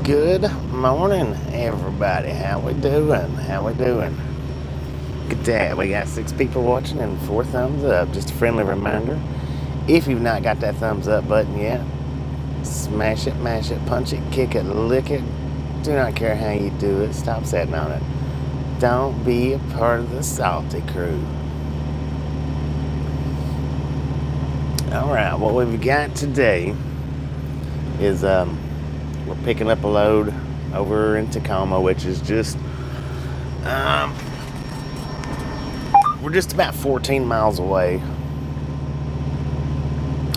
Good morning, everybody. How we doing? Look at that. We got 6 people watching and 4 thumbs up. Just a friendly reminder. If you've not got that thumbs up button yet, smash it, mash it, punch it, kick it, lick it. Do not care how you do it. Stop sitting on it. Don't be a part of the salty crew. Alright, what we've got today is we're picking up a load over in Tacoma, which is just we're just about 14 miles away.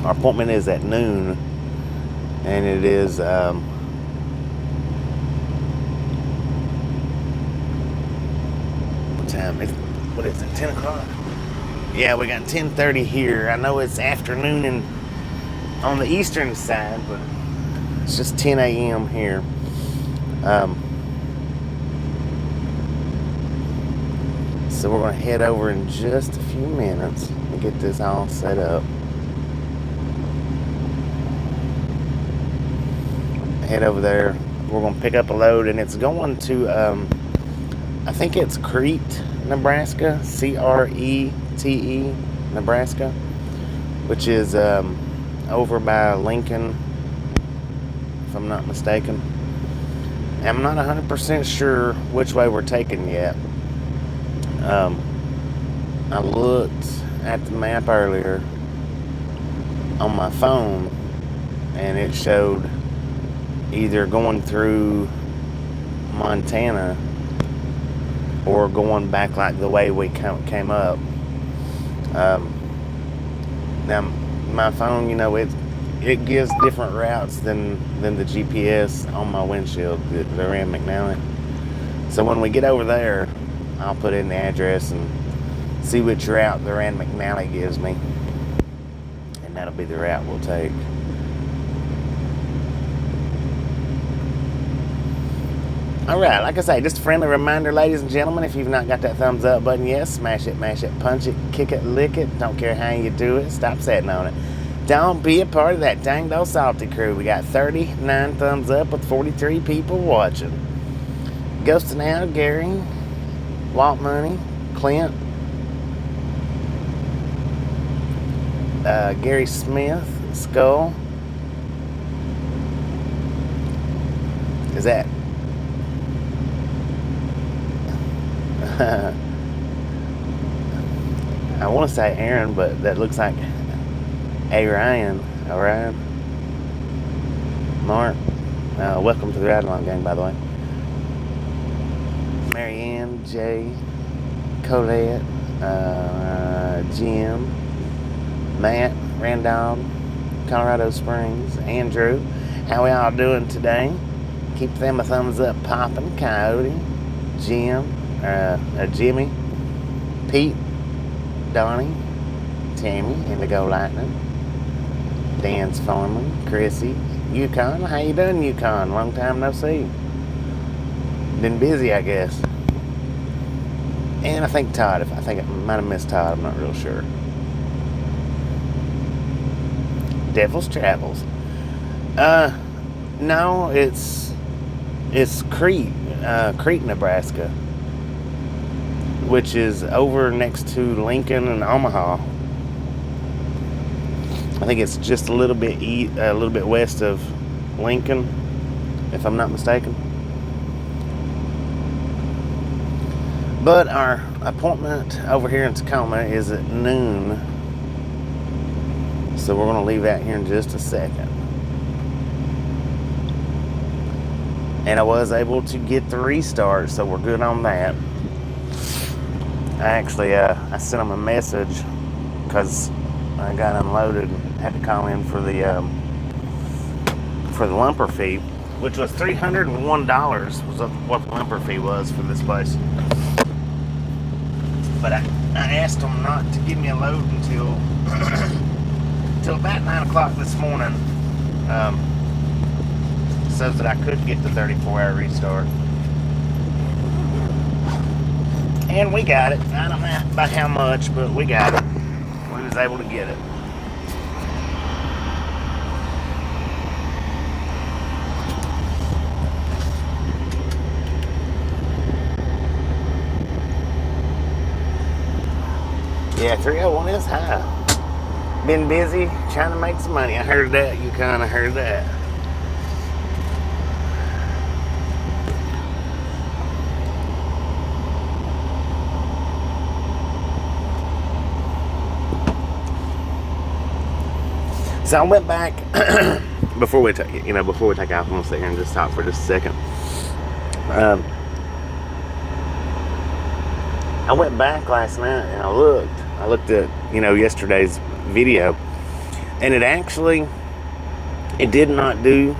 Our appointment is at noon, and it is what time is it? What is it, 10 o'clock? Yeah, we got 10:30 here. I know it's afternoon on the eastern side, but it's just 10 a.m. here. So we're going to head over in just a few minutes and get this all set up. Head over there. We're going to pick up a load, and it's going to, I think it's Crete, Nebraska. Crete, Nebraska, which is over by Lincoln, if I'm not mistaken. I'm not 100% sure which way we're taking yet. I looked at the map earlier on my phone, and it showed either going through Montana or going back like the way we came up. Now my phone, it gives different routes than the GPS on my windshield, the Rand McNally. So when we get over there, I'll put in the address and see which route the Rand McNally gives me, and that'll be the route we'll take. Alright, like I say, just a friendly reminder, ladies and gentlemen, if you've not got that thumbs up button yet, smash it, mash it, punch it, kick it, lick it. Don't care how you do it. Stop sitting on it. Don't be a part of that dang old salty crew. We got 39 thumbs up with 43 people watching. Ghosting out, Gary, Walt Money, Clint, Gary Smith, Skull. Is that... I want to say Aaron, but that looks like Orion. Mark, welcome to the Ride Along Gang, by the way. Marianne, Jay, Colette, Jim, Matt, Randolph, Colorado Springs, Andrew. How we all doing today? Keep them a thumbs up popping. Coyote, Jim, Jimmy, Pete, Donnie, Tammy, Indigo Lightning, Dan's Foreman, Chrissy, Yukon. How you doing, Yukon? Long time no see. Been busy, I guess. And I think Todd. I think I might have missed Todd. I'm not real sure. Devil's Travels. No, it's Crete, Nebraska, which is over next to Lincoln and Omaha. I think it's just a little bit west of Lincoln, if I'm not mistaken. But our appointment over here in Tacoma is at noon, so we're going to leave out here in just a second. And I was able to get the restart, so we're good on that. I sent them a message because I got unloaded and had to call in for the lumper fee, which was $301 was what the lumper fee was for this place. But I asked them not to give me a load until about 9 o'clock this morning, so that I could get the 34-hour restart. And we got it. I don't know by how much, but we got it. We was able to get it. Yeah, 301 is high. Been busy trying to make some money. I heard that. You kind of heard that. So I went back before we take off. I'm gonna sit here and just talk for just a second. I went back last night and I looked at yesterday's video, and it did not do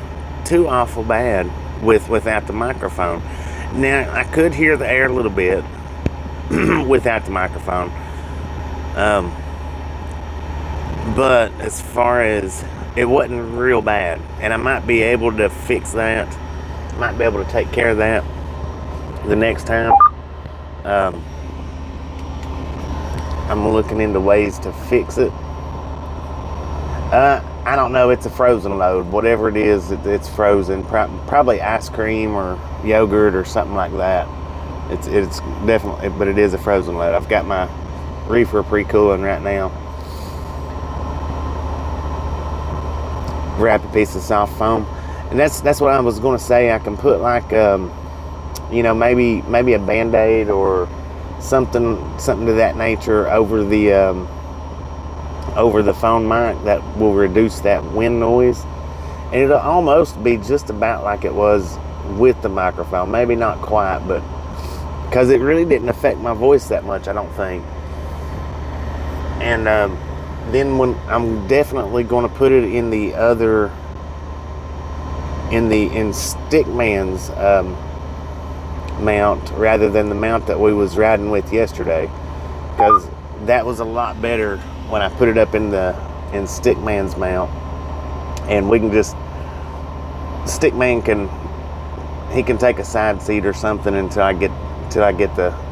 too awful bad without the microphone. Now I could hear the air a little bit without the microphone, but as far as it wasn't real bad, and I might be able to fix that. Might be able to take care of that the next time. I'm looking into ways to fix it. I don't know. It's a frozen load. Whatever it is, it's frozen. Probably ice cream or yogurt or something like that. It's definitely, but it is a frozen load. I've got my reefer pre-cooling right now. Wrap a piece of soft foam, and that's what I was going to say. I can put like maybe a Band-Aid or something to that nature over the phone mic that will reduce that wind noise, and it'll almost be just about like it was with the microphone. Maybe not quite, but because it really didn't affect my voice that much, I don't think. And then when I'm definitely going to put it in Stickman's mount rather than the mount that we was riding with yesterday, because that was a lot better when I put it up in Stickman's mount. And we can just Stickman can take a side seat or something until I get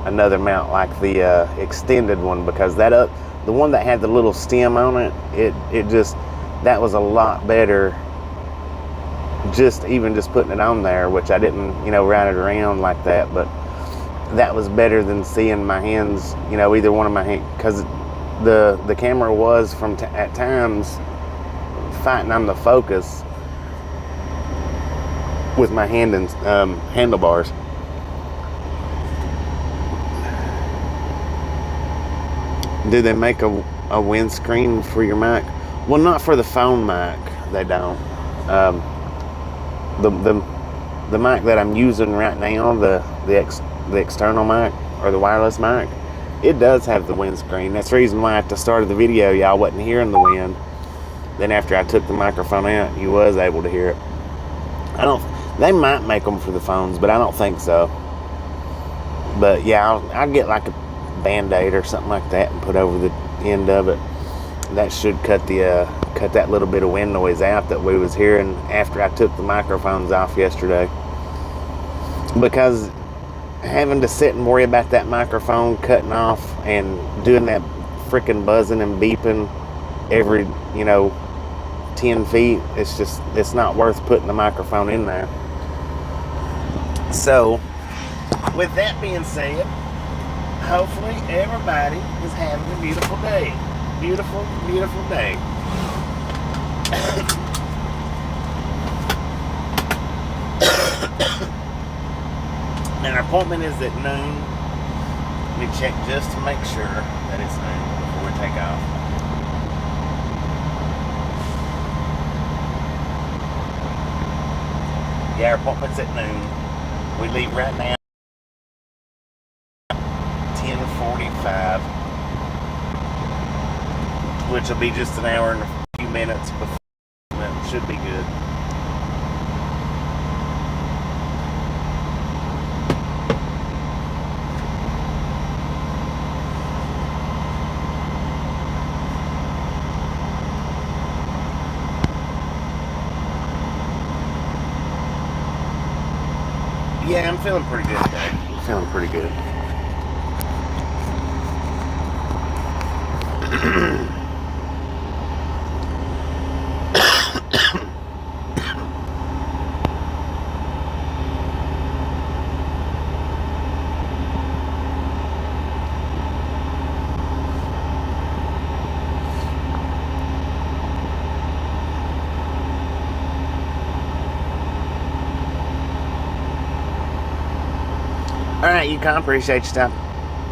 another mount like the extended one, because the one that had the little stem on it, that was a lot better. Just putting it on there, which I didn't, ride it around like that, but that was better than seeing my hands, either one of my hands, because the camera was at times fighting on the focus with my hand and handlebars. Do they make a windscreen for your mic? Well, not for the phone mic, they don't. The mic that I'm using right now, the external mic or the wireless mic, it does have the windscreen. That's the reason why at the start of the video y'all wasn't hearing the wind. Then after I took the microphone out, you was able to hear it. They might make them for the phones, but I don't think so. But yeah, I'll get like a Band-Aid or something like that and put over the end of it. That should cut that little bit of wind noise out that we was hearing after I took the microphones off yesterday. Because having to sit and worry about that microphone cutting off and doing that freaking buzzing and beeping every 10 feet, it's not worth putting the microphone in there. So with that being said, hopefully everybody is having a beautiful day. Beautiful, beautiful day. And our appointment is at noon. Let me check just to make sure that it's noon before we take off. Yeah, our appointment's at noon. We leave right now 10:45, which will be just an hour and a few minutes before. That should be good. Yeah, I'm feeling pretty good today. I'm feeling pretty good. Alright, you can appreciate you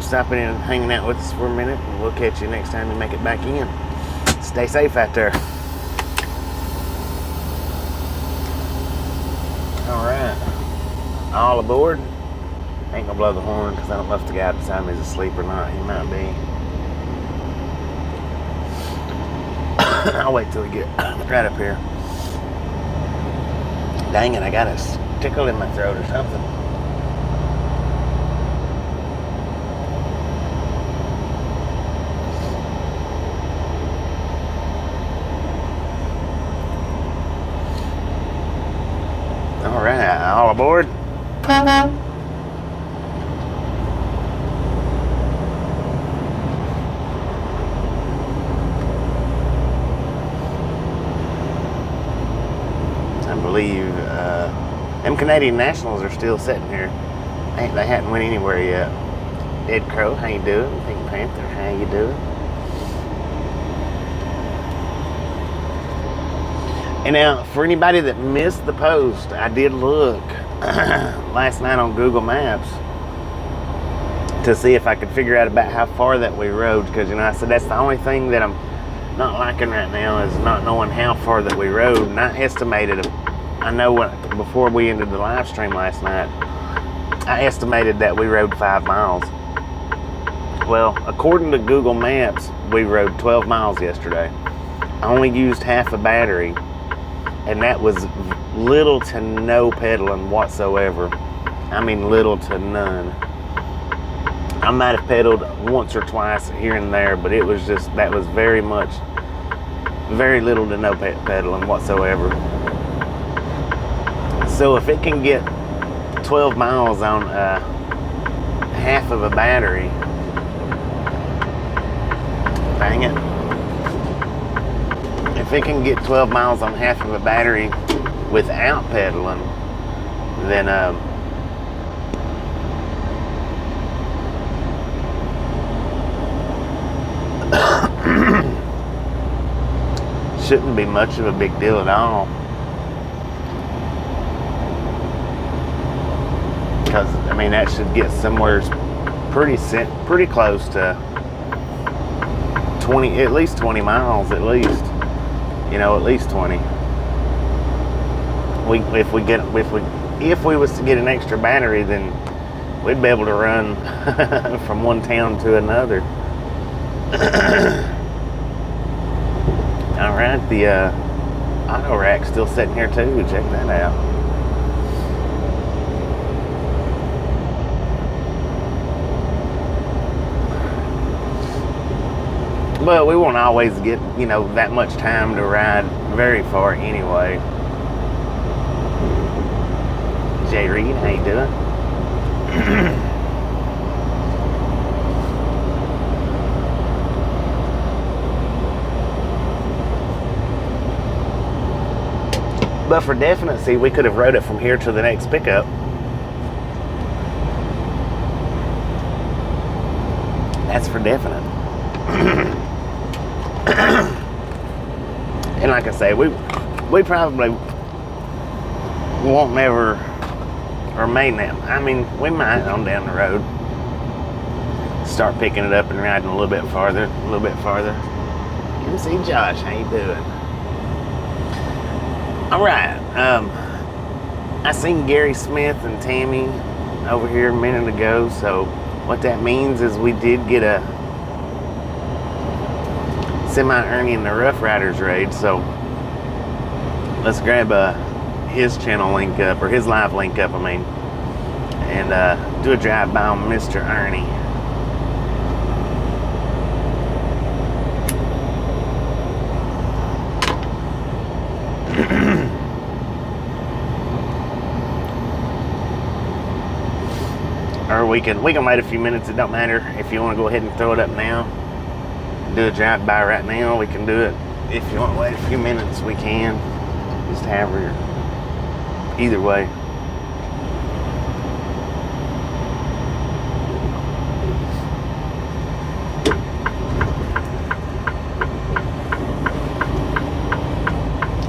stopping in and hanging out with us for a minute, and we'll catch you next time we make it back in. Stay safe out there. Alright, all aboard. Ain't gonna blow the horn because I don't know if the guy beside me is asleep or not. He might be. I'll wait till we get right up here. Dang it, I got a tickle in my throat or something. Alright, all aboard. I believe them Canadian Nationals are still sitting here. They hadn't went anywhere yet. Dead Crow, how you doing? Pink Panther, how you doing? And now, for anybody that missed the post, I did look last night on Google Maps to see if I could figure out about how far that we rode, because, you know, I said that's the only thing that I'm not liking right now is not knowing how far that we rode. And I estimated, I know before we ended the live stream last night, I estimated that we rode 5 miles. Well, according to Google Maps, we rode 12 miles yesterday. I only used half a battery, and that was little to no pedaling whatsoever. I mean, little to none. I might have pedaled once or twice here and there, but it was just, that was very little to no pedaling whatsoever. So if it can get 12 miles on half of a battery, dang it. If it can get 12 miles on half of a battery without pedaling, then shouldn't be much of a big deal at all. Because, I mean, that should get somewhere pretty close to 20, at least 20 miles, at least. You know, at least 20. If we was to get an extra battery, then we'd be able to run from one town to another. All right, the auto rack's still sitting here too. Check that out. But we won't always get, you know, that much time to ride very far anyway. Jay Reed, how you doing? But for definite, we could have rode it from here to the next pickup. That's for definite. And like I say, we probably won't never, or may never, I mean, we might on down the road start picking it up and riding a little bit farther. MC Josh, how you doing? All right, I seen Gary Smith and Tammy over here a minute ago, so what that means is we did get a semi-Ernie in the Rough Riders raid, so let's grab his channel link up, or his live link up, I mean, and do a drive-by on Mr. Ernie. Or we can wait a few minutes, it don't matter. If you want to go ahead and throw it up now, do a drive-by right now, we can do it. If you want to wait a few minutes, we can. Just have her either way.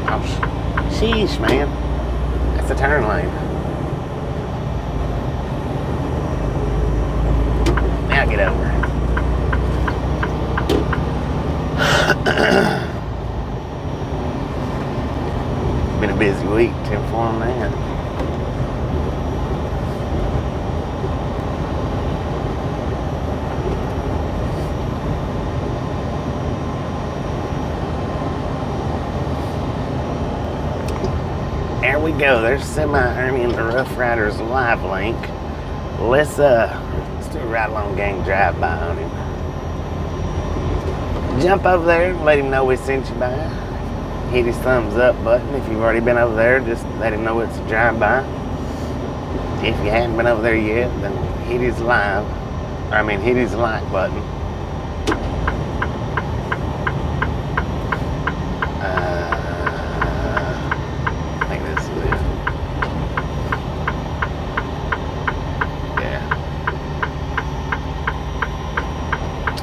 Oh, sheesh, man. That's a turn lane. get over. Been a busy week to inform that. There we go. There's the Rough Riders live link. Let's do a ride along gang drive by on him. Jump over there and let him know we sent you by. Hit his thumbs up button. If you've already been over there, just let him know it's a drive by. If you hadn't been over there yet, then hit his like button.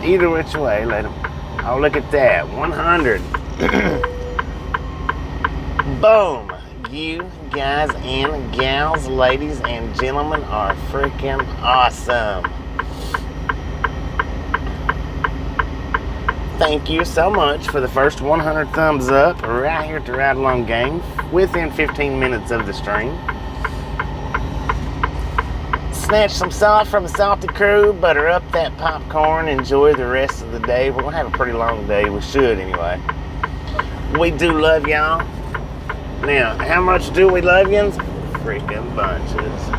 Either which way, let them. Oh, look at that. 100. Boom. You guys and gals, ladies and gentlemen, are freaking awesome. Thank you so much for the first 100 thumbs up right here to Ride Along Gang within 15 minutes of the stream. Snatch some salt from the salty crew, butter up that popcorn, enjoy the rest of the day. We're going to have a pretty long day. We should anyway. We do love y'all. Now, how much do we love yous? Freaking bunches.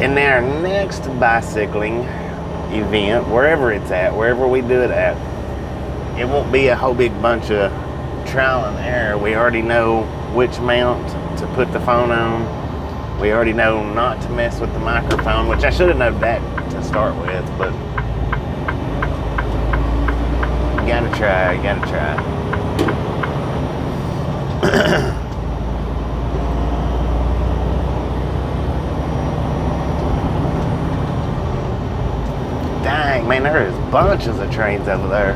In our next bicycling event, wherever it's at, wherever we do it at, it won't be a whole big bunch of trial and error. We already know which mount to put the phone on. We already know not to mess with the microphone, which I should have known that to start with, but you gotta try. Dang, man, there is bunches of trains over there.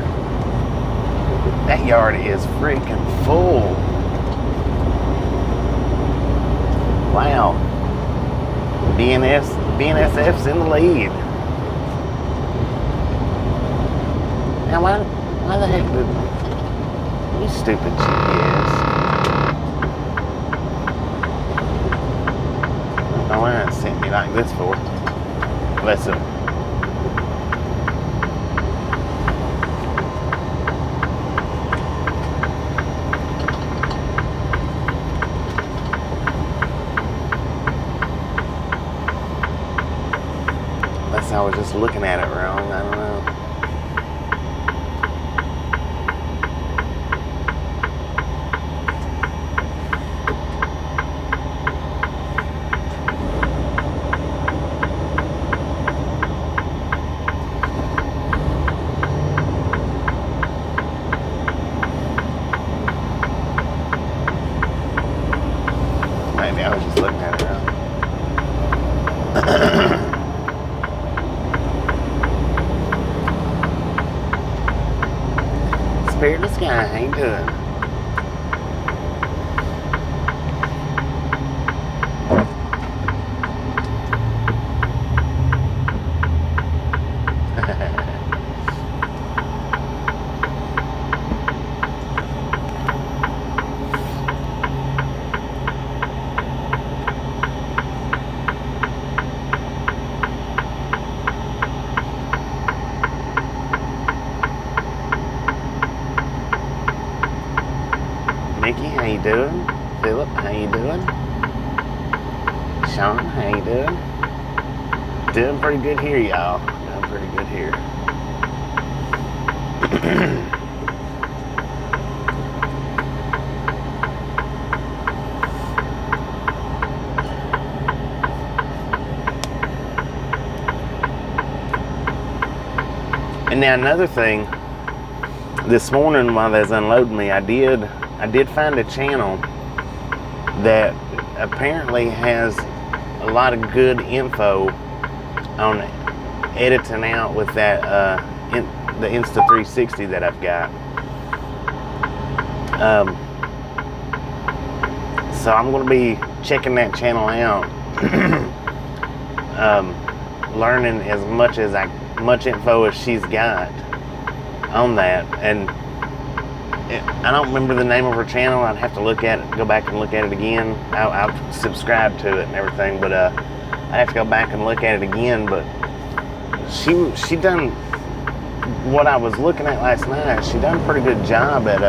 That yard is freaking full. Wow. BNSF's in the lead. Now, why the heck did you stupid GPS? I why not sent me like this for? Listen. I was just looking at it wrong. I don't know. Maybe I was just looking at it wrong. Spirit of the sky, how you doing? Nikki, how you doing? Philip, how you doing? Sean, how you doing? Doing pretty good here, y'all. Doing pretty good here. And now another thing, this morning while they was unloading me, I did find a channel that apparently has a lot of good info on editing out with that the Insta360 that I've got. So I'm going to be checking that channel out, learning as much info as she's got on that. And I don't remember the name of her channel. I'd have to go back and look at it again. I've subscribed to it and everything, but I'd have to go back and look at it again. But she done what I was looking at last night. She done a pretty good job at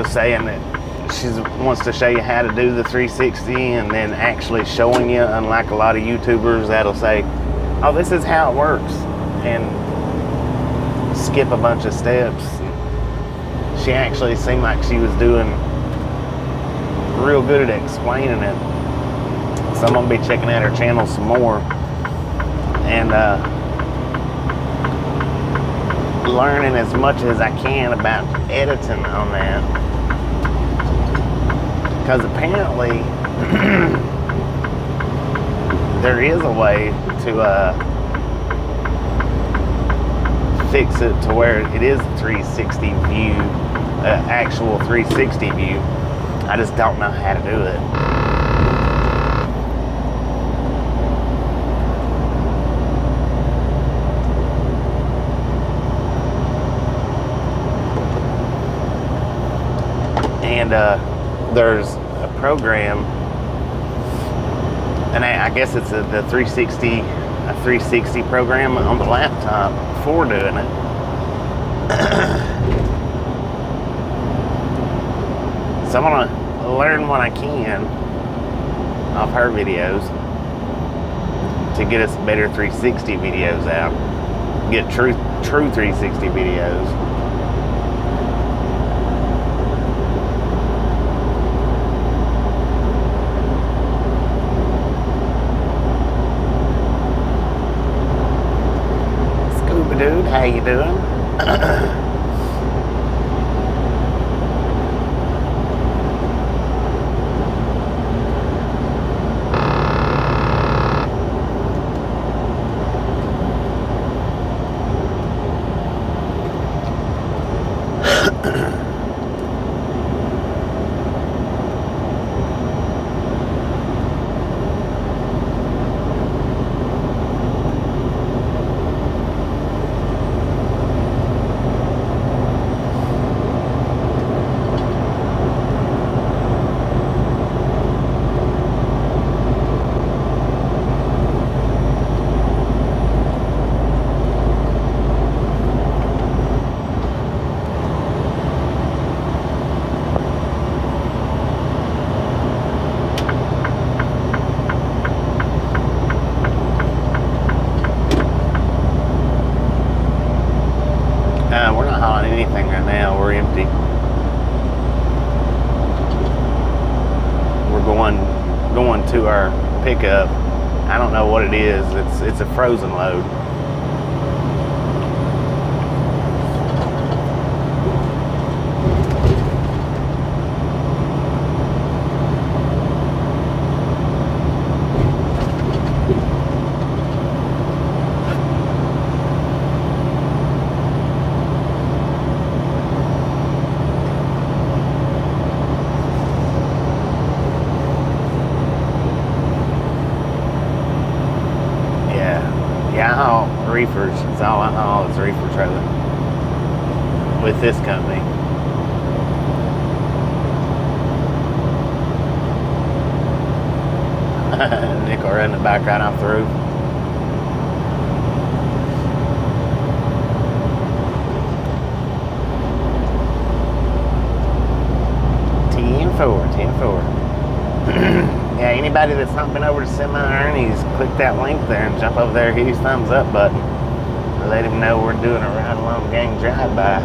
saying that she wants to show you how to do the 360 and then actually showing you, unlike a lot of YouTubers that'll say, oh, this is how it works, and skip a bunch of steps. She actually seemed like she was doing real good at explaining it. So I'm going to be checking out her channel some more and learning as much as I can about editing on that. Because apparently there is a way to fix it to where it is a 360 view, actual 360 view. I just don't know how to do it. And there's a program, and I guess it's the 360 program on the laptop for doing it. So I'm gonna learn what I can off her videos to get us better 360 videos out, get true 360 videos. Dude, how you doing? We're not hauling anything right now. We're empty. We're going to our pickup. I don't know what it is. It's a frozen load. Reefers. It's all I haul is reefer trailer with this company. Nick will run the back right off the roof. Yeah, anybody that's not been over to Semi Ernie's, click that link there and jump over there, hit his thumbs up button. Let him know we're doing a ride along gang drive-by.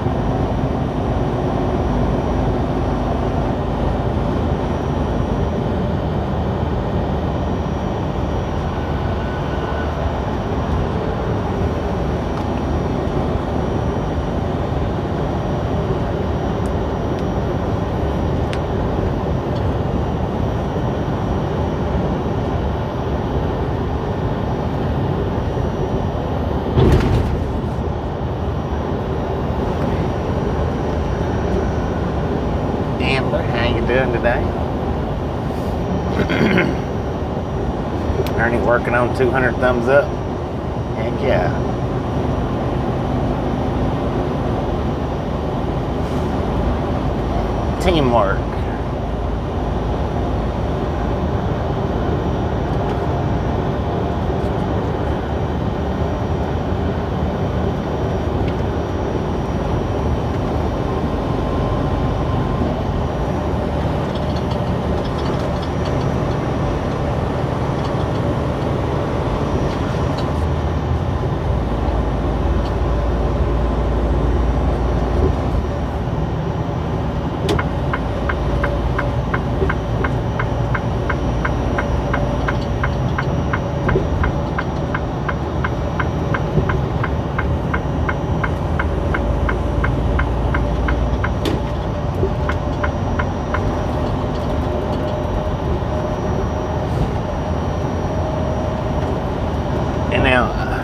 doing today? Ernie working on 200 thumbs up. Heck yeah. Teamwork.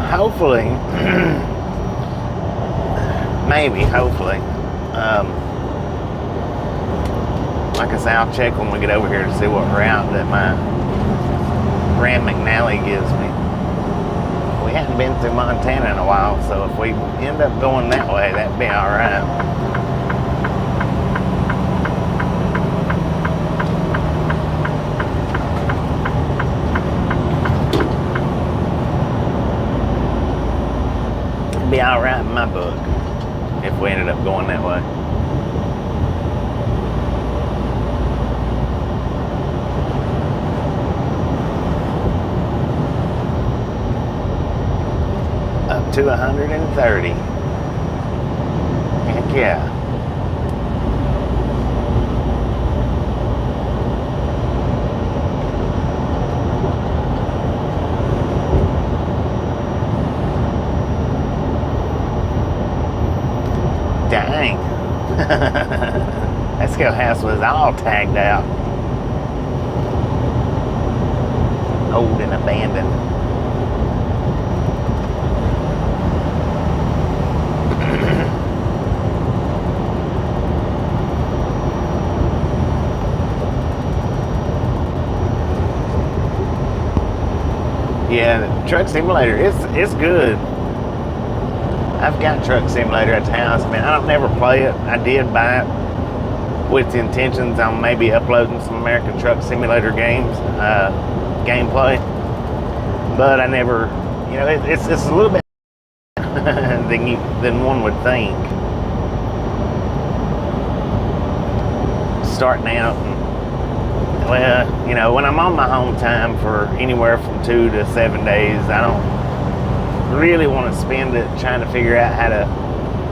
Hopefully, hopefully, like I say, I'll check when we get over here to see what route that my Rand McNally gives me. We hadn't been through Montana in a while, so if we end up going that way, that'd be all right. Be all right in my book if we ended up going that way. Up to 130. Heck yeah. Dang. That scale house was all tagged out. Old and abandoned. Yeah, the Truck Simulator, it's good. I've got Truck Simulator at the house. I mean, I don't never play it. I did buy it with the intentions on maybe uploading some American Truck Simulator games, gameplay. But I never, you know, it's a little bit than one would think. Starting out, and, well, you know, when I'm on my home time for anywhere from 2 to 7 days, I don't really want to spend it trying to figure out how to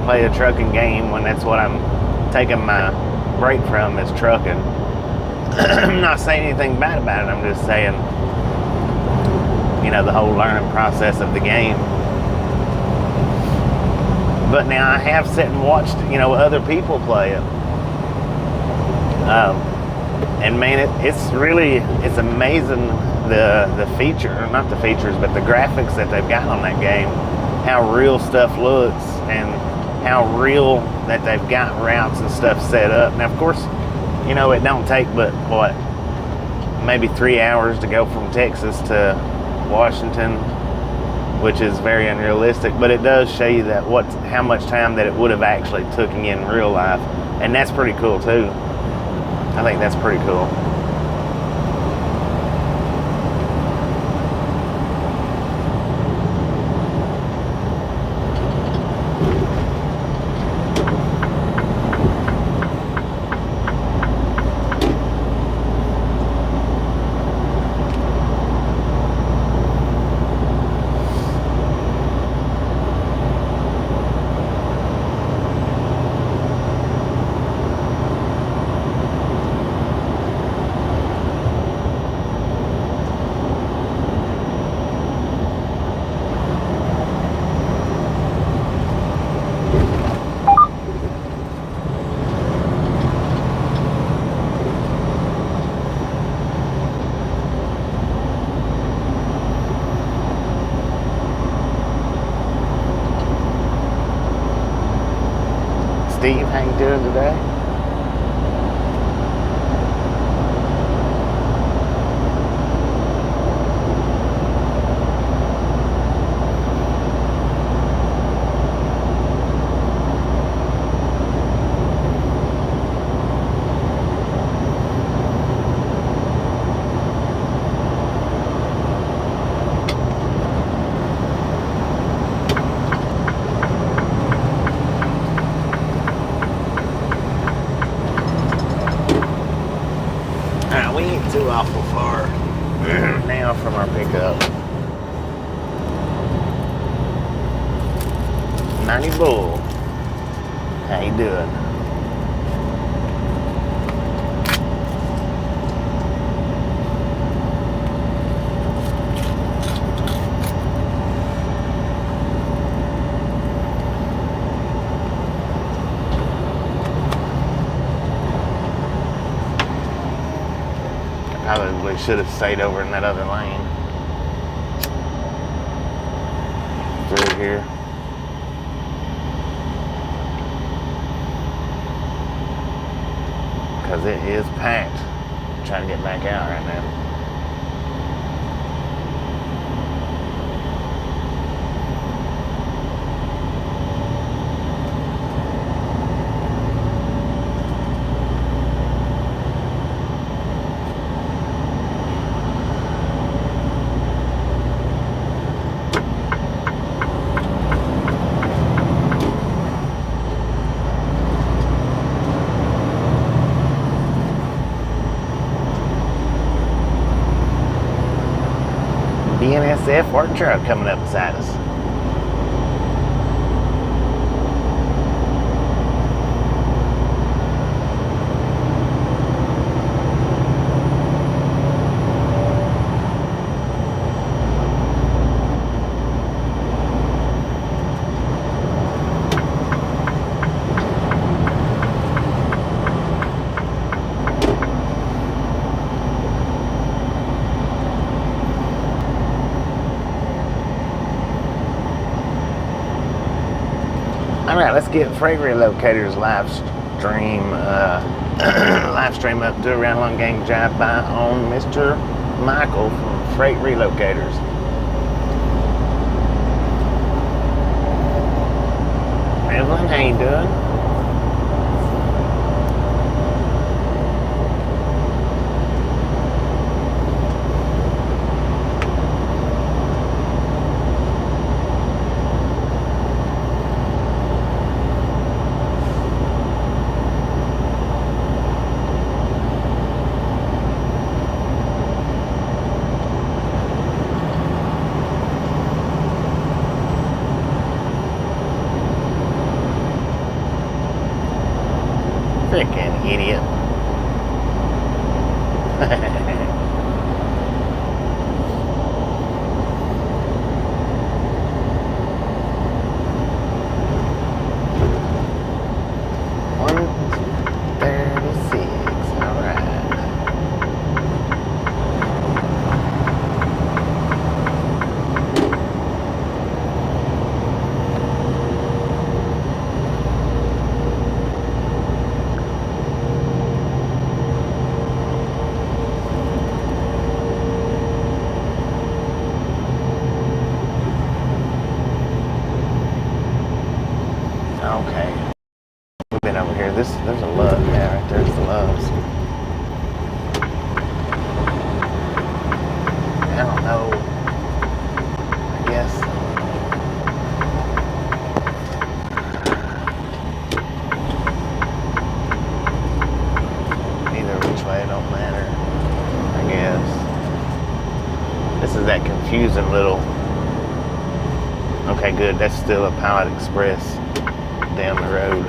play a trucking game when that's what I'm taking my break from, is trucking. I'm not saying anything bad about it. I'm just saying, you know, the whole learning process of the game. But now I have sat and watched, you know, other people play it. And man, it's amazing the feature, not the features, but the graphics that they've got on that game, how real stuff looks and how real that they've got routes and stuff set up. Now, of course, you know, it don't take but what, maybe 3 hours to go from Texas to Washington, which is very unrealistic, but it does show you that how much time that it would have actually taken in real life, and that's pretty cool too. I think that's pretty cool. Steve, how you doing today? awful far now from our pickup. 90 Bull. How you doing? Probably should have stayed over in that other lane. Through here. Because it is packed. I'm trying to get back out right now. BNSF work truck coming up beside us. All right, let's get Freight Relocators live stream up, do a round long gang drive by on Mr. Michael from Freight Relocators. Evelyn, how you doing? Frickin' idiot. Okay. We've been over here. There's a love. Yeah, right there's the loves. I don't know. I guess. Either which way, it don't matter. I guess. This is that confusing little. Okay, good. That's still a Pilot Express down the road.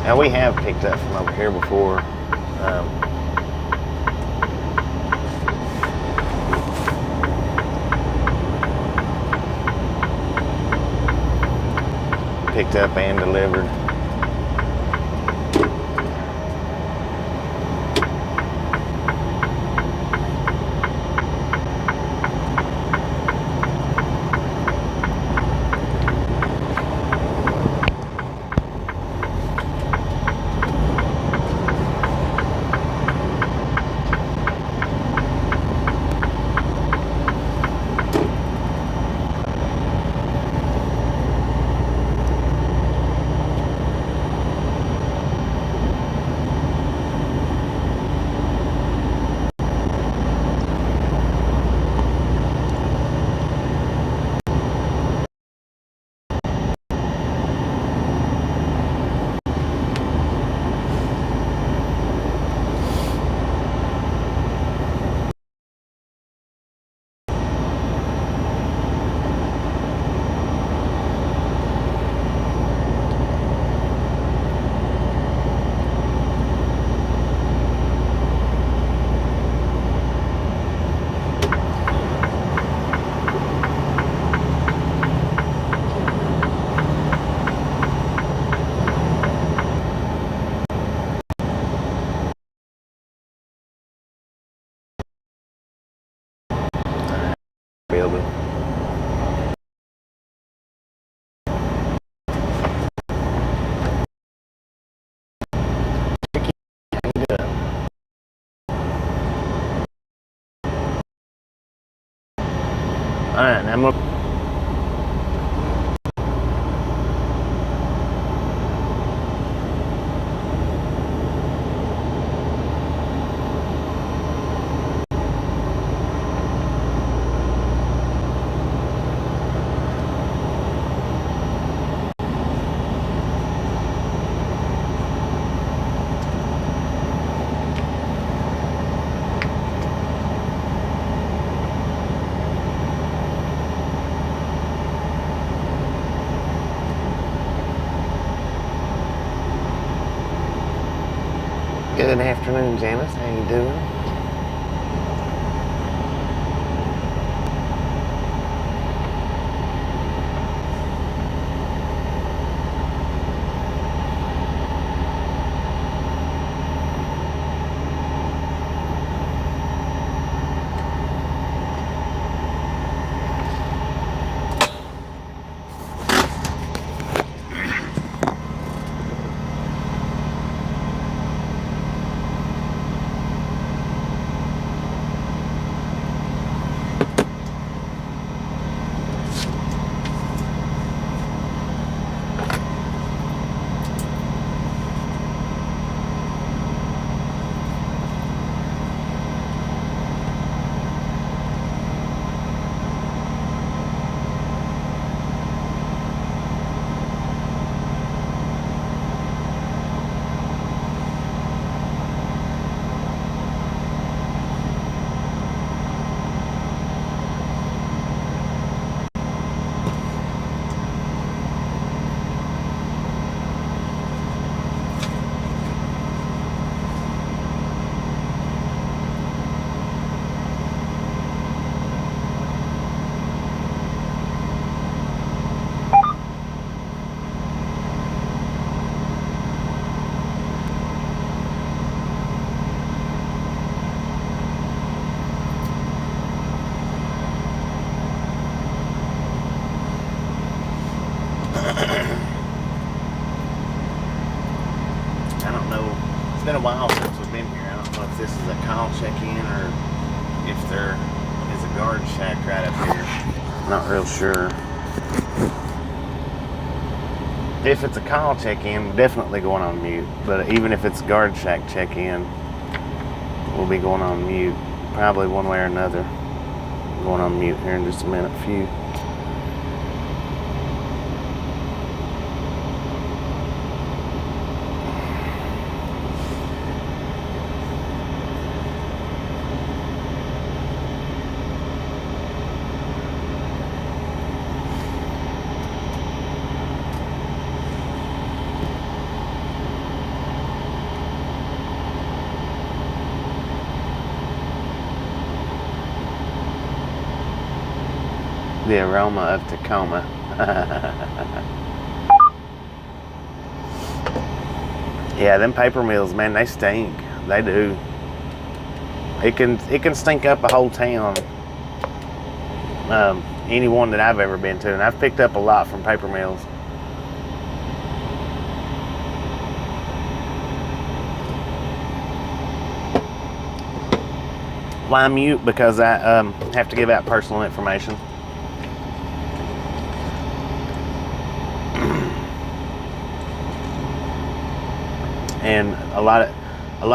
Now we have picked up from over here before. Picked up and delivered. building. Alright, now I'm gonna Good afternoon, Janice. How you doing? It's been a while since we've been here. I don't know if this is a call check-in or if there is a guard shack right up here. Not real sure. If it's a call check-in, definitely going on mute. But even if it's guard shack check-in, we'll be going on mute. Probably one way or another. Going on mute here in just a minute. Few. The aroma of Tacoma. Yeah, them paper mills, man, they stink. They do. It can stink up a whole town. Any one that I've ever been to, and I've picked up a lot from paper mills. Why mute? Because I have to give out personal information. And a lot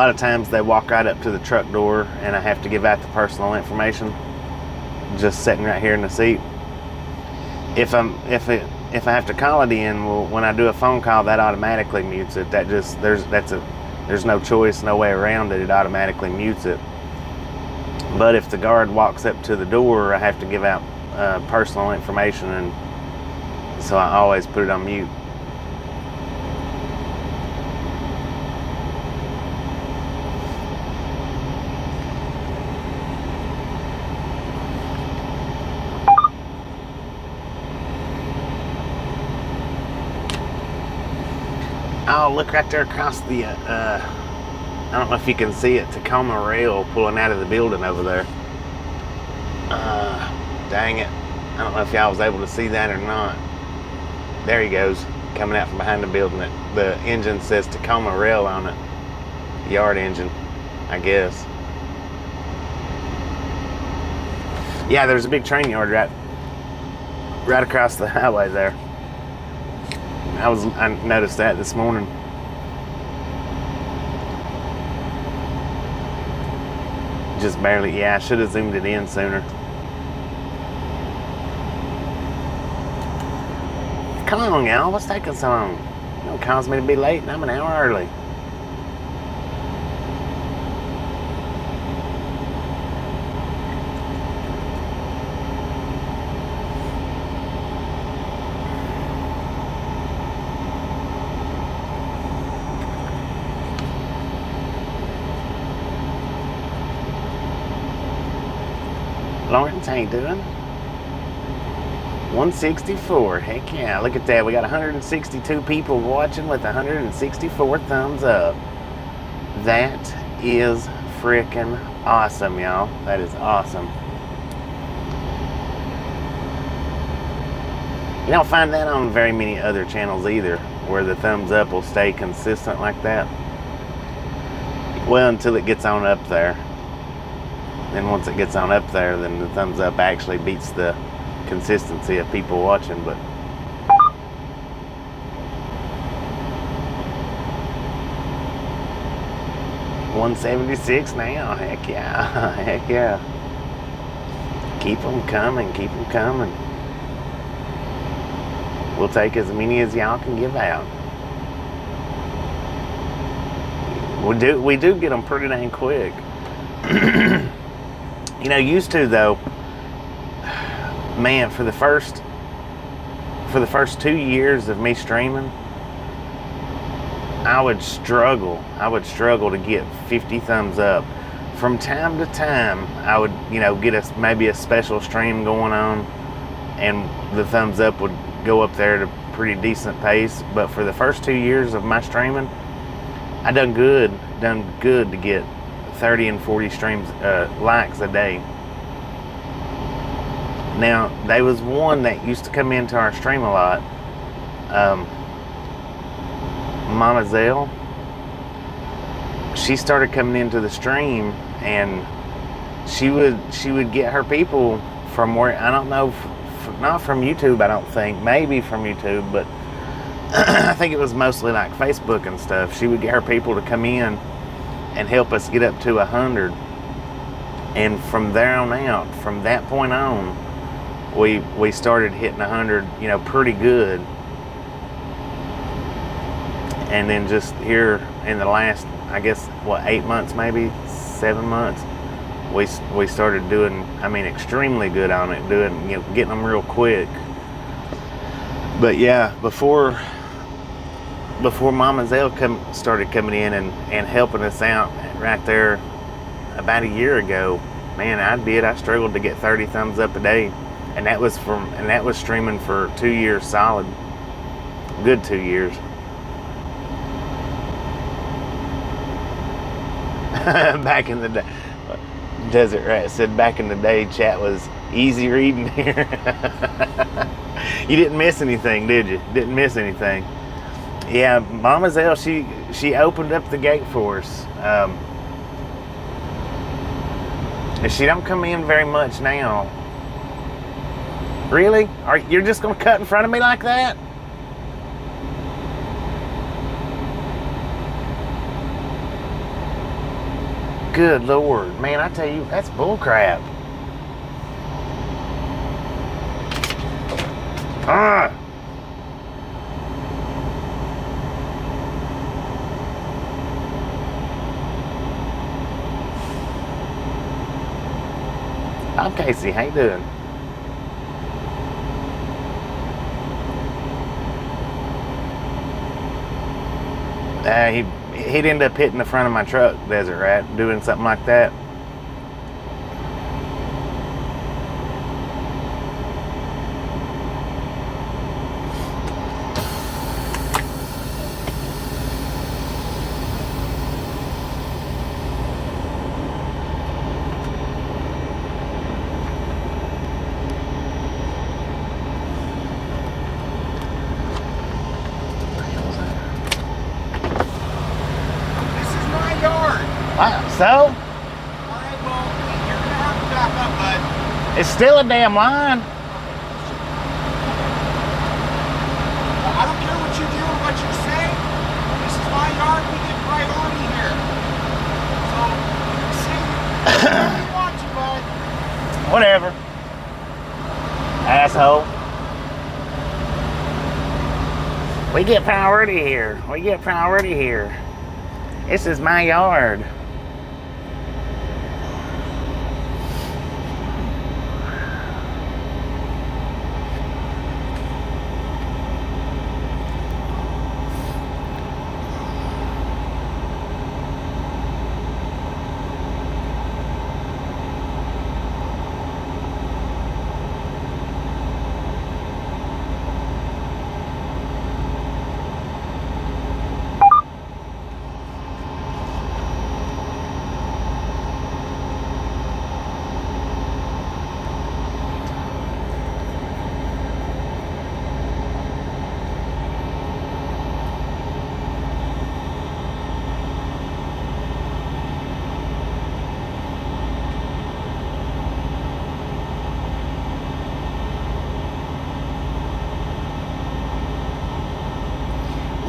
of times they walk right up to the truck door, and I have to give out the personal information, just sitting right here in the seat. If I have to call it in, well, when I do a phone call, that automatically mutes it. There's no choice, no way around it. It automatically mutes it. But if the guard walks up to the door, I have to give out personal information, and so I always put it on mute. Oh, look right there across the, I don't know if you can see it, Tacoma rail pulling out of the building over there. Dang it. I don't know if y'all was able to see that or not. There he goes, coming out from behind the building. The engine says Tacoma Rail on it. Yard engine, I guess. Yeah, there's a big train yard right across the highway there. I noticed that this morning. Just barely, yeah, I should have zoomed it in sooner. Come on, y'all, what's taking so long? Don't cause me to be late and I'm an hour early. Lawrence, how you doing? 164, heck yeah, look at that. We got 162 people watching with 164 thumbs up. That is freaking awesome, y'all. That is awesome. You don't find that on very many other channels either, where the thumbs up will stay consistent like that. Well, until it gets on up there. Then once it gets on up there, then the thumbs up actually beats the consistency of people watching. But $176 now, heck yeah, heck yeah. Keep them coming, keep them coming. We'll take as many as y'all can give out. We do get them pretty dang quick. You know, used to though, man, for the first 2 years of me streaming, I would struggle to get 50 thumbs up. From time to time, I would, you know, get maybe a special stream going on, and the thumbs up would go up there at a pretty decent pace. But for the first 2 years of my streaming, I done good to get 30 and 40 streams, likes a day. Now, there was one that used to come into our stream a lot, Mama Zell. She started coming into the stream, and she would get her people from where, I don't know, not from YouTube, I don't think, maybe from YouTube, but I think it was mostly like Facebook and stuff. She would get her people to come in and help us get up to 100, and from there on out, from that point on, we started hitting 100, you know, pretty good. And then just here in the last, I guess, what, 8 months, maybe 7 months, we started doing, I mean, extremely good on it, doing, you know, getting them real quick. But yeah, before Mama Zell started coming in and helping us out right there about a year ago, man, I struggled to get 30 thumbs up a day, and that was streaming for 2 years solid, good 2 years. Back in the day, Desert Rat said back in the day, chat was easy reading here. You didn't miss anything, did you? Didn't miss anything. Yeah, Mama Zell, she opened up the gate for us. And she don't come in very much now. Really? You're just gonna cut in front of me like that? Good Lord, man, I tell you, that's bullcrap. Ah! Hi, Casey, how you doing? He'd end up hitting the front of my truck, Desert Rat, doing something like that. So? Alright, well, you're gonna have to back up, bud. It's still a damn line. I don't care what you do or what you say. This is my yard. We get priority here. So, you say whatever you want to, bud. Whatever. Asshole. We get priority here. We get priority here. This is my yard.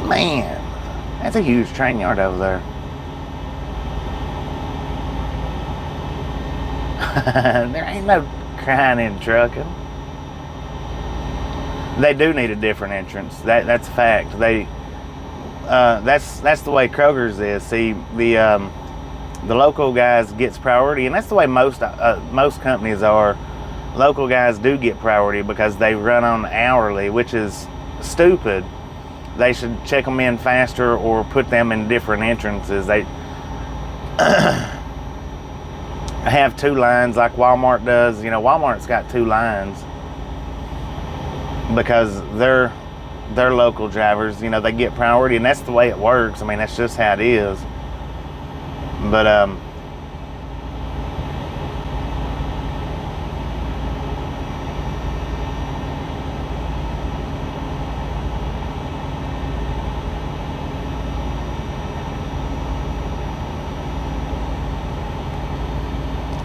Man, that's a huge train yard over there. There ain't no crying in trucking. They do need a different entrance. That's a fact. That's the way Kroger's is. See, the local guys gets priority, and that's the way most companies are. Local guys do get priority because they run on hourly, which is stupid. They should check them in faster or put them in different entrances. They have two lines like Walmart does. You know, Walmart's got two lines because they're local drivers. You know, they get priority, and that's the way it works. I mean, that's just how it is. But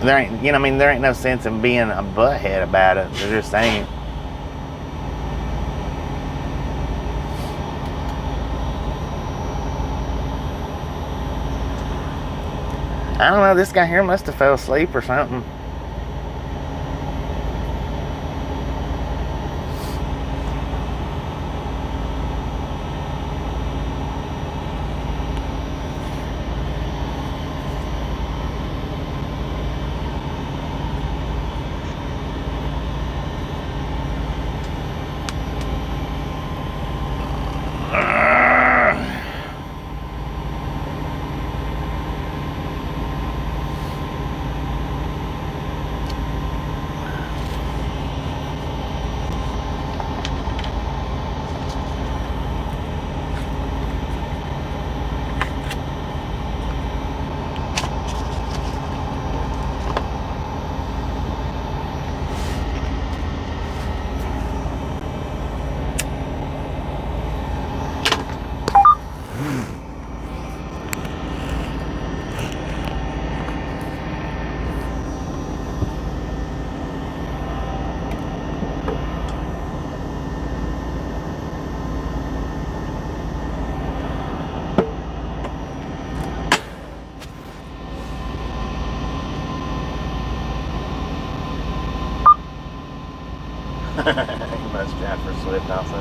there ain't, I mean, there ain't no sense in being a butthead about it. There just ain't. I don't know, this guy here must have fell asleep or something. He must drive for Swift also.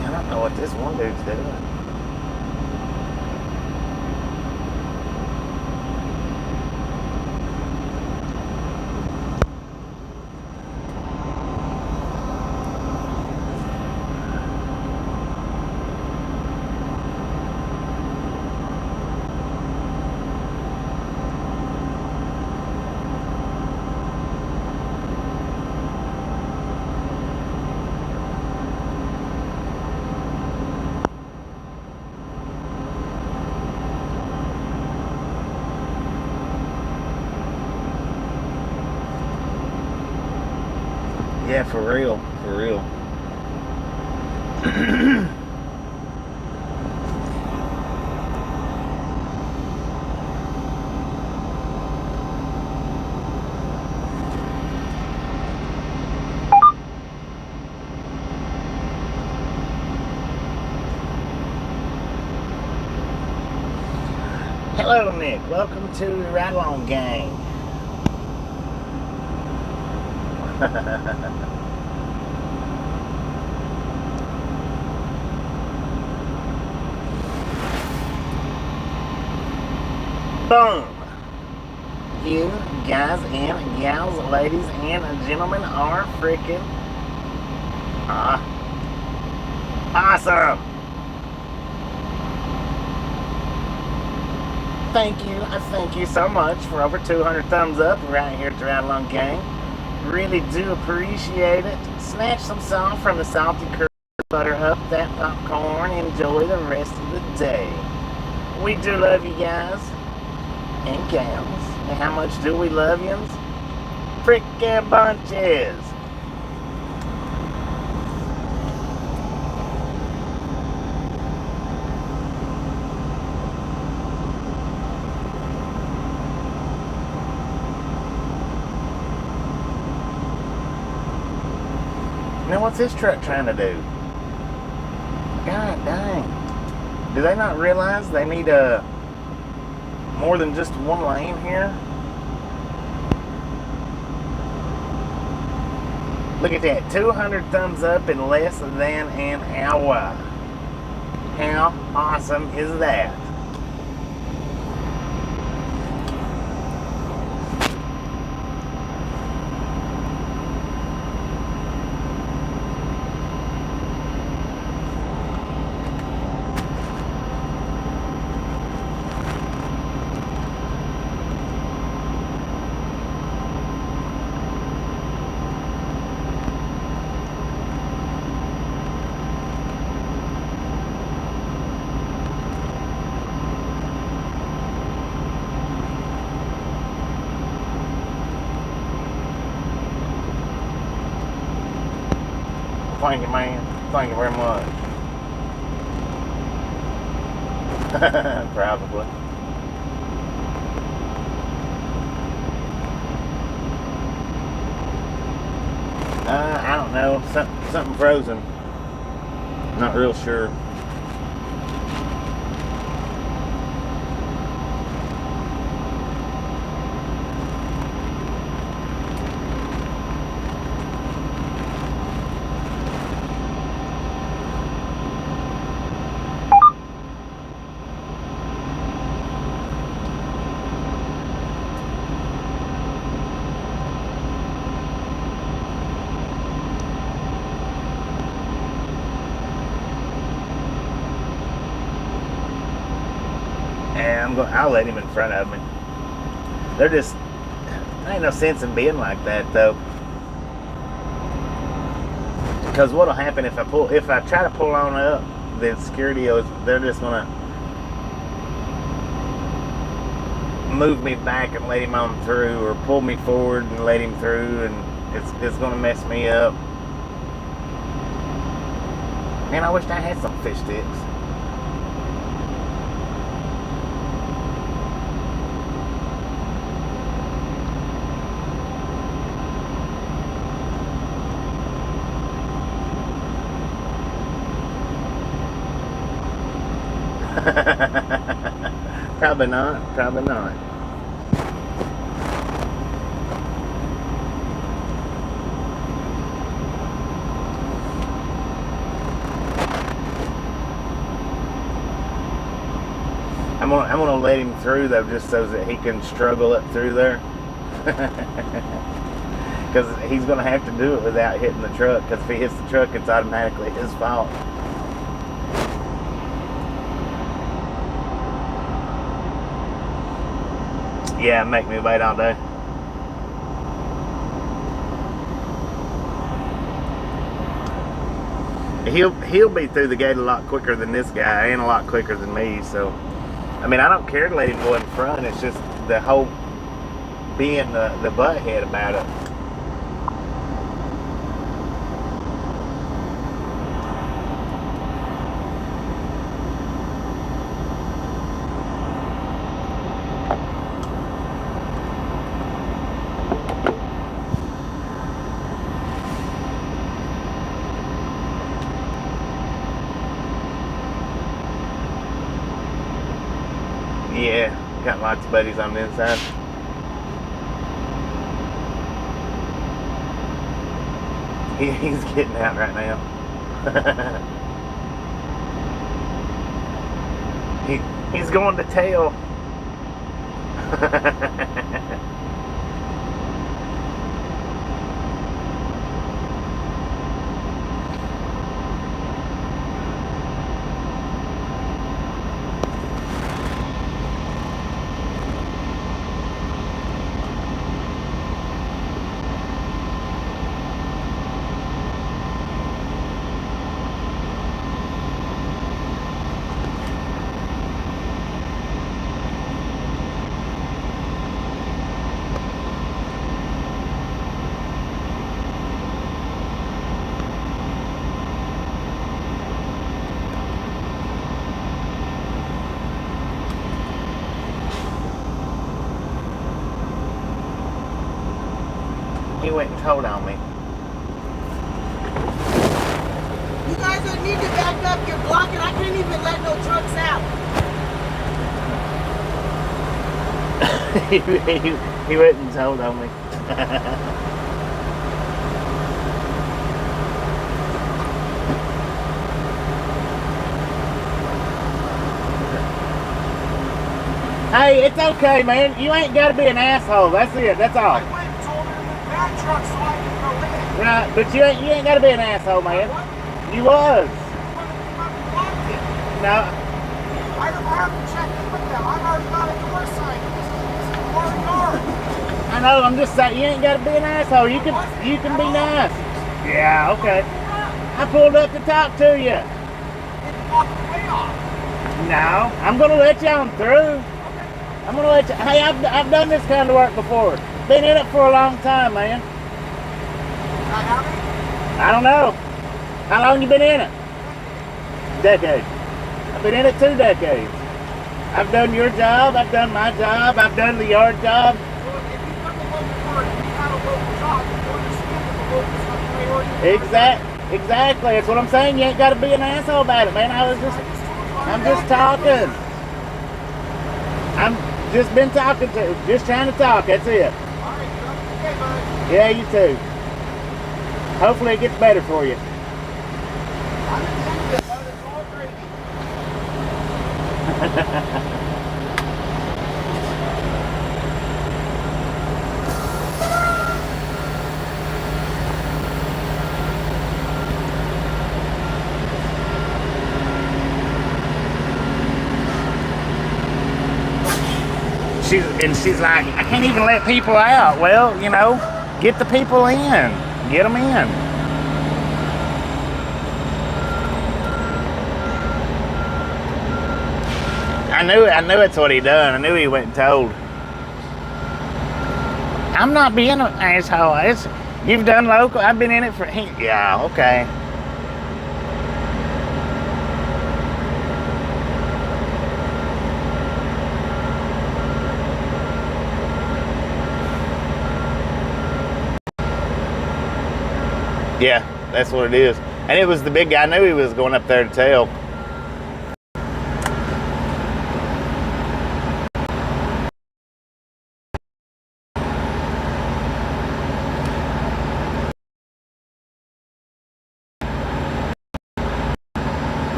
I don't know what this one dude's doing. Yeah, for real, for real. Scenic. Welcome to the Ride Along Gang. Boom! You guys and gals, ladies and gentlemen are freaking awesome! Thank you so much for over 200 thumbs up right here at the Ride Along Gang. Really do appreciate it. Snatch some salt from the salty curd, butter up that popcorn, enjoy the rest of the day. We do love you guys and gals. And how much do we love yous? Frickin' bunches! Now what's this truck trying to do? God dang. Do they not realize they need more than just one lane here? Look at that, 200 thumbs up in less than an hour. How awesome is that? Thank you, man. Thank you very much. Probably. I don't know. Something frozen. Not real sure. I'll let him in front of me. There ain't no sense in being like that though. Because what'll happen if I try to pull on up, then security, they're just gonna move me back and let him on through, or pull me forward and let him through, and it's gonna mess me up. Man, I wish I had some fish sticks. Probably not. Probably not. I'm gonna let him through though, just so that he can struggle up through there. Because he's gonna have to do it without hitting the truck. Because if he hits the truck, it's automatically his fault. Yeah, make me wait all day. He'll be through the gate a lot quicker than this guy, and a lot quicker than me. So, I mean, I don't care to let him go in front. It's just the whole being the butthead about it. Yeah, got my buddies on the inside. He's getting out right now. He's going to tail. He went and told on me. You guys don't need to back up. You're blocking. I can't even let no trucks out. he went and told on me. Hey, it's okay, man. You ain't got to be an asshole. That's it. That's all. I went and told her in that truck so I could go in. Right, but you ain't got to be an asshole, man. You was. No. I haven't checked in with them. I've already got a door sign. This is our yard. I know. I'm just saying you ain't got to be an asshole. You can be nice. Yeah. Okay. I pulled up to talk to you. It walked way off. No, I'm gonna let you on through. I'm gonna let you. Hey, I've done this kind of work before. Been in it for a long time, man. I haven't. I don't know. How long you been in it? Decade. I've been in it 2 decades. I've done your job. I've done my job. I've done the yard job. So if you come to local work, you have a local job, you understand that the local's not priority. Exactly. That's what I'm saying. You ain't got to be an asshole about it, man. I'm just talking. I'm just been talking to, just trying to talk. That's it. All right, you have a good day, bud. Yeah, you too. Hopefully it gets better for you. I'm at the end of it, bud. It's all gravy. She's like, I can't even let people out. Well, you know, get the people in. Get them in. I knew it's what he done. I knew he went and told. I'm not being an asshole. You've done local. I've been in it for. Yeah, okay. Yeah, that's what it is. And it was the big guy. I knew he was going up there to tell.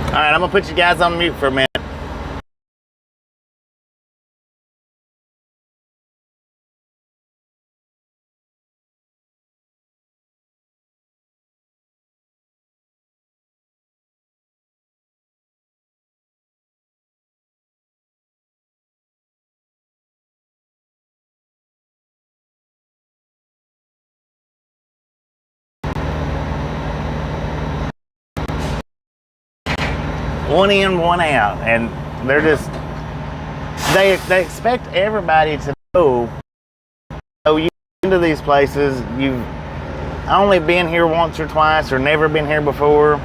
All right, I'm gonna put you guys on mute for a minute. One in, one out, and they're just they expect everybody to know. Oh, you into these places, only been here once or twice or never been here before.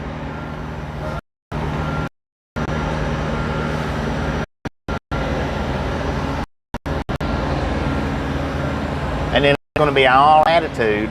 And then it's going to be all attitude.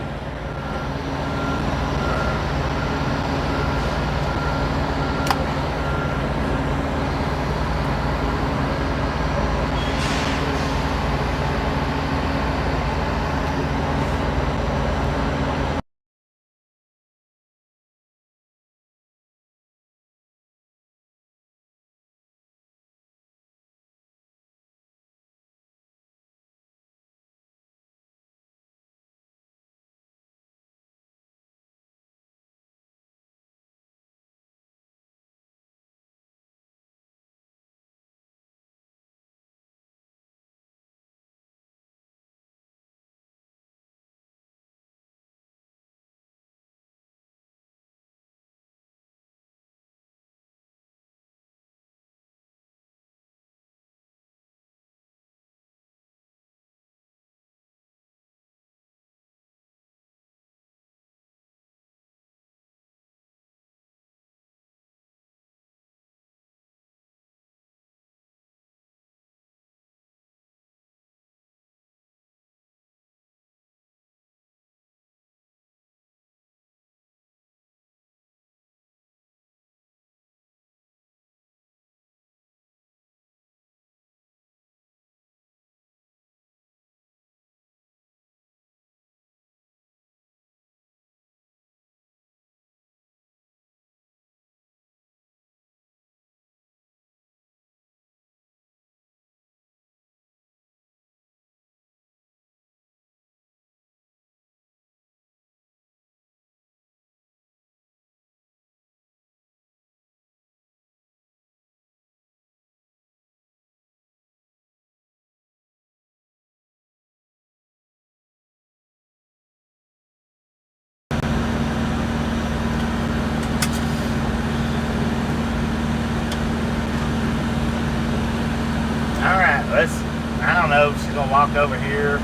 I don't know if she's gonna walk over here.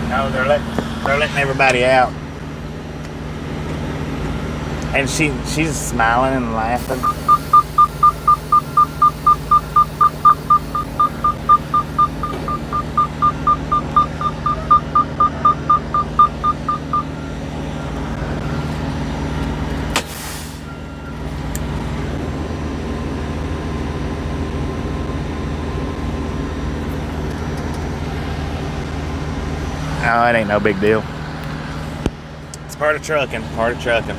No, they're letting everybody out. And she's smiling and laughing. Oh, it ain't no big deal. It's part of trucking, part of trucking.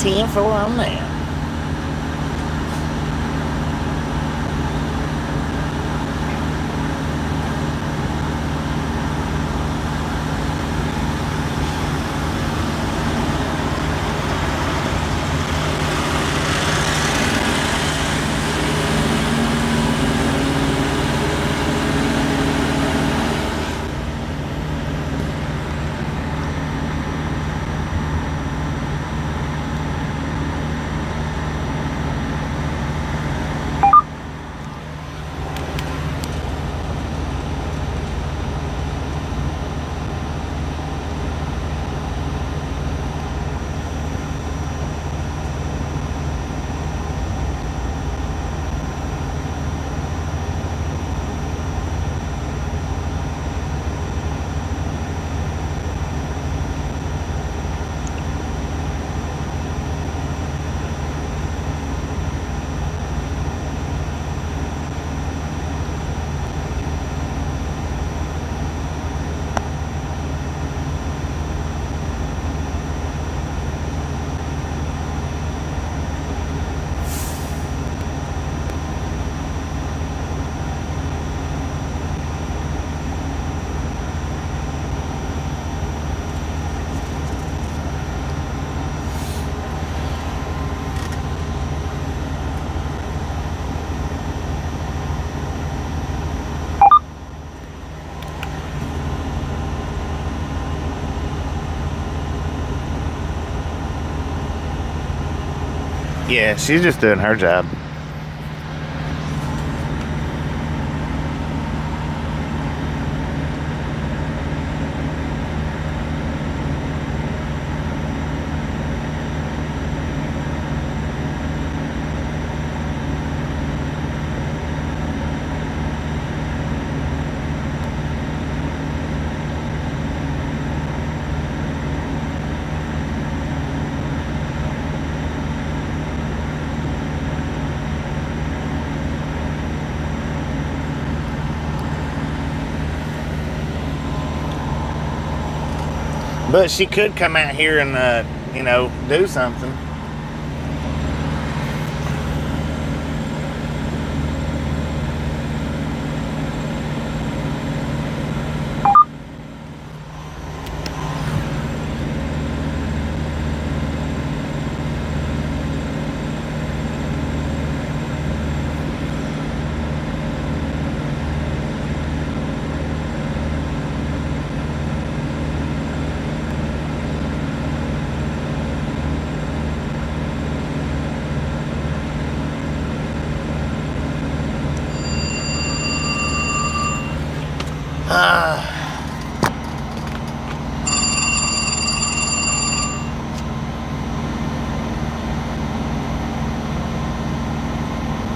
$10-4 on that. Yeah, she's just doing her job. But she could come out here and, you know, do something.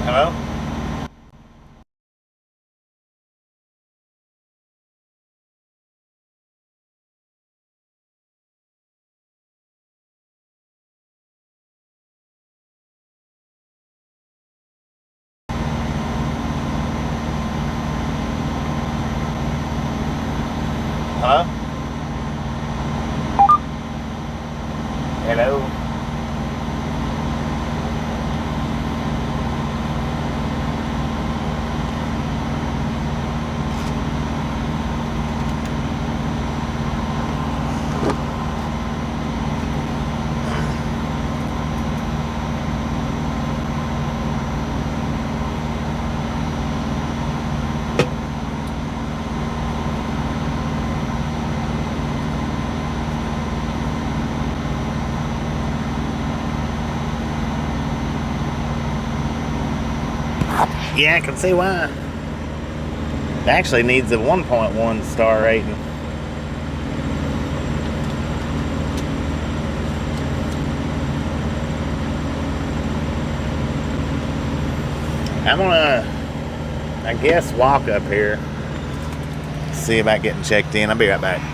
Hello? Hello? Hello? Yeah, I can see why. It actually needs a 1.1 star rating. I'm gonna, I guess, walk up here, see about getting checked in. I'll be right back.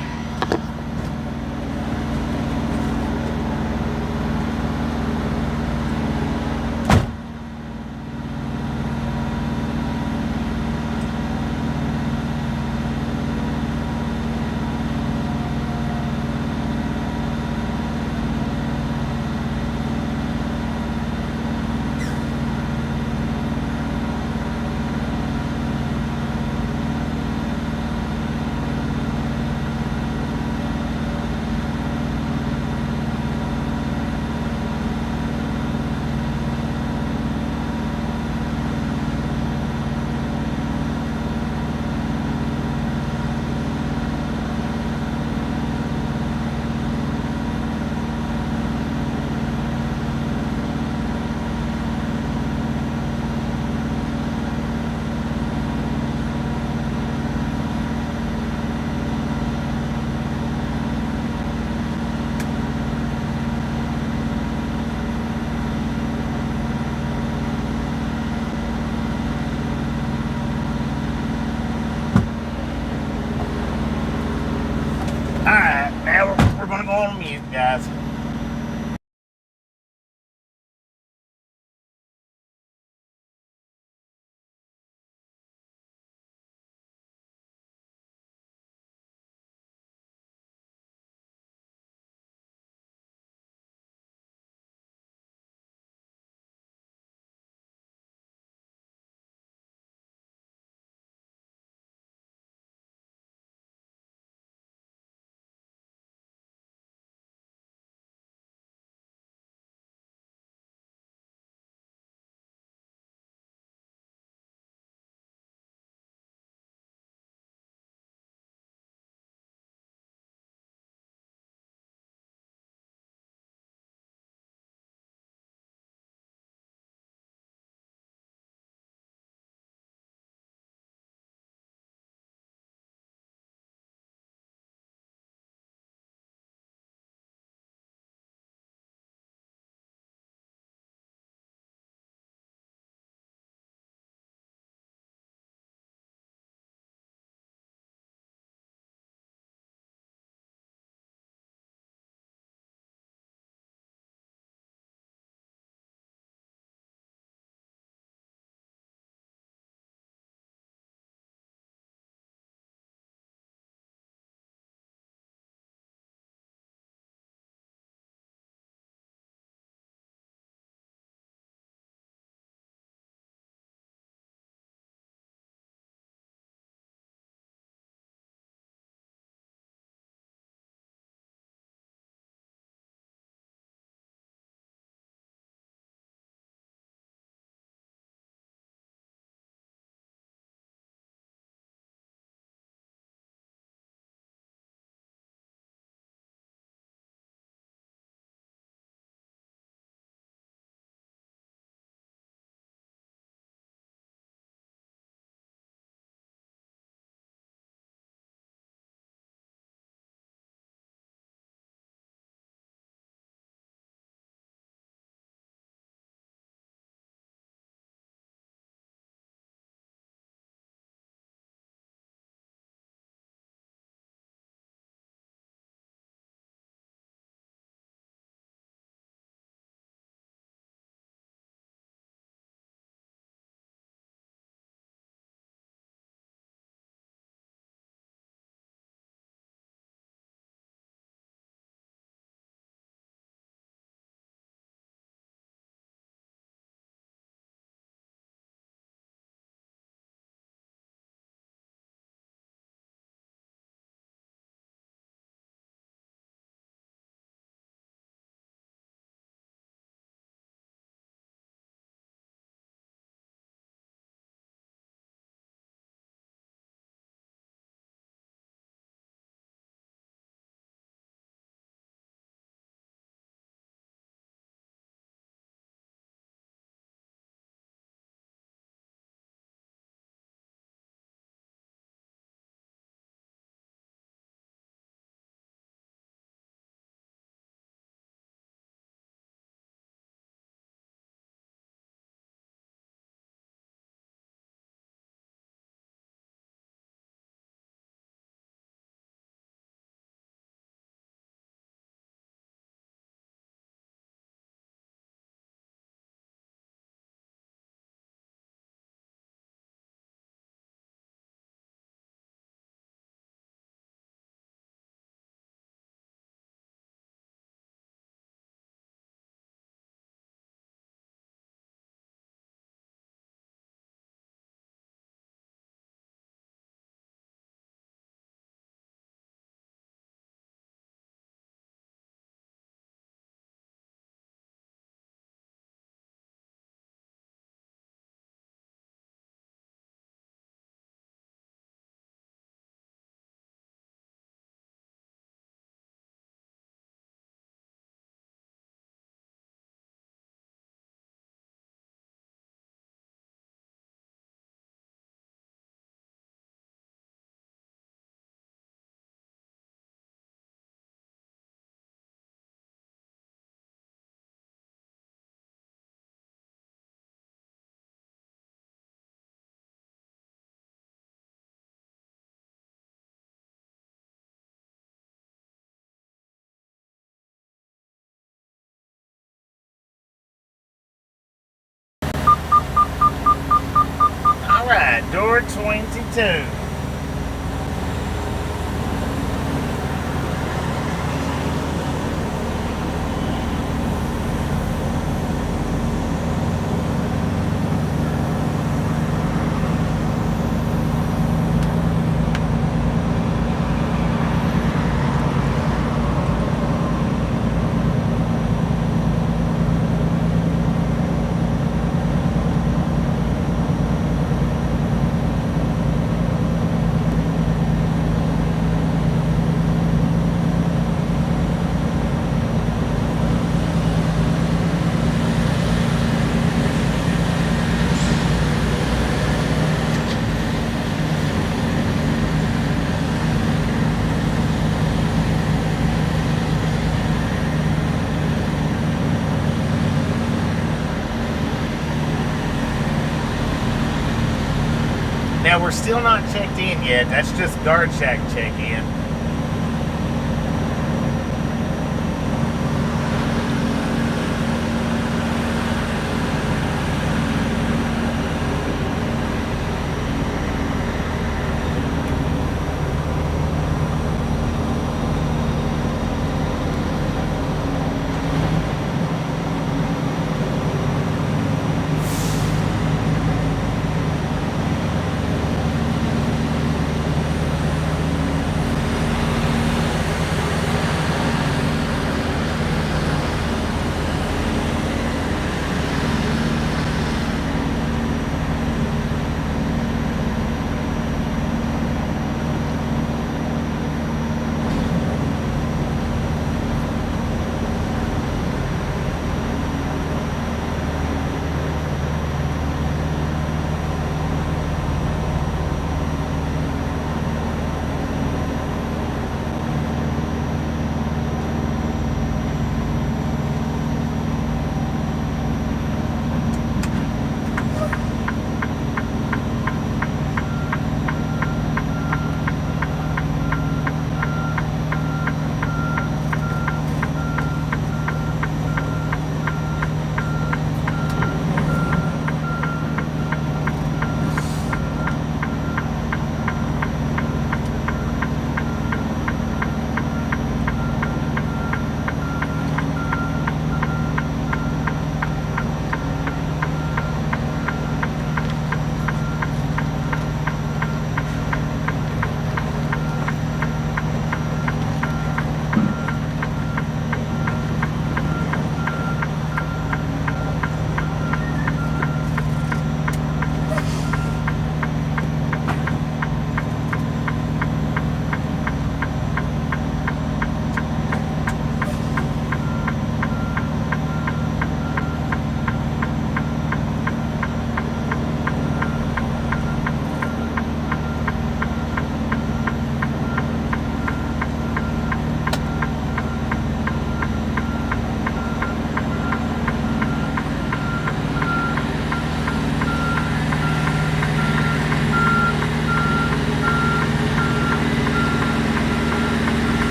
422. Now, we're still not checked in yet. That's just Guard Shack check-in.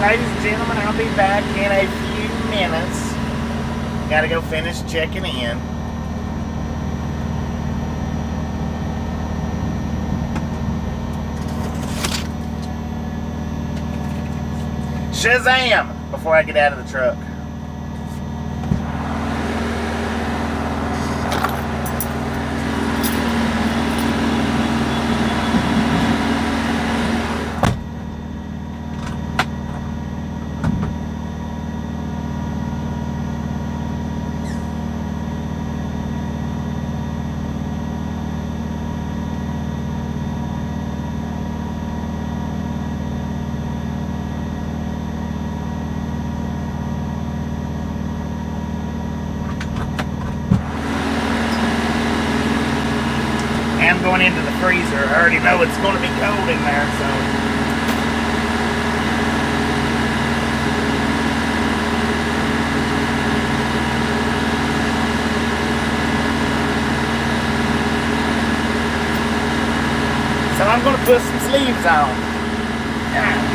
Ladies and gentlemen, I'll be back in a few minutes. Gotta go finish checking in. Shazam! Before I get out of the truck. Going into the freezer. I already know it's going to be cold in there, so. Put some sleeves on. Ah.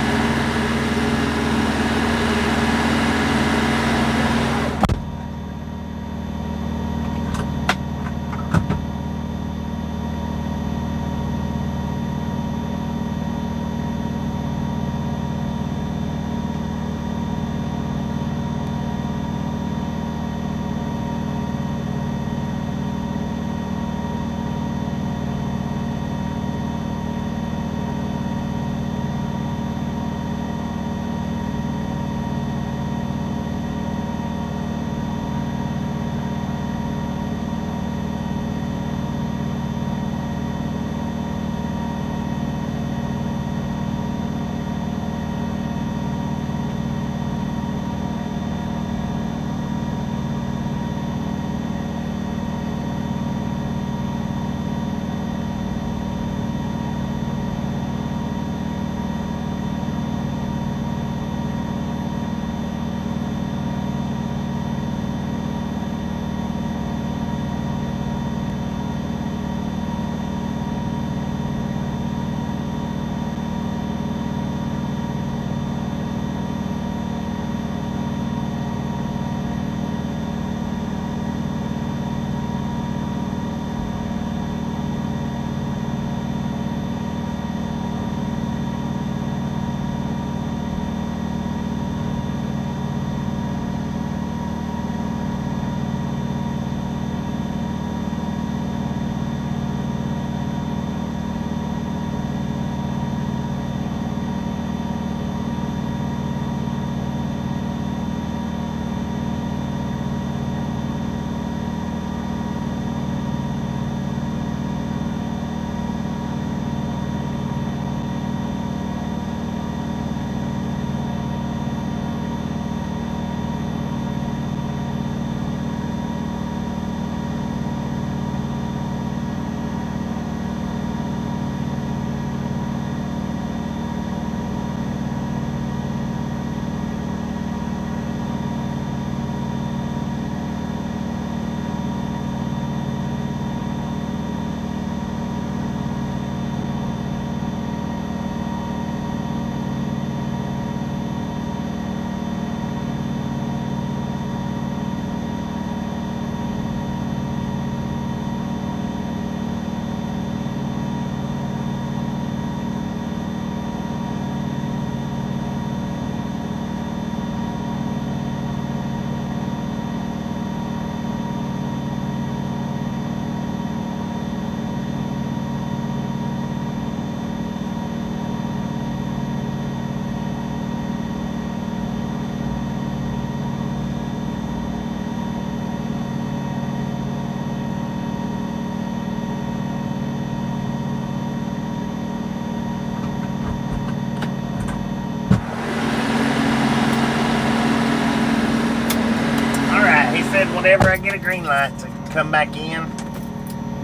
Whenever I get a green light to come back in,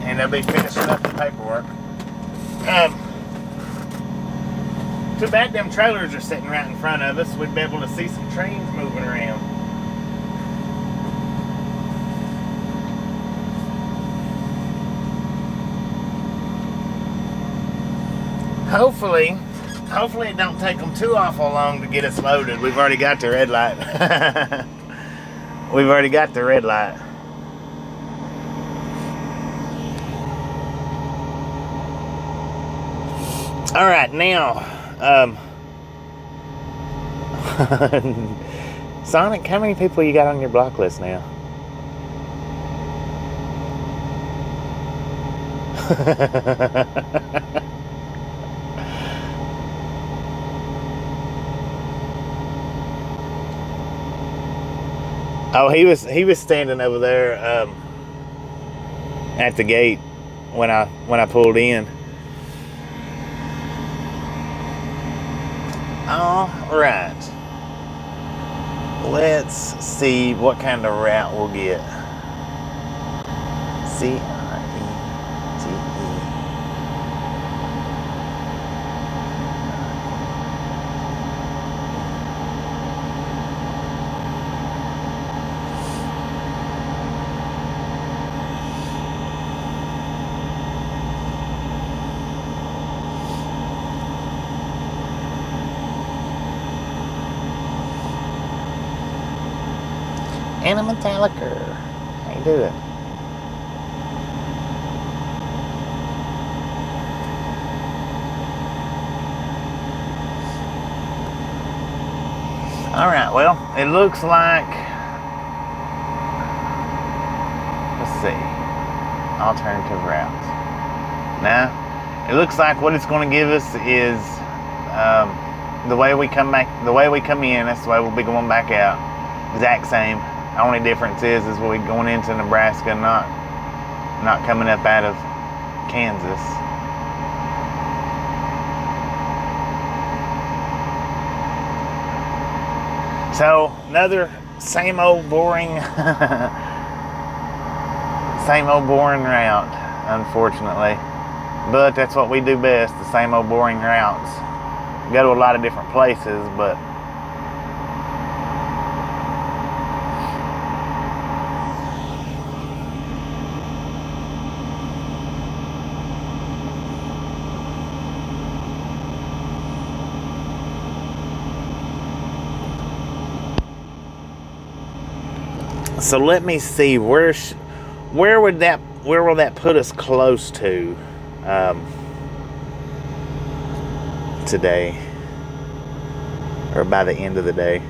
and they'll be finishing up the paperwork. Too bad them trailers are sitting right in front of us. We'd be able to see some trains moving around. Hopefully it don't take them too awful long to get us loaded. We've already got the red light. We've already got the red light. All right, now, Sonic, how many people you got on your block list now? Oh, he was standing over there at the gate when I pulled in. All right. Let's see what kind of route we'll get. C-R-E-T-E. Anna Metallica. How you doing? Alright, well, it looks like, let's see, alternative routes. Now, it looks like what it's going to give us is the way we come in, that's the way we'll be going back out. Exact same. The only difference is we'll be going into Nebraska, not coming up out of Kansas. So another same old boring route, unfortunately. But that's what we do best, the same old boring routes. We go to a lot of different places, but so let me see, where will that put us close to today, or by the end of the day?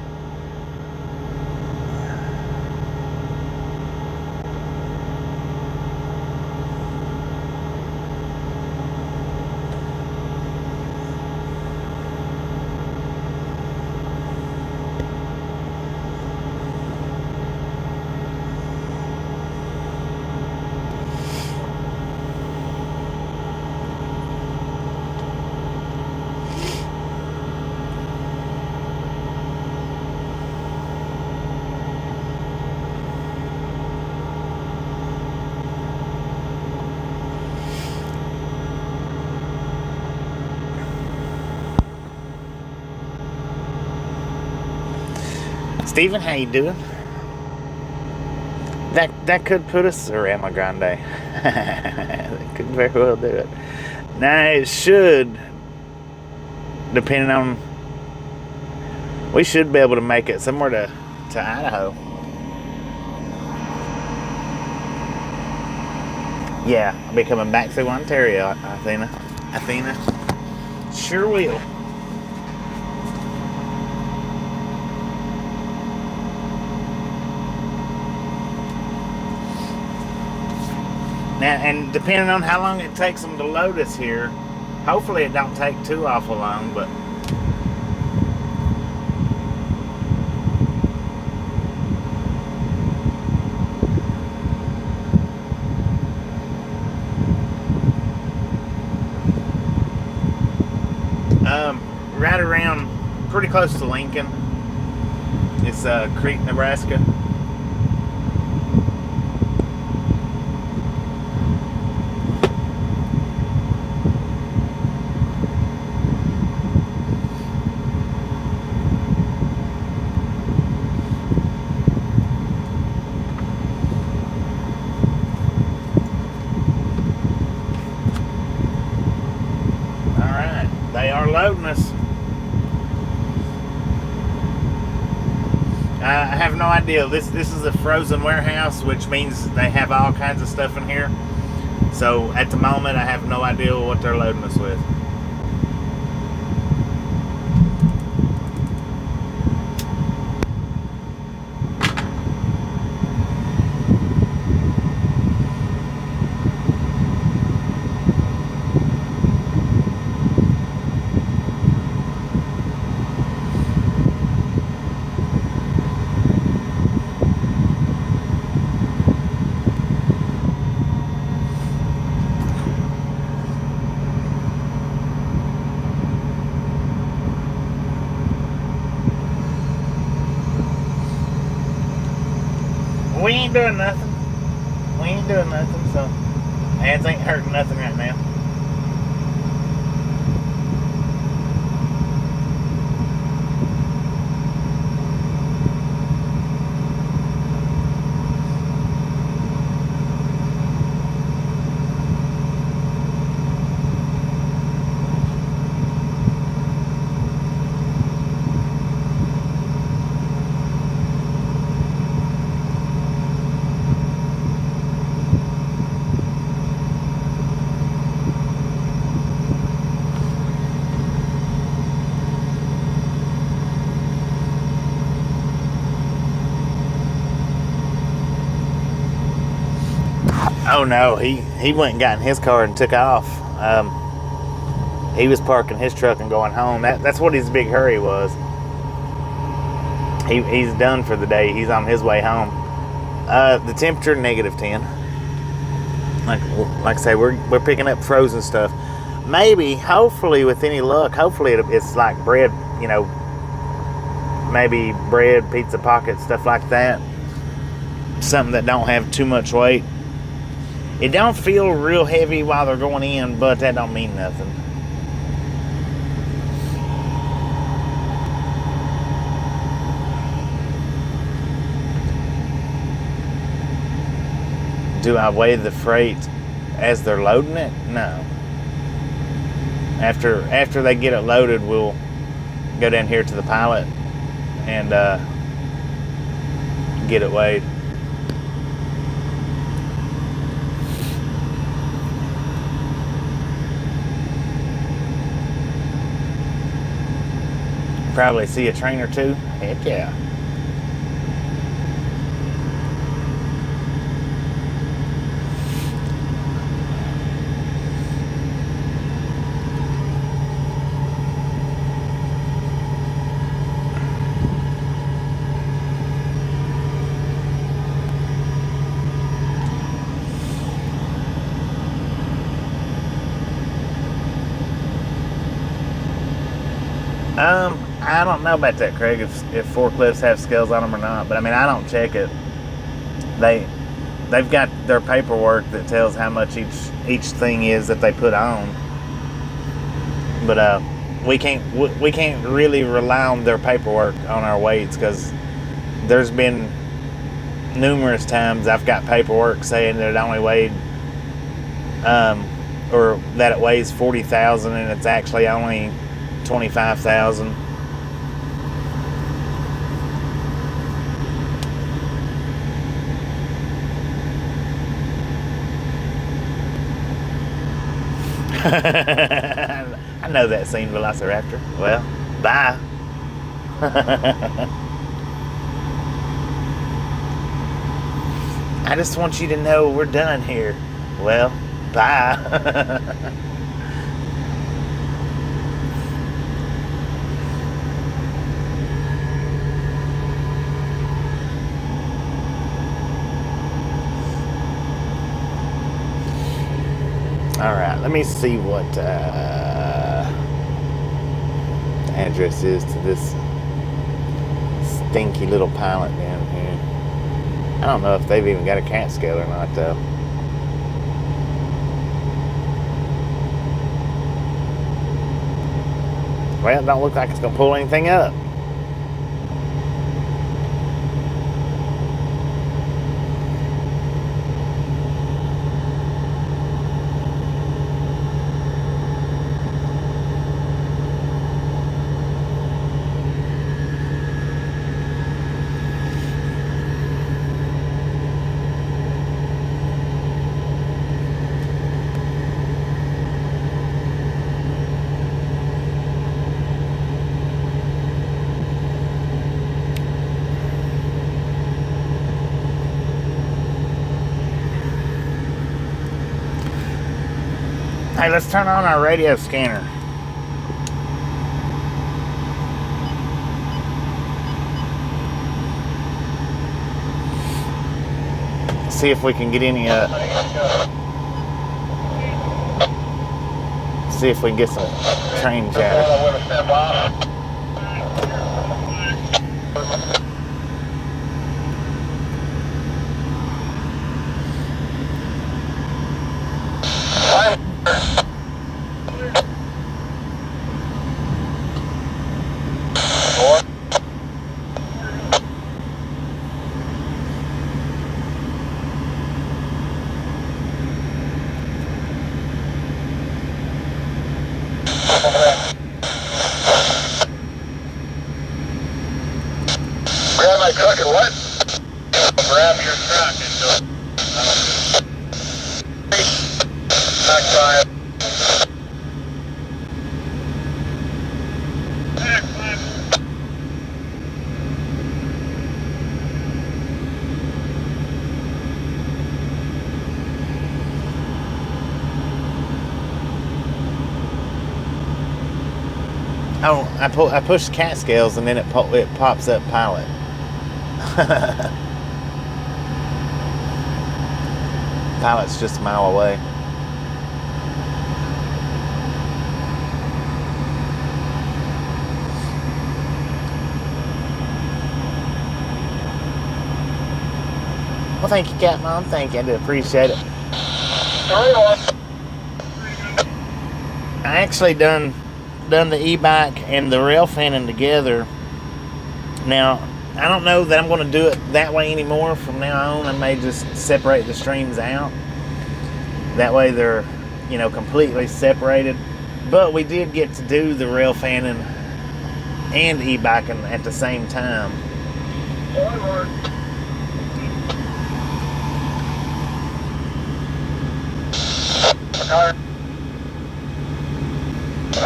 Steven, how you doing? That could put us around La Grande. That could very well do it. Now it should, depending on, we should be able to make it somewhere to Idaho. Yeah, I'll be coming back through Ontario, Athena. Sure will. Now, and depending on how long it takes them to load us here, hopefully it don't take too awful long, but right around pretty close to Lincoln. It's Crete, Nebraska. They are loading us. I have no idea. This is a frozen warehouse, which means they have all kinds of stuff in here. So at the moment, I have no idea what they're loading us with. We ain't doing nothing. So hands ain't hurting nothing right now. Oh no, he went and got in his car and took off. He was parking his truck and going home. That's what his big hurry was. He's done for the day. He's on his way home. The temperature -10. Like I say, we're picking up frozen stuff. Maybe, hopefully, with any luck, hopefully it's like bread, you know, maybe bread, pizza pockets, stuff like that. Something that don't have too much weight. It don't feel real heavy while they're going in, but that don't mean nothing. Do I weigh the freight as they're loading it? No. After they get it loaded, we'll go down here to the pilot and get it weighed. Probably see a train or two. Heck yeah. I don't know about that, Craig, if forklifts have scales on them or not, but I mean, I don't check it. They've got their paperwork that tells how much each thing is that they put on, but we can't really rely on their paperwork on our weights, because there's been numerous times I've got paperwork saying that it only weighed or that it weighs 40,000 and it's actually only 25,000. I know that scene, Velociraptor. Well, bye. I just want you to know we're done here. Well, bye. Alright, let me see what the address is to this stinky little pilot down here. I don't know if they've even got a cat scale or not, though. Well, it don't look like it's going to pull anything up. Hey, let's turn on our radio scanner. See if we can get any see if we can get some train chatter. Grab my truck and what? Grab your truck and go. Back by. Oh, I push cat scales and then it pops up pilot. Pilot's just a mile away. Well, thank you, Cat Mom. Thank you. I do appreciate it. I actually done the e-bike and the rail fanning together. Now, I don't know that I'm going to do it that way anymore. From now on, I may just separate the streams out. That way they're, you know, completely separated. But we did get to do the rail fanning and e-biking at the same time.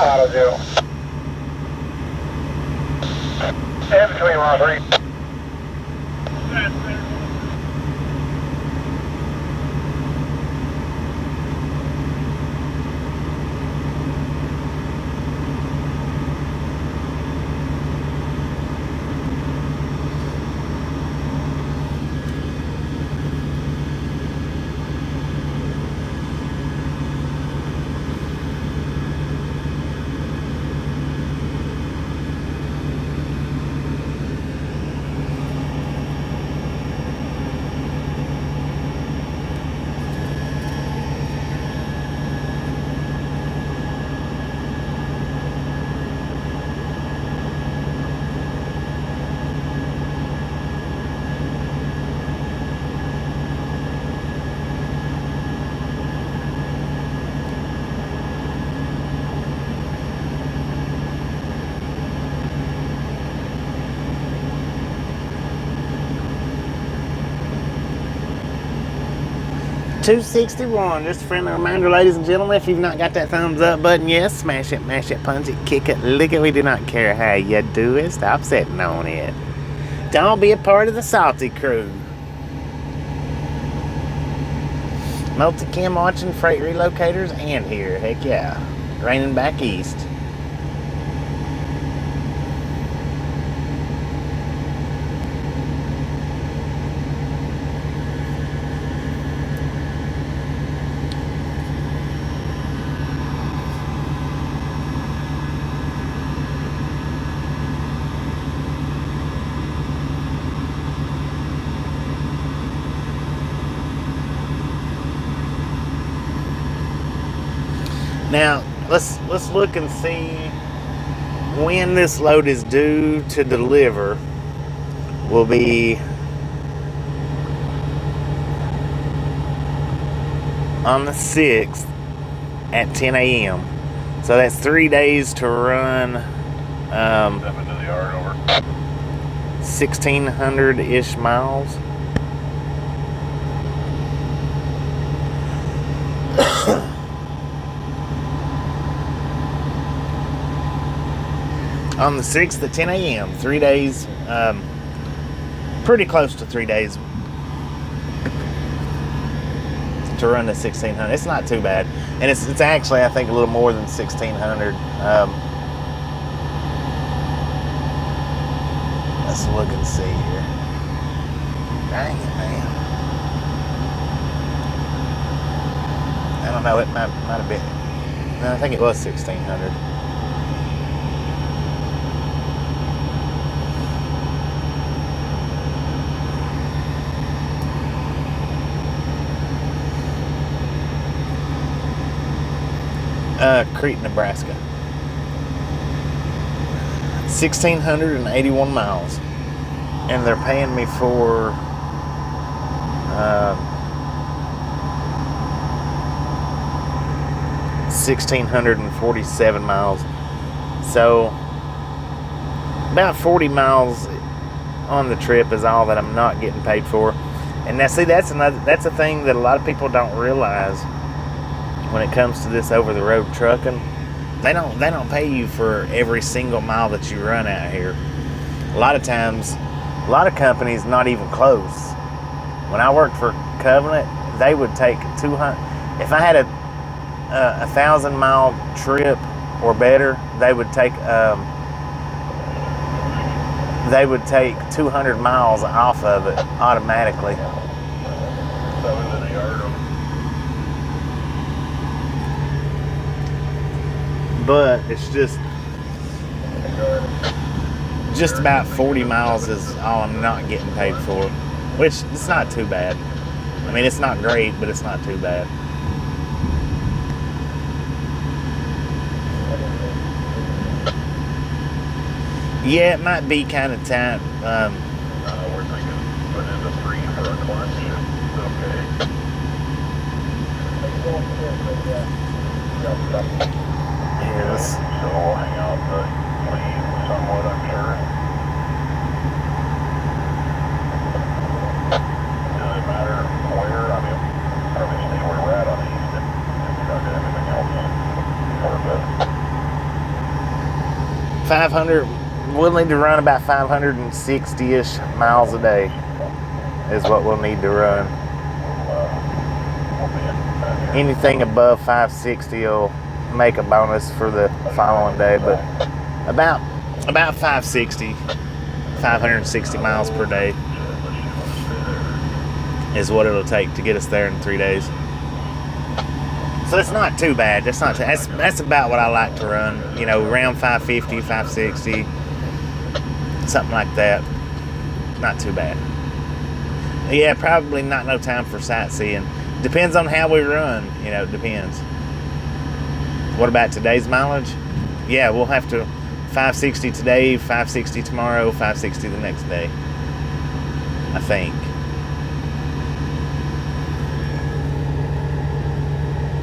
Auto do. And between 103. $2.61. Just a friendly reminder, ladies and gentlemen, if you've not got that thumbs up button, yes, smash it, mash it, punch it, kick it, lick it. We do not care how you do it. Stop sitting on it. Don't be a part of the salty crew. Multicam watching, freight relocators, and here. Heck yeah. Raining back east. Now, let's look and see when this load is due to deliver. Will be on the 6th at 10 a.m. So that's 3 days to run 1,600-ish miles. On the 6th at 10 a.m. 3 days, pretty close to 3 days to run the 1,600. It's not too bad. And it's actually, I think, a little more than 1,600. Let's look and see here. Dang it, man. I don't know, it might have been. No, I think it was 1,600. Crete, Nebraska. 1,681 miles. And they're paying me for 1,647 miles. So about 40 miles on the trip is all that I'm not getting paid for. And now see, that's a thing that a lot of people don't realize. When it comes to this over-the-road trucking, they don't pay you for every single mile that you run out here. A lot of times, a lot of companies not even close. When I worked for Covenant, they would take 200. If I had a 1,000-mile trip or better, they would take 200 miles off of it automatically. But it's just about 40 miles is all I'm not getting paid for, which it's not too bad. I mean, it's not great, but it's not too bad. Yeah, it might be kind of tight. We're thinking putting in the 3 for a clutch. Okay. Yes. So we'll hang out the lead somewhat, I'm sure. Does it matter where? I mean, probably stay where we're at on the east and not do anything else for a bit. 500. We'll need to run about 560-ish miles a day is what we'll need to run. Anything above 560 will make a bonus for the following day, but about 560 miles per day is what it'll take to get us there in 3 days. So it's not too bad. That's about what I like to run, you know, around 550, 560, something like that. Not too bad. Yeah, probably not no time for sightseeing. Depends on how we run, you know, it depends. What about today's mileage? Yeah, we'll have to 560 today, 560 tomorrow, 560 the next day, I think.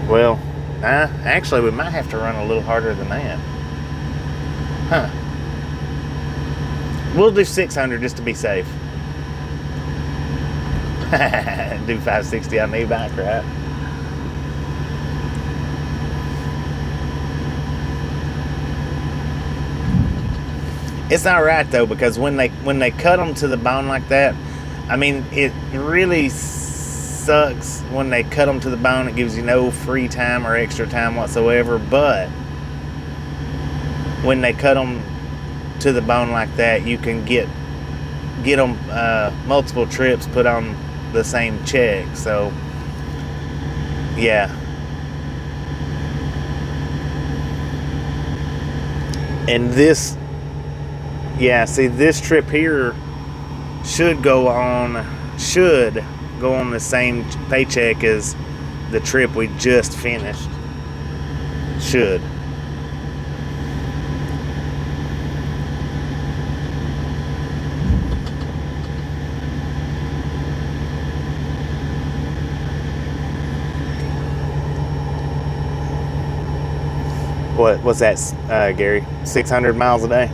Well, actually, we might have to run a little harder than that. Huh. We'll do 600 just to be safe. Do 560 on the e-bike, right? It's all right though, because when they cut them to the bone like that, I mean, it really sucks when they cut them to the bone. It gives you no free time or extra time whatsoever. But when they cut them to the bone like that, you can get them multiple trips put on the same check. So yeah. And this, yeah, see, this trip here should go on the same paycheck as the trip we just finished. Should. What was that, Gary? 600 miles a day?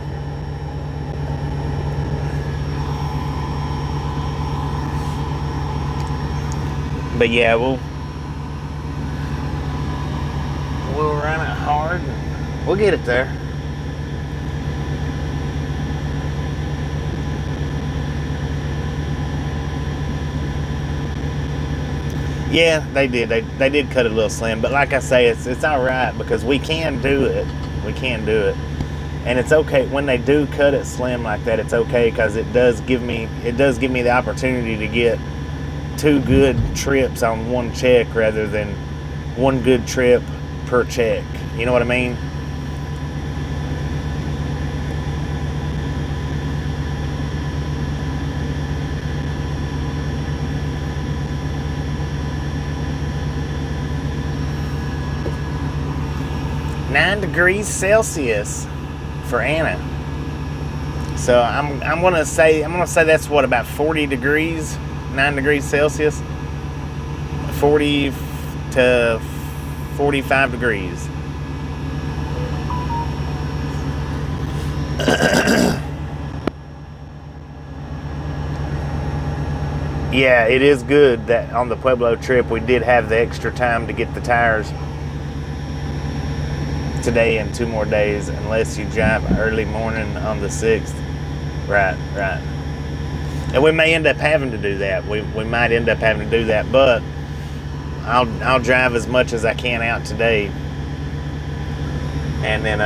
But yeah, we'll run it hard and we'll get it there. Yeah, they did. They did cut it a little slim, but like I say, it's all right because we can do it. We can do it, and it's okay when they do cut it slim like that. It's okay because it does give me the opportunity to get 2 good trips on one check rather than 1 good trip per check. You know what I mean? (9°C) for Anna. So I'm gonna say that's what, about 40 degrees, (9°C), 40 to 45 degrees. Yeah, it is good that on the Pueblo trip we did have the extra time to get the tires today and 2 more days, unless you drive early morning on the 6th. Right. And we may end up having to do that. We might end up having to do that, but I'll drive as much as I can out today. And then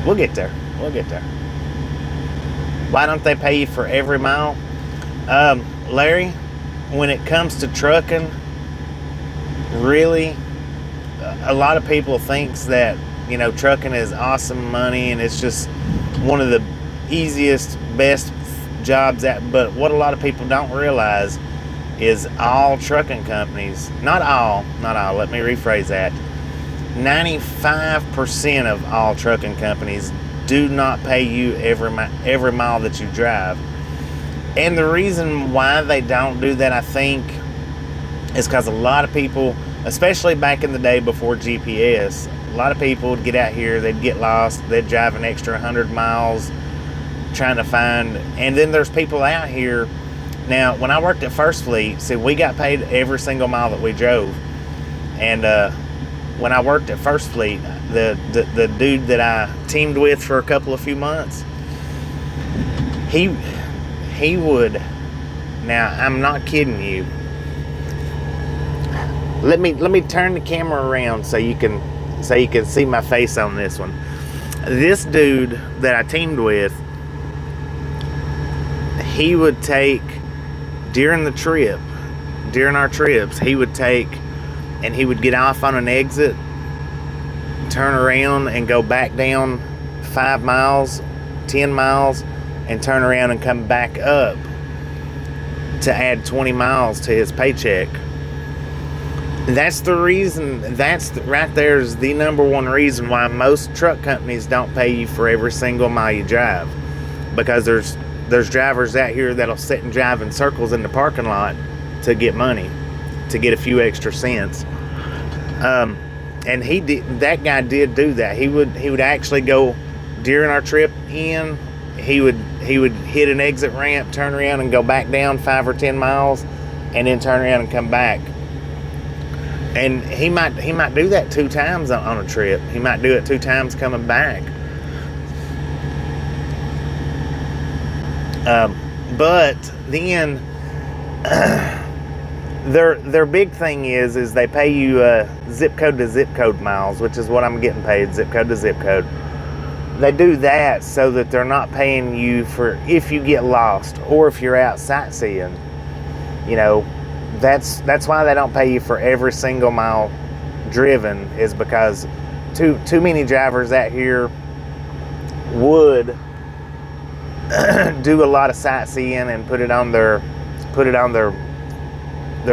we'll get there. We'll get there. Why don't they pay you for every mile? Larry, when it comes to trucking, really, a lot of people thinks that, you know, trucking is awesome money and it's just one of the easiest, best jobs but what a lot of people don't realize is all trucking companies, not all, let me rephrase that, 95% of all trucking companies do not pay you every mile that you drive. And the reason why they don't do that, I think, is because a lot of people, especially back in the day before GPS, a lot of people would get out here, they'd get lost, they'd drive an extra 100 miles trying to find, and then there's people out here. Now, when I worked at First Fleet, see, we got paid every single mile that we drove. And when I worked at First Fleet, the dude that I teamed with for a few months, he would, now I'm not kidding you. Let me turn the camera around so you can see my face on this one. This dude that I teamed with, he would take, during our trips, he would take and he would get off on an exit, turn around and go back down 5 miles, 10 miles, and turn around and come back up to add 20 miles to his paycheck. That's the reason, right there is the number one reason why most truck companies don't pay you for every single mile you drive. Because there's drivers out here that'll sit and drive in circles in the parking lot to get money, to get a few extra cents. And that guy did do that. He would actually go during our trip in, he would hit an exit ramp, turn around and go back down 5 or 10 miles, and then turn around and come back. And he might do that 2 times on a trip. He might do it 2 times coming back. But then their big thing is they pay you zip code to zip code miles, which is what I'm getting paid, zip code to zip code. They do that so that they're not paying you for if you get lost or if you're out sightseeing. You know, that's why they don't pay you for every single mile driven, is because too many drivers out here would do a lot of sightseeing and put it on their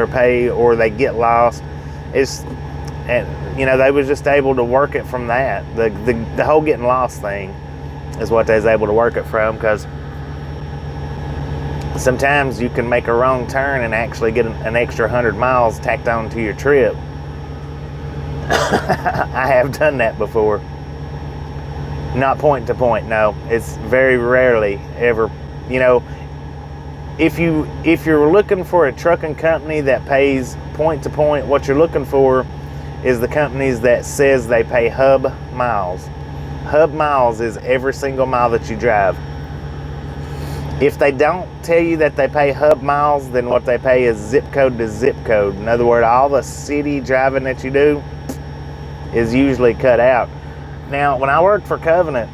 pay, or they get lost. They was just able to work it from that. The whole getting lost thing is what they was able to work it from, because sometimes you can make a wrong turn and actually get an extra 100 miles tacked on to your trip. I have done that before. Not point to point, no. It's very rarely ever. You know, if you're looking for a trucking company that pays point to point, what you're looking for is the companies that says they pay hub miles. Hub miles is every single mile that you drive. If they don't tell you that they pay hub miles, then what they pay is zip code to zip code. In other words, all the city driving that you do is usually cut out. Now, when I worked for Covenant,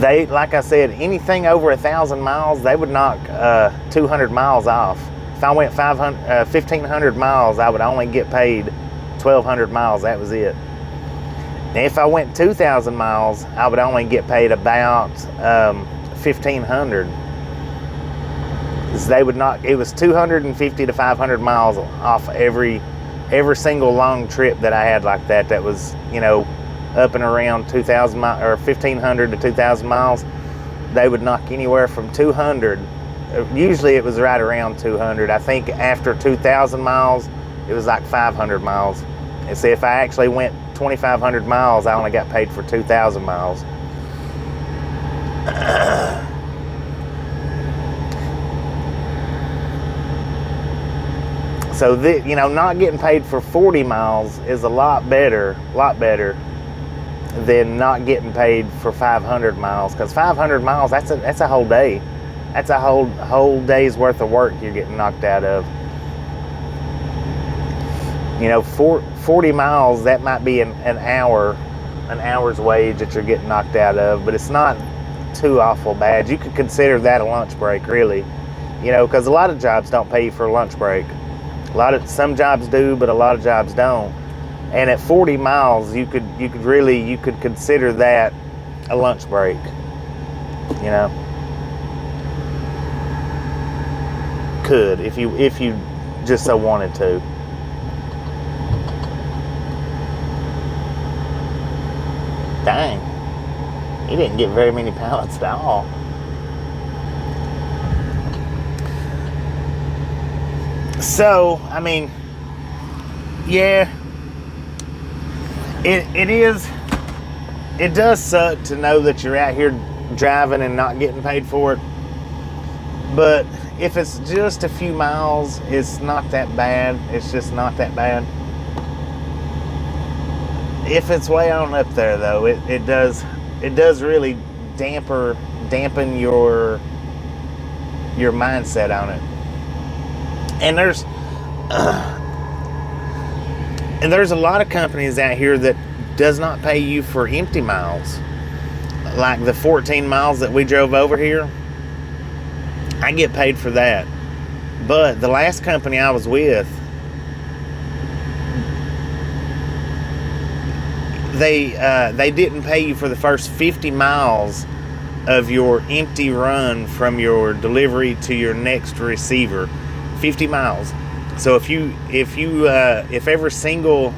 they, like I said, anything over 1,000 miles, they would knock 200 miles off. If I went 1,500 miles, I would only get paid 1,200 miles. That was it. Now, if I went 2,000 miles, I would only get paid about 1,500. They would knock, it was 250 to 500 miles off every single long trip that I had like that. That was, you know, up and around 2,000 miles or 1,500 to 2,000 miles. They would knock anywhere from 200. Usually it was right around 200. I think after 2,000 miles, it was like 500 miles. And see, if I actually went 2,500 miles, I only got paid for 2,000 miles. So, not getting paid for 40 miles is a lot better than not getting paid for 500 miles. Because 500 miles, that's a whole day. That's a whole day's worth of work you're getting knocked out of. You know, 40 miles, that might be an hour's wage that you're getting knocked out of, but it's not too awful bad. You could consider that a lunch break, really. You know, because a lot of jobs don't pay you for a lunch break. Some jobs do, but a lot of jobs don't. And at 40 miles, you could consider that a lunch break. You know, could if you just so wanted to. Dang, he didn't get very many pallets at all. So, I mean, yeah, it does suck to know that you're out here driving and not getting paid for it. But if it's just a few miles, it's not that bad. It's just not that bad. If it's way on up there, though, it does really dampen your mindset on it. And there's a lot of companies out here that does not pay you for empty miles. Like the 14 miles that we drove over here, I get paid for that. But the last company I was with, they didn't pay you for the first 50 miles of your empty run from your delivery to your next receiver. 50 miles. So if every single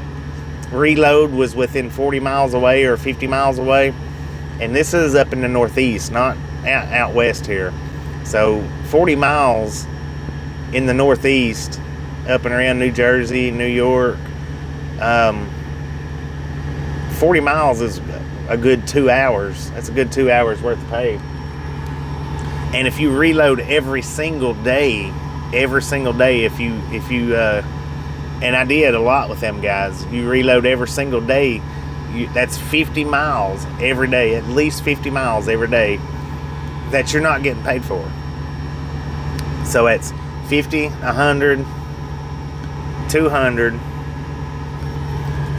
reload was within 40 miles away or 50 miles away, and this is up in the Northeast, not out west here. So 40 miles in the Northeast, up and around New Jersey, New York, 40 miles is a good 2 hours. That's a good 2 hours worth of pay. And if you reload every single day, if you and I did a lot with them guys, you reload every single day, that's 50 miles every day, at least 50 miles every day that you're not getting paid for. So it's 50, 100, 200,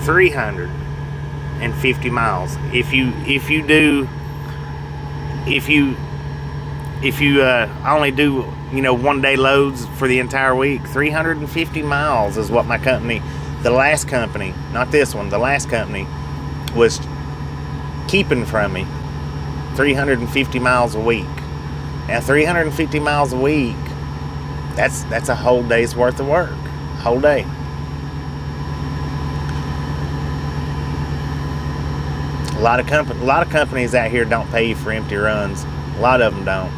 350 miles. If you only do, you know, 1 day loads for the entire week, 350 miles is what my company, the last company, not this one, the last company was keeping from me. 350 miles a week. Now 350 miles a week, that's a whole day's worth of work. Whole day. A lot of companies out here don't pay you for empty runs. A lot of them don't.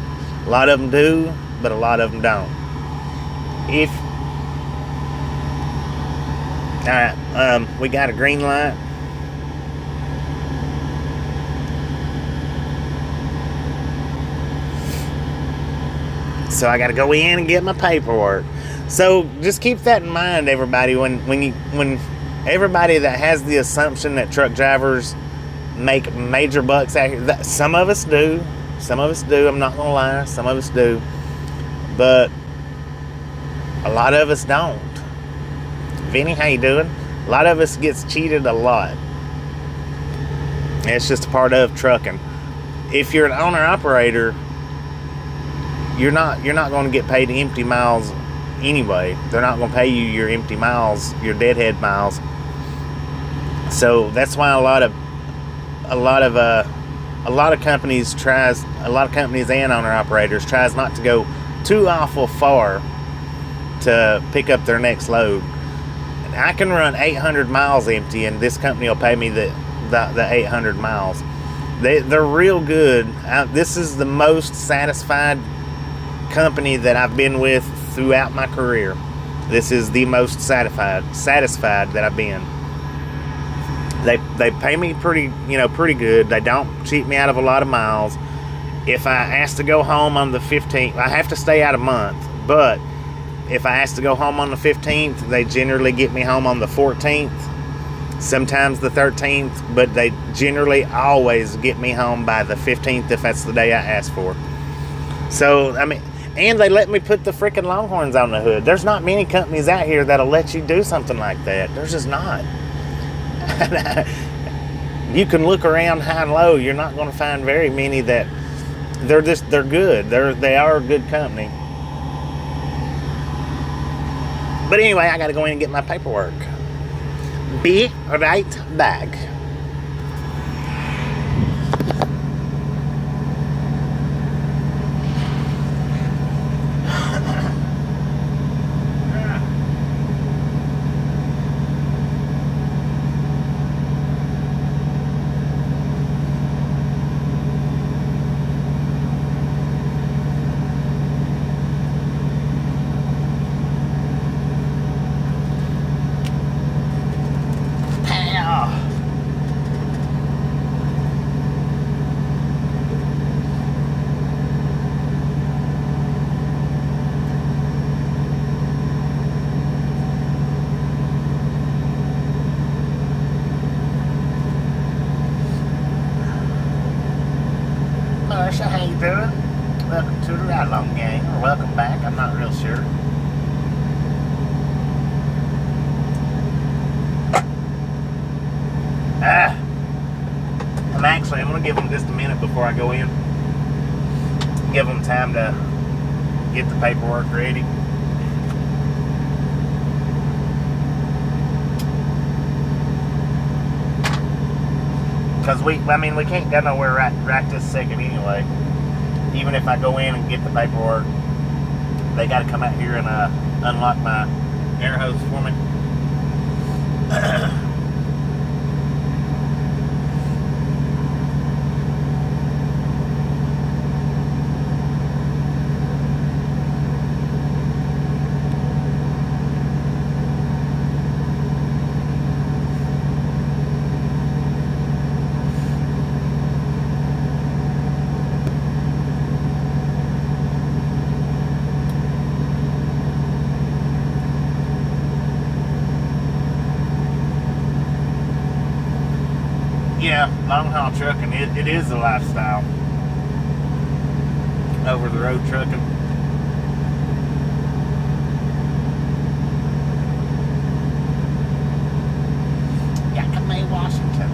A lot of them do, but a lot of them don't. Alright, we got a green light. So I got to go in and get my paperwork. So just keep that in mind, everybody. When everybody that has the assumption that truck drivers make major bucks out here, some of us do. Some of us do. I'm not gonna lie. Some of us do, but a lot of us don't. Vinny, how you doing? A lot of us gets cheated a lot. It's just a part of trucking. If you're an owner-operator, you're not going to get paid empty miles anyway. They're not going to pay you your empty miles, your deadhead miles. So that's why a lot of companies and owner-operators tries not to go too awful far to pick up their next load. I can run 800 miles empty, and this company will pay me the 800 miles. They're real good. This is the most satisfied company that I've been with throughout my career. This is the most satisfied that I've been. They pay me pretty good. They don't cheat me out of a lot of miles. If I ask to go home on the 15th, I have to stay out a month, but if I ask to go home on the 15th, they generally get me home on the 14th, sometimes the 13th, but they generally always get me home by the 15th if that's the day I ask for. So, I mean, And they let me put the freaking Longhorns on the hood. There's not many companies out here that'll let you do something like that. There's just not. You can look around high and low. You're not going to find very many that they're good. They are a good company. But anyway, I got to go in and get my paperwork. Be right back. Tasha, how you doing? Welcome to the Ride Along Gang, or welcome back, I'm not real sure. I'm going to give them just a minute before I go in. Give them time to get the paperwork ready. Because we can't go nowhere right this second anyway. Even if I go in and get the paperwork, they got to come out here and unlock my air hose for me. Yeah, long haul trucking, it is a lifestyle. Over the road trucking. Yakima, Washington.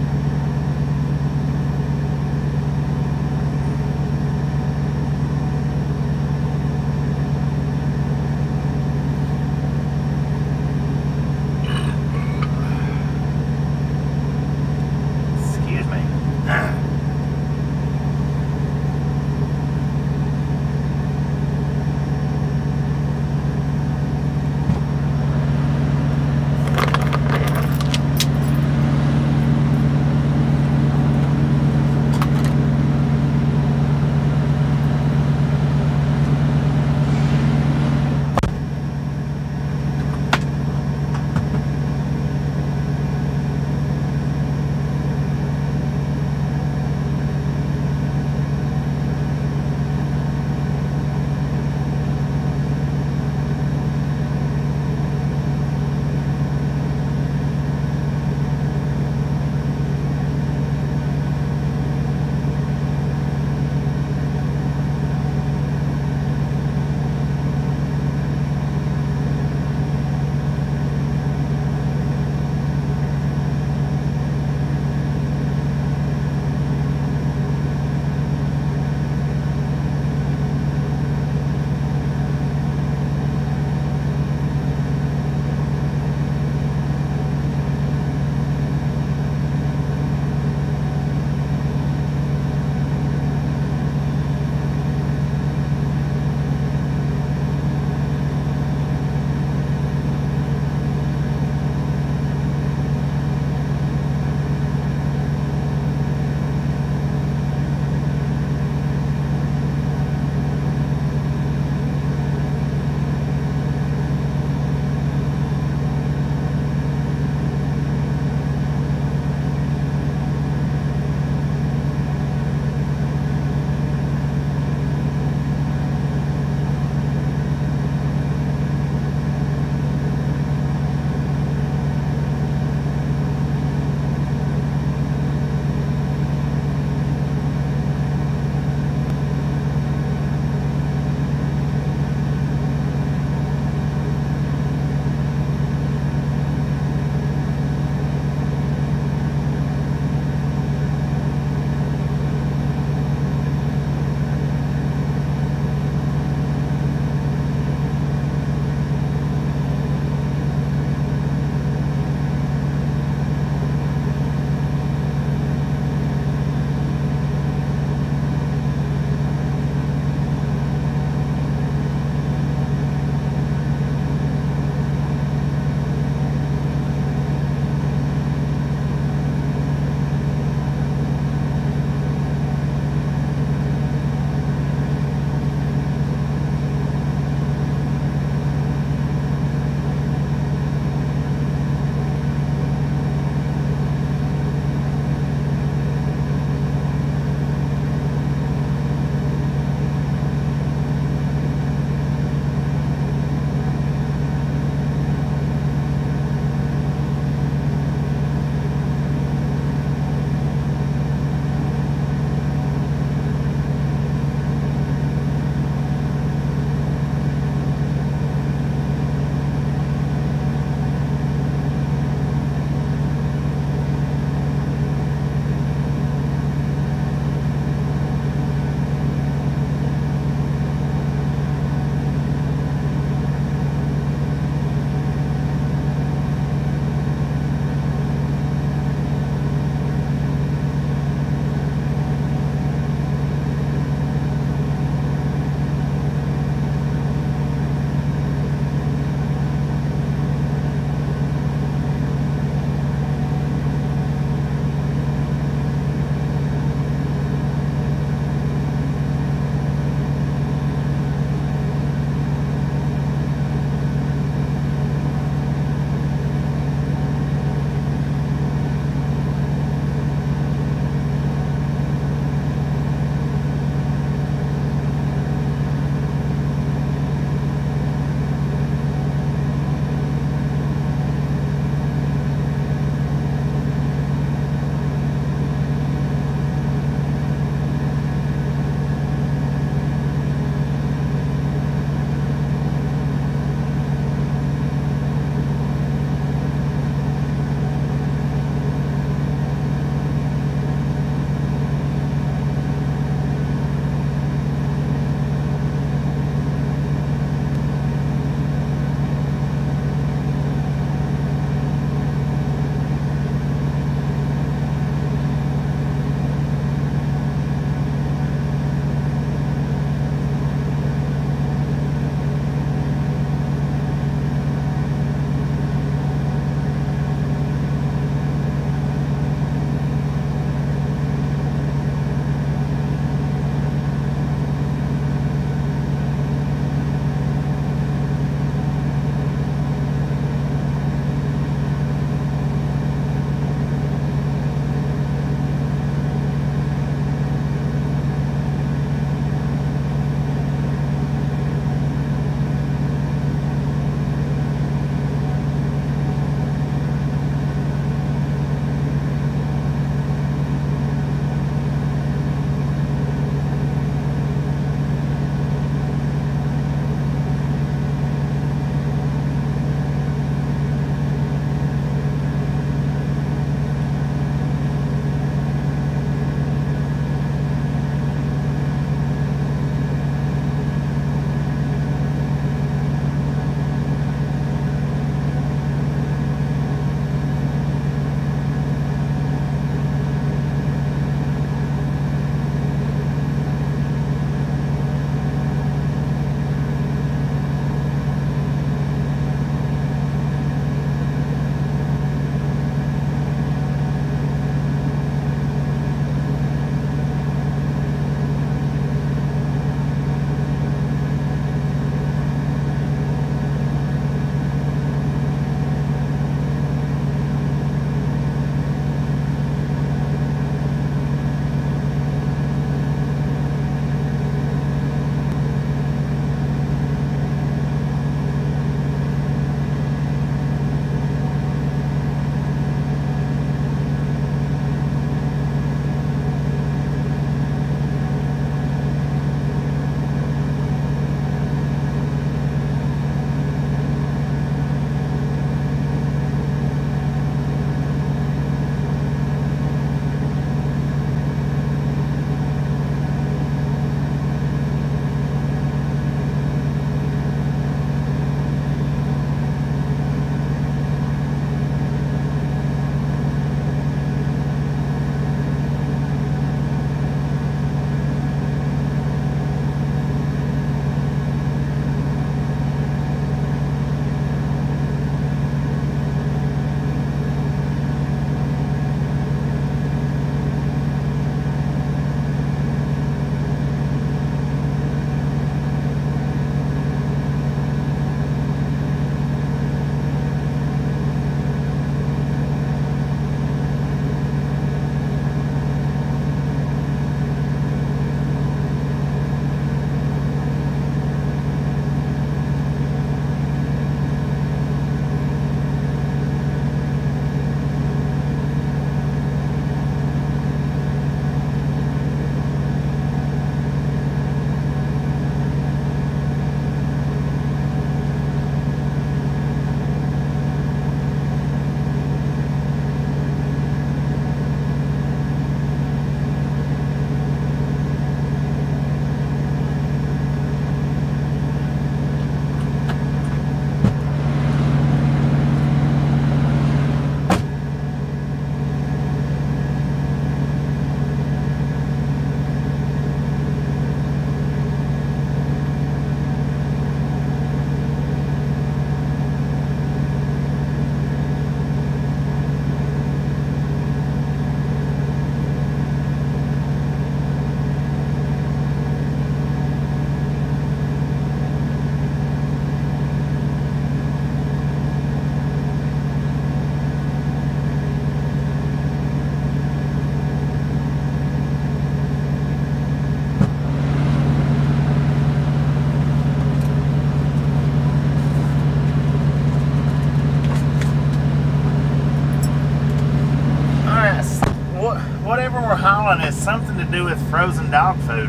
calling is something to do with frozen dog food.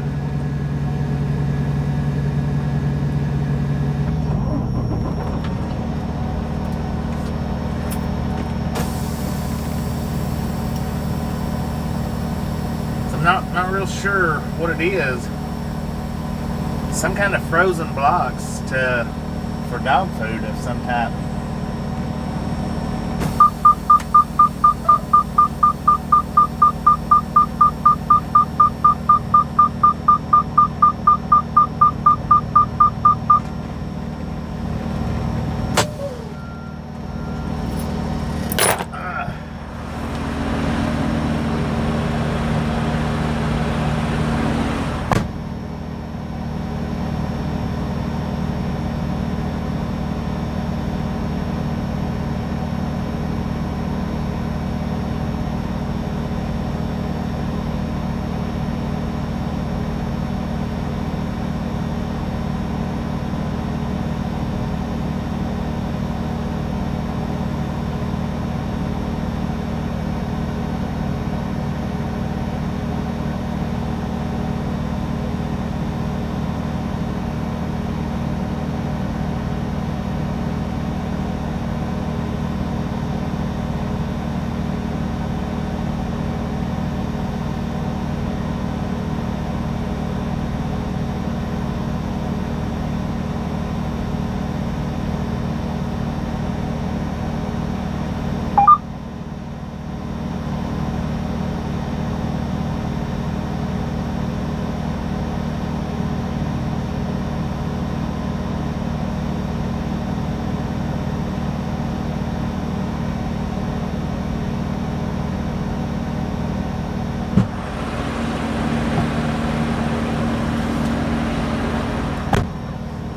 So I'm not real sure what it is. Some kind of frozen blocks for dog food of some type.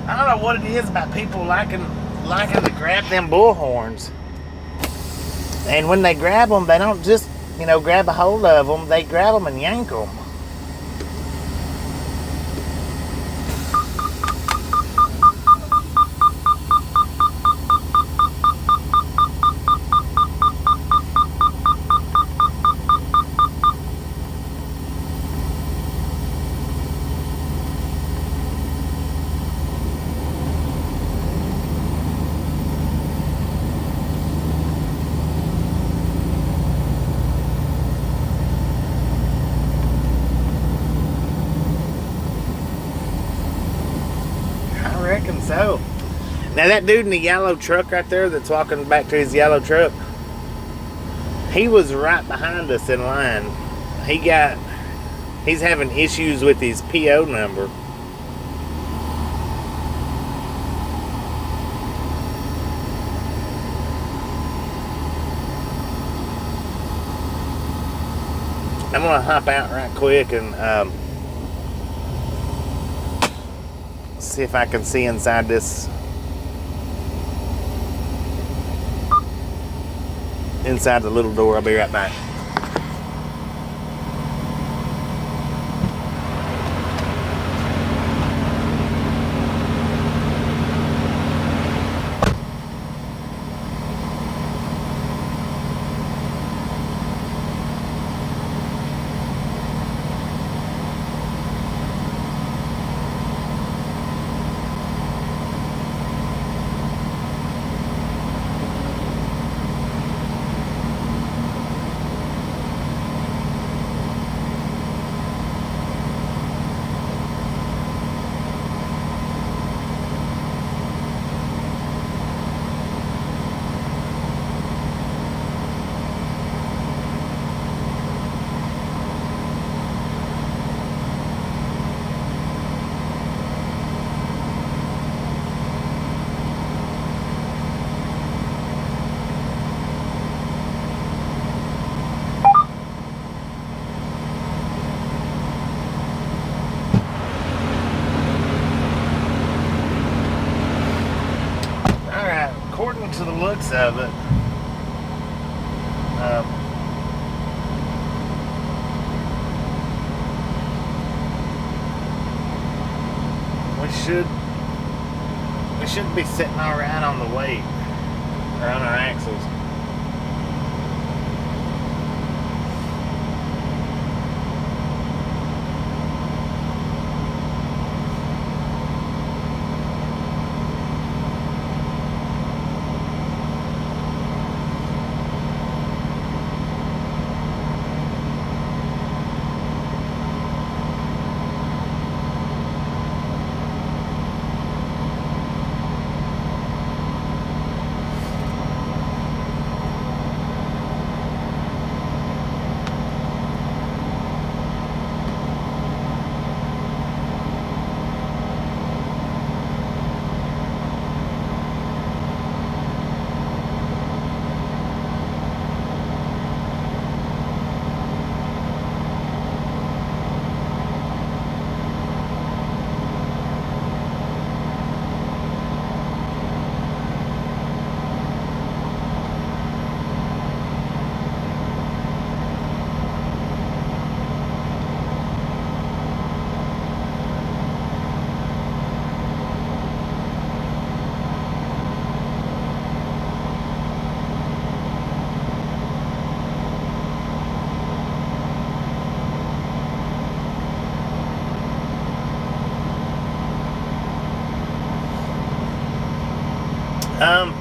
I don't know what it is about people liking to grab them bull horns. And when they grab them, they don't just, grab a hold of them. They grab them and yank them. So, now that dude in the yellow truck right there that's walking back to his yellow truck, he was right behind us in line. He's having issues with his PO number. I'm gonna hop out right quick and see if I can see inside this inside the little door. I'll be right back. To the looks of it, we should be sitting all right on the weight or on our axles.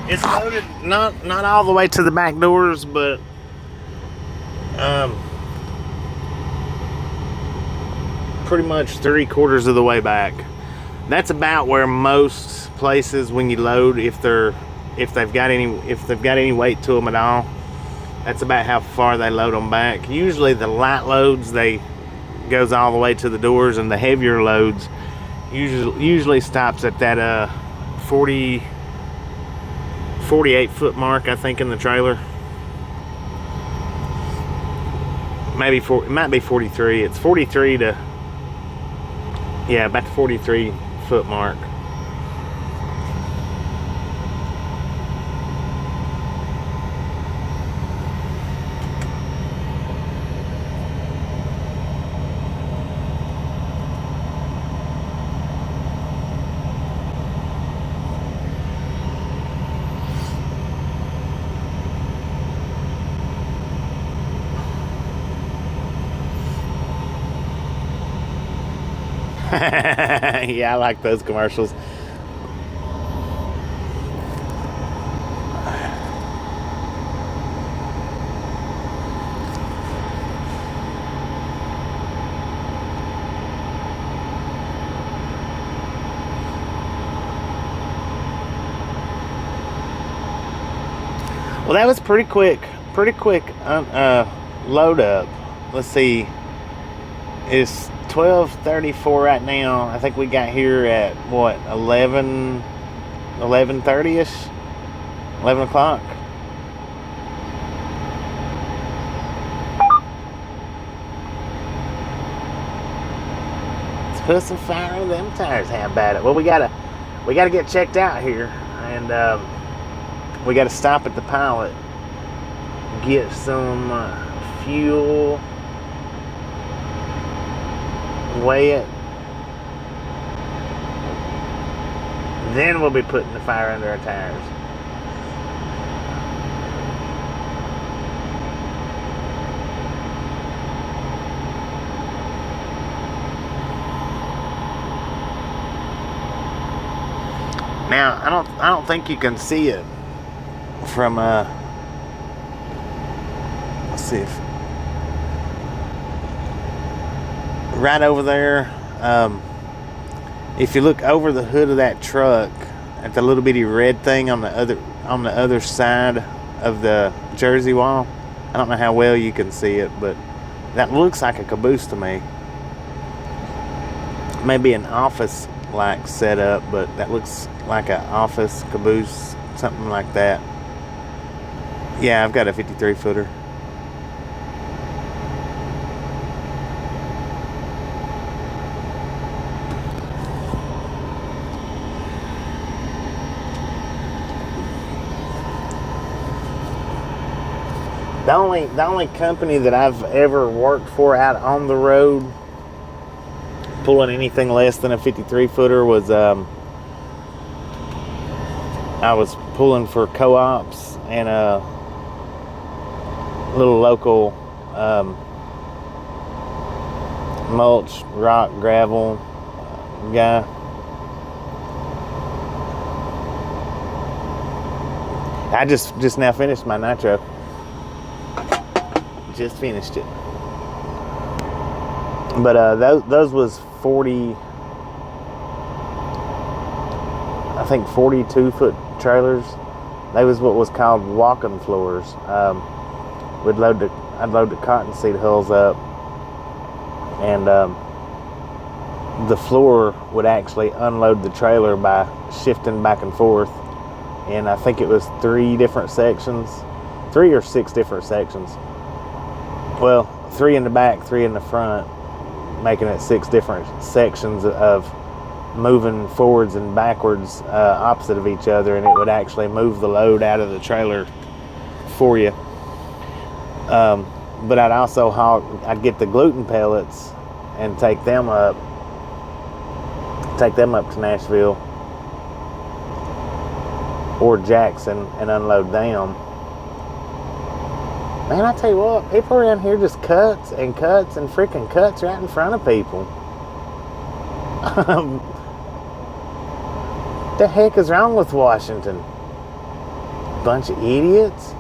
It's loaded not all the way to the back doors, but pretty much 3/4 of the way back. That's about where most places, when you load, if they've got any weight to them at all, that's about how far they load them back. Usually the light loads, they goes all the way to the doors, and the heavier loads usually stops at that 48 foot mark, I think, in the trailer. It might be 43. It's 43 to, yeah, about the 43 foot mark. Yeah, I like those commercials. Well, that was pretty quick load up. Let's see, it's 12:34 right now. I think we got here at what, 11:30ish, 11 o'clock. Let's put some fire in them tires. How about it? Well, we gotta get checked out here, and we gotta stop at the pilot, get some fuel, weigh it, then we'll be putting the fire under our tires. Now, I don't think you can see it from let's see if right over there, if you look over the hood of that truck at the little bitty red thing on the other side of the jersey wall, I don't know how well you can see it, but that looks like a caboose to me. Maybe an office like setup, but that looks like an office caboose, something like that. Yeah, I've got a 53 footer. The only company that I've ever worked for out on the road pulling anything less than a 53 footer was I was pulling for co-ops and a little local mulch, rock, gravel guy. I just now finished my nitro. Just finished it. But those was 40, I think 42 foot trailers. They was what was called walking floors. I'd load the cottonseed hulls up, and the floor would actually unload the trailer by shifting back and forth. And I think it was 3 or 6 different sections. Well, 3 in the back, 3 in the front, making it 6 different sections of moving forwards and backwards opposite of each other, and it would actually move the load out of the trailer for you. But I'd get the gluten pellets and take them up to Nashville or Jackson and unload them. Man, I tell you what, people around here just cuts and freaking cuts right in front of people. The heck is wrong with Washington? Bunch of idiots.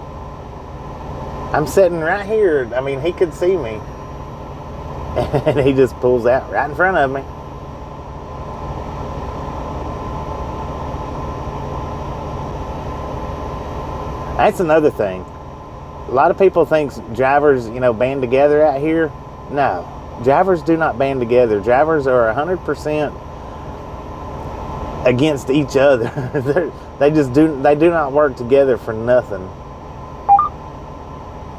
I'm sitting right here. I mean, he could see me. And he just pulls out right in front of me. That's another thing. A lot of people think drivers, band together out here. No, drivers do not band together. Drivers are 100% against each other. They do not work together for nothing.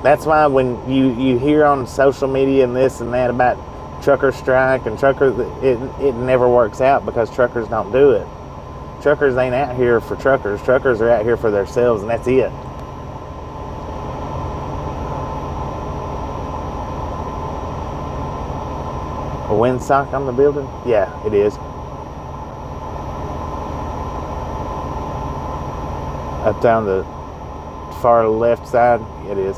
That's why when you hear on social media and this and that about trucker strike and it never works out because truckers don't do it. Truckers ain't out here for truckers. Truckers are out here for themselves, and that's it. A windsock on the building? Yeah, it is. Up down the far left side, it is.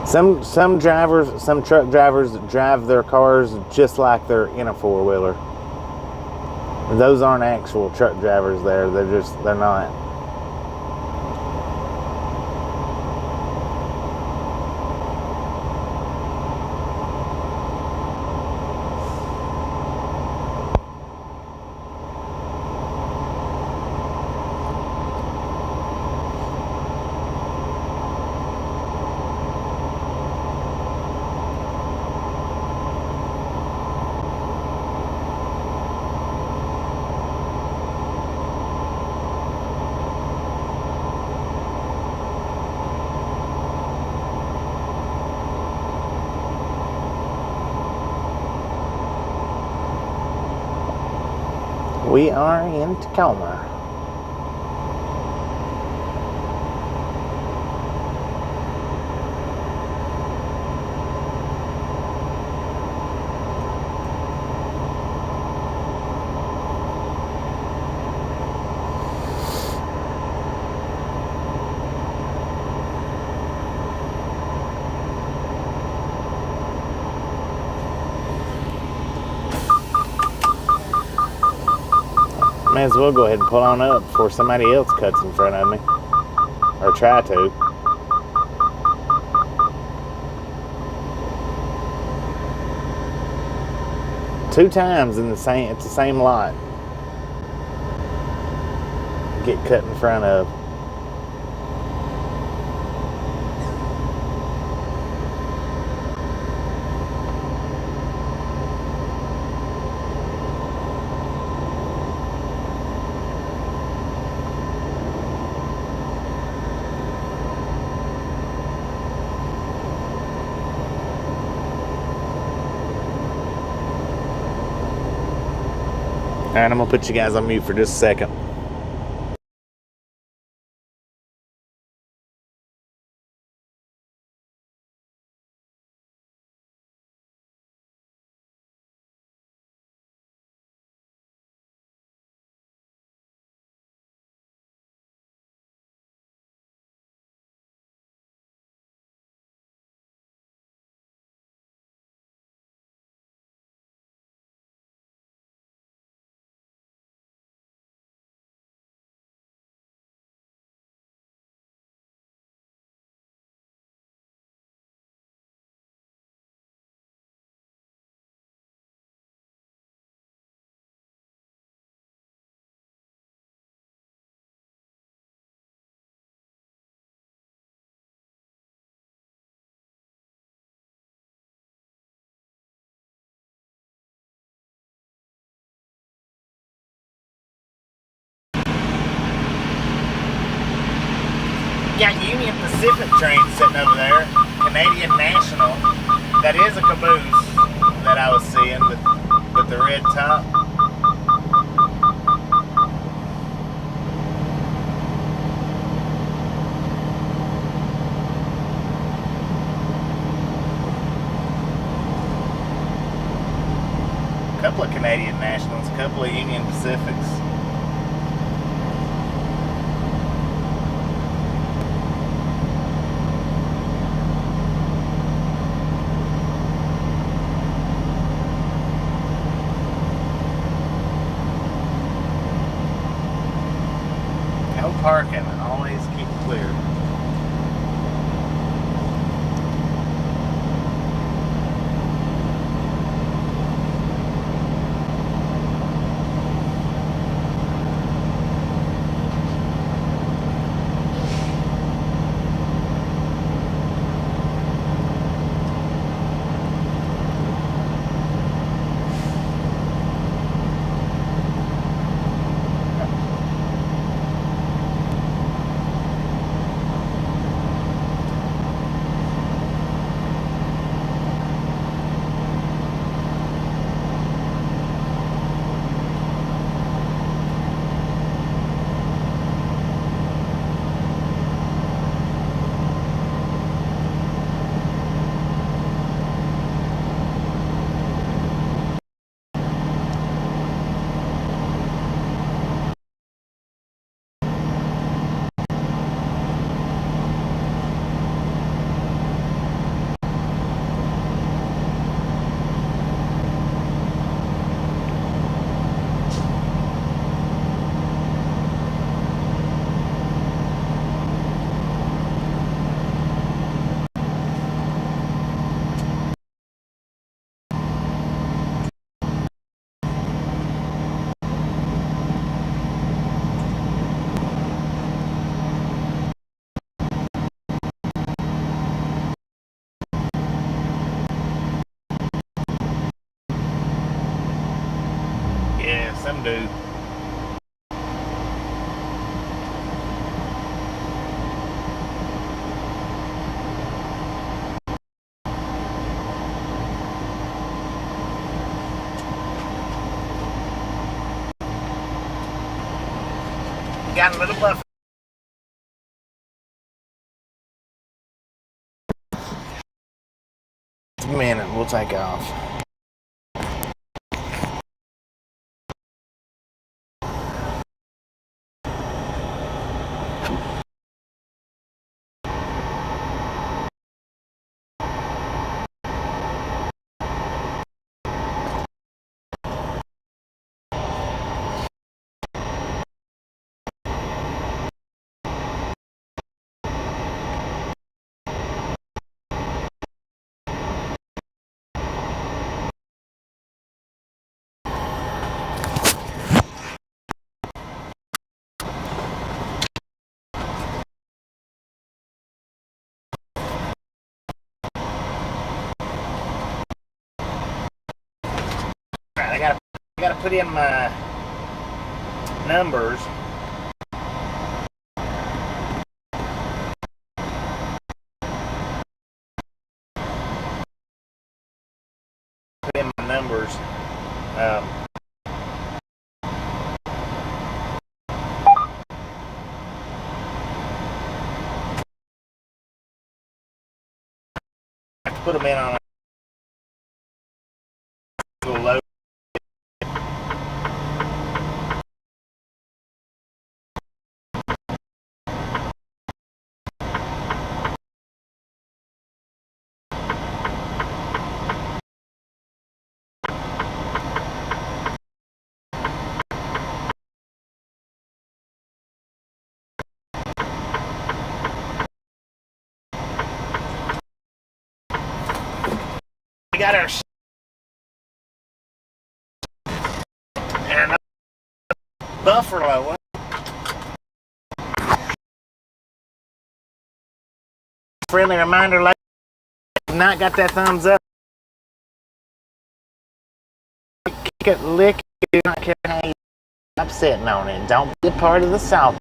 Some truck drivers drive their cars just like they're in a four-wheeler. Those aren't actual truck drivers there. They're not. We are in Tacoma. May as well go ahead and pull on up before somebody else cuts in front of me. Or try to. Two times it's the same lot. Get cut in front of. Alright, I'm going to put you guys on mute for just a second. Got Union Pacific train sitting over there, Canadian National. That is a caboose that I was seeing with the red top. couple of Canadian Nationals, a couple of Union Pacifics. No parking, always keep it clear. Yeah, some do. Got a little buffer. Give me a minute, we'll take off. I gotta put in my numbers. Put in my numbers. I have to put them in on a little low. We got our and buffer low. Friendly reminder, like, not got that thumbs up. Kick it, lick it, not care how you upsetting on it. Don't be a part of the salt.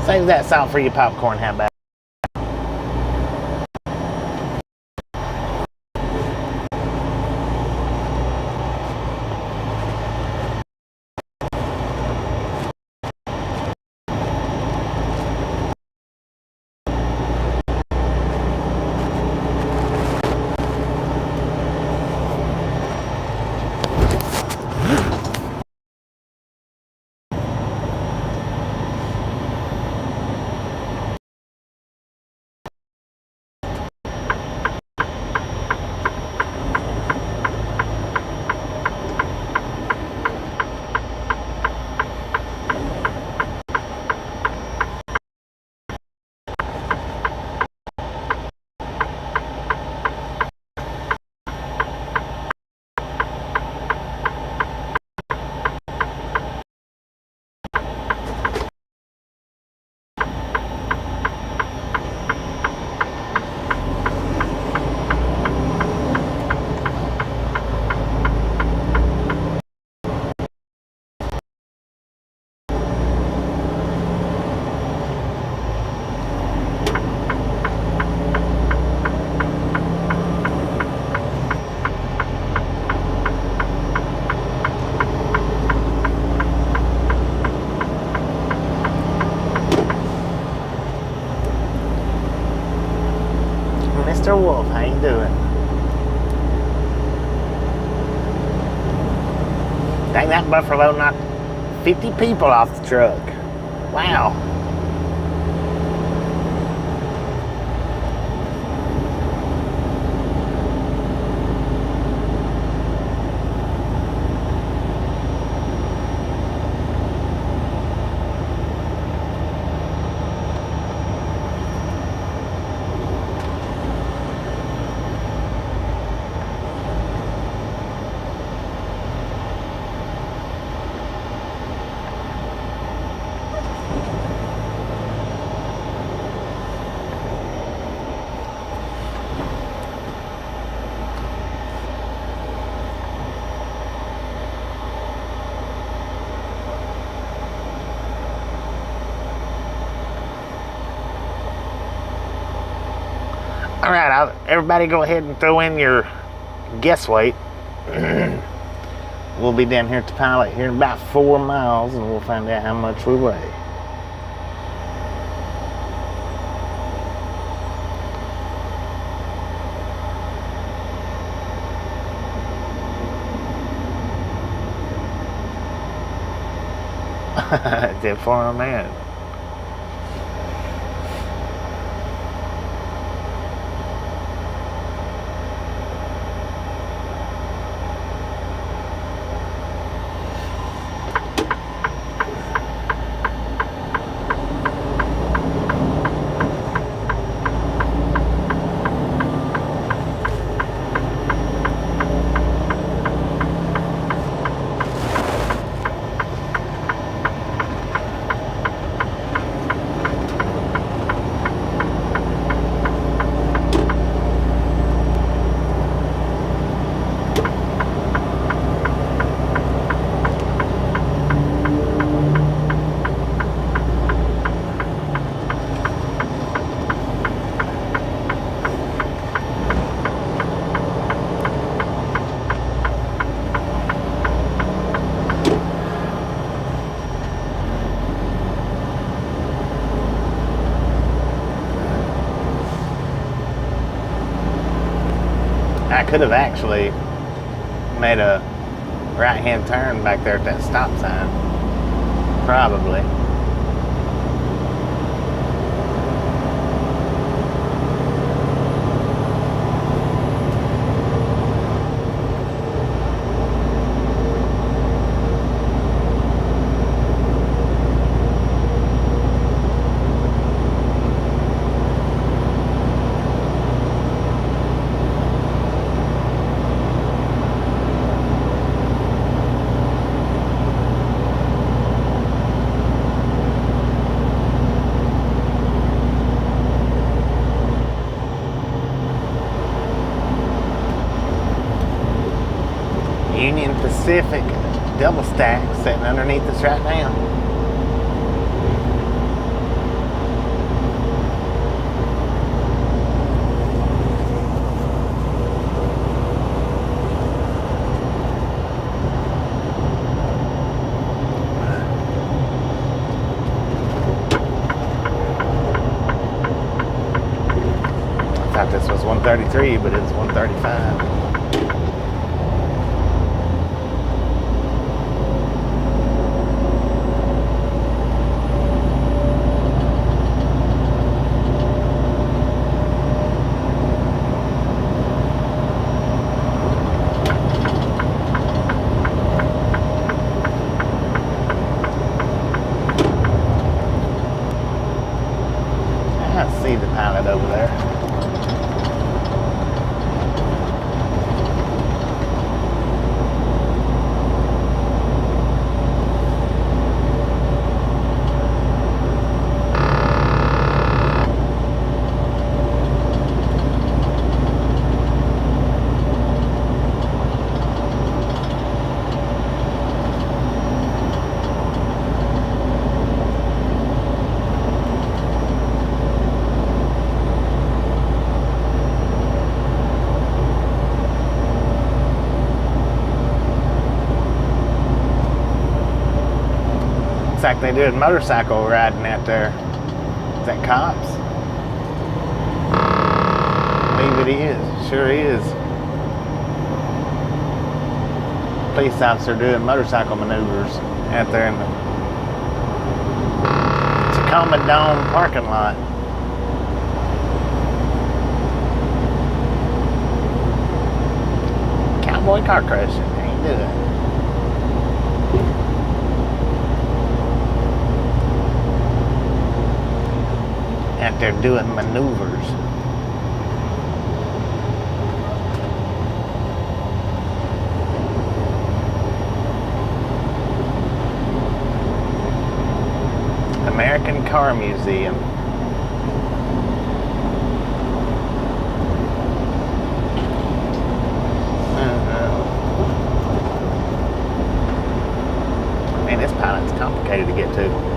Save that salt for your popcorn, how about? do it. Dang, that buffalo knocked 50 people off the truck. Wow. All right, everybody go ahead and throw in your guess weight. We'll be down here at the pilot here in about 4 miles, and we'll find out how much we weigh. Did for a man. I could have actually made a right-hand turn back there at that stop sign. Probably. Union Pacific double stack sitting underneath us right now. I thought this was 133, but it's 135. I see the pilot over there. Looks like they did motorcycle riding out there. Is that cops? believe it is. Sure is. Police officer doing motorcycle maneuvers out there in the Tacoma Dome parking lot. Cowboy car crushing. Ain't do it. Out there doing maneuvers. American Car Museum. Man, this pilot's complicated to get to.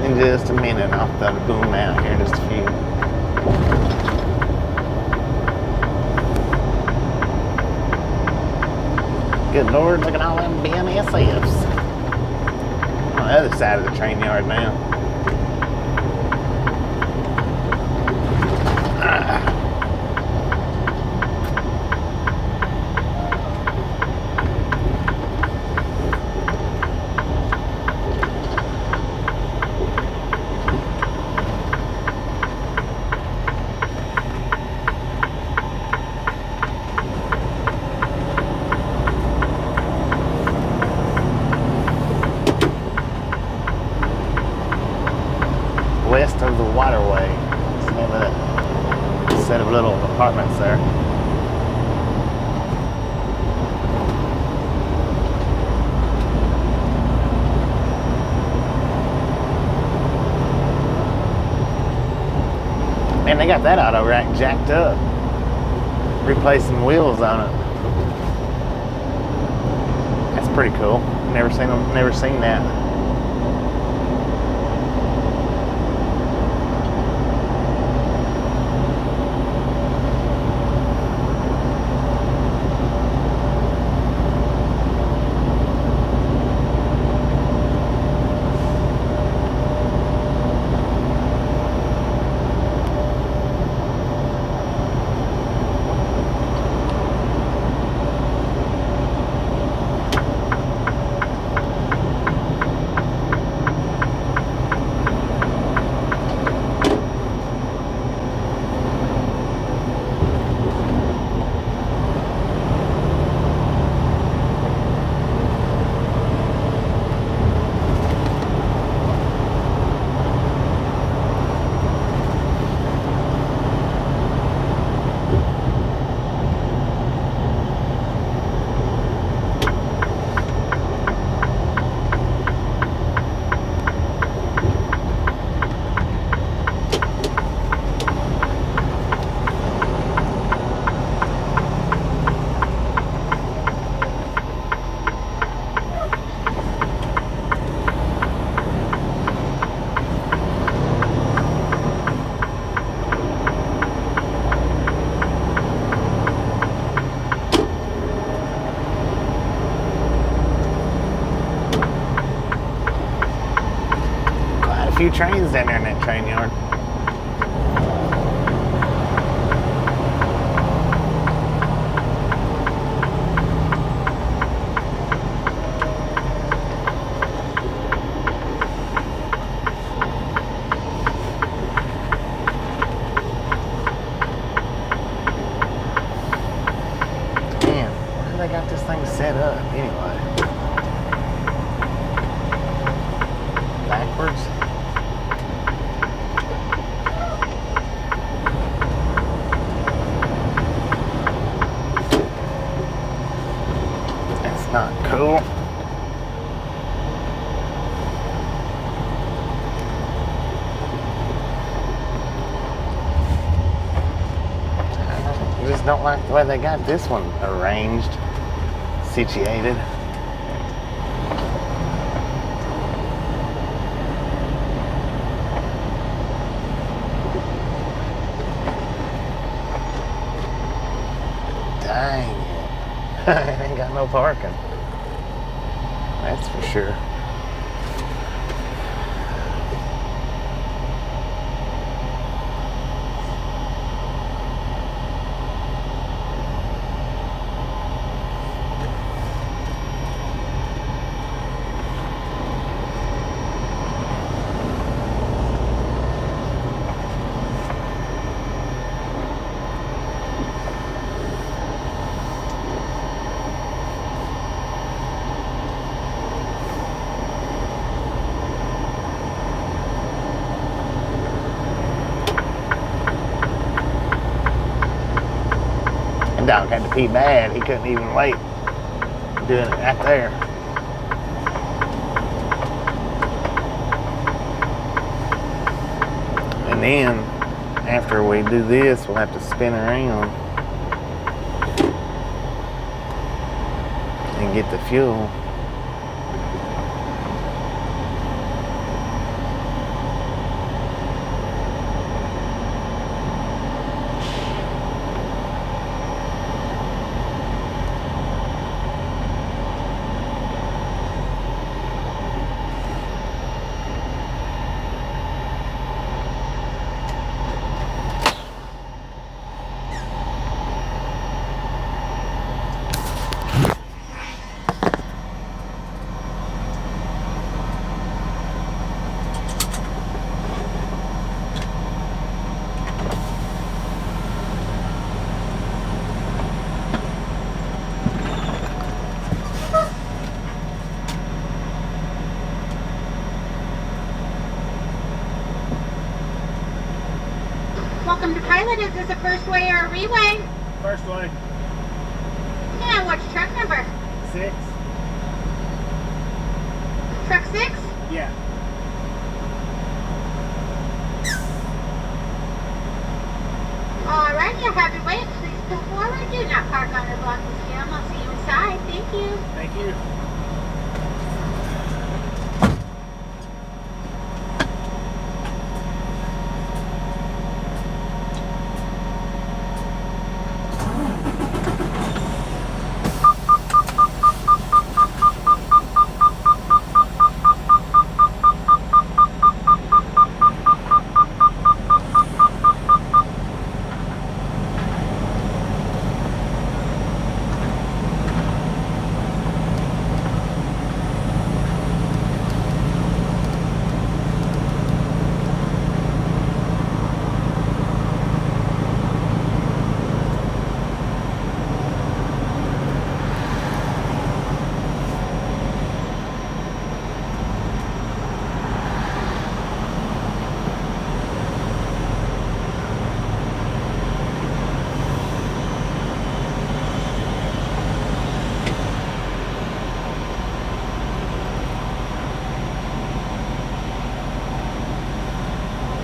In just a minute, I'll throw the boom out here in just a few. Good Lord, look at all them BMSFs. On the other side of the train yard now. West of the waterway. It's the name of that set of little apartments there. Man, they got that auto rack jacked up. Replacing wheels on it. That's pretty cool. Never seen that. Few trains down there in that train yard. Man, where do they got this thing set up anyway? Backwards? Not cool. I just don't like the way they got this one arranged, situated. Dang it. I ain't got no parking. That's for sure. Dog had to pee bad. He couldn't even wait. Doing it right there. And then after we do this, we'll have to spin around and get the fuel. Welcome to Pilot. Is this a first way or a reway? First way. Yeah, what's your truck number? 6. Truck 6? Yeah. Alright, you have your way. Please pull forward. Do not park on or block the stem. I'll see you inside. Thank you. Thank you.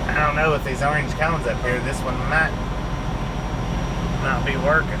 I don't know with these orange cones up here, this one might not be working.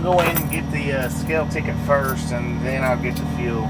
Go in and get the scale ticket first, and then I'll get the fuel.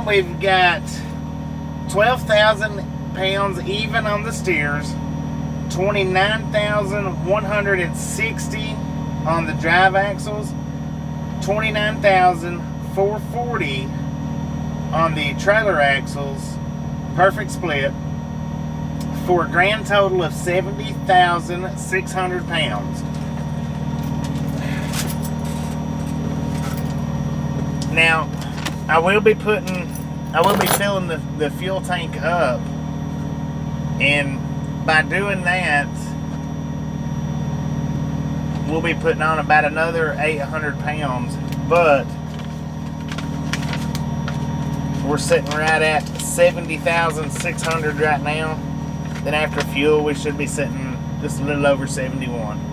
we've got 12,000 pounds even on the steers, 29,160 on the drive axles, 29,440 on the trailer axles, perfect split, for a grand total of 70,600 pounds. Now, I will be filling the fuel tank up, and by doing that, we'll be putting on about another 800 pounds, but we're sitting right at 70,600 right now. Then after fuel, we should be sitting just a little over 71.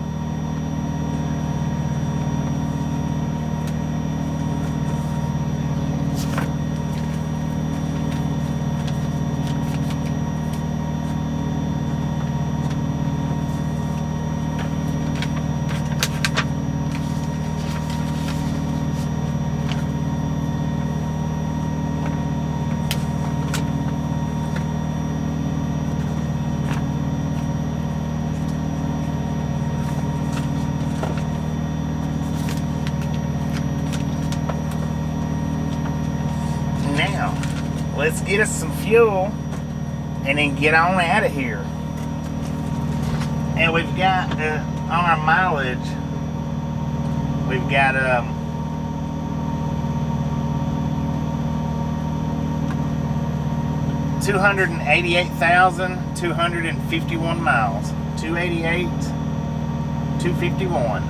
Let's get us some fuel and then get on out of here. And we've got on our mileage, we've got 288,251 miles. 288,251.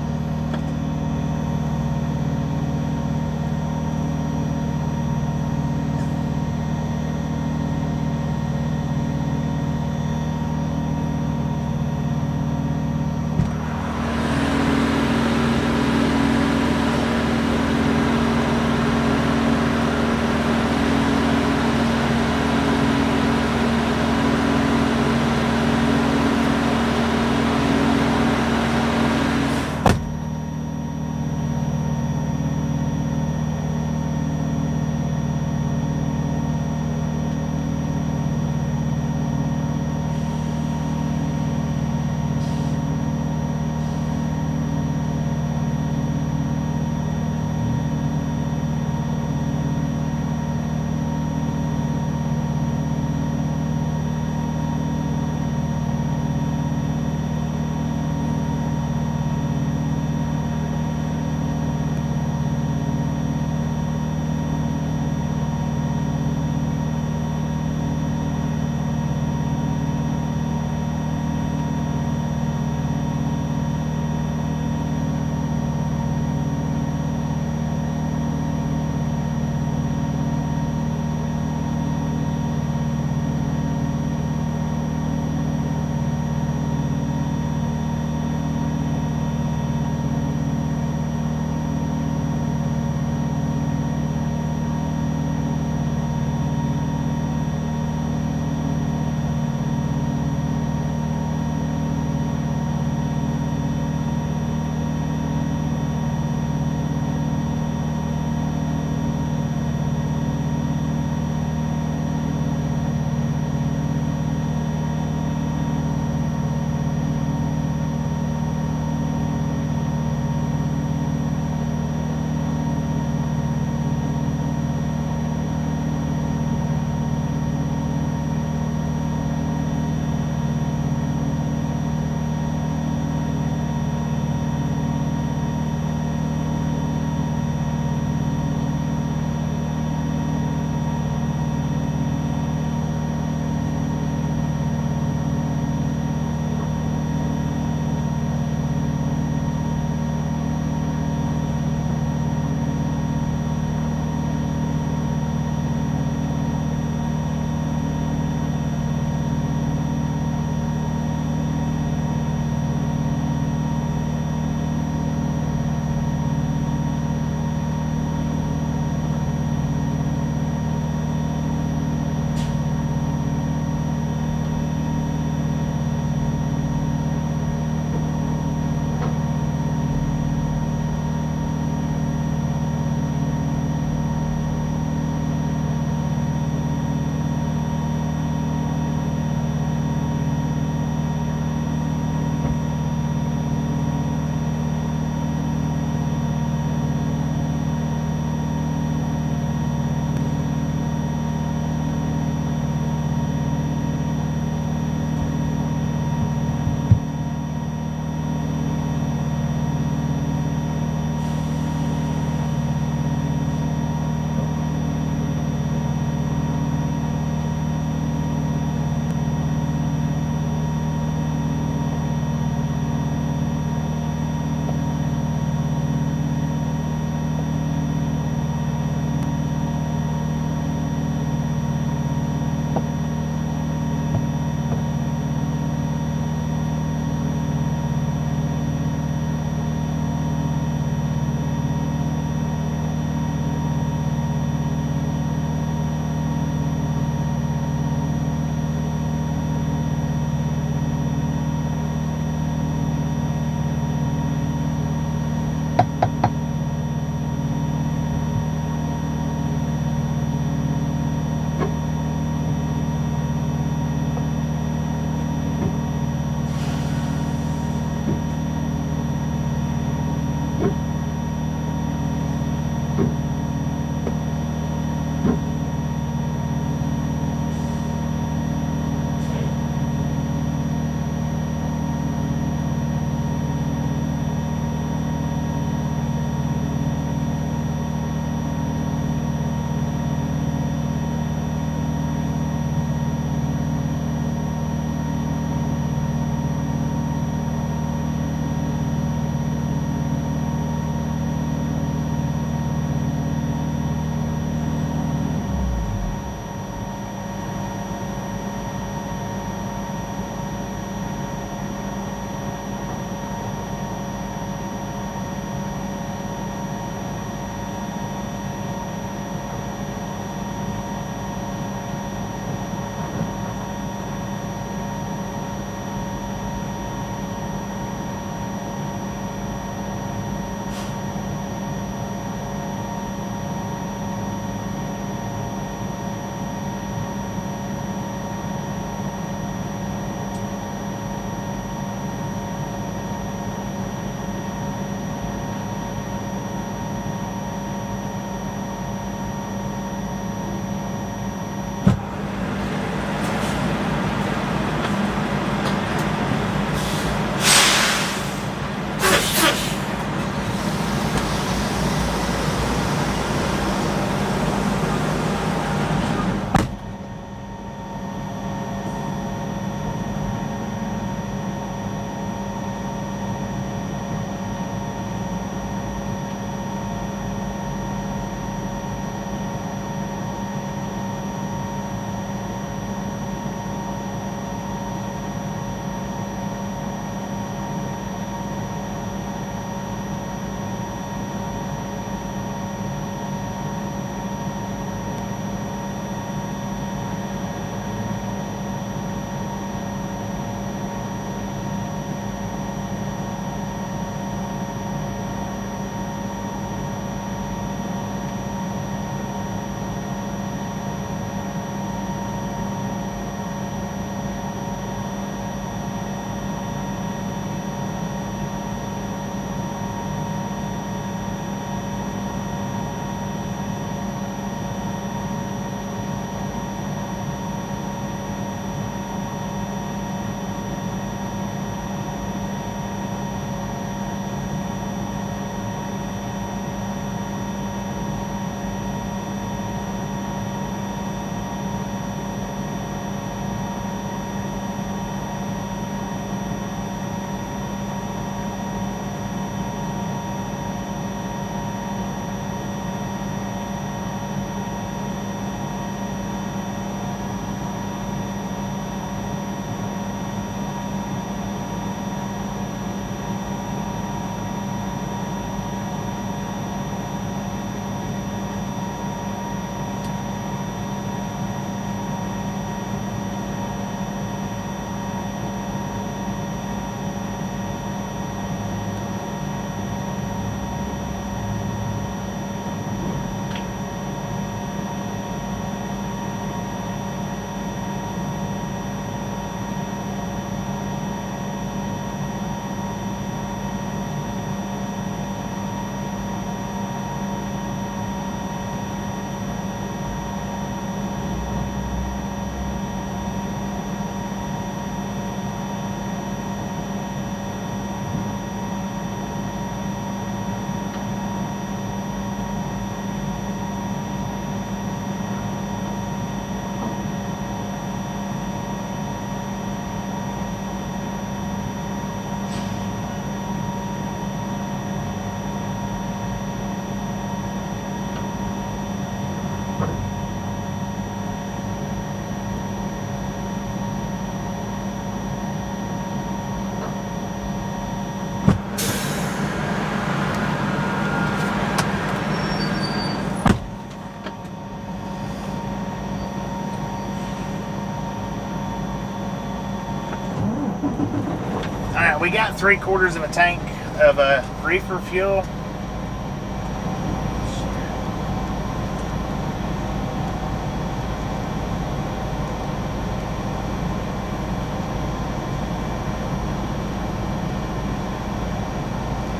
Alright, we got 3/4 of a tank of reefer fuel.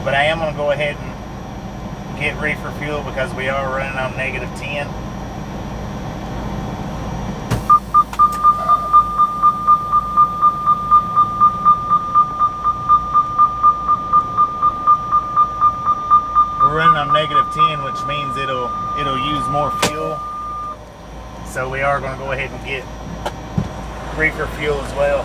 But I am going to go ahead and get reefer fuel because we are running on -10. We're running on -10, which means it'll use more fuel. So we are going to go ahead and get reefer fuel as well.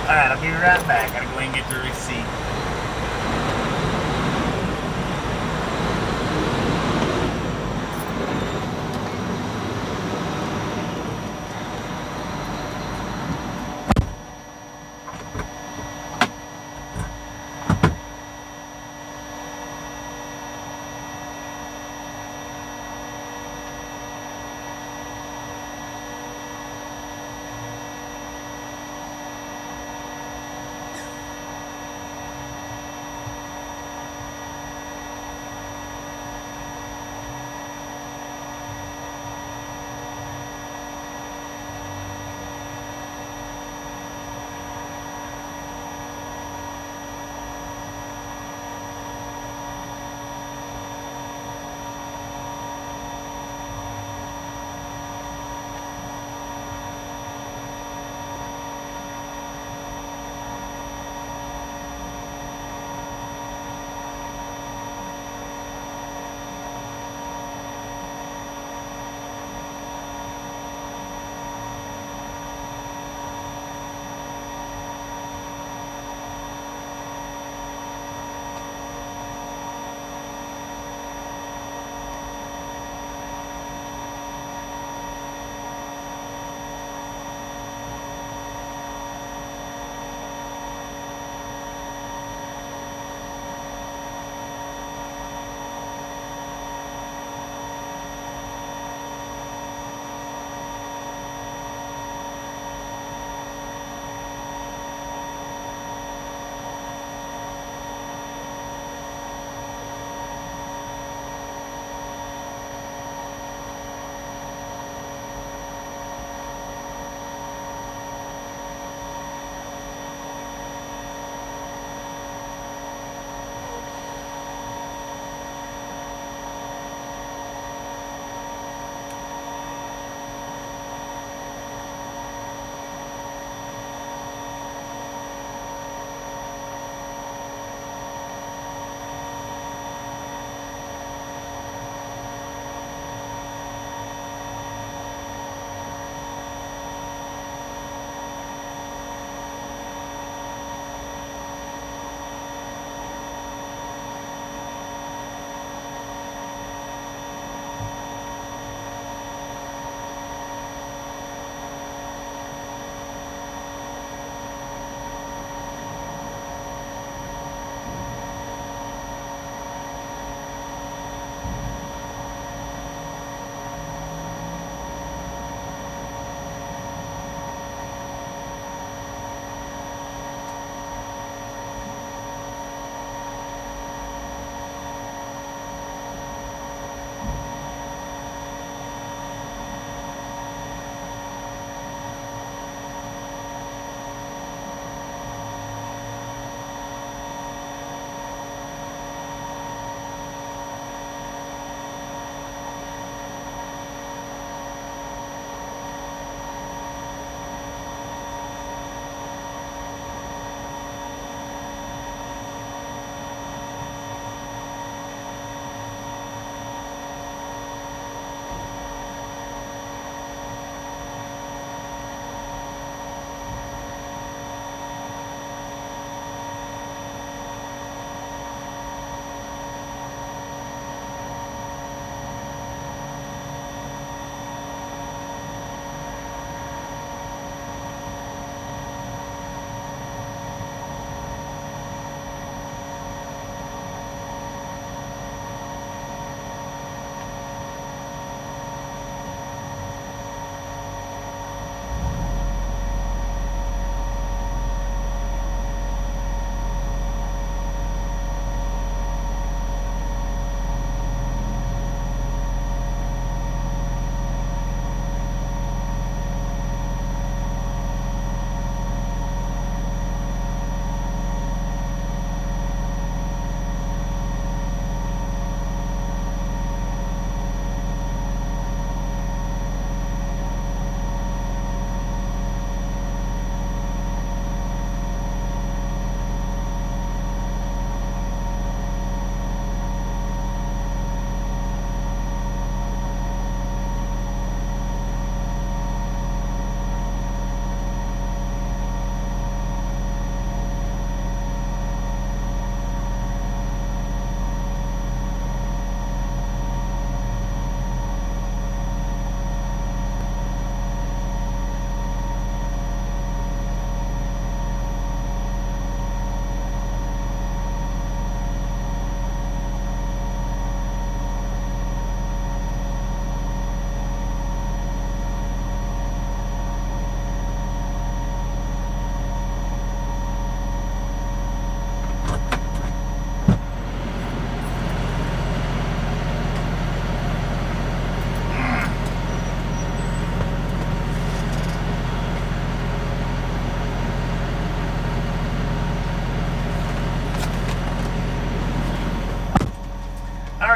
Alright, I'll be right back. Gotta go ahead and get the receipt.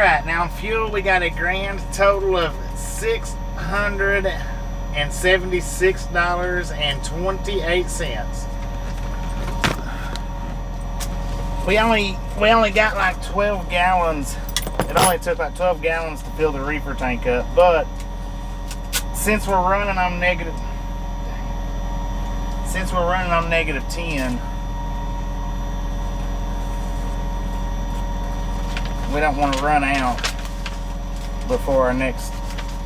right, now fuel, we got a grand total of $676.28. We only got like 12 gallons. It only took like 12 gallons to fill the reefer tank up, but since we're running on negative 10, we don't want to run out before our next,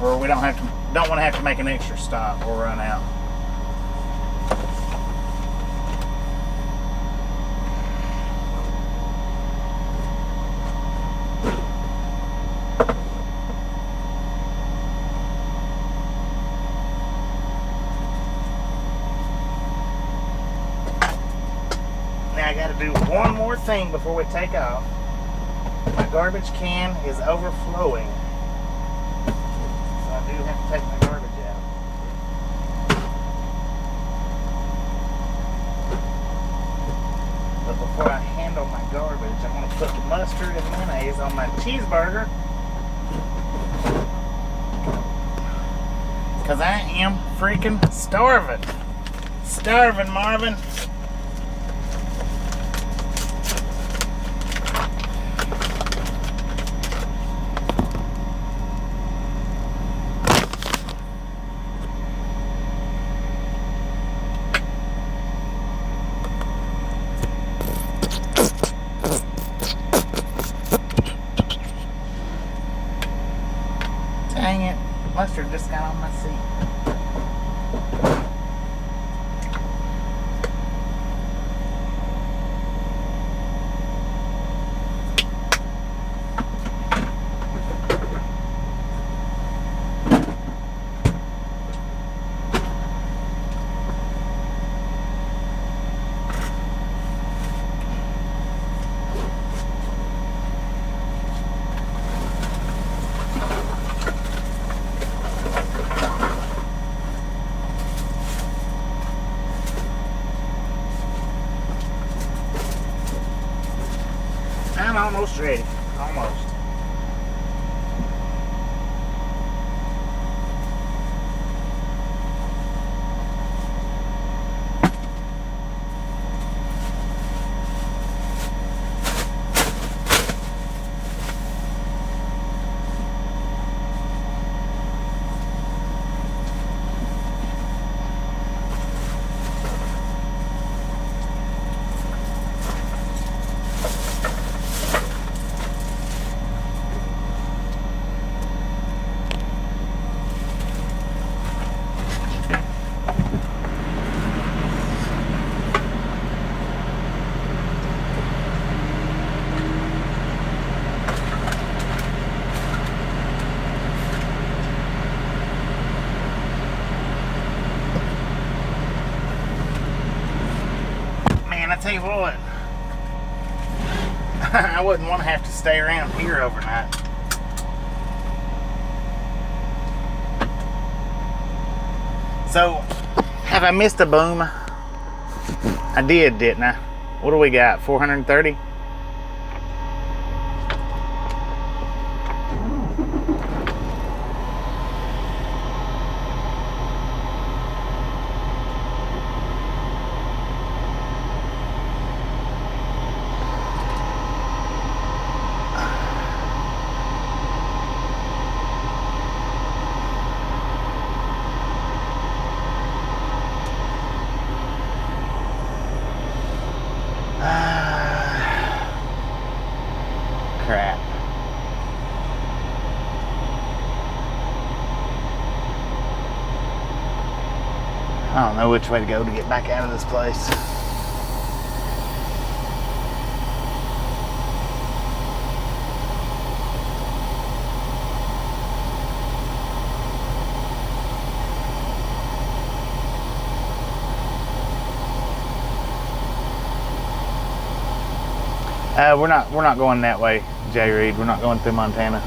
or we don't want to have to make an extra stop or run out. Now I got to do one more thing before we take off. My garbage can is overflowing, so I do have to take my garbage out. But before I handle my garbage, I'm going to put mustard and mayonnaise on my cheeseburger, because I am freaking starving. Starving, Marvin. Dang it, mustard just got on my seat. I'm almost ready. Almost. I tell you what, I wouldn't want to have to stay around here overnight. So, have I missed a boom? I did, didn't I? What do we got? 430? Crap. I don't know which way to go to get back out of this place. We're not going that way, Jay Reed. We're not going through Montana.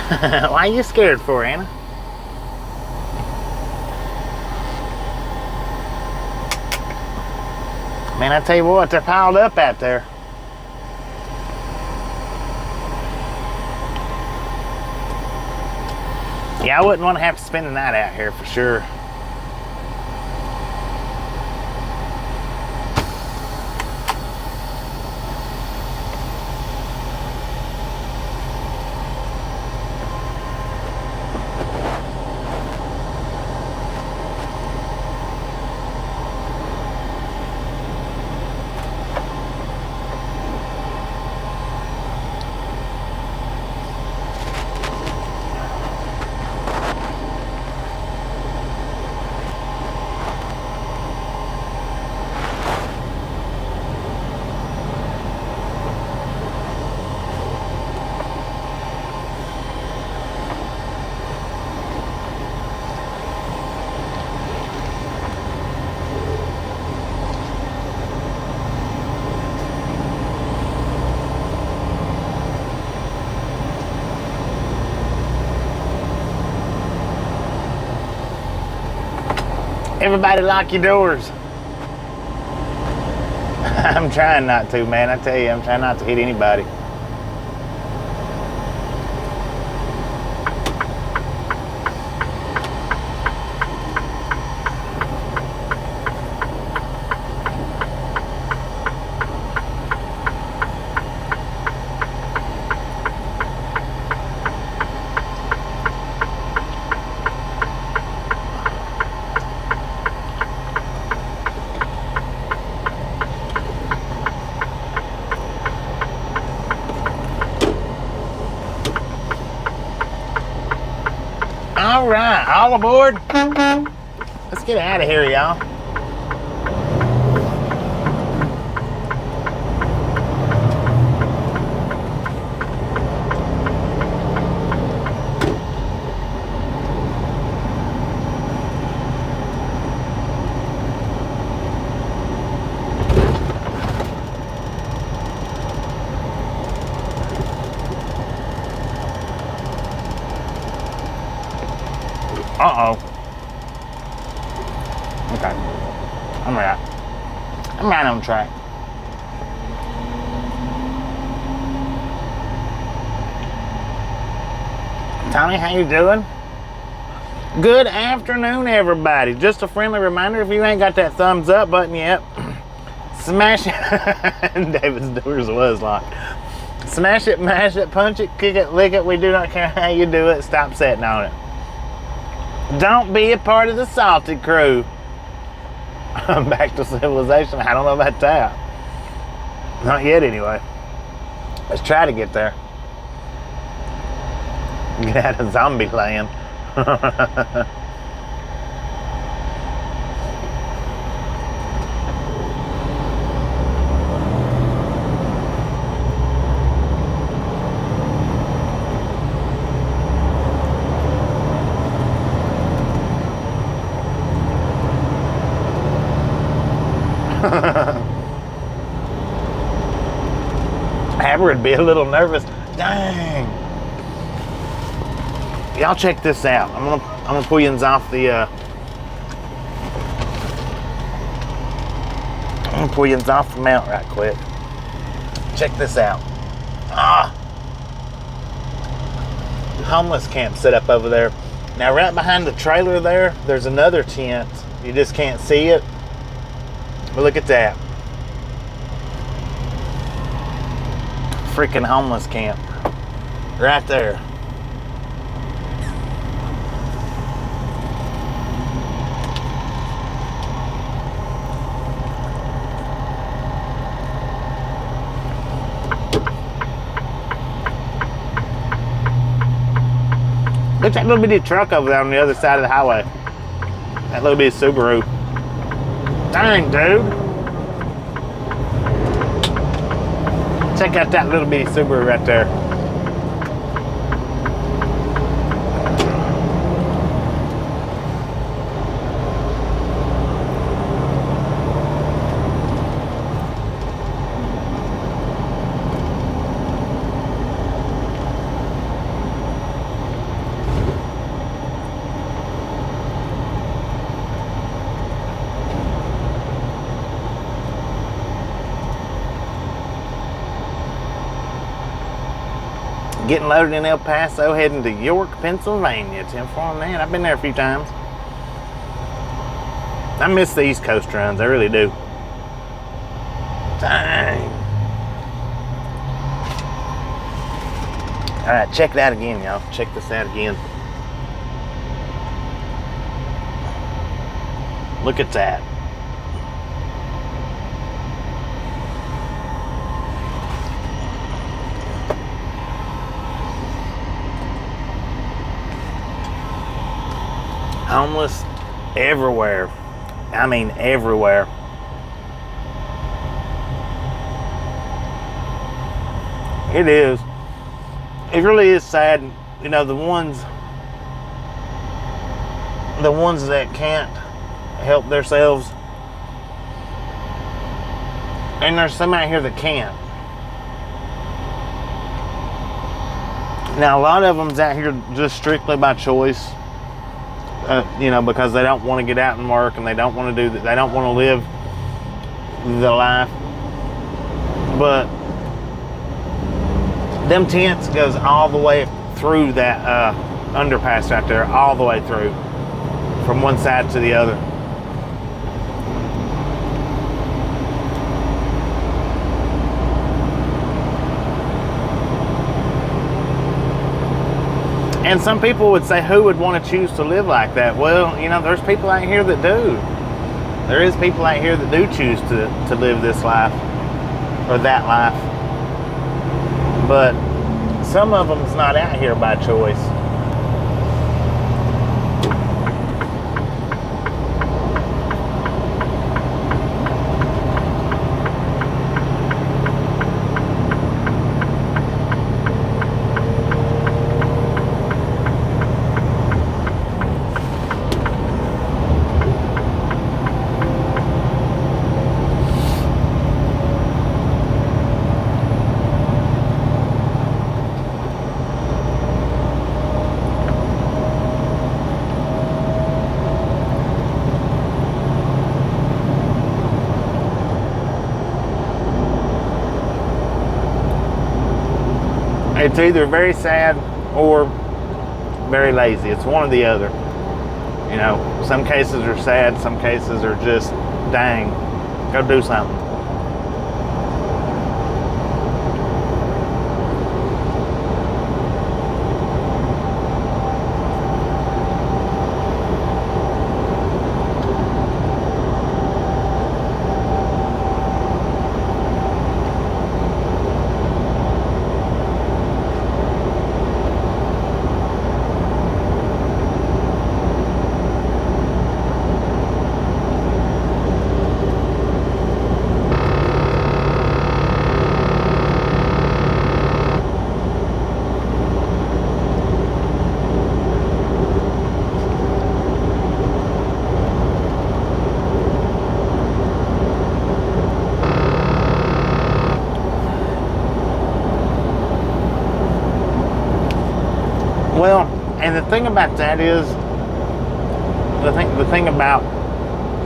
Why are you scared for, Anna? Man, I tell you what, they're piled up out there. Yeah, I wouldn't want to have to spend the night out here for sure. Everybody lock your doors. I'm trying not to, man. I tell you, I'm trying not to hit anybody. All right, all aboard. Let's get out of here, y'all. Uh-oh. Okay. I'm right on track. Tommy, how you doing? Good afternoon, everybody. Just a friendly reminder, if you ain't got that thumbs up button yet, smash it. David's doors was locked. Smash it, mash it, punch it, kick it, lick it. We do not care how you do it. Stop sitting on it. Don't be a part of the salty crew. Back to civilization. I don't know about that. Not yet, anyway. Let's try to get there. Get out of zombie land. Haber would be a little nervous. Dang. Y'all check this out. I'm gonna pull you off the I'm gonna pull you off the mount right quick. Check this out. Homeless camp set up over there. Now right behind the trailer there's another tent. You just can't see it. But look at that. Freaking homeless camp. Right there. Look at that little bitty truck over there on the other side of the highway. That little bitty Subaru. Dang, dude. Check out that little bitty Subaru right there. getting loaded in El Paso, heading to York, Pennsylvania. 10-4 on that. I've been there a few times. I miss the East Coast runs. I really do. Dang. All right, check it out again, y'all. Check this out again. Look at that. Homeless everywhere. I mean, everywhere. It is. It really is sad. You know, the ones that can't help themselves, and there's some out here that can't. Now, a lot of them's out here just strictly by choice. You know, because they don't want to get out and work, and they don't want to do that. They don't want to live the life. But them tents goes all the way through that underpass right there, all the way through, from one side to the other. And some people would say, who would want to choose to live like that? Well, you know, there's people out here that do. There is people out here that do choose to live this life or that life. But some of them's not out here by choice. It's either very sad or very lazy. It's one or the other. You know, some cases are sad, some cases are just, dang, go do something. Well, and the thing about that is, the thing about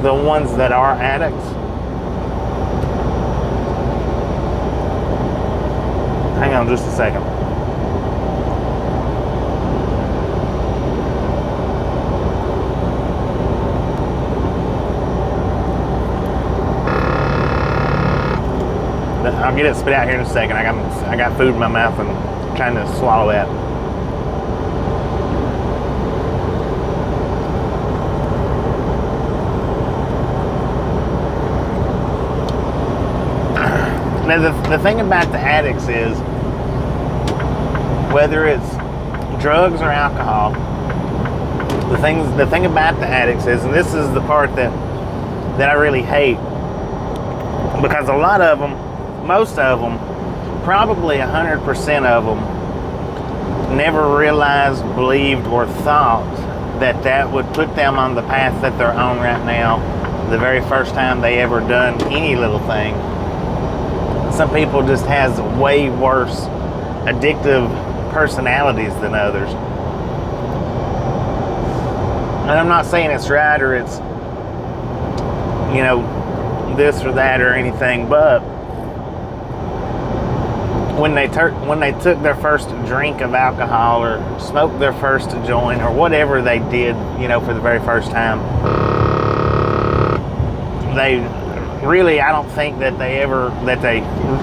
the ones that are addicts, hang on just a second. I'll get it spit out here in a second. I got food in my mouth and I'm trying to swallow that. Now the thing about the addicts is, whether it's drugs or alcohol, the thing about the addicts is, and this is the part that I really hate, because a lot of them, most of them, probably 100% of them, never realized, believed, or thought that that would put them on the path that they're on right now the very first time they ever done any little thing. Some people just has way worse addictive personalities than others. And I'm not saying it's right or it's, you know, this or that or anything, but when they took their first drink of alcohol or smoked their first joint or whatever they did, you know, for the very first time, they really, I don't think that they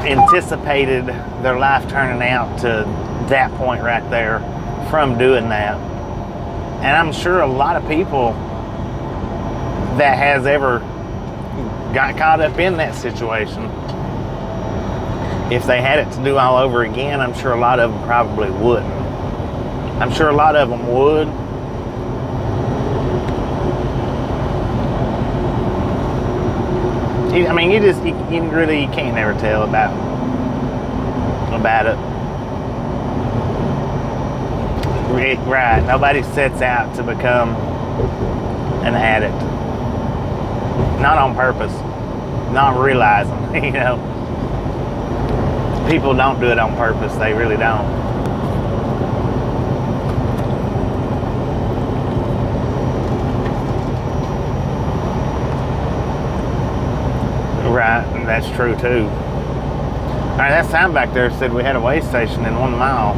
anticipated their life turning out to that point right there from doing that. And I'm sure a lot of people that has ever got caught up in that situation, if they had it to do all over again, I'm sure a lot of them probably wouldn't. I'm sure a lot of them would. I mean, you can't never tell about it. Right, nobody sets out to become an addict. Not on purpose, not realizing, you know. People don't do it on purpose, they really don't. Right, and that's true too. All right, that sign back there said we had a weigh station in 1 mile.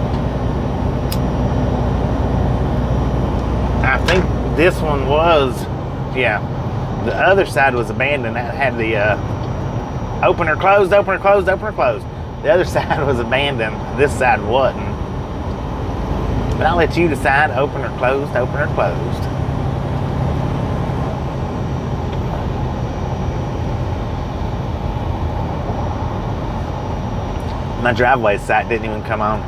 I think this one was, yeah. The other side was abandoned. That had the opener closed, opener closed, opener closed. The other side was abandoned. This side wasn't. But I'll let you decide, opener closed, opener closed. My driveway site didn't even come on.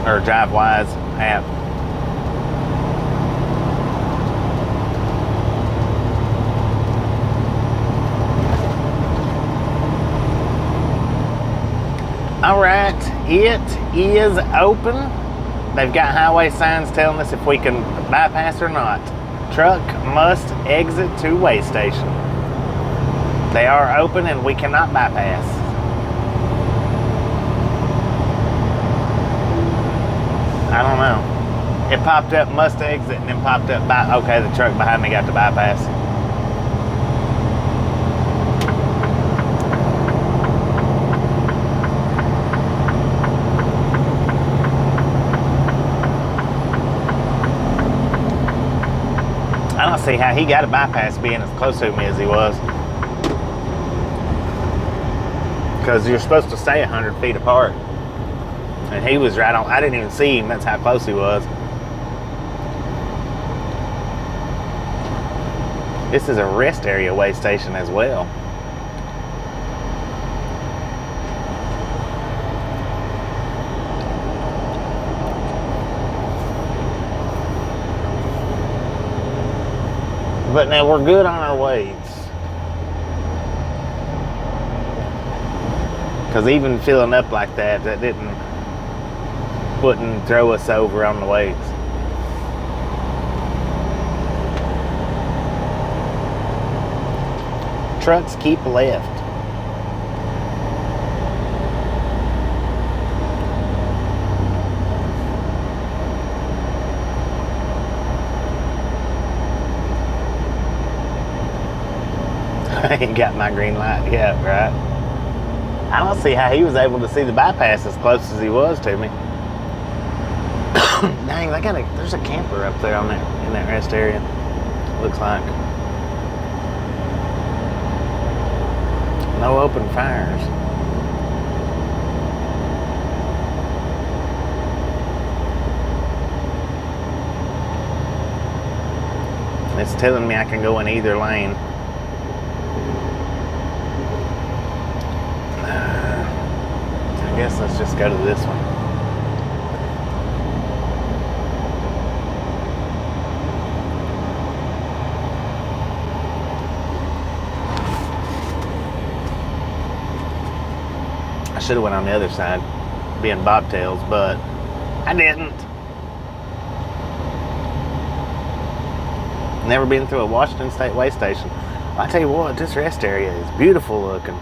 Or DriveWise app. All right, it is open. They've got highway signs telling us if we can bypass or not. Truck must exit to weigh station. They are open and we cannot bypass. I don't know. It popped up must exit and then popped up okay, the truck behind me got to bypass. I don't see how he got a bypass being as close to me as he was. Because you're supposed to stay 100 feet apart. And he was right on, I didn't even see him, that's how close he was. This is a rest area weigh station as well. But now we're good on our weights. Because even filling up like that, wouldn't throw us over on the weights. Trucks keep left. I ain't got my green light yet, right? I don't see how he was able to see the bypass as close as he was to me. Dang, there's a camper up there in that rest area. Looks like. No open fires. It's telling me I can go in either lane. I guess let's just go to this one. I should have went on the other side, being bobtails, but I didn't. Never been through a Washington State weigh station. Well, I tell you what, this rest area is beautiful looking.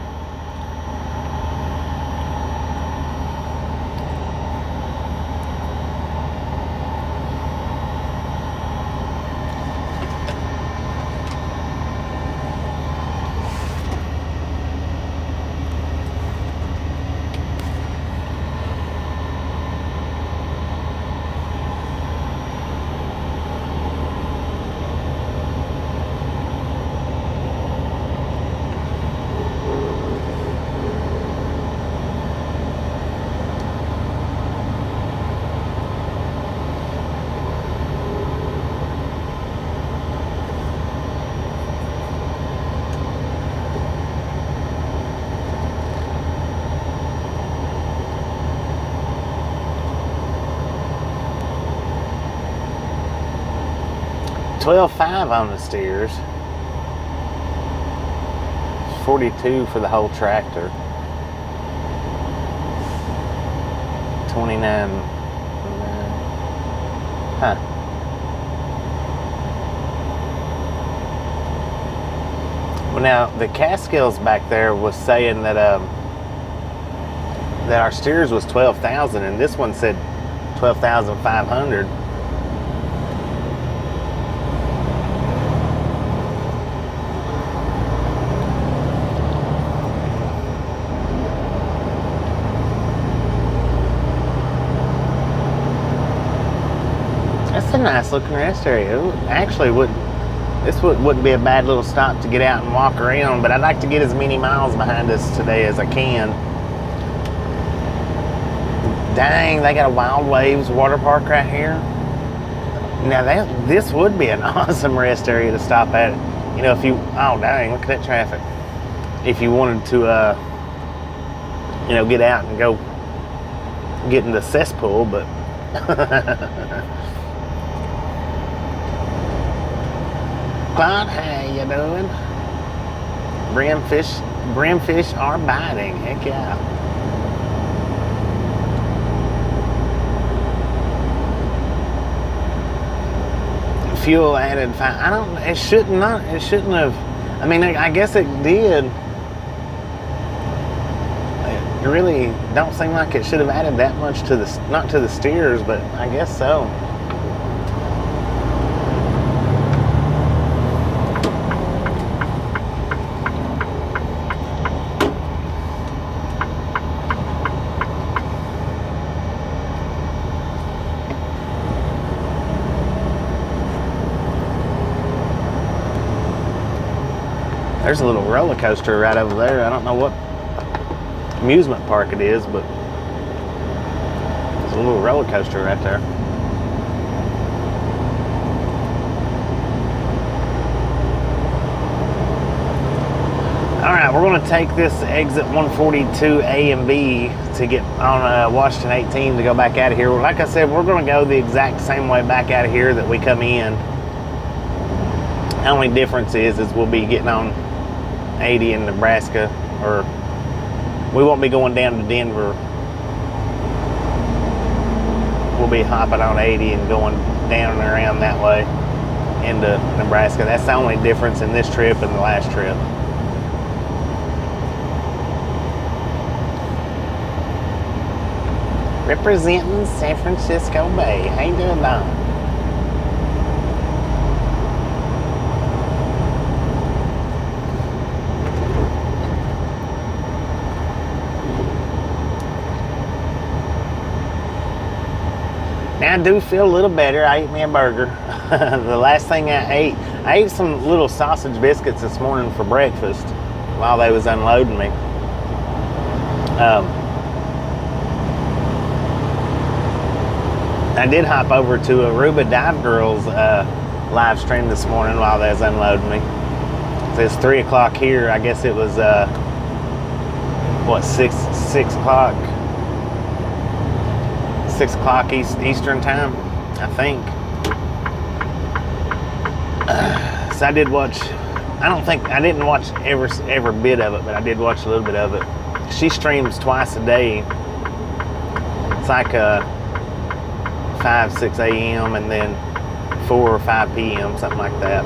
12.5 on the steers. 42 for the whole tractor. 29. Huh. Well, now the Catskills back there was saying that that our steers was 12,000, and this one said 12,500. That's a nice looking rest area. It actually wouldn't be a bad little stop to get out and walk around, but I'd like to get as many miles behind us today as I can. Dang, they got a Wild Waves water park right here. Now this would be an awesome rest area to stop at. You know, if you, oh dang, look at that traffic. If you wanted to, you know, get out and go get in the cesspool, but Claude, how you doing? Brimfish are biting. Heck yeah. Fuel added 5. I don't. It shouldn't have. I mean, I guess it did. It really don't seem like it should have added that much to the, not to the steers, but I guess so. There's a little roller coaster right over there. I don't know what amusement park it is, but there's a little roller coaster right there. All right, we're going to take this exit 142 A and B to get on Washington 18 to go back out of here. Like I said, we're going to go the exact same way back out of here that we come in. The only difference is we'll be getting on 80 in Nebraska, or we won't be going down to Denver. We'll be hopping on 80 and going down and around that way into Nebraska. That's the only difference in this trip and the last trip. Representing San Francisco Bay. How you doing, Don? I do feel a little better. I ate me a burger. The last thing I ate some little sausage biscuits this morning for breakfast while they was unloading me. I did hop over to Aruba Dive Girls live stream this morning while they was unloading me. So it's 3 o'clock here. I guess it was what, 6 o'clock? 6 o'clock Eastern time, I think. So I did watch, I didn't watch every bit of it, but I did watch a little bit of it. She streams twice a day. It's like 5, 6 a.m. and then 4 or 5 p.m., something like that.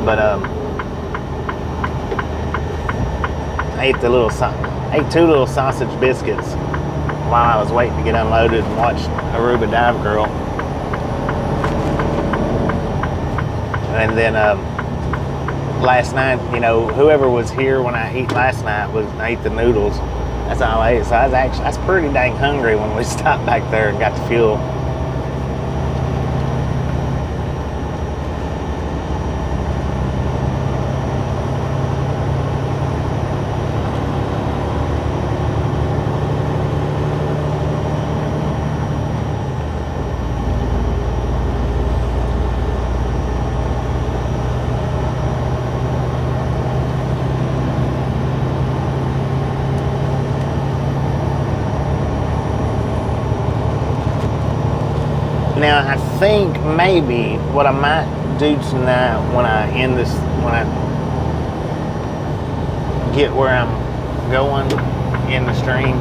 But I ate 2 little sausage biscuits while I was waiting to get unloaded and watch Aruba Dive Girl. And then last night, you know, whoever was here when I ate last night I ate the noodles. That's all I ate. So I was pretty dang hungry when we stopped back there and got the fuel. think maybe what I might do tonight when I end this, when I get where I'm going in the stream,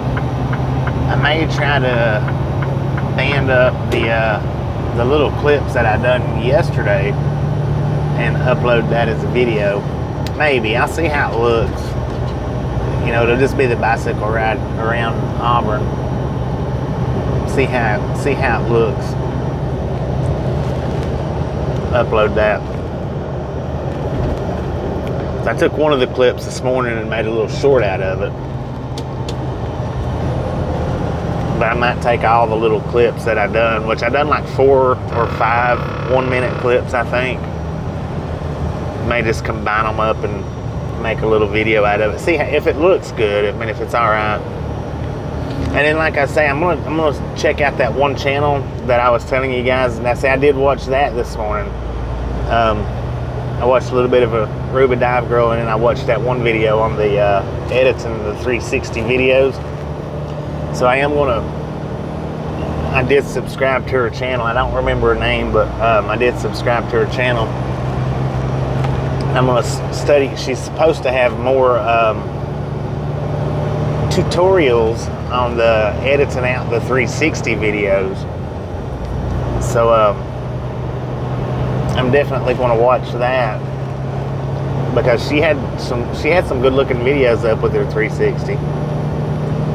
I may try to band up the little clips that I done yesterday and upload that as a video. Maybe. I'll see how it looks. You know, it'll just be the bicycle ride around Auburn. See how it looks. Upload that. So I took one of the clips this morning and made a little short out of it. But I might take all the little clips that I done, which I done like 4 or 5 1-minute clips, I think. May just combine them up and make a little video out of it. See if it looks good. I mean, if it's all right. And then, like I say, I'm gonna check out that one channel that I was telling you guys. And I did watch that this morning. I watched a little bit of a Ruby Dive Girl, and then I watched that one video on the editing the 360 videos. So I did subscribe to her channel. I don't remember her name, but I did subscribe to her channel. I'm gonna study. She's supposed to have more tutorials on the editing out the 360 videos. So I'm definitely going to watch that, because she had some good looking videos up with her 360.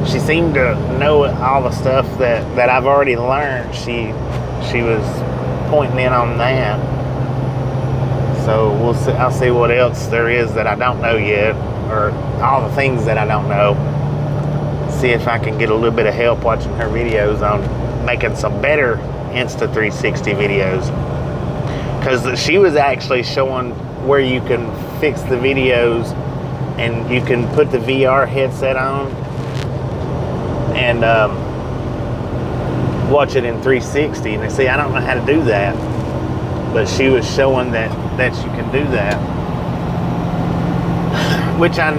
She seemed to know all the stuff that I've already learned. She was pointing in on that. So we'll see. I'll see what else there is that I don't know yet, or all the things that I don't know. See if I can get a little bit of help watching her videos on making some better Insta360 videos. Because she was actually showing where you can fix the videos, and you can put the VR headset on and watch it in 360. And see, I don't know how to do that, but she was showing that you can do that, which I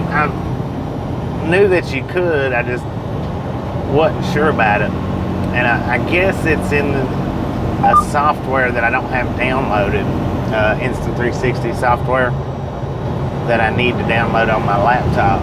knew that you could. I just wasn't sure about it. And I guess it's in a software that I don't have downloaded, Insta360 software that I need to download on my laptop.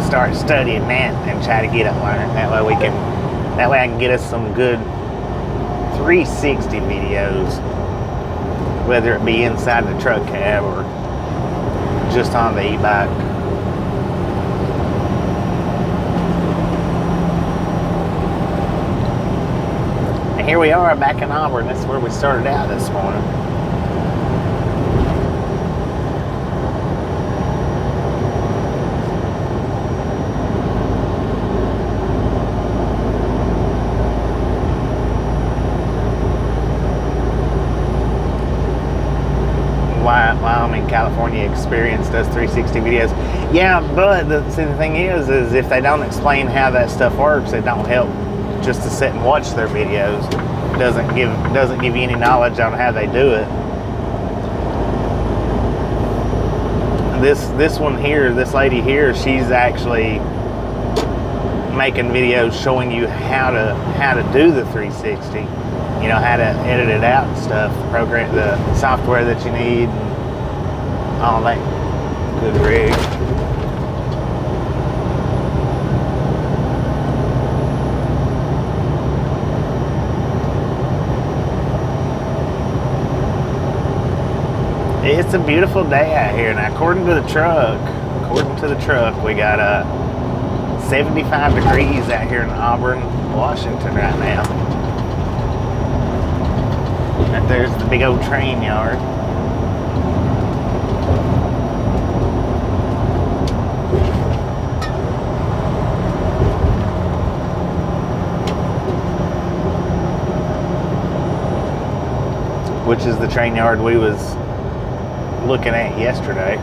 Start studying that and try to get it learned. That way I can get us some good 360 videos, whether it be inside the truck cab or just on the e-bike. And here we are back in Auburn. This is where we started out this morning. Wyoming, California experience does 360 videos. Yeah, but the thing is if they don't explain how that stuff works, it don't help just to sit and watch their videos. It doesn't give you any knowledge on how they do it. This one here, this lady here, she's actually making videos showing you how to do the 360. You know, how to edit it out and stuff, the program, the software that you need, and all that good rig. It's a beautiful day out here, and according to the truck, we got 75 degrees out here in Auburn, Washington right now. Right there's the big old train yard. which is the train yard we was looking at yesterday.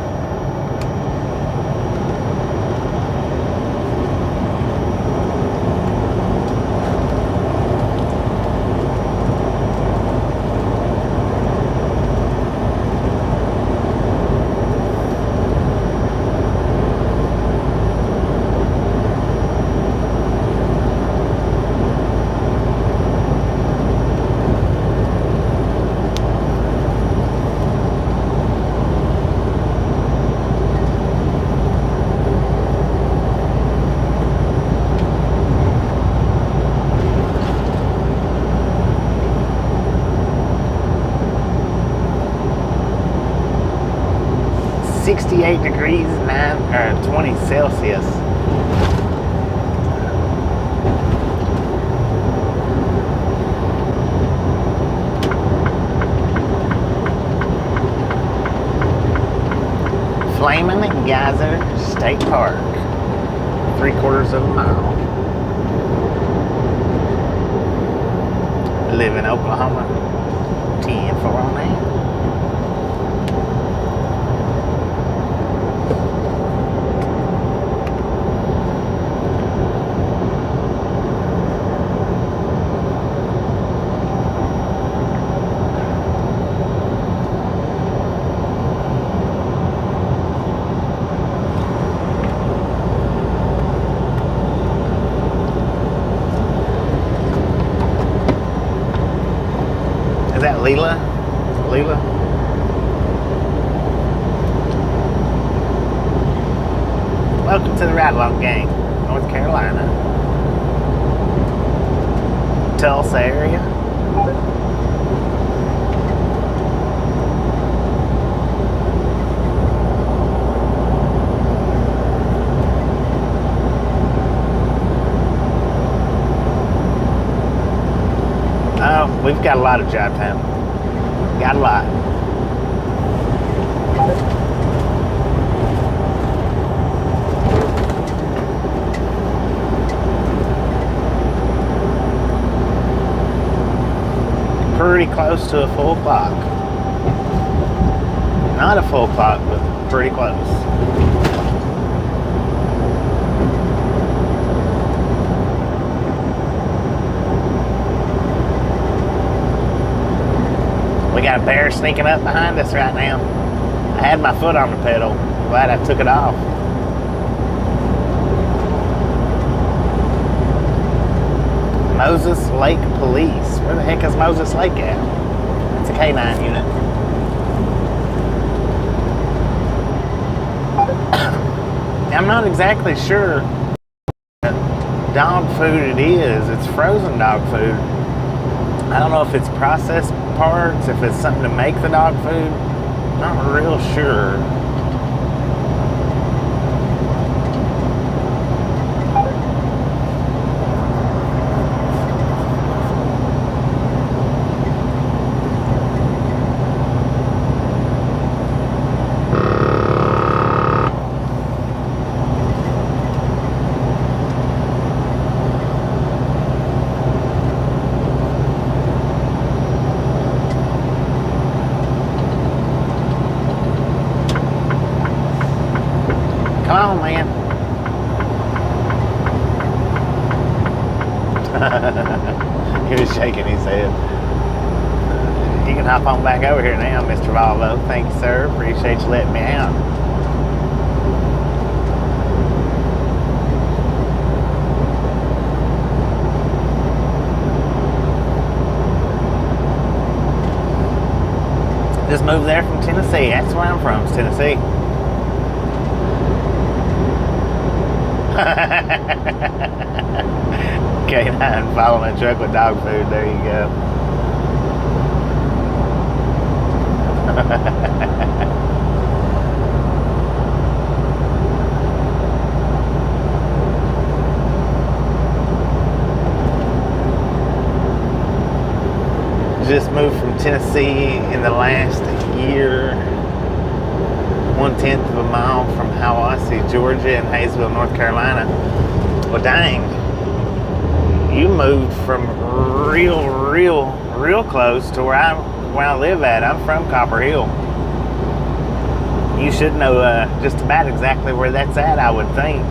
.8 degrees, 20 Celsius. Flamin' Geyser State Park, 3/4 of a mile. Live in Oklahoma, 10-409. Leela? Welcome to the Ride Along Gang, North Carolina. Tulsa area. Oh, we've got a lot of drive time. Got a lot. Pretty close to a full clock. Not a full clock, but pretty close. We got a bear sneaking up behind us right now. I had my foot on the pedal. Glad I took it off. Moses Lake Police. Where the heck is Moses Lake at? It's a K9 unit. I'm not exactly sure what dog food it is. It's frozen dog food. I don't know if it's processed parts, if it's something to make the dog food. Not real sure. Come on, man. He was shaking his head. You can hop on back over here now, Mr. Volvo. Thank you, sir. Appreciate you letting me out. Just moved there from Tennessee. That's where I'm from, is Tennessee. K9 following a truck with dog food. There you go. Just moved from Tennessee in the last year. 1/10 of a mile from Hiawassee, Georgia, and Hayesville, North Carolina. Well, dang. You moved from real close to where I where I live at. I'm from Copper Hill. You should know just about exactly where that's at, I would think.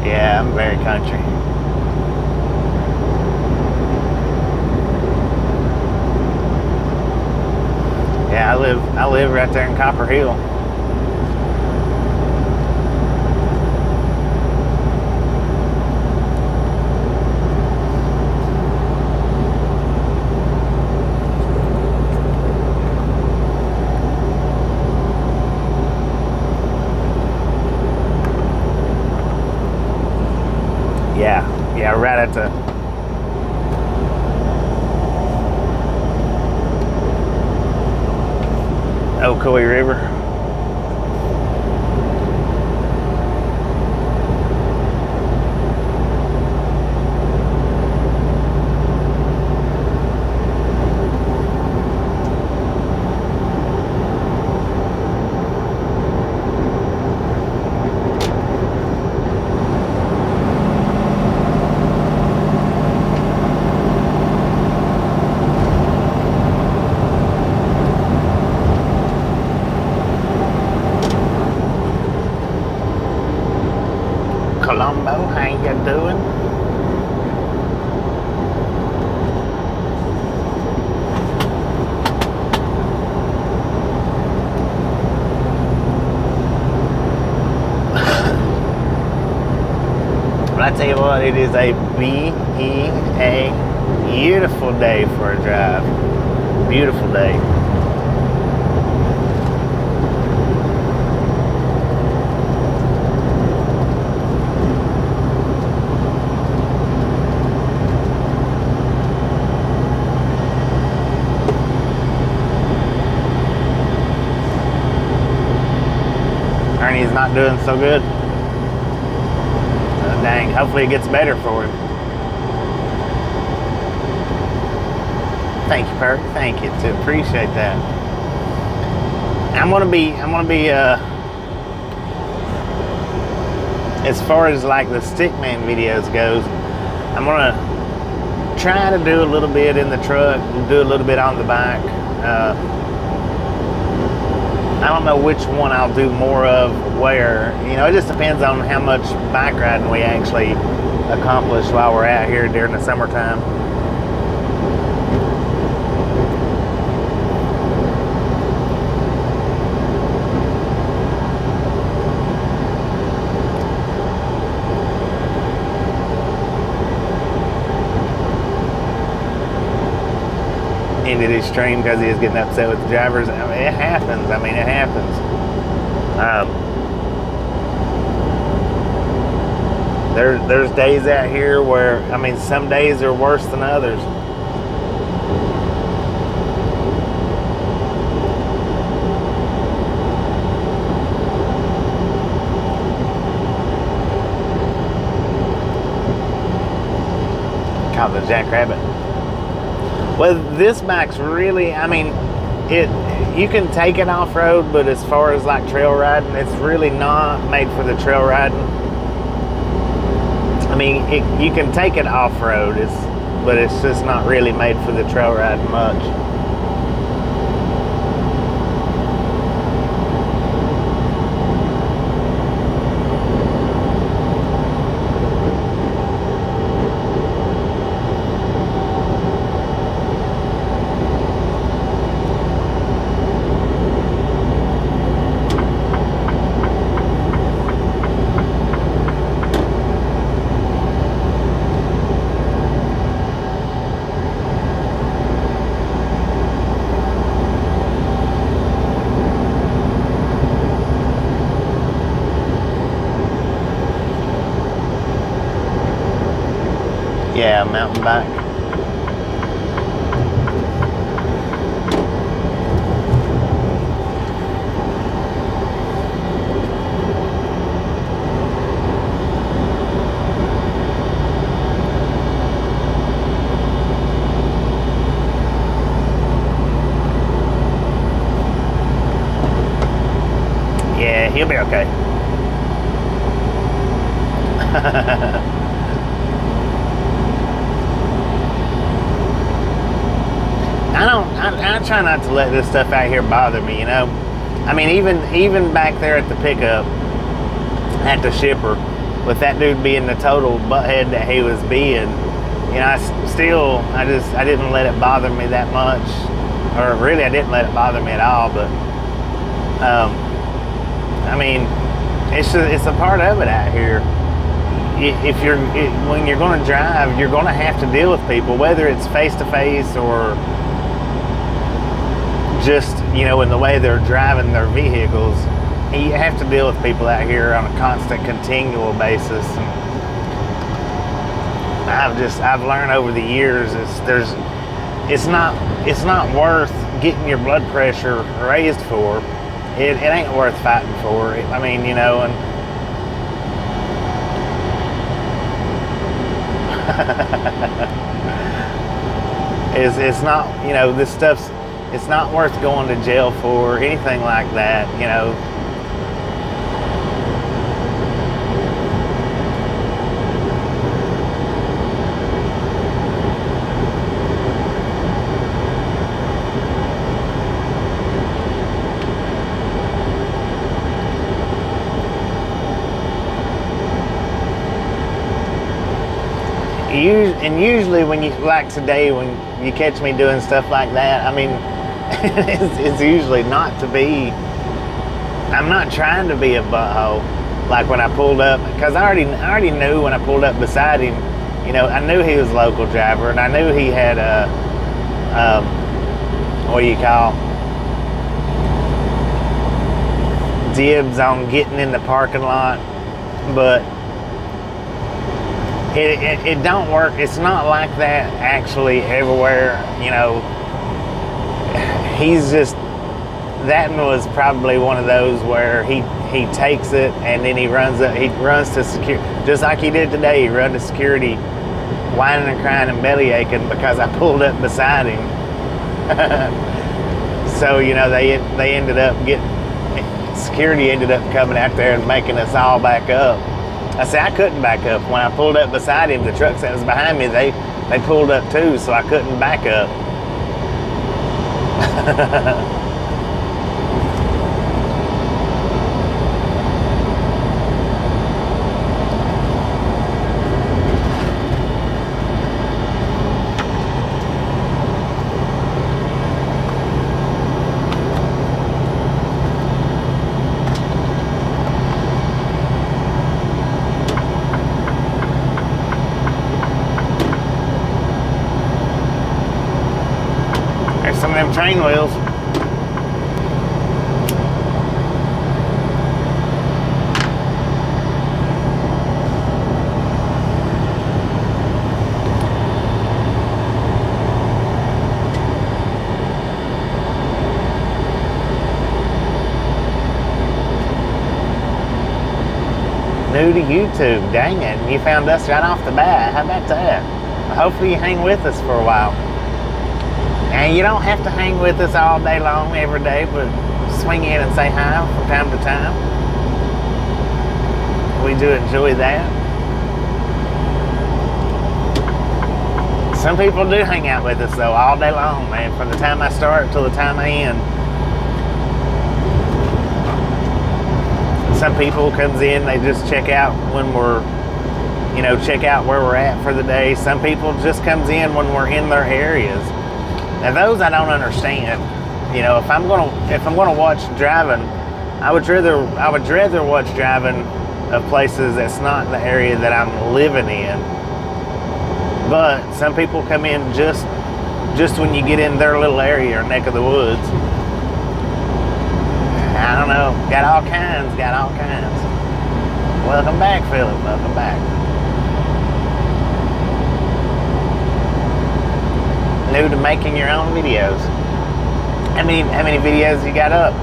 Yeah, I'm very country. Yeah, I live right there in Copper Hill. Yeah, right at the Ocoee River. Colombo, how you doing? But I tell you what, it is a beautiful day for a drive. Beautiful day. Ernie's not doing so good. Dang, hopefully it gets better for him. Thank you, Perk. Thank you. To appreciate that. I'm gonna be as far as like the Stickman videos goes, I'm gonna try to do a little bit in the truck, do a little bit on the bike. I don't know which one I'll do more of where. You know, it just depends on how much bike riding we actually accomplish while we're out here during the summertime. Ended his stream because he was getting upset with the drivers. I mean, it happens. It happens. There's days out here where, some days are worse than others. Called the Jackrabbit. Well, this bike's really, you can take it off-road, but as far as like trail riding, it's really not made for the trail riding. You can take it off-road, but it's just not really made for the trail riding much. Yeah, mountain bike. Yeah, he'll be okay. I try not to let this stuff out here bother me, you know. I mean, even back there at the pickup at the shipper, with that dude being the total butthead that he was being, you know, I didn't let it bother me that much, or really I didn't let it bother me at all. But I mean, it's a part of it out here. When you're going to drive, you're going to have to deal with people, whether it's face to face or just, you know, in the way they're driving their vehicles. You have to deal with people out here on a constant, continual basis. And I've learned over the years it's not worth getting your blood pressure raised for. It ain't worth fighting for. I mean, you know, and it's not, you know, this stuff's, it's not worth going to jail for, anything like that, you know. And usually when you, like today, when you catch me doing stuff like that, I mean, it's usually not to be, I'm not trying to be a butthole. Like when I pulled up, because I already knew when I pulled up beside him, you know, I knew he was a local driver, and I knew he had what do you call, dibs on getting in the parking lot. But it don't work. It's not like that actually everywhere, you know. He's just, that one was probably one of those where he takes it and then he runs to security, just like he did today. He ran to security whining and crying and belly aching because I pulled up beside him. So, you know, they ended up security ended up coming out there and making us all back up. I said I couldn't back up. When I pulled up beside him, the trucks that was behind me, they pulled up too, so I couldn't back up. Some of them train wheels. New to YouTube, dang it. You found us right off the bat. How about that? Hopefully you hang with us for a while. And you don't have to hang with us all day long, every day, but swing in and say hi from time to time. We do enjoy that. Some people do hang out with us, though, all day long, man, from the time I start till the time I end. Some people comes in, they just check out when we're, you know, check out where we're at for the day. Some people just comes in when we're in their areas. Now those I don't understand. You know, if I'm gonna watch driving, I would rather watch driving of places that's not the area that I'm living in. But some people come in just when you get in their little area or neck of the woods. I don't know. Got all kinds. Welcome back, Philip. Welcome back. New to making your own videos. How many videos you got up?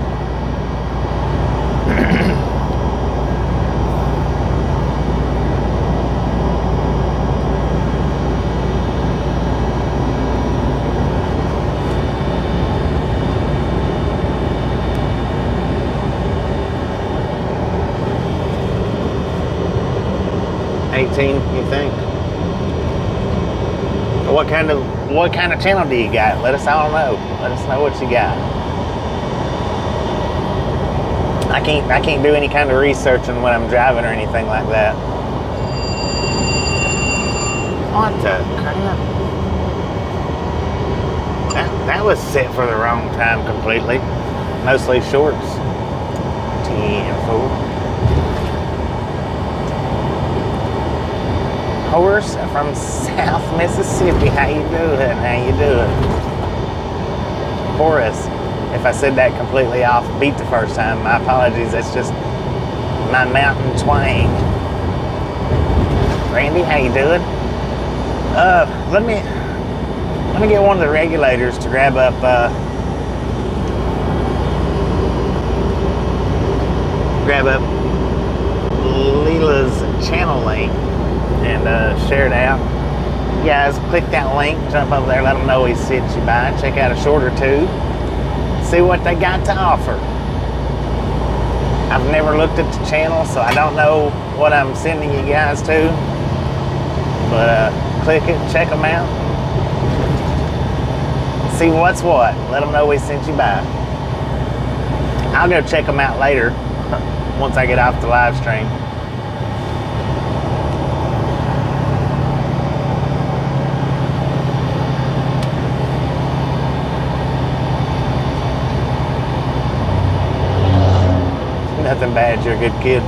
$18, you think? what kind of channel do you got? Let us all know. Let us know what you got. I can't do any kind of researching when I'm driving or anything like that. What the crap? That was set for the wrong time completely. Mostly shorts. 10-4. Horse from South Mississippi. How you doing? How you doing? Horace. If I said that completely off beat the first time, my apologies. That's just my mountain twang. Randy, how you doing? Let me get one of the regulators to grab up Leela's channel link and share it out. You guys, click that link, jump over there, let them know we sent you by. Check out a short or two. See what they got to offer. I've never looked at the channel, so I don't know what I'm sending you guys to. But click it, check them out. See what's what. Let them know we sent you by. I'll go check them out later once I get off the live stream. Nothing bad, you're a good kid.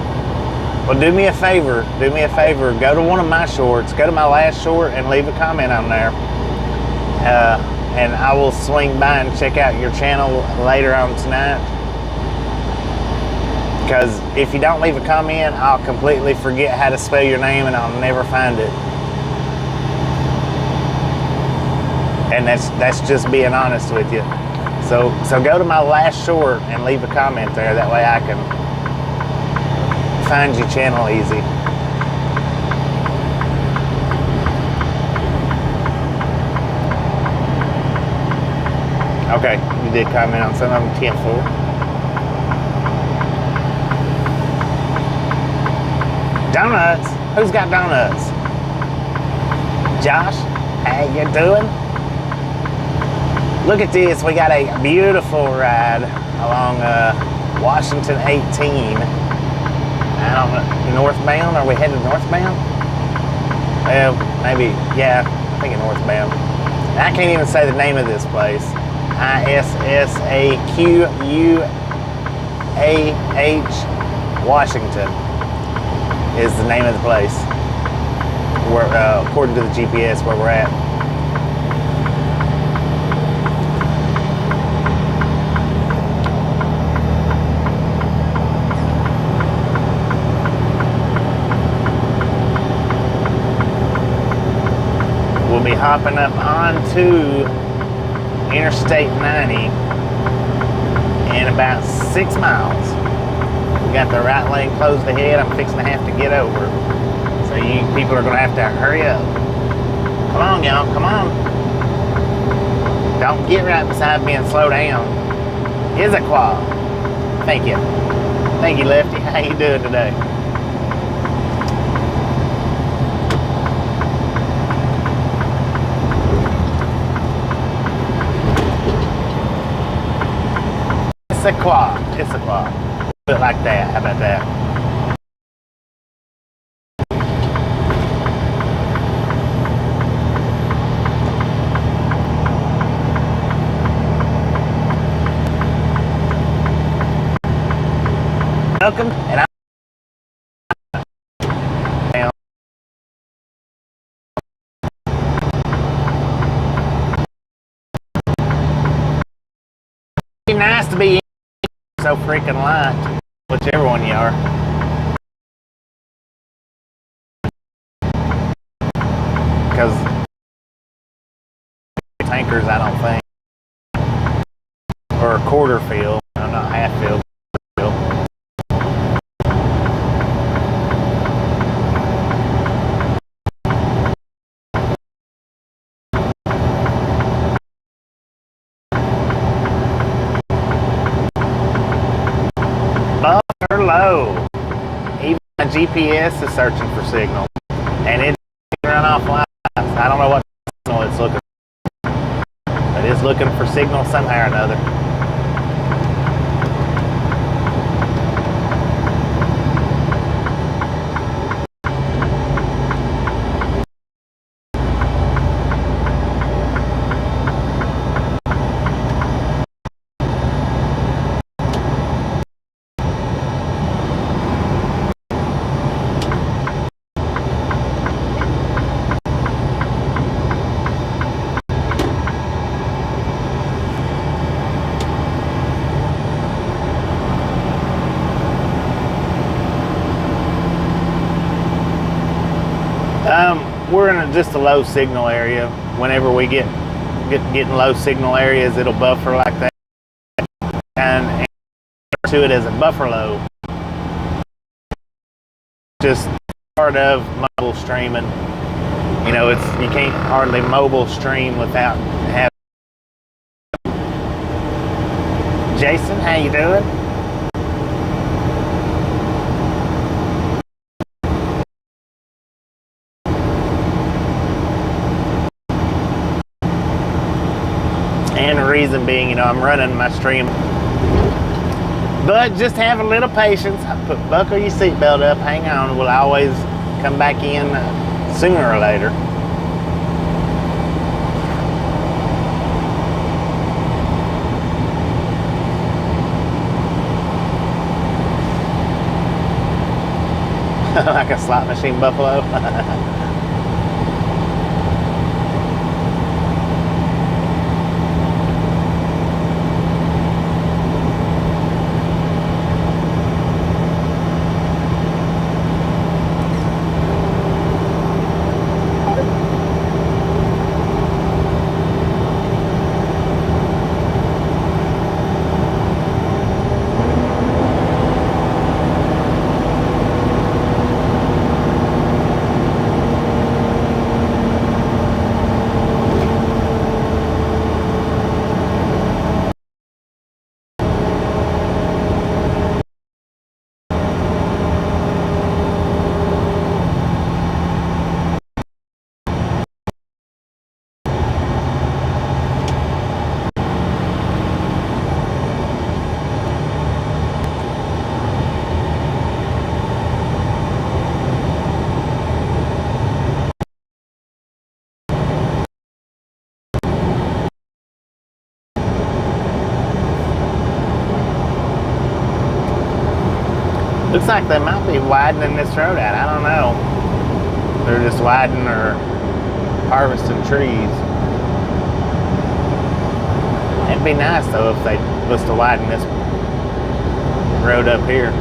Well, do me a favor, go to one of my shorts, go to my last short and leave a comment on there. And I will swing by and check out your channel later on tonight. Because if you don't leave a comment, I'll completely forget how to spell your name and I'll never find it. And that's just being honest with you. So go to my last short and leave a comment there. That way I can find your channel easy. Okay, you did comment on some of them. 10-4. Donuts? Who's got donuts? Josh, how you doing? Look at this, we got a beautiful ride along Washington 18. I don't know, northbound? Are we headed northbound? Well, maybe, yeah, I think it's northbound. I can't even say the name of this place. ISSAQUAH Washington is the name of the place, where, according to the GPS, where we're at. We'll be hopping up onto Interstate 90 in about 6 miles. We got the right lane closed ahead. I'm fixing to have to get over. So you people are gonna have to hurry up. Come on, y'all, come on. Don't get right beside me and slow down. Is a quad. Thank you. Thank you, Lefty. How you doing today? It's a quad. It's a quad. Do it like that. How about that? Welcome, and nice to be so freaking light, whichever one you are. Because tankers, I don't think, or a quarter fill, I'm not half fill. Buffer low. Even my GPS is searching for signal, and it run off live. I don't know what's going signal it's looking for. It is looking for signal somehow or another. We're in just a low signal area. Whenever we get in low signal areas, it'll buffer like that. And to it as a buffer low. Just part of mobile streaming. You know, you can't hardly mobile stream without having. Jason, how you doing? And the reason being, you know, I'm running my stream. But just have a little patience. Buckle your seatbelt up, hang on. We'll always come back in sooner or later. Like a slot machine buffalo. Looks like they might be widening this road out. I don't know. They're just widening or harvesting trees. It'd be nice though if they was to widen this road up here.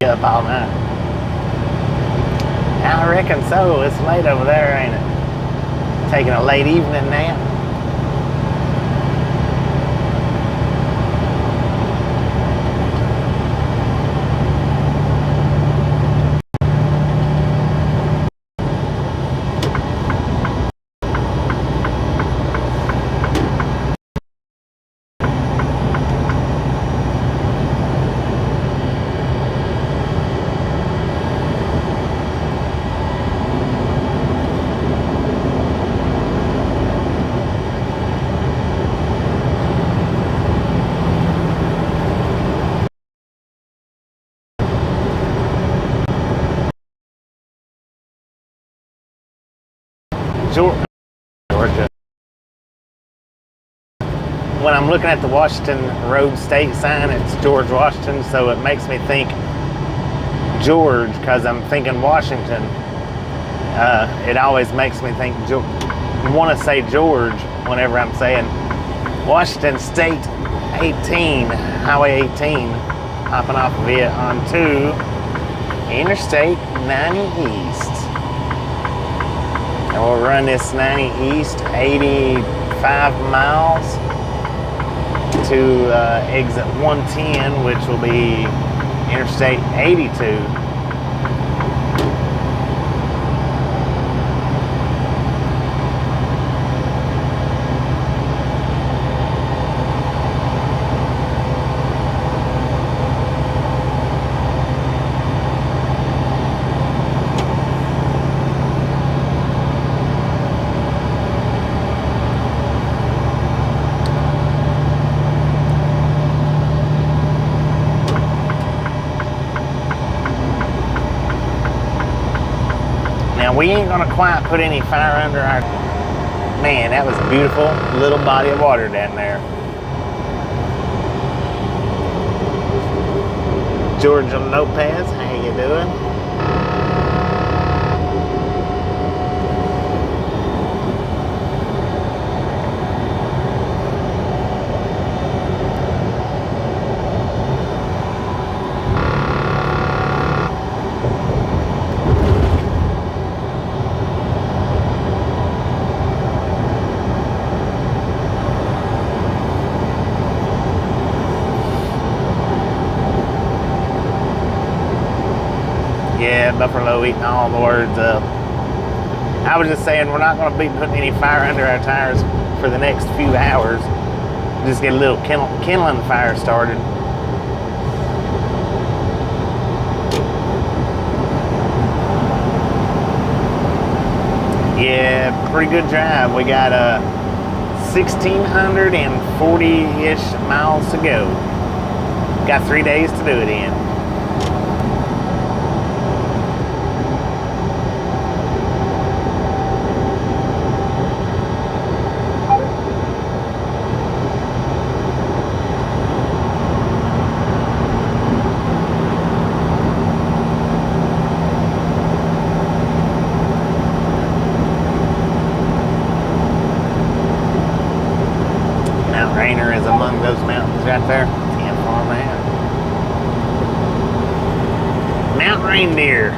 Up all night. I reckon so. It's late over there, ain't it? Taking a late evening nap. Georgia. When I'm looking at the Washington Road State sign, it's George Washington, so it makes me think George because I'm thinking Washington. It always makes me think, want to say George whenever I'm saying Washington State 18, Highway 18, hopping off of it onto Interstate 90 East. And we'll run this 90 East 85 miles to exit 110, which will be Interstate 82. We ain't gonna quite put any fire under our... Man, that was a beautiful little body of water down there. Georgia Lopez, how you doing? Buffalo eating all the words up. I was just saying we're not going to be putting any fire under our tires for the next few hours. Just get a little kindling fire started. Yeah, pretty good drive. We got 1,640-ish miles to go. Got 3 days to do it in. Rainier is among those mountains right there. 10 far man. Mount Rainier.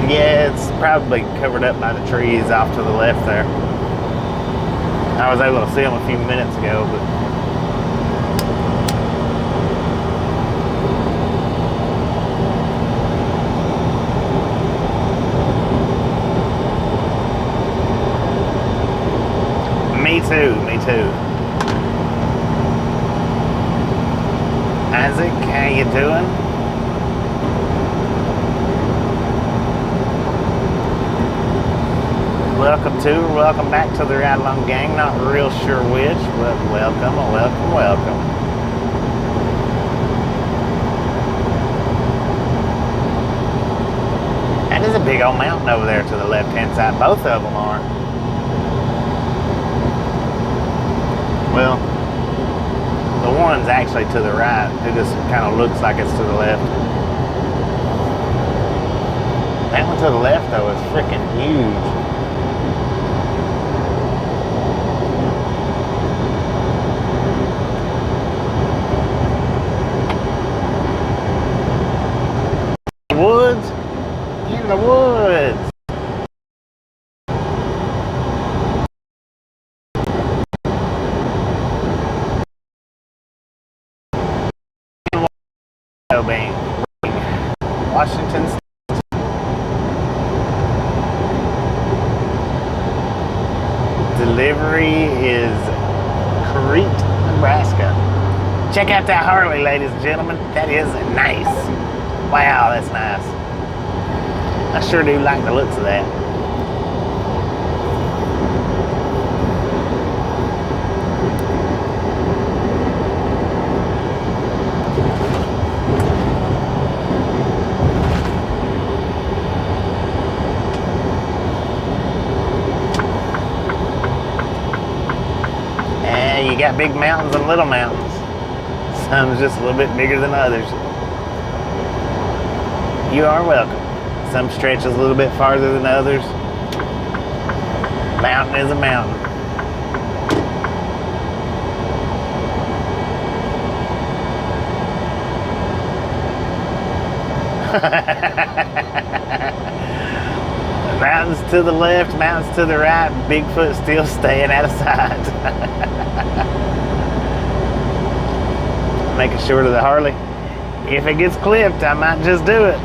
Yeah, it's probably covered up by the trees off to the left there. I was able to see them a few minutes ago, but me too. Isaac, how you doing? Welcome back to the Ride Along Gang. Not real sure which, but welcome. That is a big old mountain over there to the left-hand side. Both of them are. Well, the one's actually to the right. It just kind of looks like it's to the left. That one to the left, though, is freaking huge. Woods? In the woods. Washington State. Delivery is Crete, Nebraska. Check out that Harley, ladies and gentlemen. That is nice. Wow, that's nice. I sure do like the looks of that. You got big mountains and little mountains. Some's just a little bit bigger than others. You are welcome. Some stretches a little bit farther than others. Mountain is a mountain. Mountains to the left, mountains to the right, Bigfoot still staying out of sight. Making sure to the Harley, if it gets clipped, I might just do it.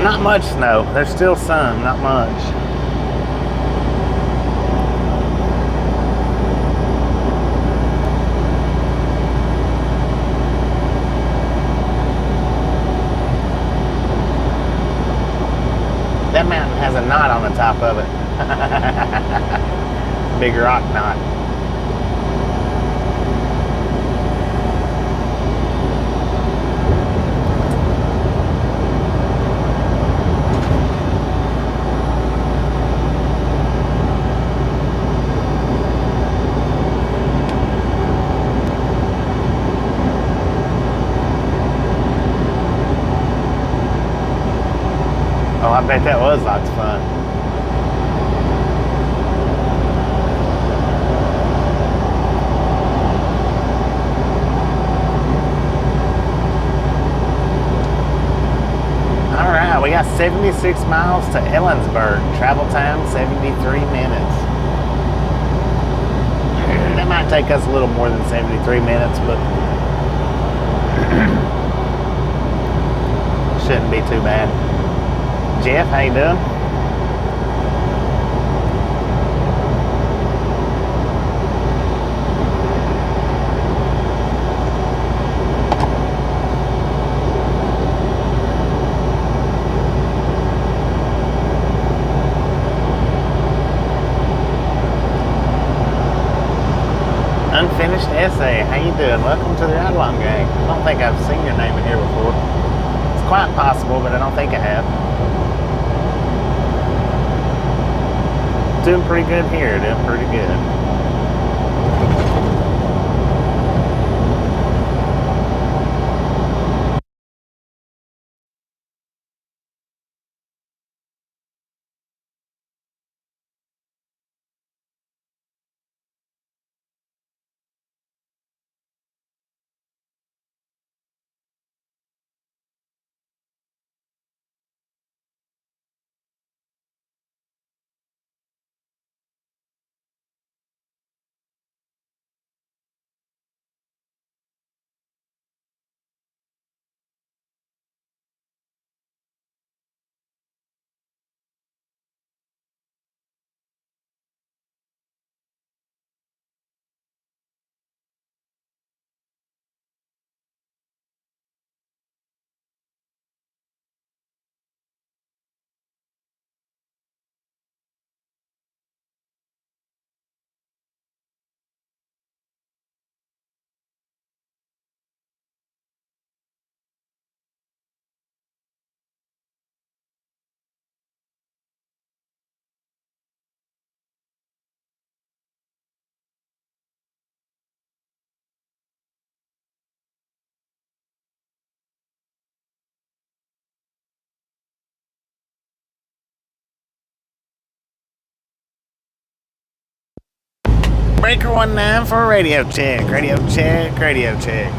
Not much snow. There's still some, not much. That mountain has a knot on the top of it. Big rock knot. Oh, I bet that was lots of fun. All right, we got 76 miles to Ellensburg. Travel time, 73 minutes. That might take us a little more than 73 minutes, but shouldn't be too bad. Jeff, how you doing? Unfinished essay. How you doing? Welcome to the Ride Along Gang. I don't think I've seen your name in here before. It's quite possible, but I don't think I have. Doing pretty good here, doing pretty good. breaker 19 for a radio check. Radio check, radio check.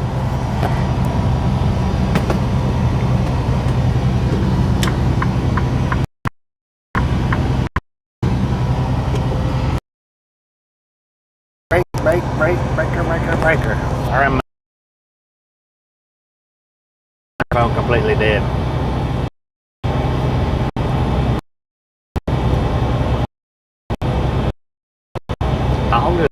Breaker. Sorry, my phone completely dead. All good.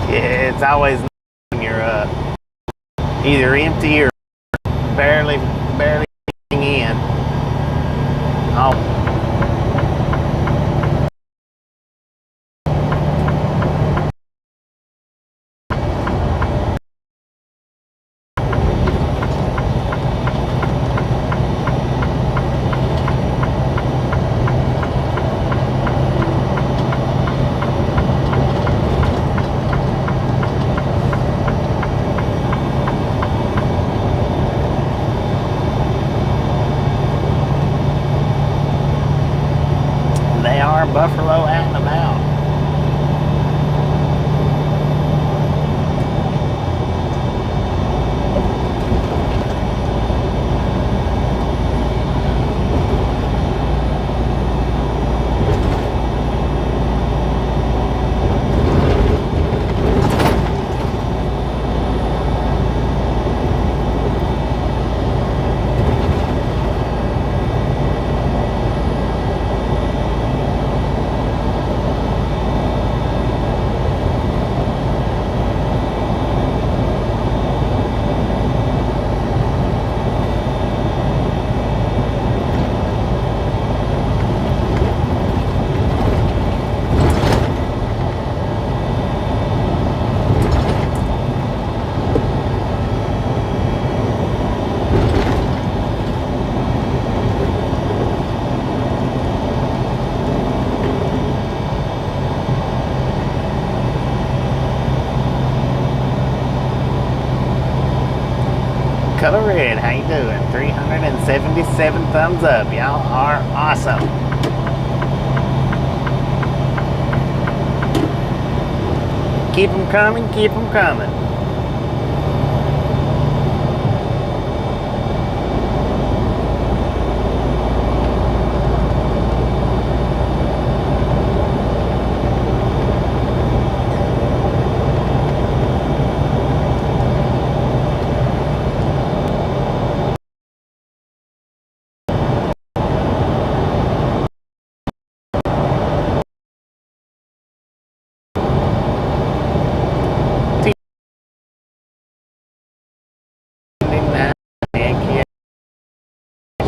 Yeah, it's always when you're either empty or barely in. Oh. Buffalo out and about. Color Red, how you doing? 377 thumbs up. Y'all are awesome. Keep them coming, keep them coming.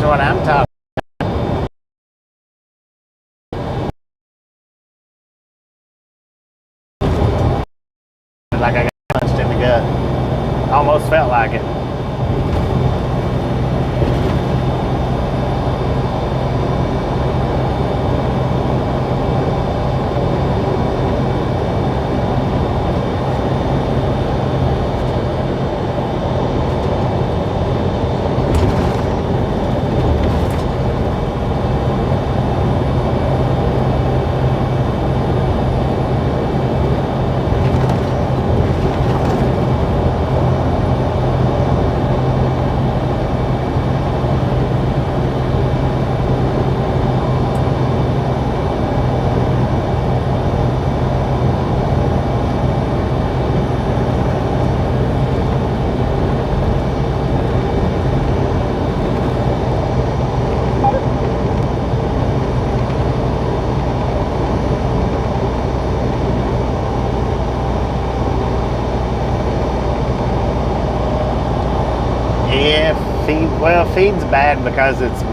What I'm talking like I got punched in the gut. Almost felt like it. Well, feed's bad because it's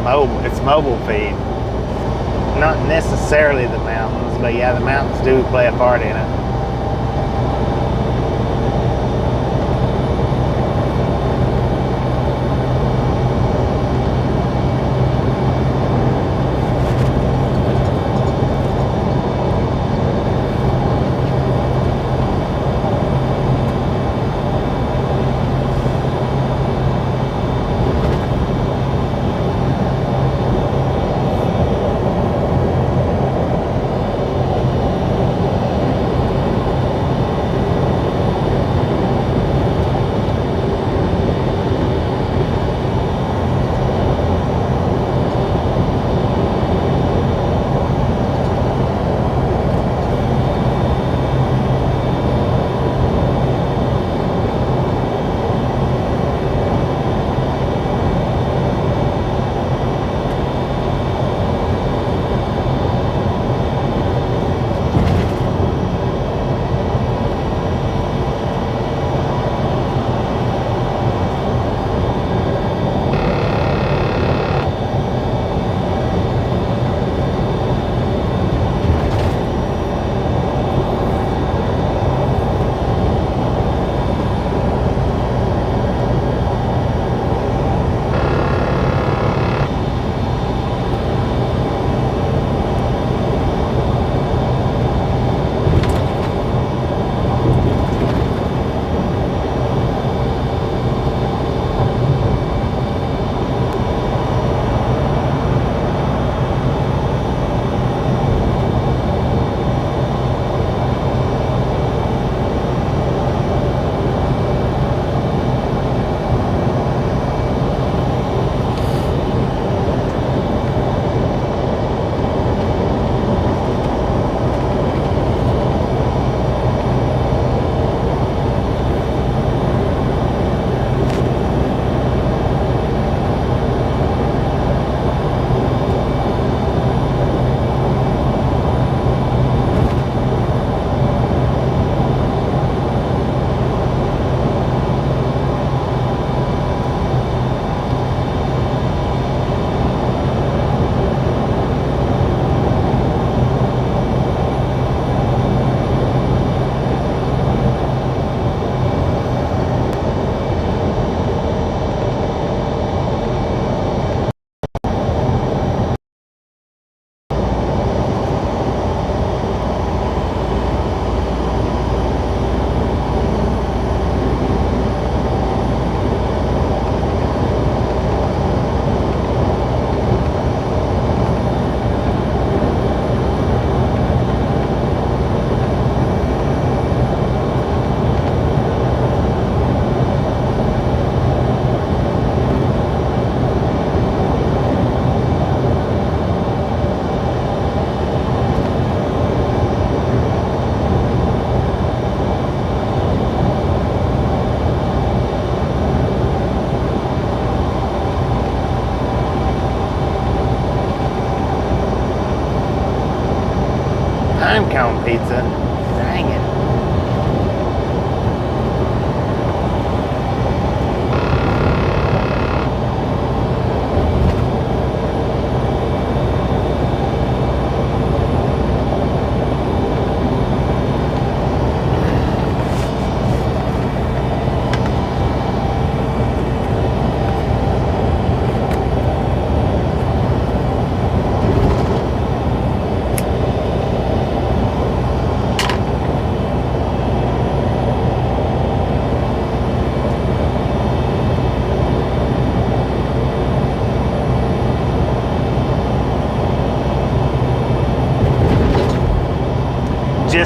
mobile feed. Not necessarily the mountains, but yeah, the mountains do play a part in it.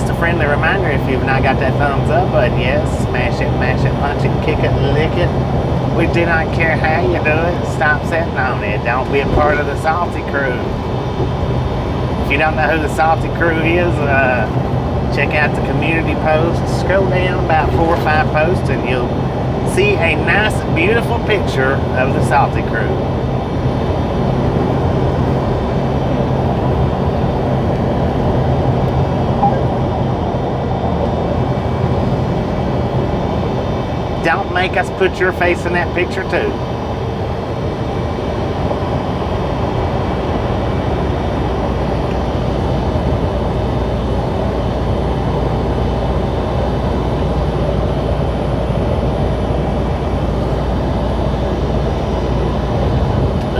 Just a friendly reminder, if you've not got that thumbs up button yet, smash it, mash it, punch it, kick it, lick it. We do not care how you do it. Stop sitting on it. Don't be a part of the salty crew. If you don't know who the salty crew is, check out the community posts. Scroll down about 4 or 5 posts and you'll see a nice, beautiful picture of the salty crew. Don't make us put your face in that picture too.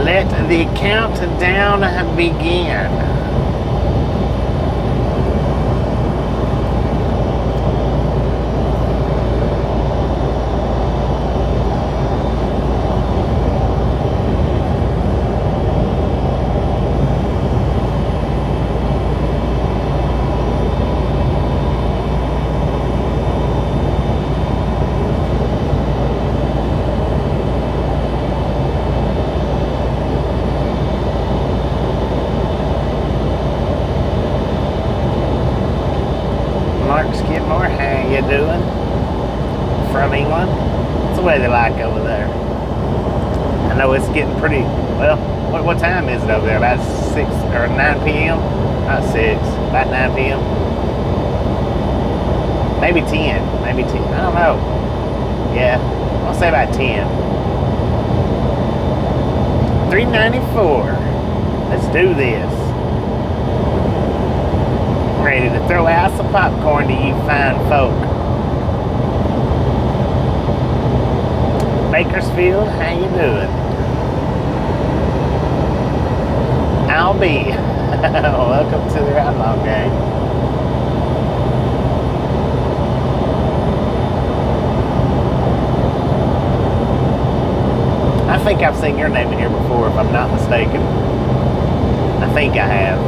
Let the countdown begin. How you doing? From England? It's the way they like over there. I know it's getting pretty, well, what time is it over there? About 6 or 9 p.m.? Not 6, about 9 p.m. Maybe 10, maybe 10, I don't know. Yeah, I'll say about 10. 394. Let's do this. Ready to throw out some popcorn to you fine folk. Bakersfield, how you doing? I'll be. Welcome to the Outlaw Gang. I think I've seen your name in here before, if I'm not mistaken. I think I have.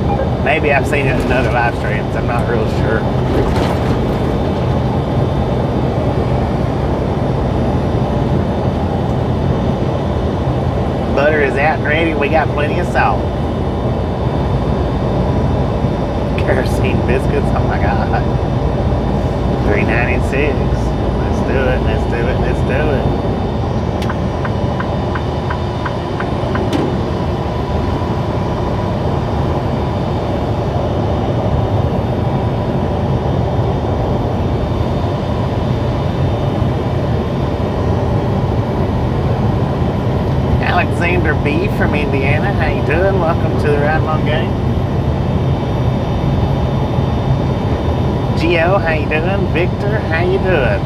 Maybe I've seen it in other live streams. I'm not real sure. Butter is out and ready. We got plenty of salt. Kerosene biscuits. Oh my God. $3.96. Let's do it. Let's do it. Let's do it. Alexander B from Indiana, how you doing? Welcome to the Ride Along Gang. Gio, how you doing? Victor, how you doing?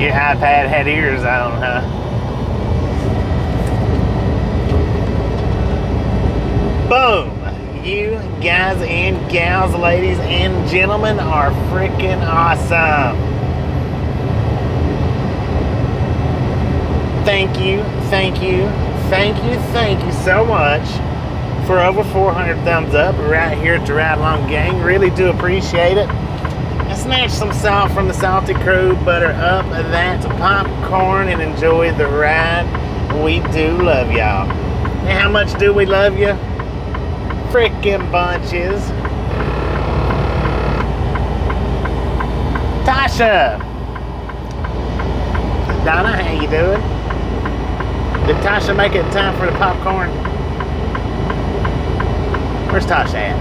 Your iPad had ears on, huh? Boom! You guys and gals, ladies and gentlemen, are freaking awesome. Thank you, thank you, thank you, thank you so much for over 400 thumbs up right here at the Ride Along Gang. Really do appreciate it. And snatch some salt from the salty crew, butter up that popcorn, and enjoy the ride. We do love y'all. And how much do we love you? Frickin' bunches. Tasha. Donna, how you doing? Did Tasha make it in time for the popcorn? Where's Tasha at?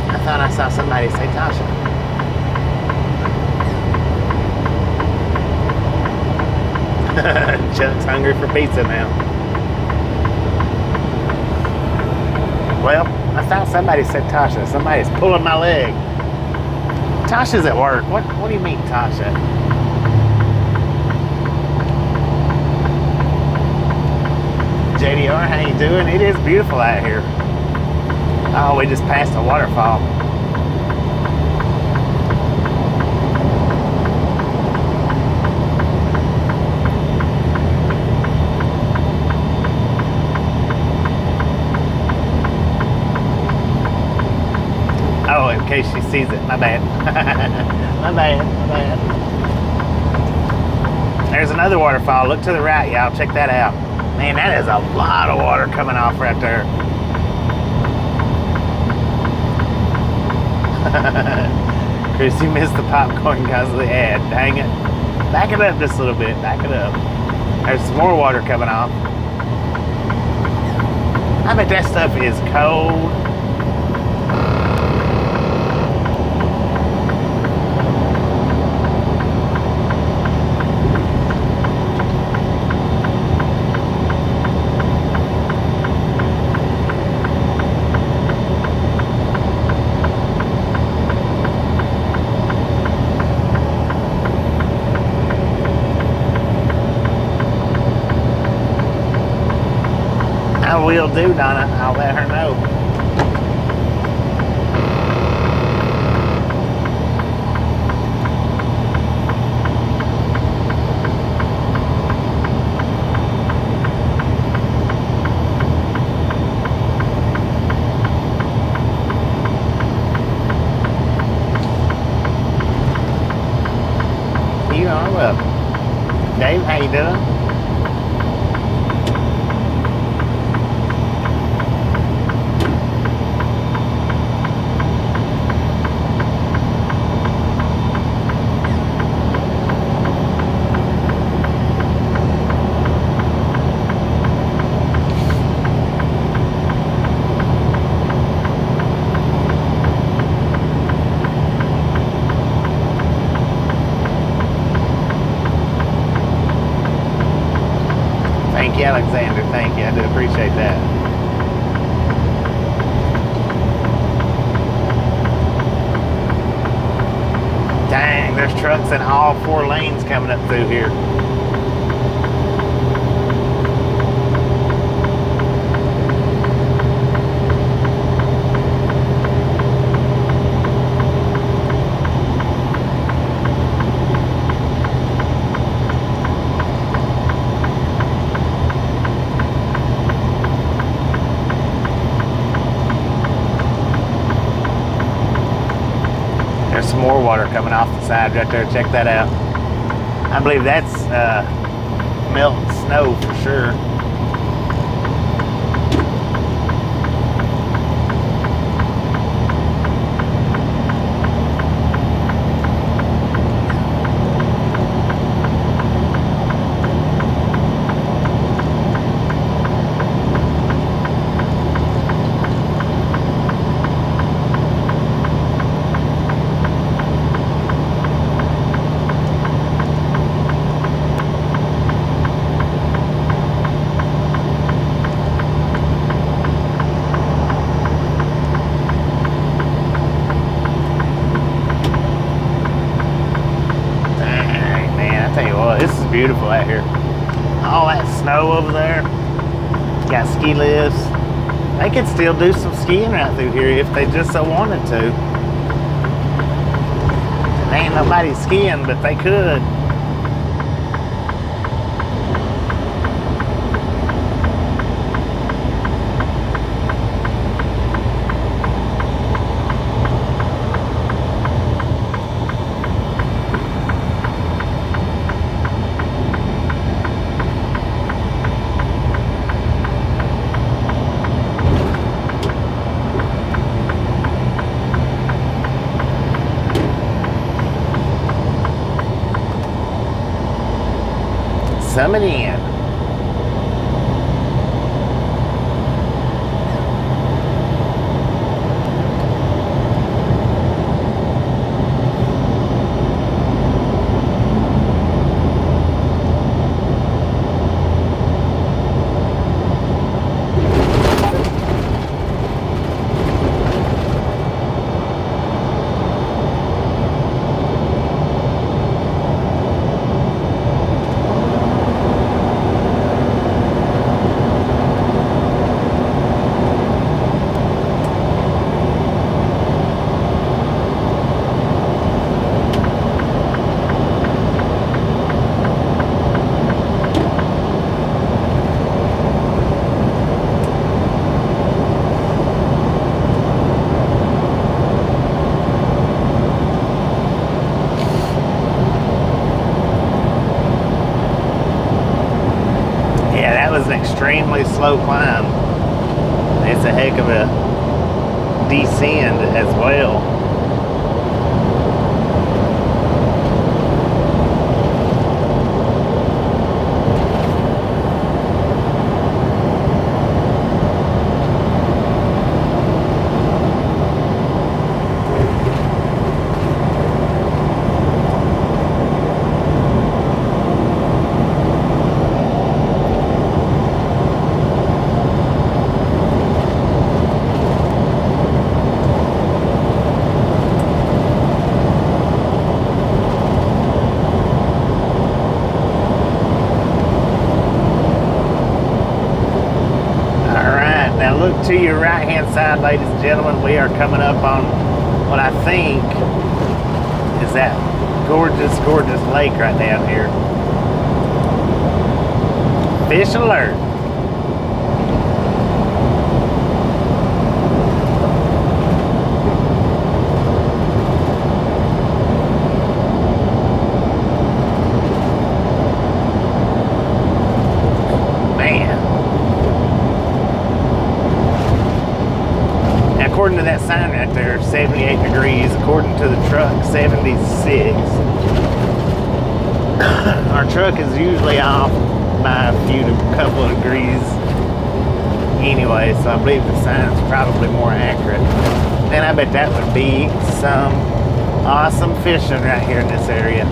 I thought I saw somebody say Tasha. Chuck's hungry for pizza now. Well, I thought somebody said Tasha. Somebody's pulling my leg. Tasha's at work. What do you mean, Tasha? JDR, how you doing? It is beautiful out here. Oh, we just passed a waterfall. case she sees it. My bad. My bad. There's another waterfall. Look to the right, y'all. Check that out. Man, that is a lot of water coming off right there. Chris, you missed the popcorn because of the ad. Dang it. Back it up just a little bit. Back it up. There's some more water coming off. I bet that stuff is cold. I will do, Donna. I'll let her know. You are welcome. Dave, how you doing? Thank you, Alexander. Thank you. I do appreciate that. Dang, there's trucks in all 4 lanes coming up through here. There's some more water coming off the side right there. Check that out. I believe that's melting snow for sure. This is beautiful out here. All that snow over there. Got ski lifts. They could still do some skiing right through here if they just so wanted to. There ain't nobody skiing, but they could. Summon in. was an extremely slow climb. It's a heck of a descend as well. To your right hand side, ladies and gentlemen, we are coming up on what I think is that gorgeous, gorgeous lake right down here. Fish alert. According to that sign right there, 78 degrees. According to the truck, 76. Our truck is usually off by a couple of degrees anyway, so I believe the sign's probably more accurate. And I bet that would be some awesome fishing right here in this area.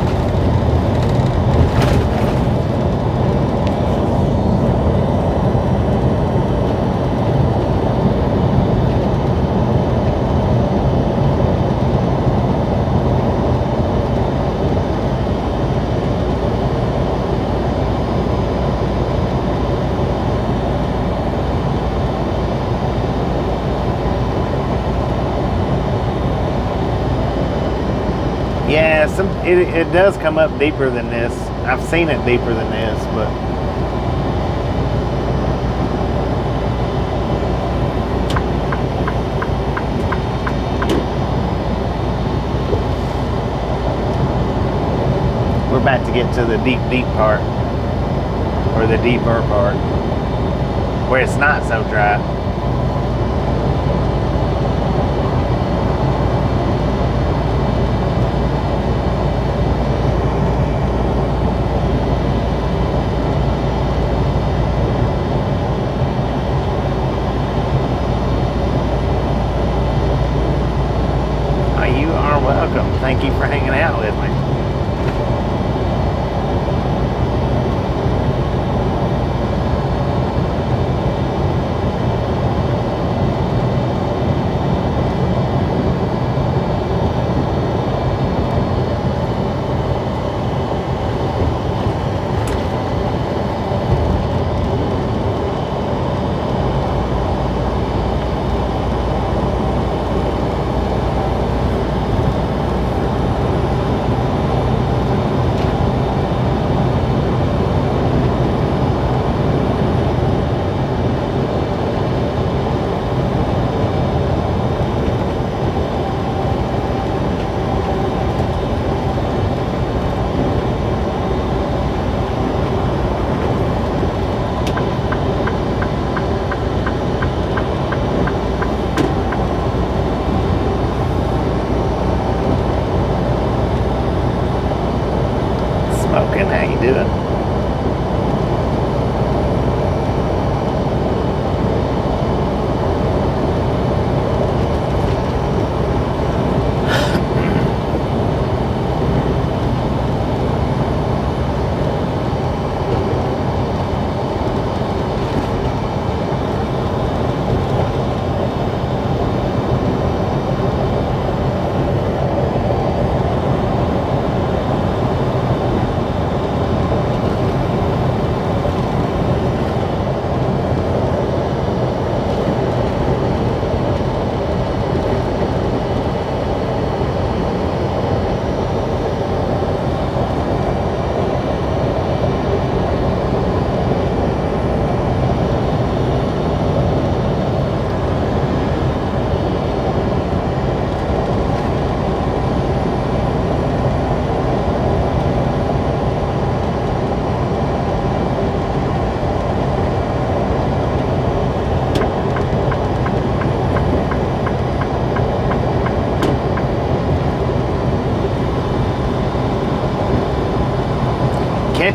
Yeah, it does come up deeper than this. I've seen it deeper than this, but we're about to get to the deep, deep part, or the deeper part, where it's not so dry. Thank you for hanging out with me.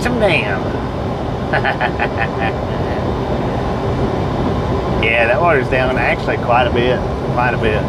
them down. Yeah, that water's down actually quite a bit. Quite a bit.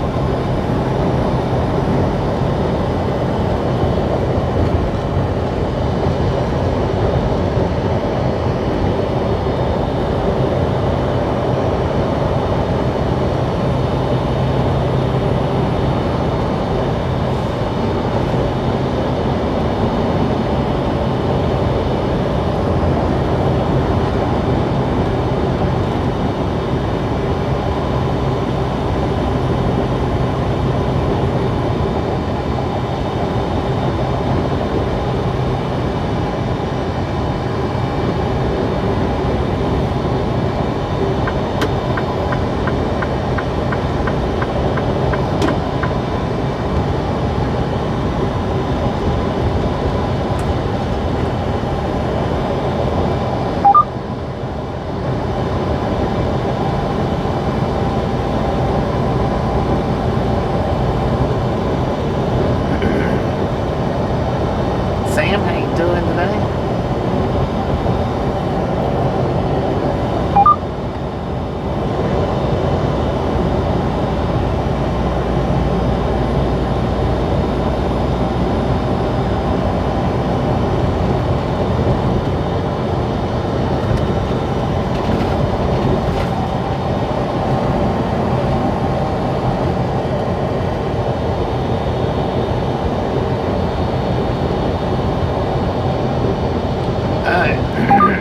Sam, how you doing today?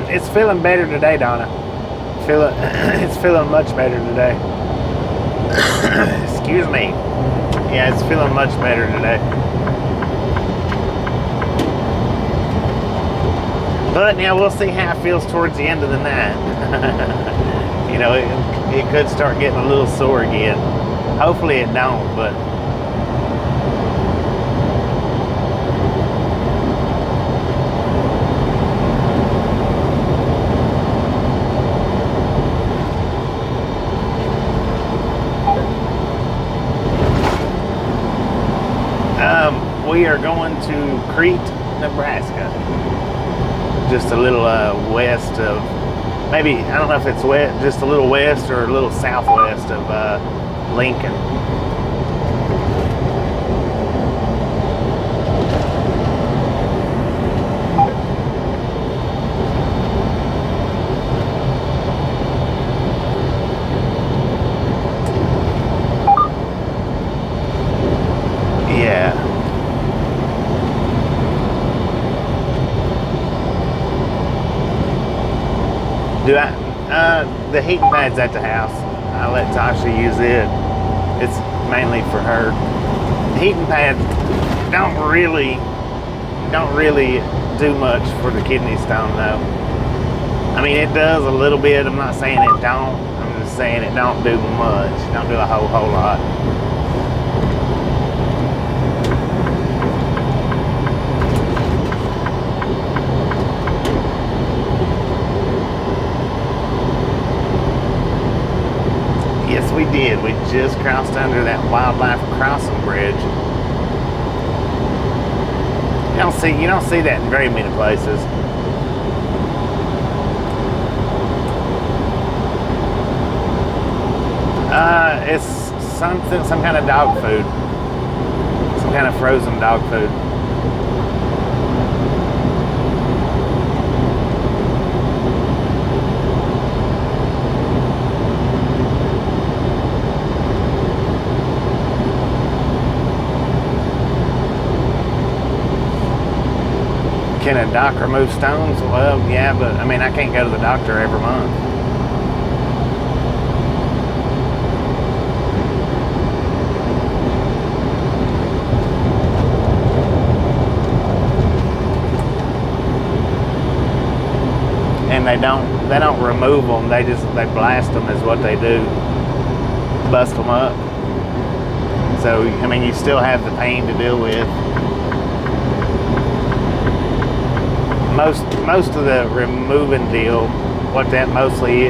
It's feeling better today, Donna. It's feeling much better today. Excuse me. Yeah, it's feeling much better today. But now we'll see how it feels towards the end of the night. You know, it could start getting a little sore again. Hopefully it don't, but we are going to Crete, Nebraska. Just a little west of, maybe, I don't know if it's west, just a little west or a little southwest of Lincoln. Yeah. The heating pad's at the house. I let Tasha use it. It's mainly for her. The heating pad don't really do much for the kidney stone though. I mean, it does a little bit. I'm not saying it don't. I'm just saying it don't do much. Don't do a whole lot. Yes, we did. We just crossed under that wildlife crossing bridge. You don't see that in very many places. It's some kind of dog food. Some kind of frozen dog food. Can a doc remove stones? Well, yeah, but I mean, I can't go to the doctor every month. And they don't remove them. They blast them is what they do. Bust them up. So, I mean, you still have the pain to deal with. Most of the removing deal, what that mostly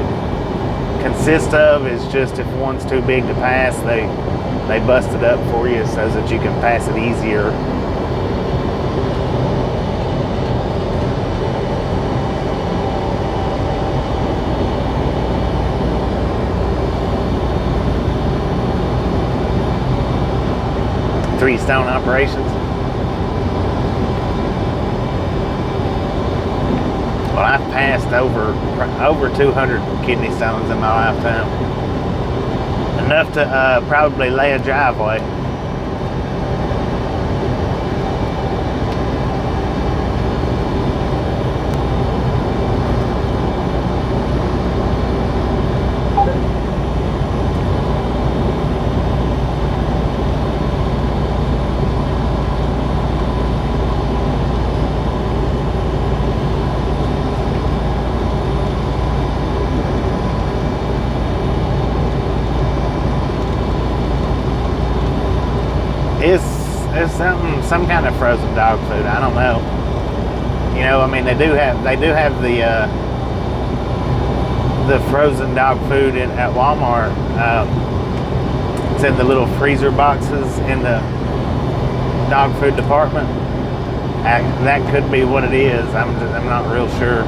consists of is just if one's too big to pass, they bust it up for you so that you can pass it easier. Three stone operations. Well, I've passed over 200 kidney stones in my lifetime. Enough to probably lay a driveway. It's some kind of frozen dog food. I don't know. You know, I mean, they do have the frozen dog food at Walmart. It's in the little freezer boxes in the dog food department. That could be what it is. I'm not real sure.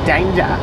Danger.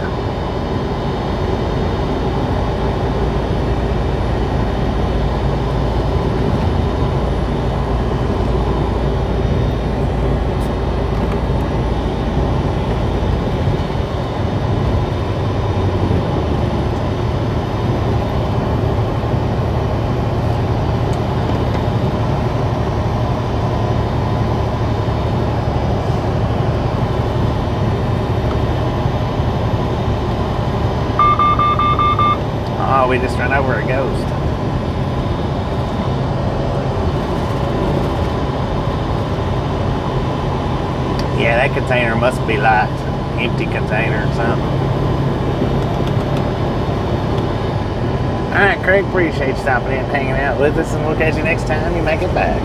We just ran over a ghost. Yeah, that container must be like empty container or something. Alright, Craig, appreciate you stopping in and hanging out with us, and we'll catch you next time you make it back.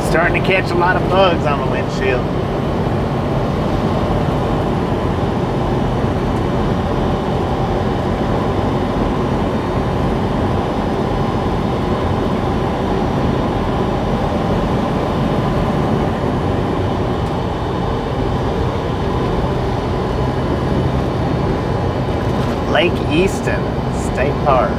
Starting to catch a lot of bugs on the windshield. Lake Easton State Park.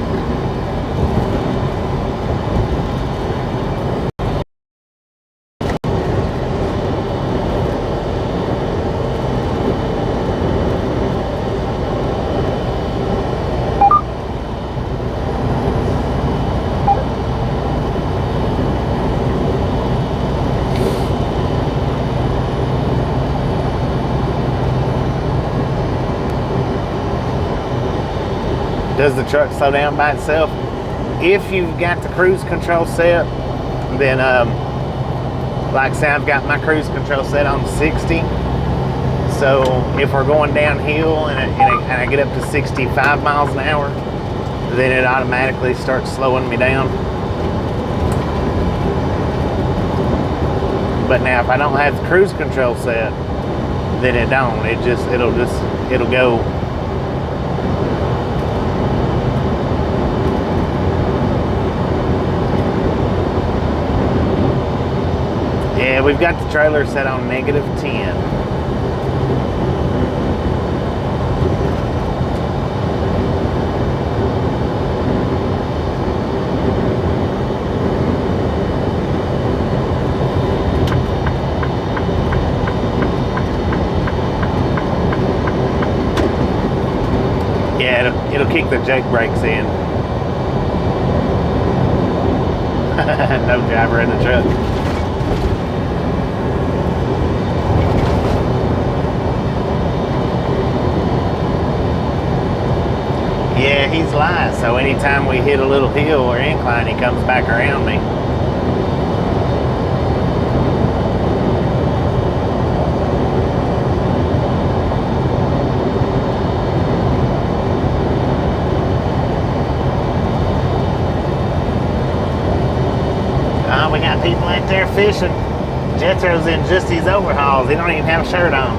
Does the truck slow down by itself? If you've got the cruise control set, then like I say, I've got my cruise control set on 60. So if we're going downhill and I get up to 65 miles an hour, then it automatically starts slowing me down. But now if I don't have the cruise control set, then it don't. It'll go. Yeah, we've got the trailer set on -10. Yeah, it'll kick the jake brakes in. No driver in the truck. Yeah, he's live, so anytime we hit a little hill or incline, he comes back around me. We got people out there fishing. Jethro's in just his overalls. He don't even have a shirt on.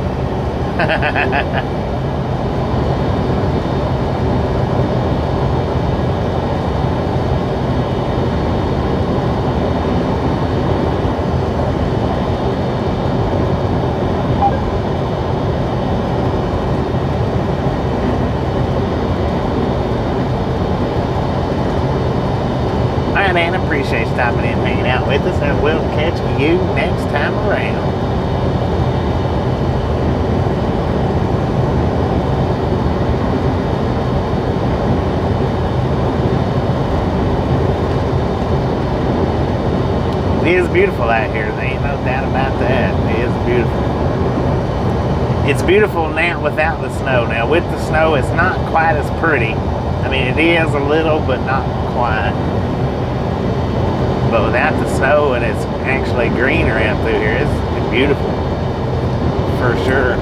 Alright, man, I appreciate you stopping in and hanging out with us, and we'll catch you next time around. It is beautiful out here. There ain't no doubt about that. It is beautiful. It's beautiful now without the snow. Now with the snow, it's not quite as pretty. I mean, it is a little, but not quite. But without the snow, and it's actually greener out through here, it's beautiful, for sure.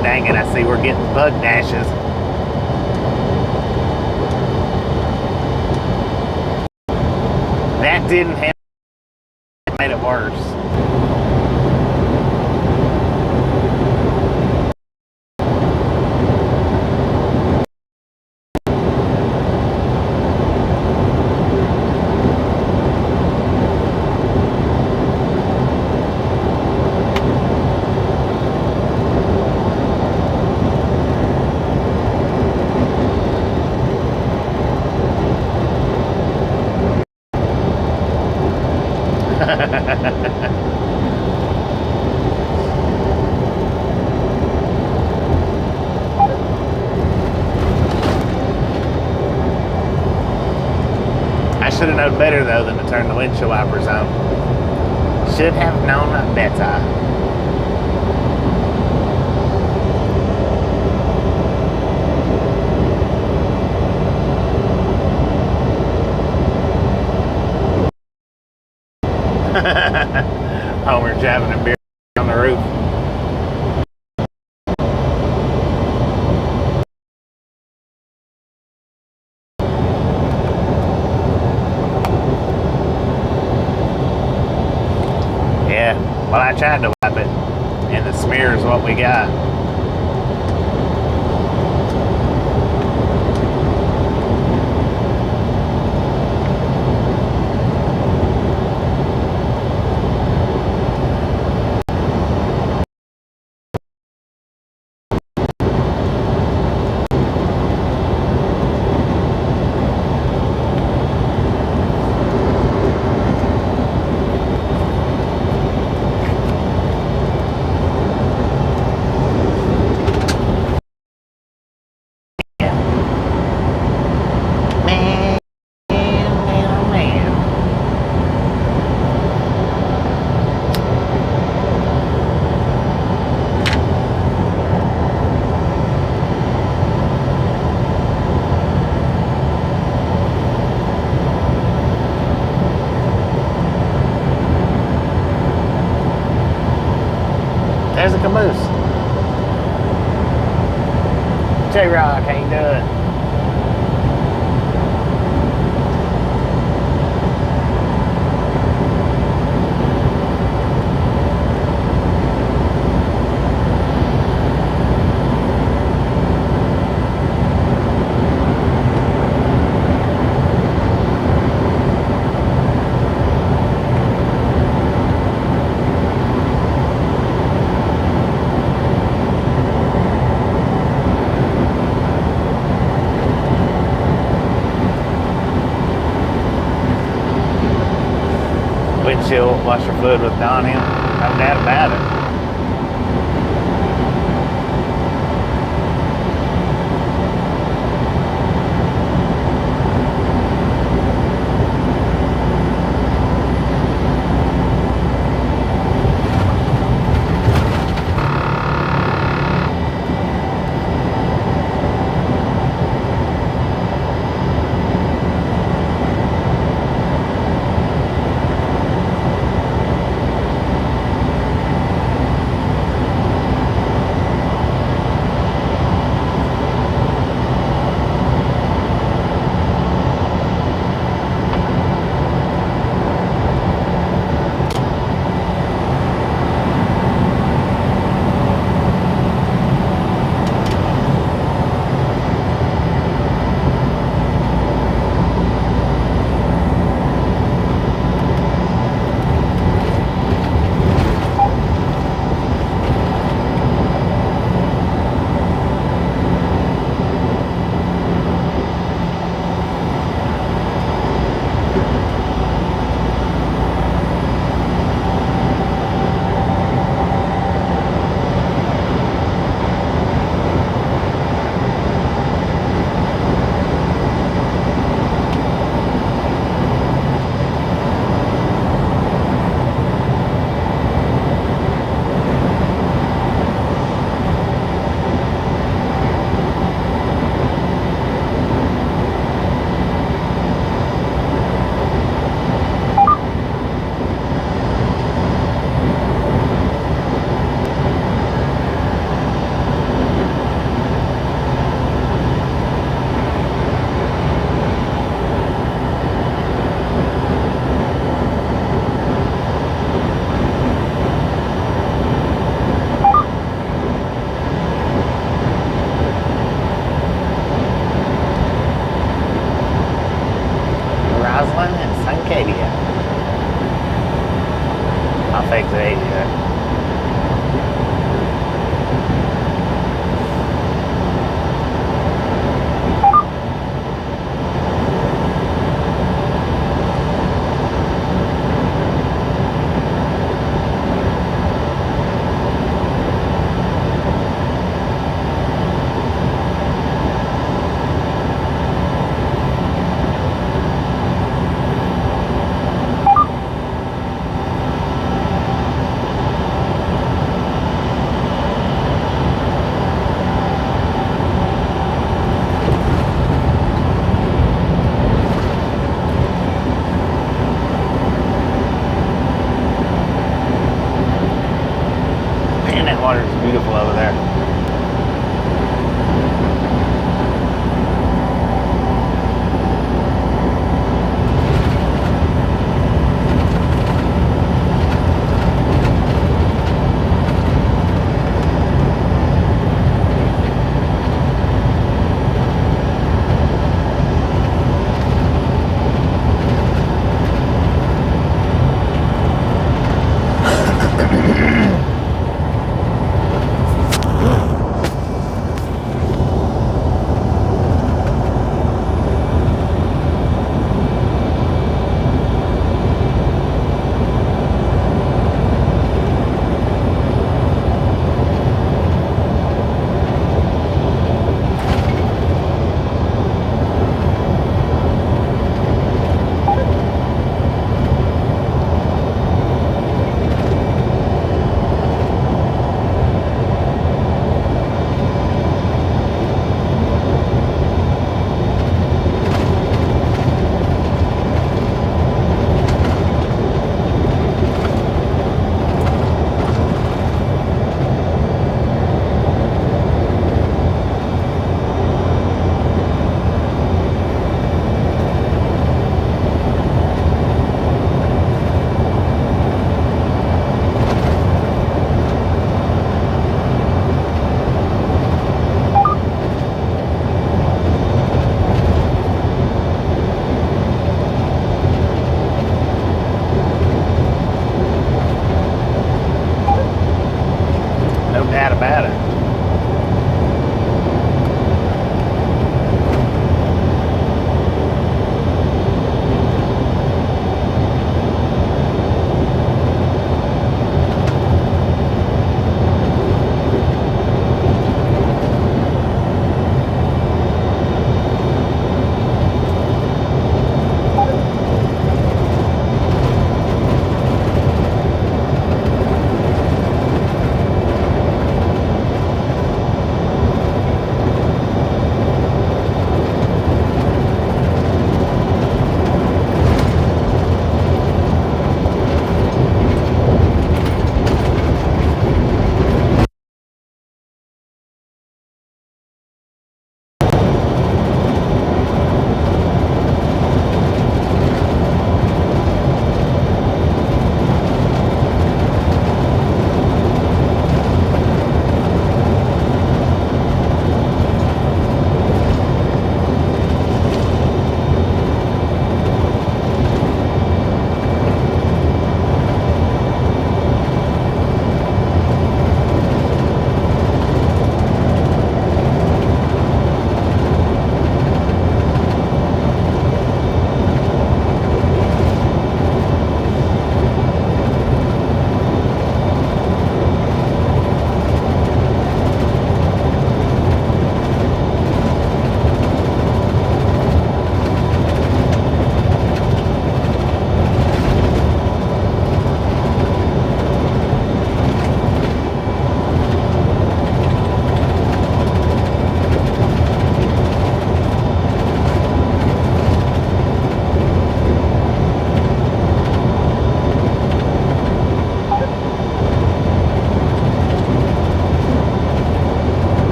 Dang it, I see we're getting bug dashes. That didn't help. It made it worse. I should have known better though than to turn the windshield wipers on. Should have known better. Homer driving a beer on the roof. Yeah, well, I tried to wipe it, and the smear is what we got. loose. J-Rock, how you doing? Windshield washer fluid with Donnie. No doubt about it.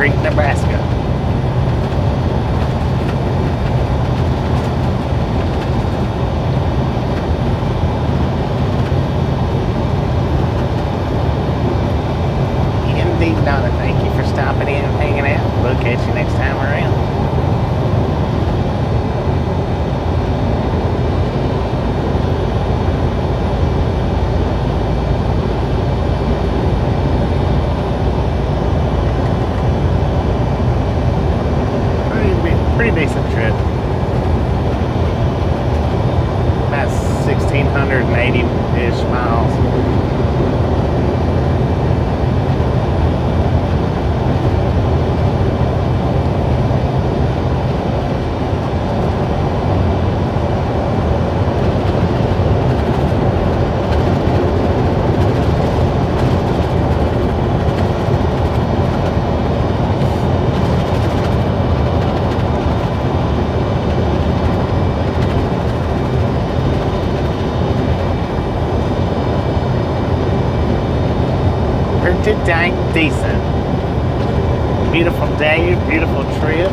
Creek, Nebraska. Indeed, Donna, thank you for stopping in and hanging out. We'll catch you next time around. Pretty decent trip. About 1,680-ish miles. Pretty dang decent. Beautiful day, beautiful trip.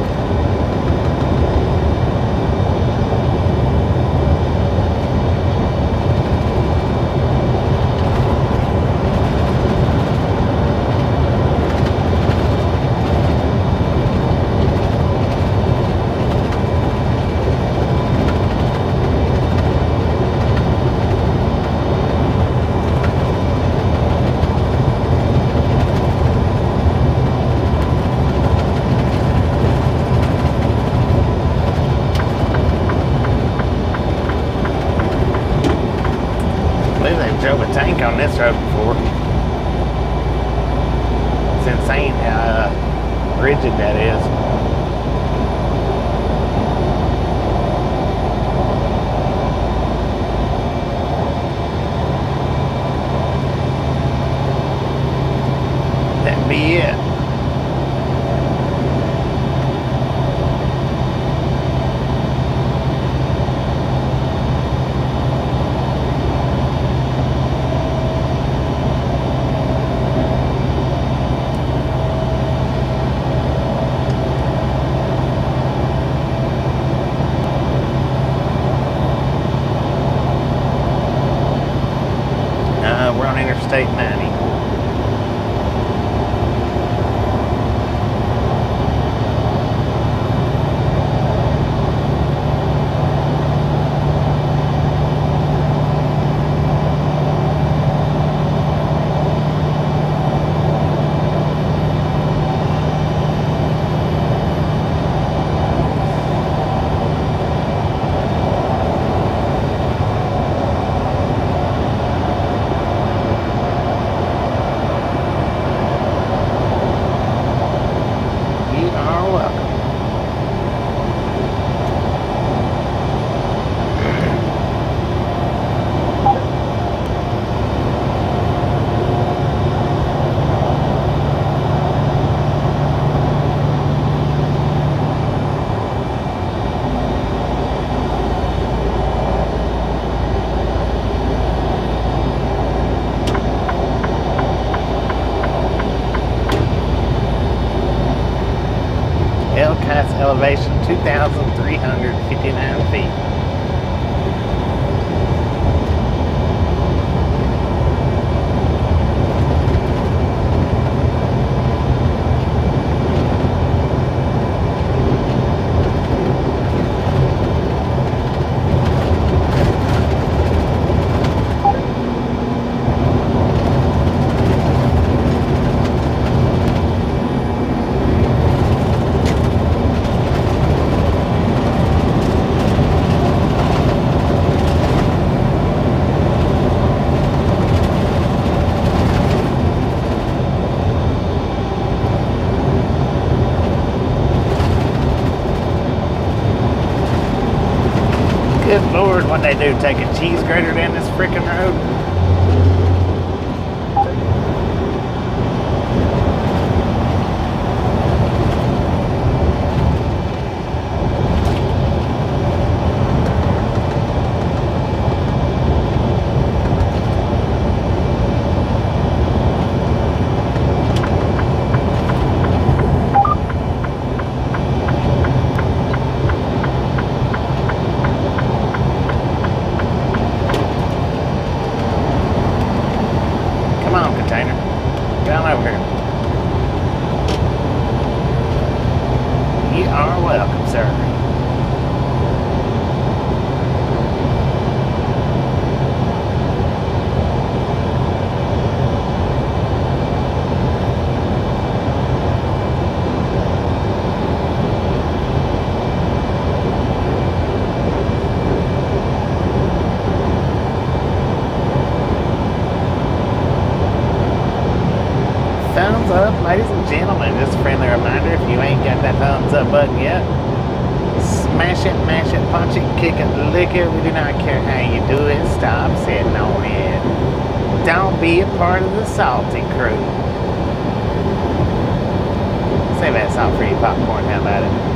Drove a tank on this road before. It's insane how rigid that is. That'd be it. We're on Interstate 90. Elevation 2,359 feet. Good Lord, what they do, take a cheese grater down this frickin' road? thumbs up, ladies and gentlemen. Just a friendly reminder, if you ain't got that thumbs up button yet, smash it, mash it, punch it, kick it, lick it. We do not care how you do it. Stop sitting on it. Don't be a part of the salty crew. Save that salt for your popcorn. How about it?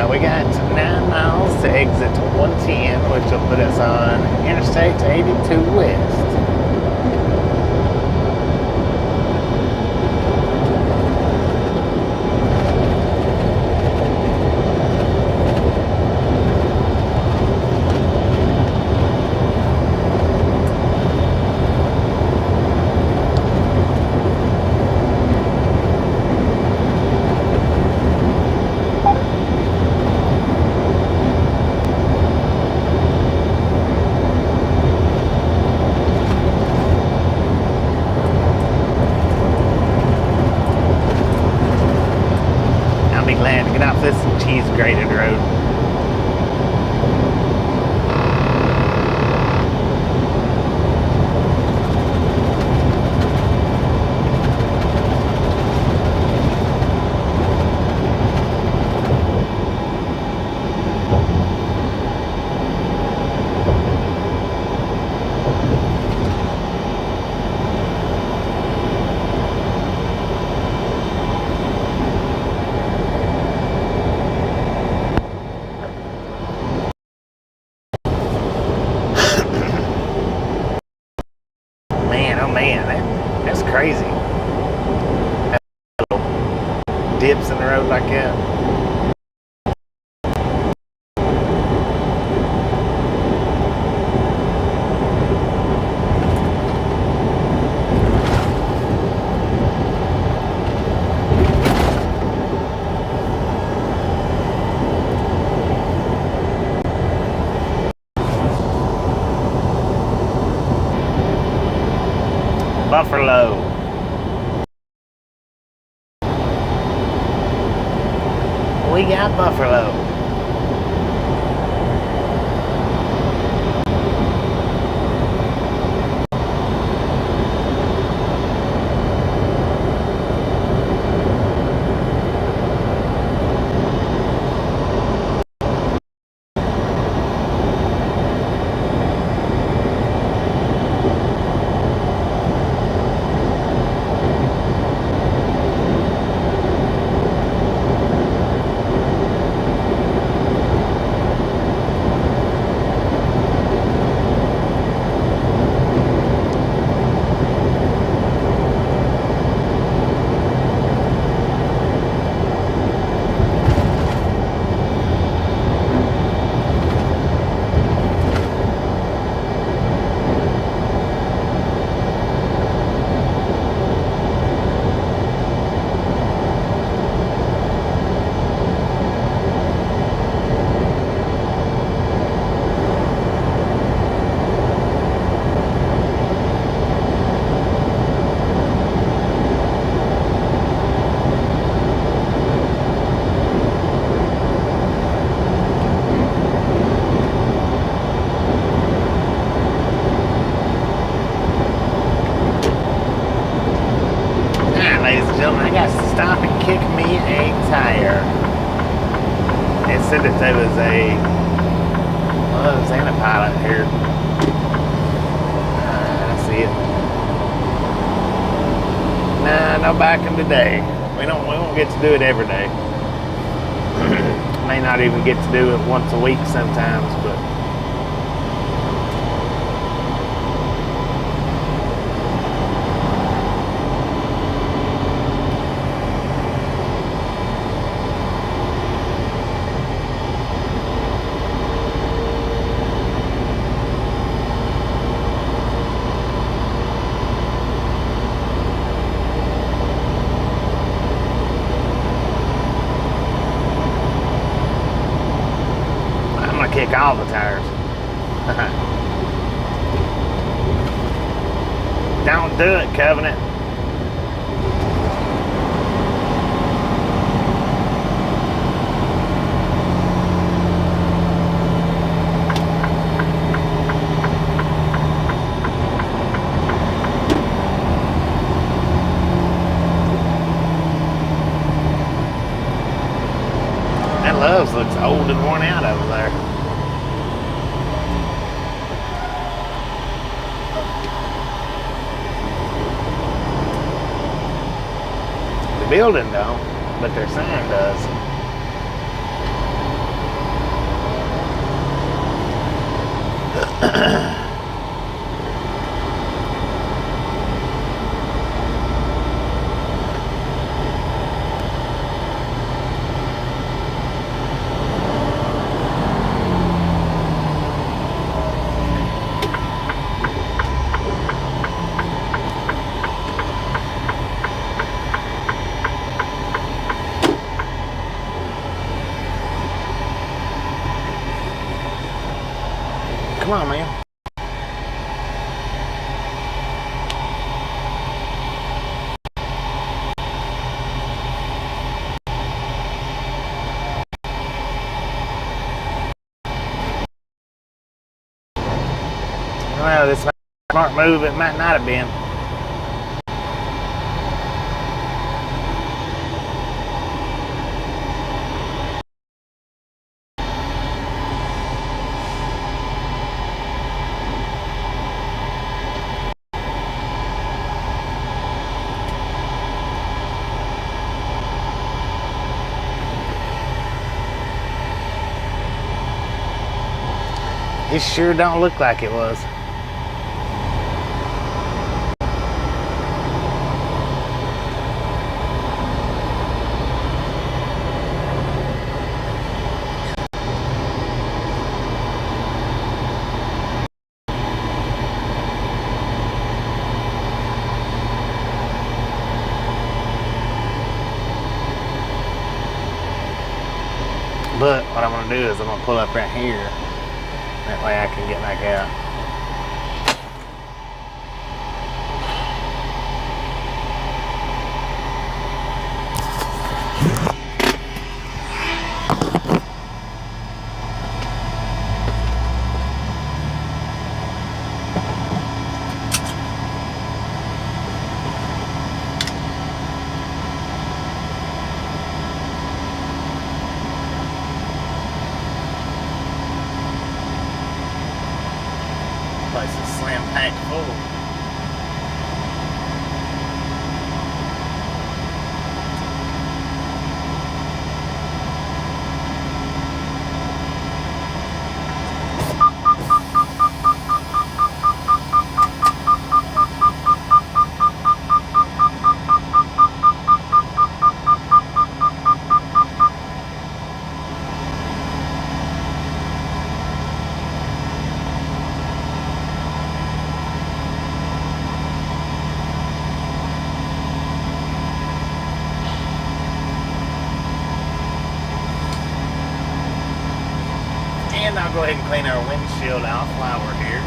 We got 9 miles to exit 110, which will put us on Interstate 82 West. This cheese grated road. That's crazy. Dips in the road like that. Buffalo. We got Buffalo. Said that there was a pilot here. I see it. Nah, no backing today. We won't get to do it every day. May not even get to do it once a week sometimes, but kick all the tires. Don't do it, Covenant. That Love's looks old and worn out over there. The building don't, but their sign does. Come on, man. Well, this might be a smart move. It might not have been. It sure don't look like it was. But what I'm gonna do is I'm gonna pull up right here. That way I can get back out. Place is slam packed full. And I'll go ahead and clean our windshield off while we're here.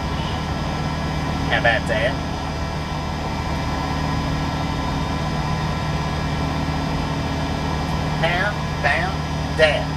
How about that? How about that?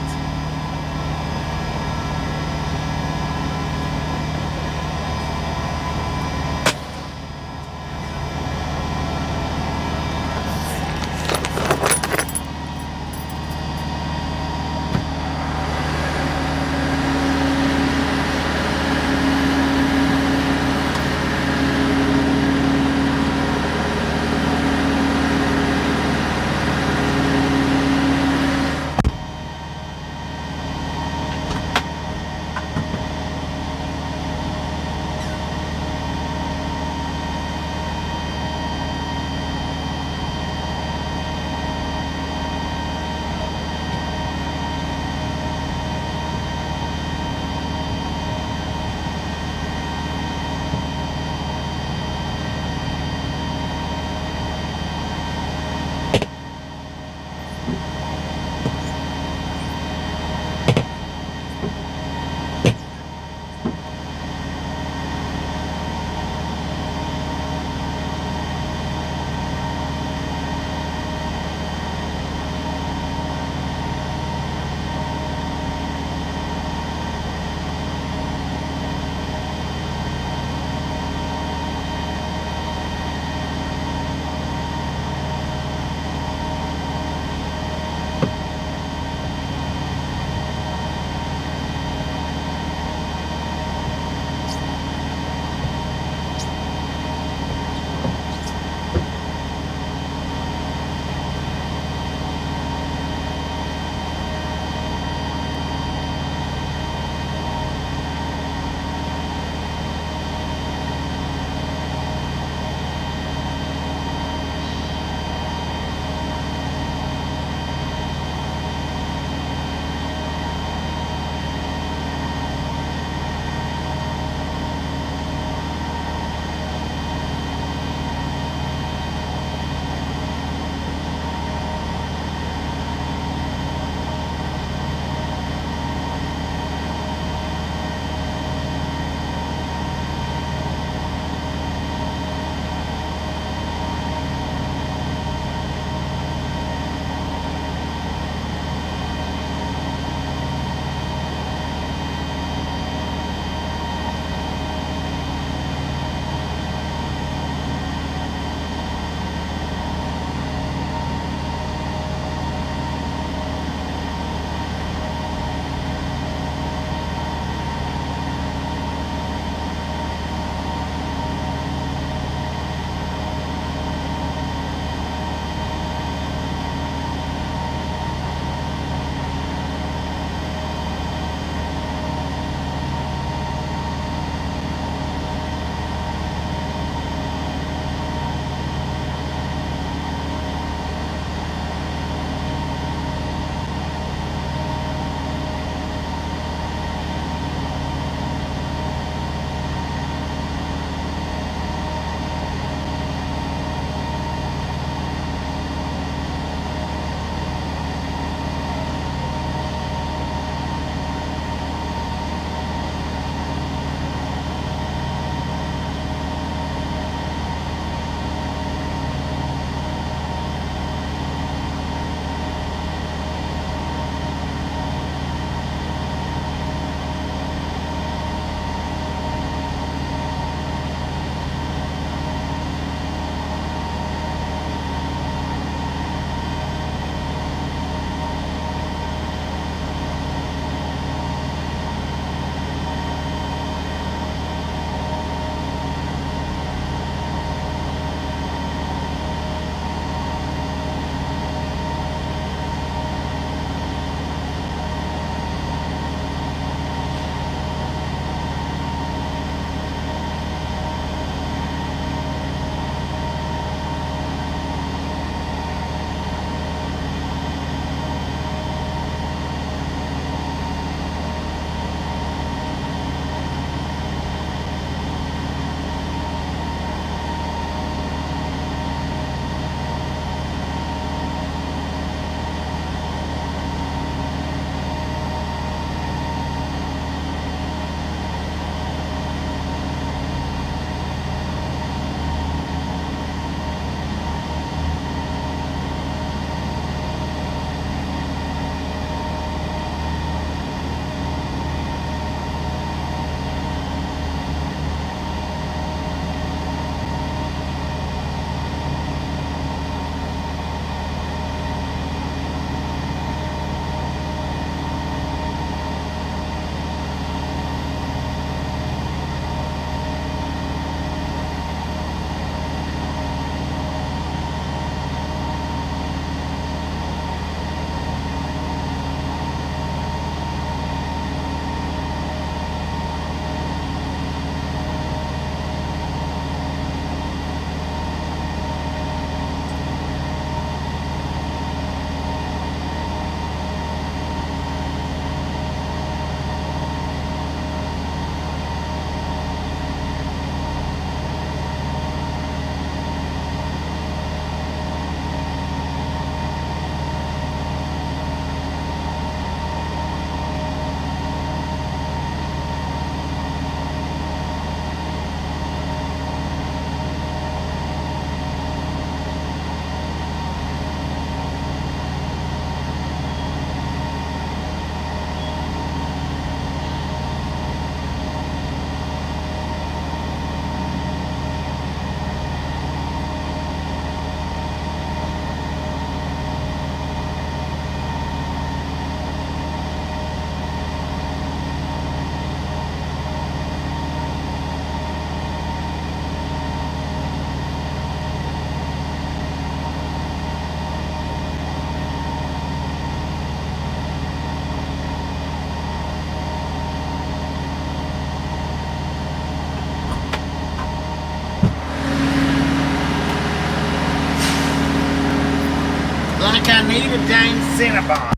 I need a dang Cinnabon.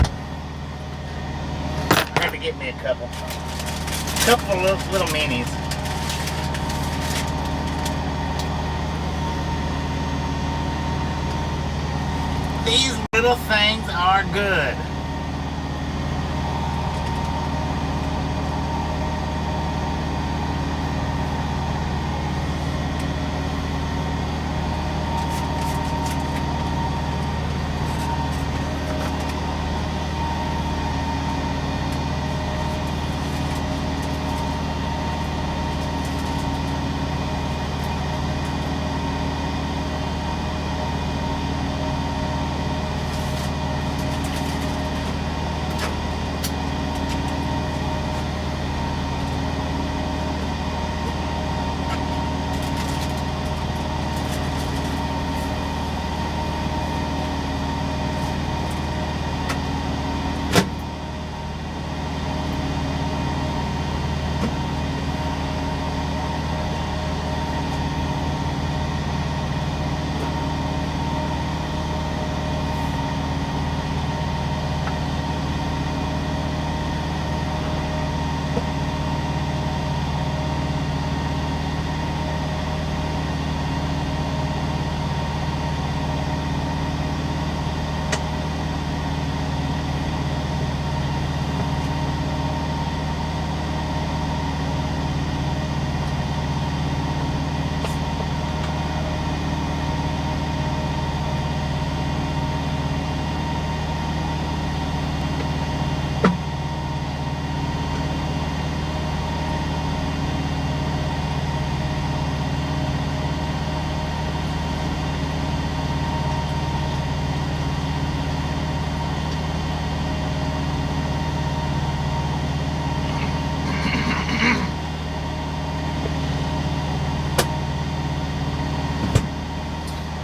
I had to get me a couple. Couple of little minis. These little things are good.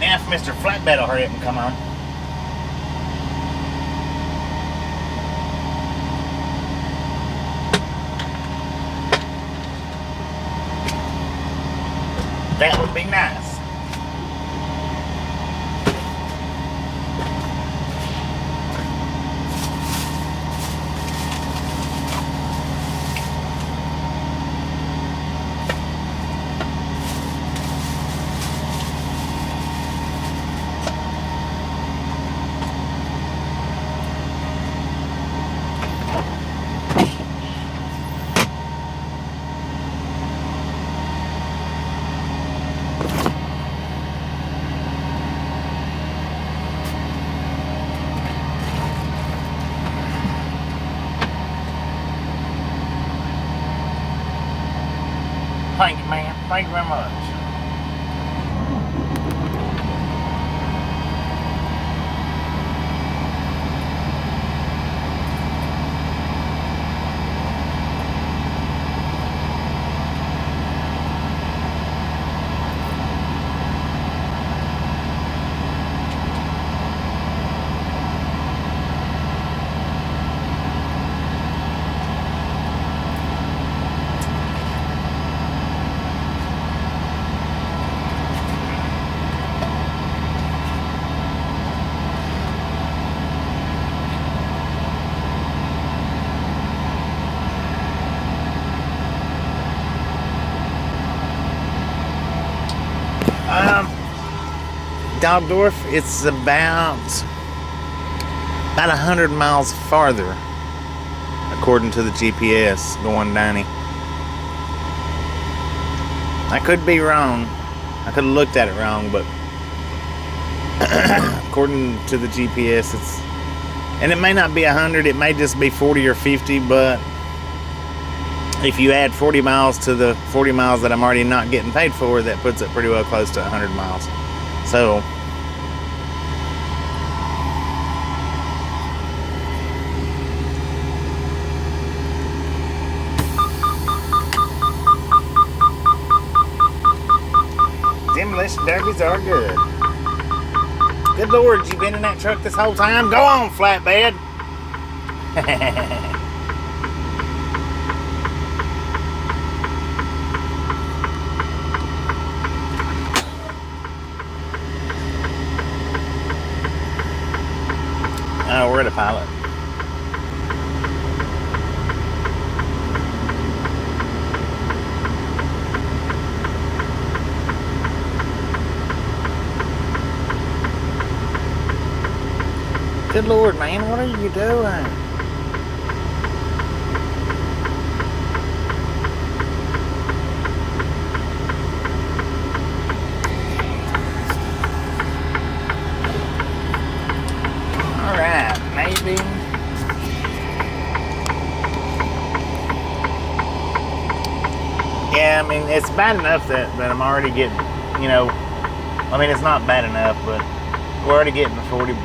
Now if Mr. Flatbed will hurry up and come on. That would be nice. Thank you, man. Thank you very much. Daldorf, it's about 100 miles farther, according to the GPS going down. I could be wrong. I could have looked at it wrong, but according to the GPS, it's, and it may not be 100, it may just be 40 or 50, but if you add 40 miles to the 40 miles that I'm already not getting paid for, that puts it pretty well close to 100 miles. So, demolition derbies are good. Good Lord, you been in that truck this whole time? Go on, flatbed. autopilot. Good Lord, man, what are you doing? Alright, maybe. Yeah, I mean, it's bad enough that I'm already getting, you know, I mean, it's not bad enough, but we're already getting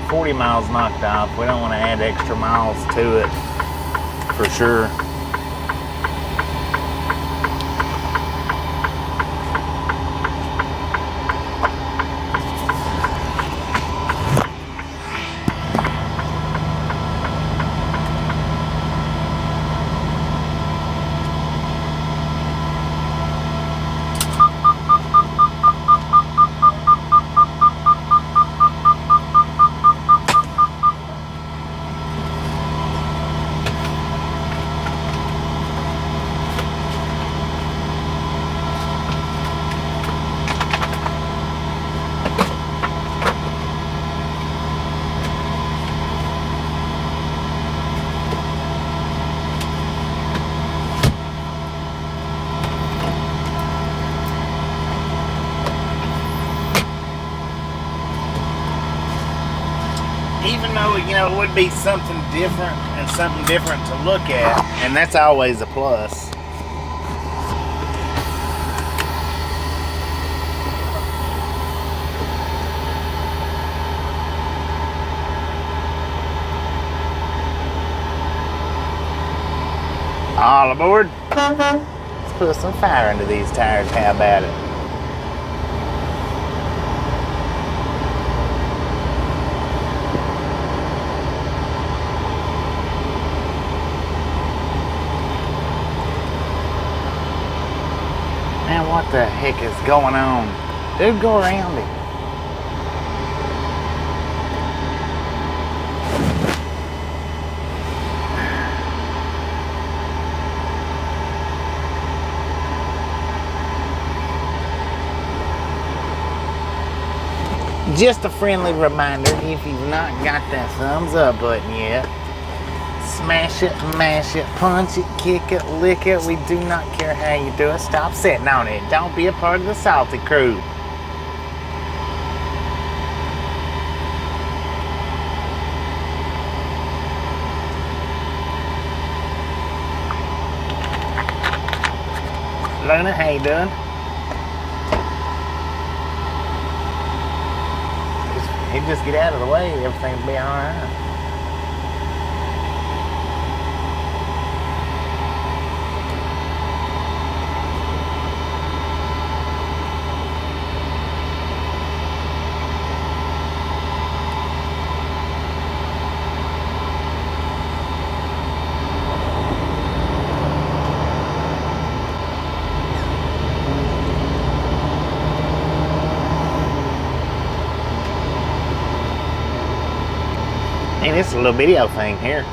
40 miles knocked off. We don't want to add extra miles to it, for sure. Even though, you know, it would be something different and something different to look at, and that's always a plus. All aboard. Let's put some fire into these tires. How about it? Man, what the heck is going on? Dude, go around it. Just a friendly reminder, if you've not got that thumbs up button yet, smash it, mash it, punch it, kick it, lick it. We do not care how you do it. Stop sitting on it. Don't be a part of the salty crew. Luna, how you doing? He'd just get out of the way, everything would be alright. And it's a little video thing here.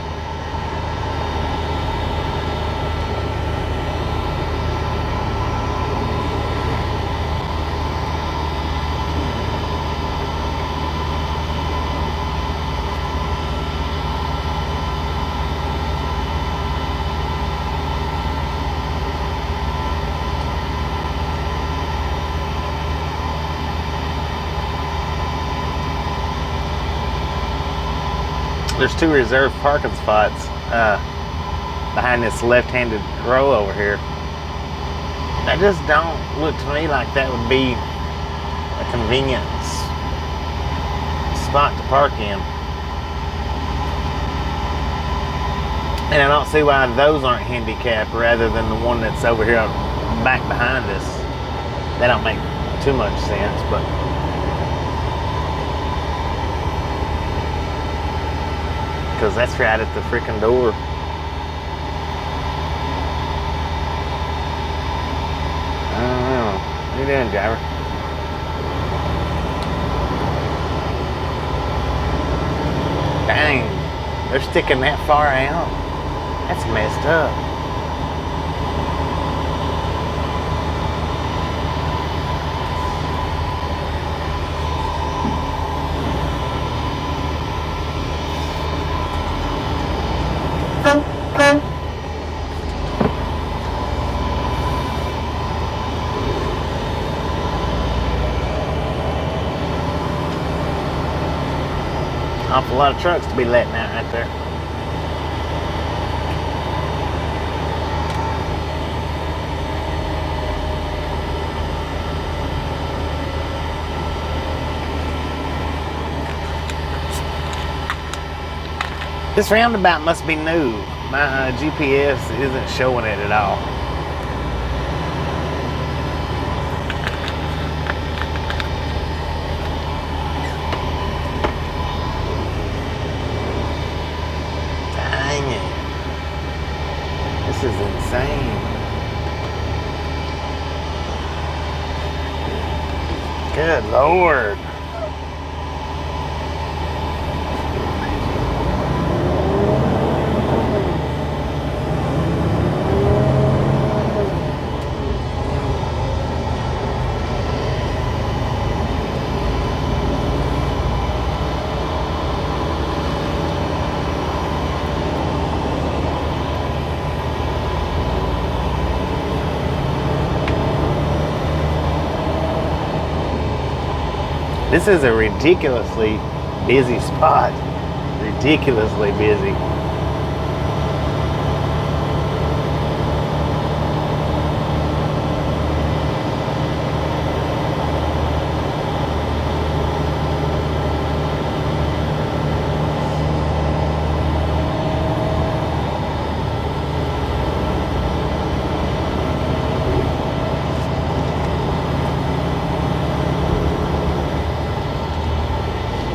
There's two reserved parking spots behind this left-handed row over here. That just don't look to me like that would be a convenient spot to park in. And I don't see why those aren't handicapped rather than the one that's over here back behind us. That don't make too much sense, but because that's right at the freaking door. I don't know. What are you doing, driver? Dang. They're sticking that far out. That's messed up. Awful lot of trucks to be letting out right there. This roundabout must be new. My GPS isn't showing it at all. Dang it. This is insane. Good Lord. This is a ridiculously busy spot. Ridiculously busy.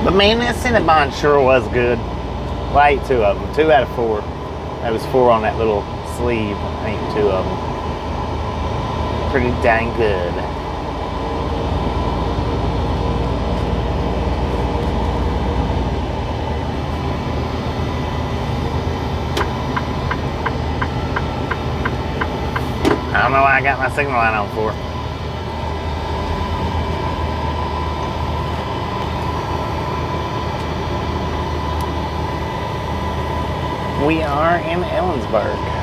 But man, that Cinnabon sure was good. Well, I ate 2 of them. 2 out of 4. That was 4 on that little sleeve. I ate 2 of them. Pretty dang good. I don't know why I got my signal light on for. We are in Ellensburg.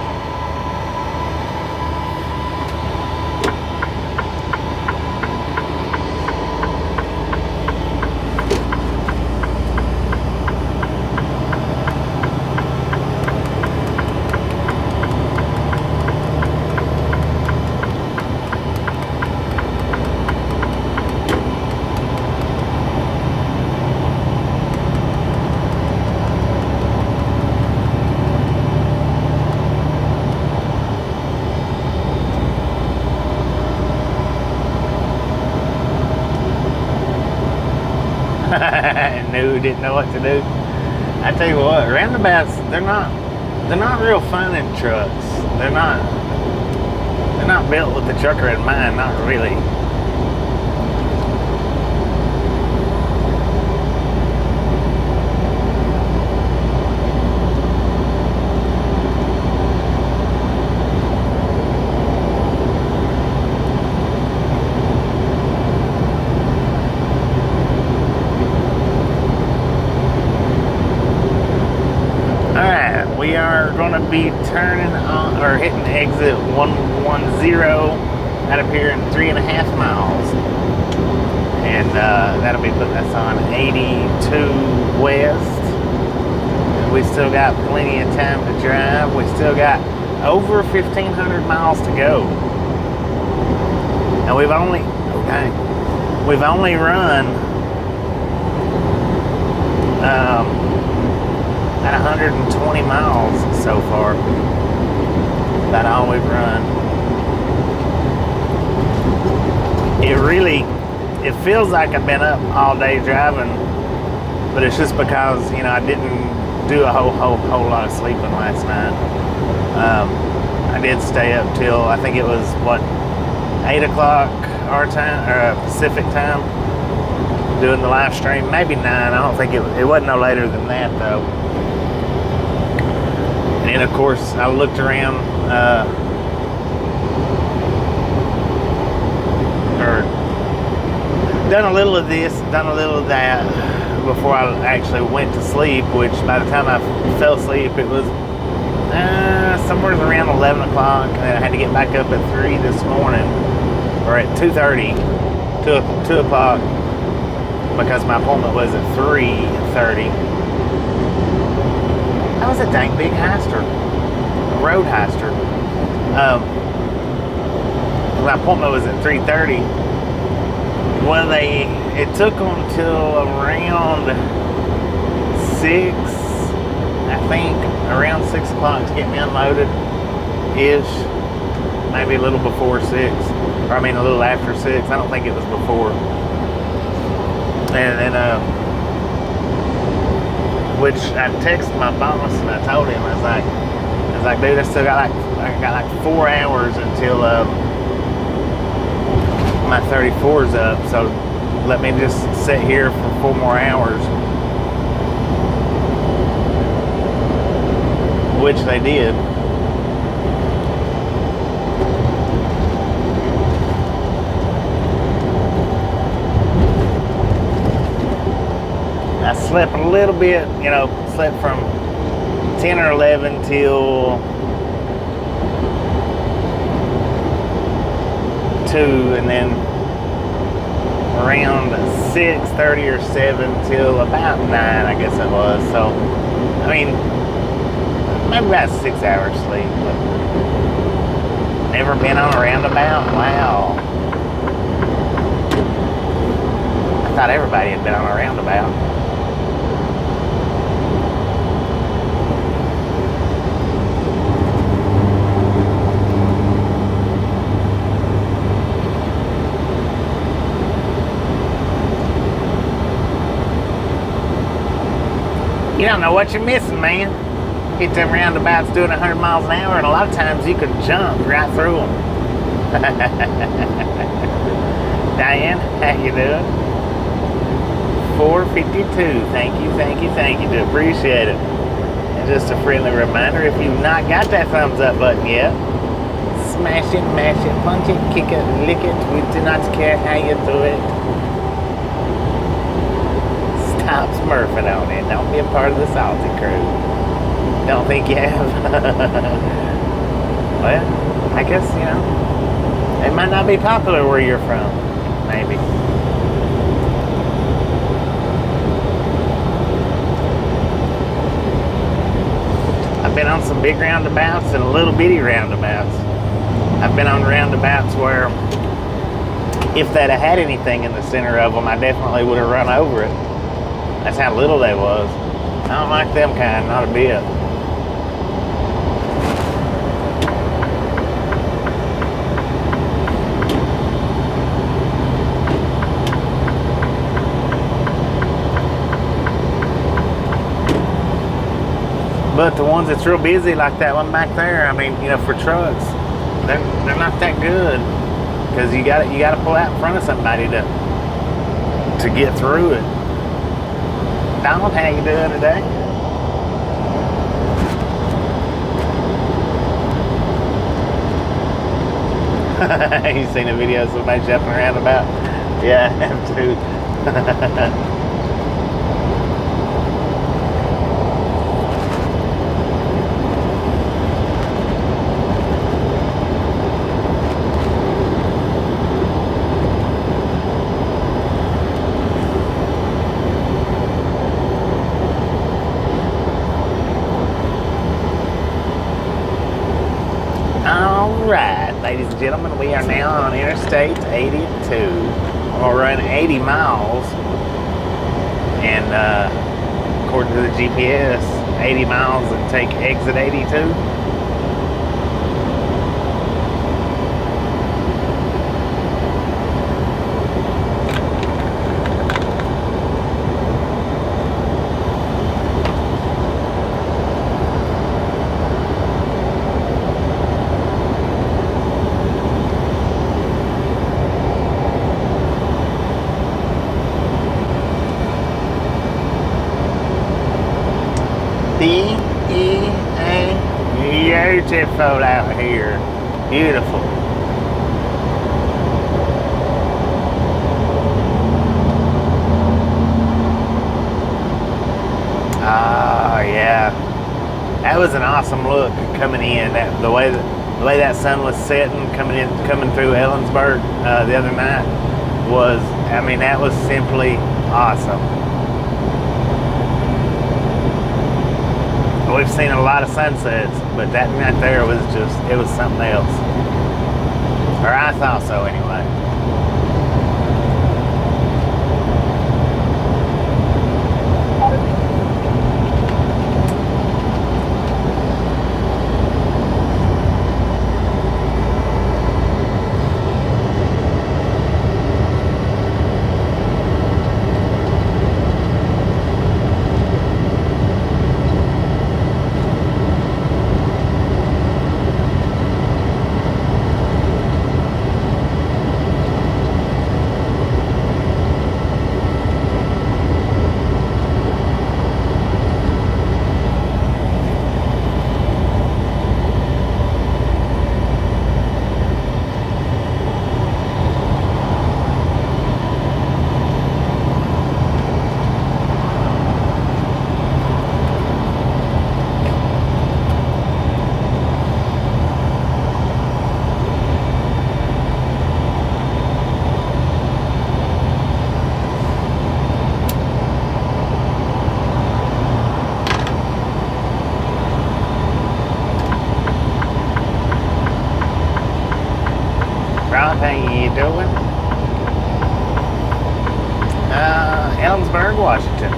Knew, didn't know what to do. I tell you what, roundabouts, they're not real fun in trucks. They're not built with the trucker in mind, not really. We are going to be turning on or hitting exit 110 out of here in 3.5 miles, and that'll be putting us on 82 west. And we still got plenty of time to drive. We still got over 1,500 miles to go, and we've only run at 120 miles so far. About all we've run. It feels like I've been up all day driving, but it's just because, you know, I didn't do a whole lot of sleeping last night. I did stay up till, I think it was, 8 o'clock our time, or Pacific time, doing the live stream. Maybe 9. I don't think it wasn't no later than that though. And of course, I looked around, or done a little of this, done a little of that before I actually went to sleep, which by the time I fell asleep, it was somewhere around 11 o'clock, and then I had to get back up at 3 this morning, or at 2:30, 2 o'clock, because my appointment was at 3:30. That was a dang big heister, a road heister. My appointment was at 3:30. Well, it took them till around 6, I think, around 6 o'clock to get me unloaded-ish. Maybe a little before 6, or I mean a little after 6. I don't think it was before. And then, which I texted my boss and I told him, I was like, dude, I got like 4 hours until my 34's up, so let me just sit here for 4 more hours. Which they did. I slept a little bit, you know, slept from 10 or 11 till 2, and then around 6:30 or 7 till about 9, I guess it was. So, I mean, maybe about 6 hours sleep, but never been on a roundabout. Wow. I thought everybody had been on a roundabout. You don't know what you're missing, man. Hit them roundabouts doing 100 miles an hour, and a lot of times you can jump right through them. Diane, how you doing? 452. Thank you. Do appreciate it. And just a friendly reminder, if you've not got that thumbs up button yet, smash it, mash it, punch it, kick it, lick it. We do not care how you do it. Stop smurfing on it. Don't be a part of the salty crew. Don't think you have. Well, I guess, you know, it might not be popular where you're from. Maybe. I've been on some big roundabouts and little bitty roundabouts. I've been on roundabouts where if they'd have had anything in the center of them, I definitely would have run over it. That's how little they was. I don't like them kind, not a bit. But the ones that's real busy, like that one back there, I mean, you know, for trucks, they're not that good, because you got to pull out in front of somebody to get through it. Donald, how you doing today? You seen the videos of somebody jumping around about? Yeah, I have too. Ladies and gentlemen, we are now on Interstate 82. We'll run 80 miles, and according to the GPS, 80 miles and take exit 82. beautiful out here. Beautiful. Oh yeah, that was an awesome look coming in. The way that sun was setting, coming through Ellensburg the other night was, I mean, that was simply awesome. We've seen a lot of sunsets, but that night there was just, it was something else. Or I thought so anyway. How you doing? Ellensburg, Washington.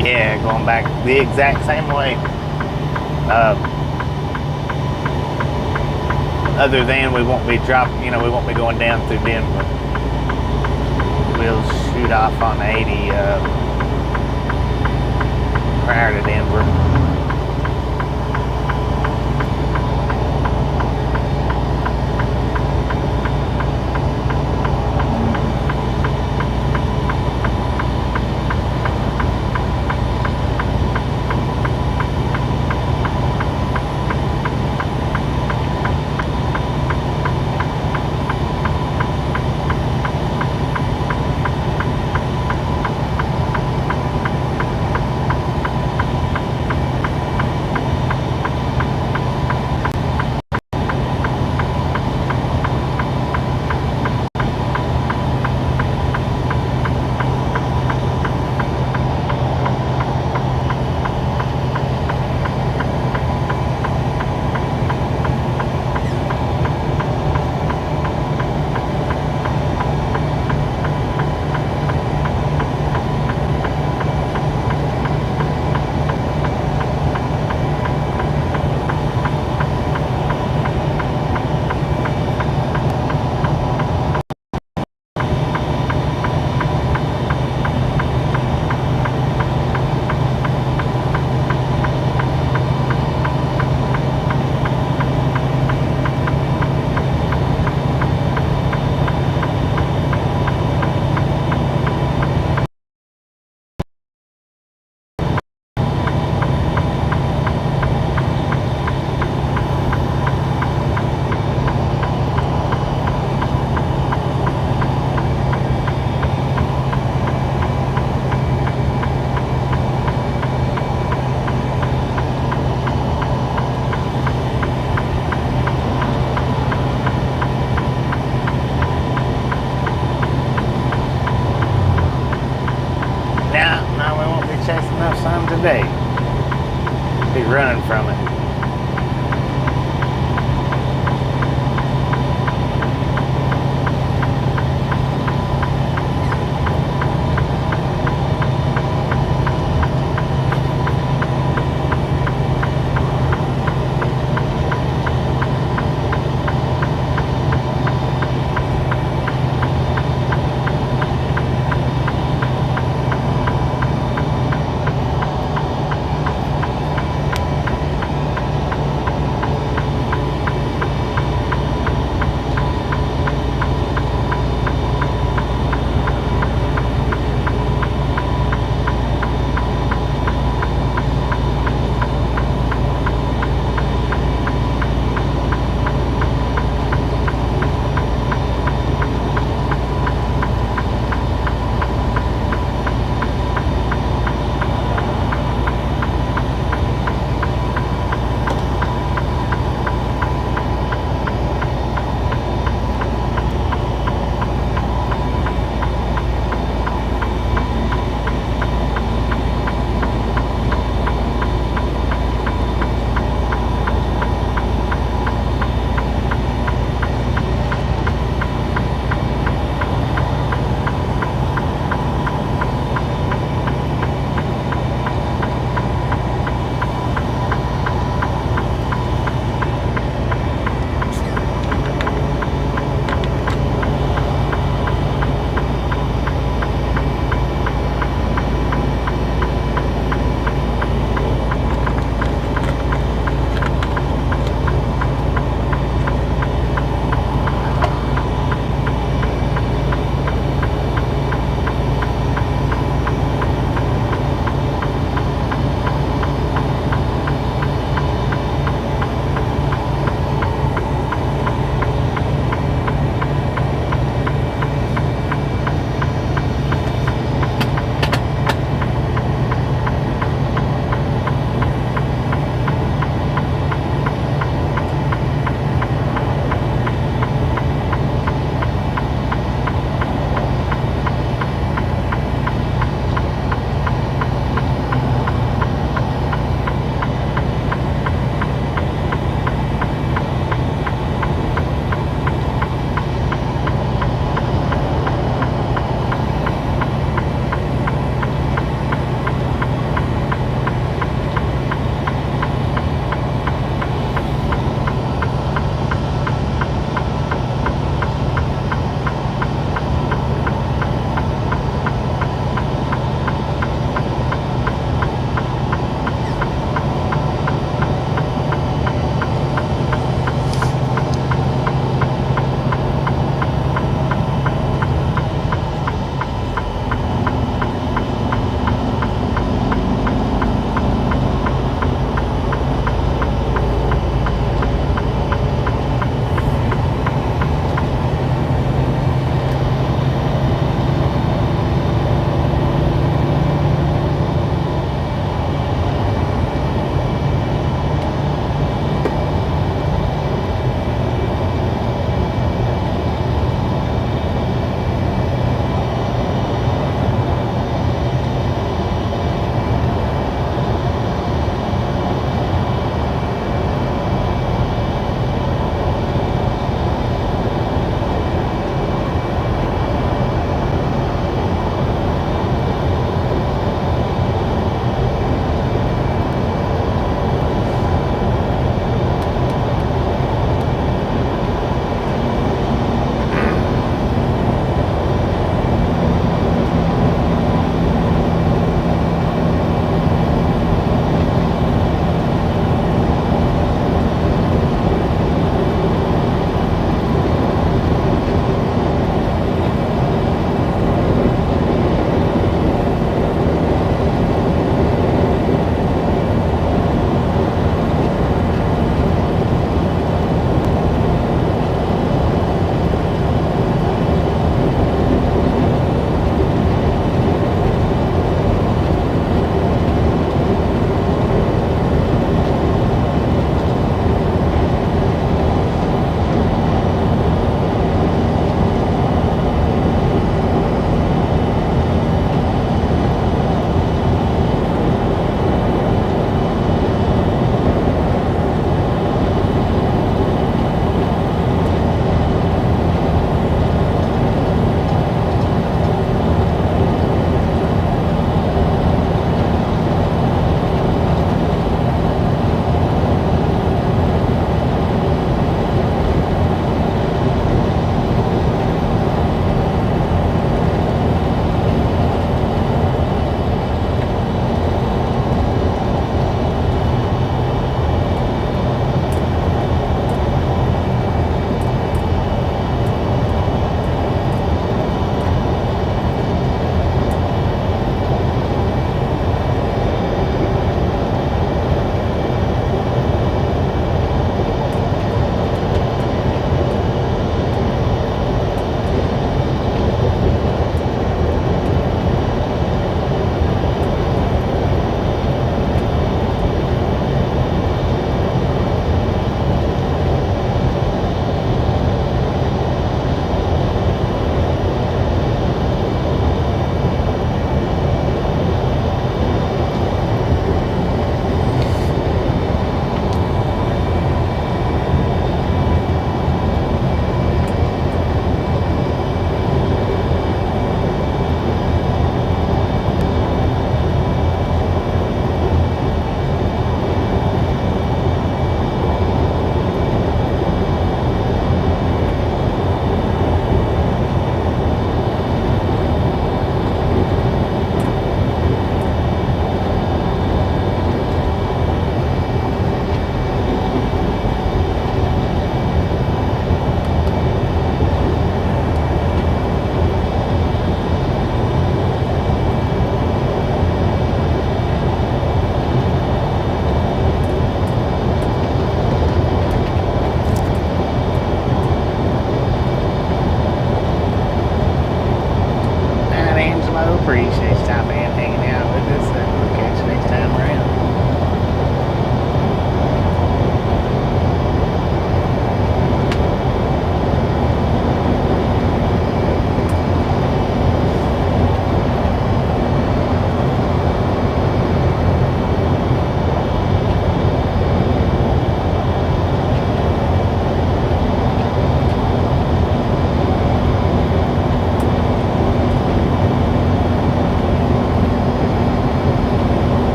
Yeah, going back the exact same way. Other than we won't be we won't be going down through Denver. We'll shoot off on 80 prior to Denver. He's running from it.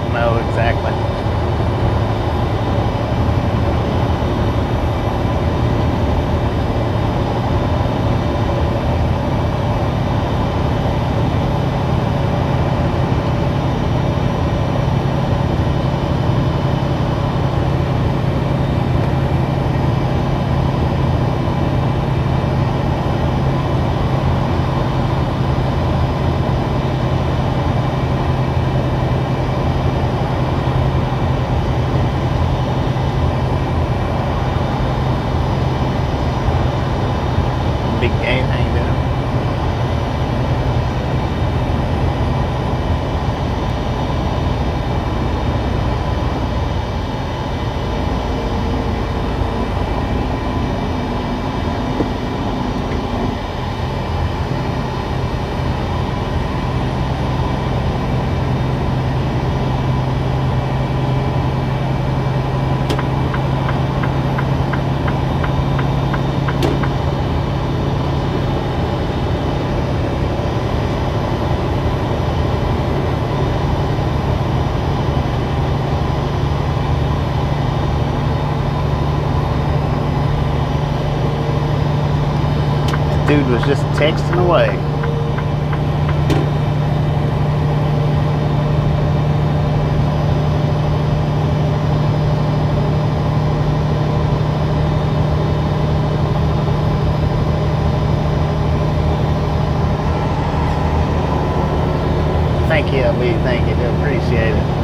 don't know exactly. Big game, how you doing? Dude was just texting away. Thank you, LB. Thank you. Do appreciate it.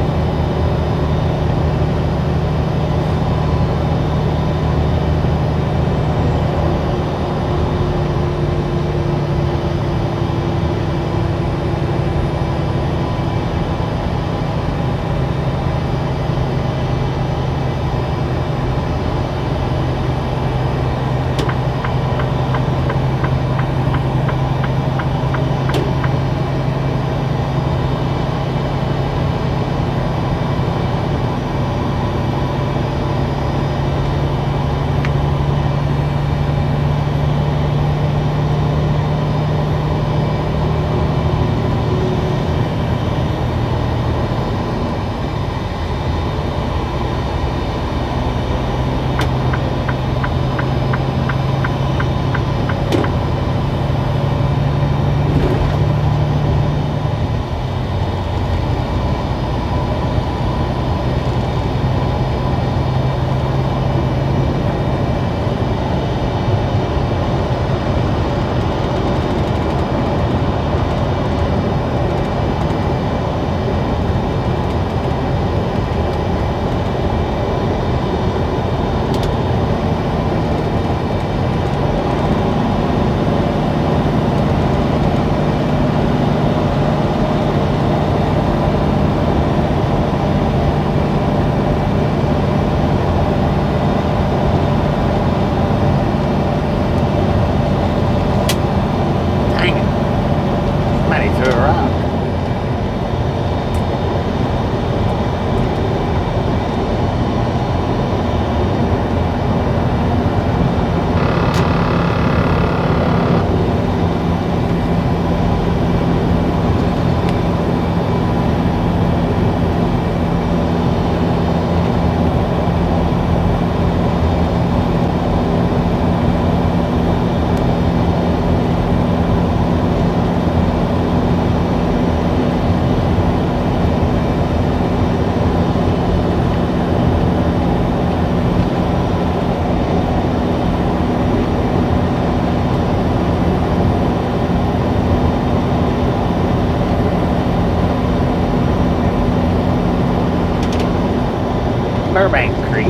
Burbank Creek.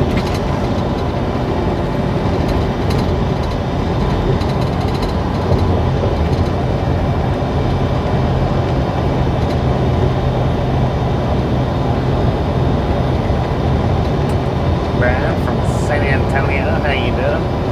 Brad from San Antonio, how you doing?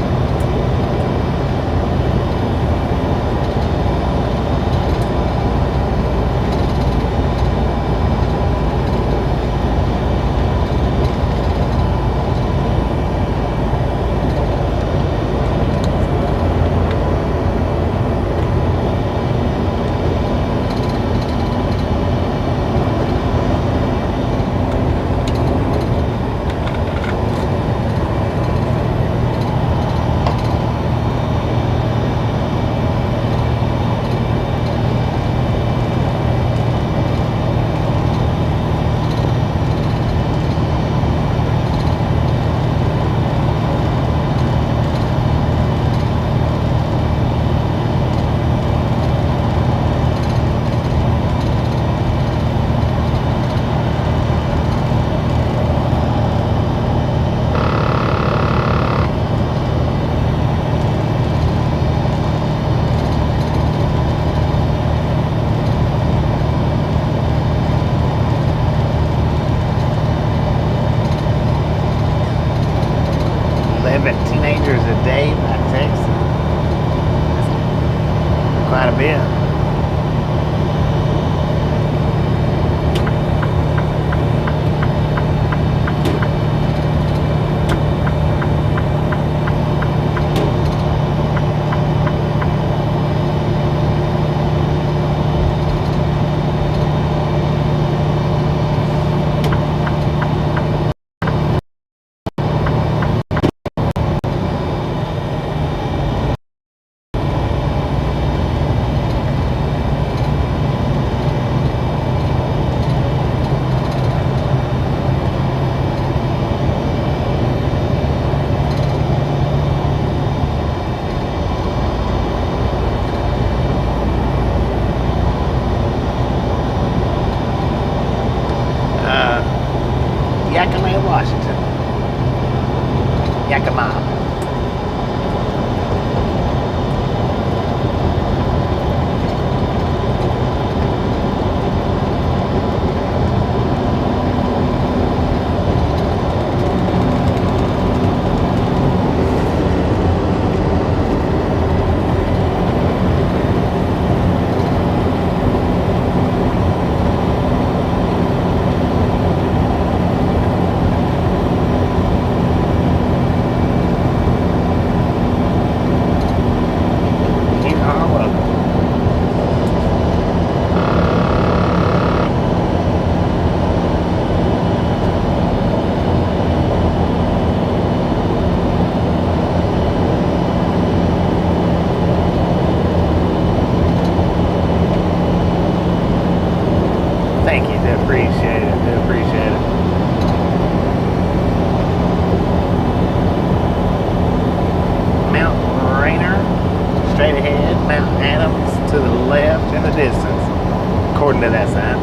Dave, I texted. Quite a bit. Yakima, Washington. Yakima. Thank you, do appreciate it, do appreciate it. Mount Rainier, straight ahead, Mount Adams to the left in the distance, according to that sign.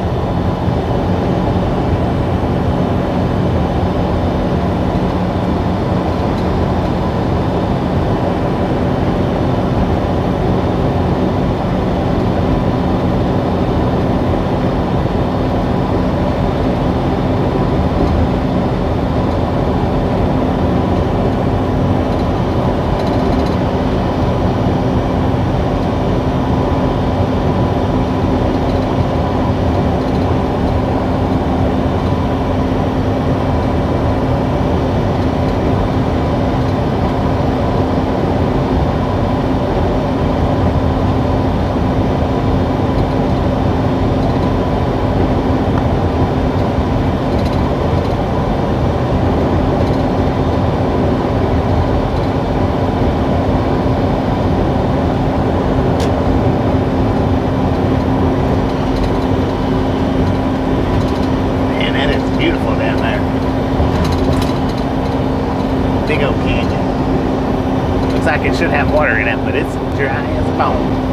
It should have water in it, but it's dry as a bone.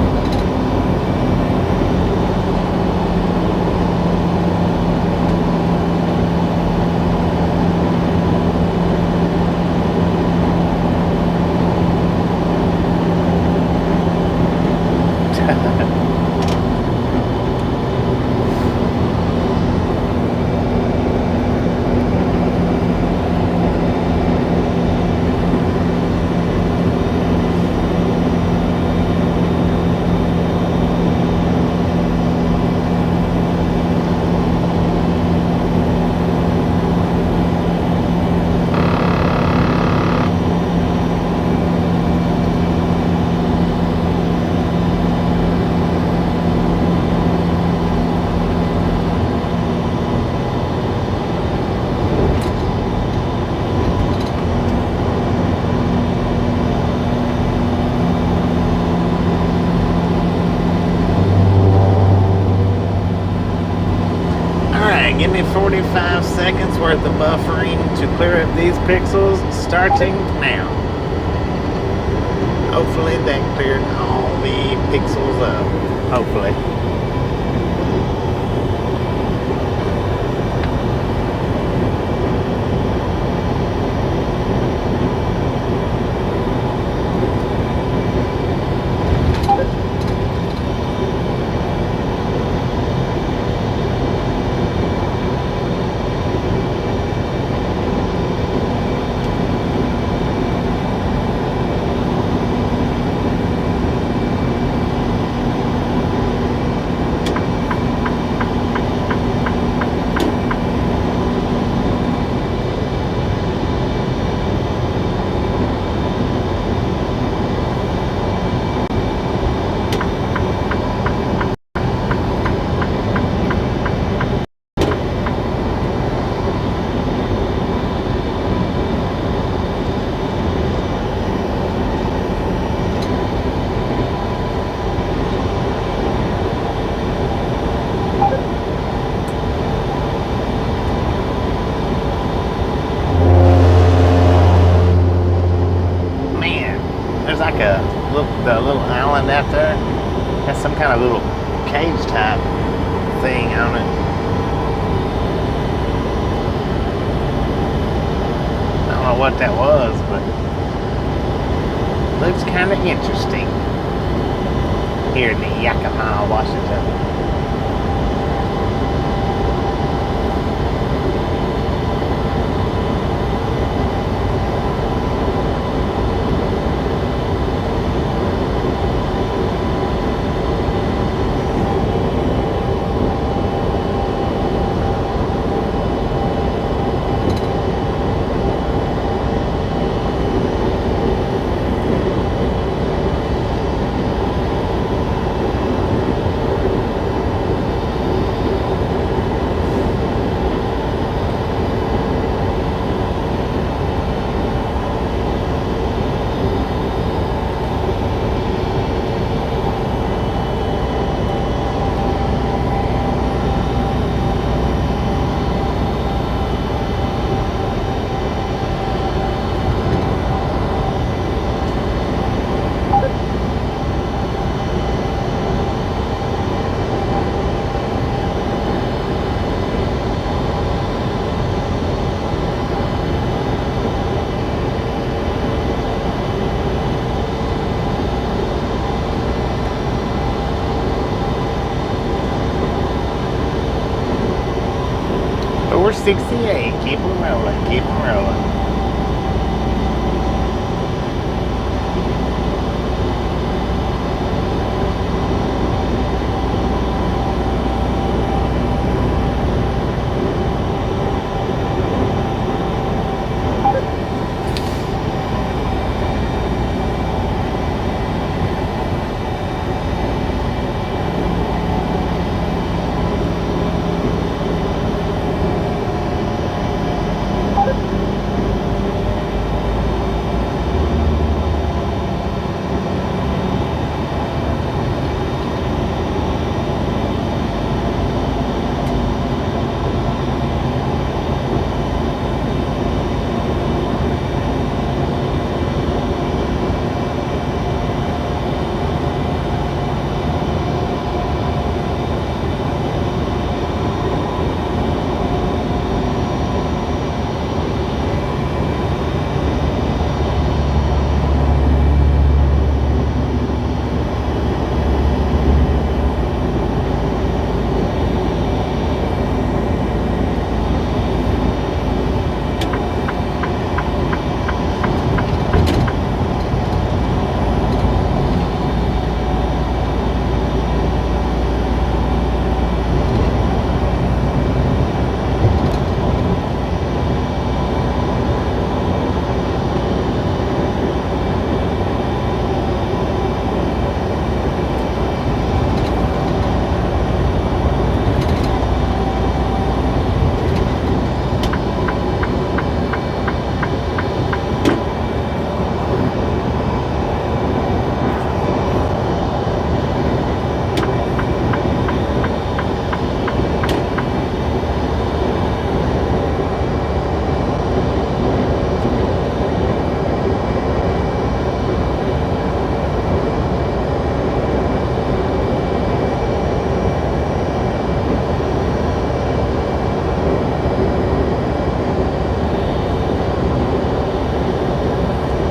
Give me 45 seconds worth of buffering to clear up these pixels, starting now. Hopefully that cleared all the pixels up. Hopefully. some kind of little cage type thing on it. I don't know what that was, but looks kind of interesting here in the Yakima, Washington. We're 68. Keep them rolling. Keep them rolling.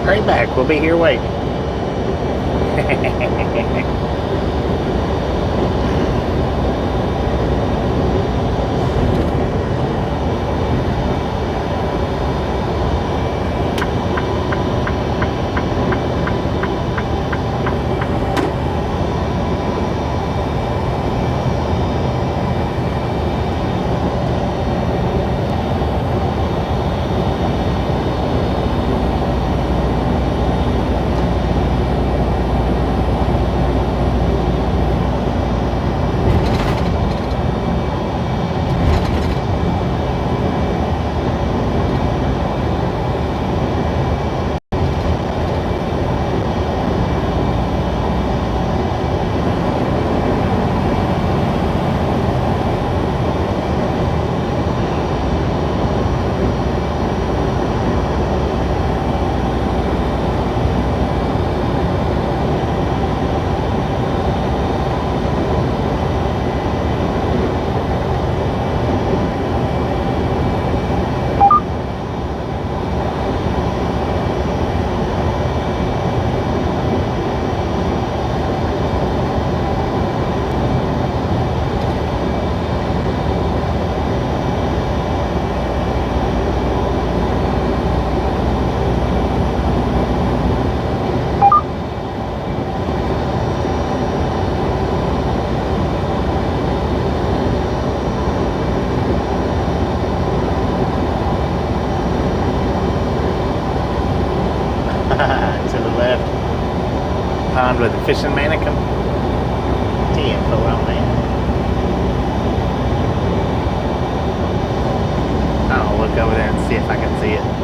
Hurry back, we'll be here waiting. rhymed with a fishing mannequin. TFO on that. I'll look over there and see if I can see it.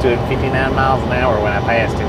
doing 59 miles an hour when I passed him.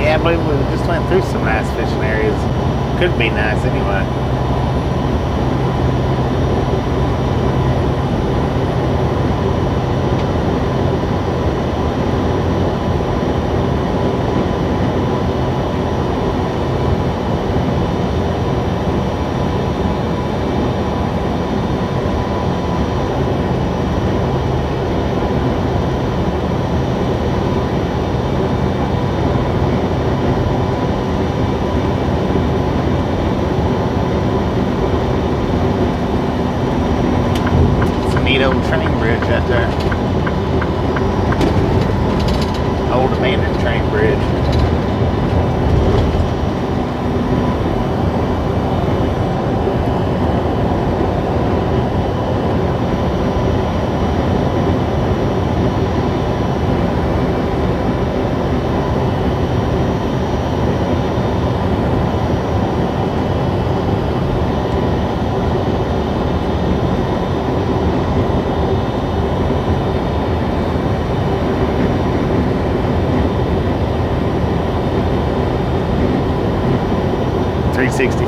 I believe we just went through some nice fishing areas. Could be nice anyway. Old train bridge out there. Old abandoned train bridge.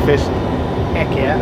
Fishing. Heck yeah.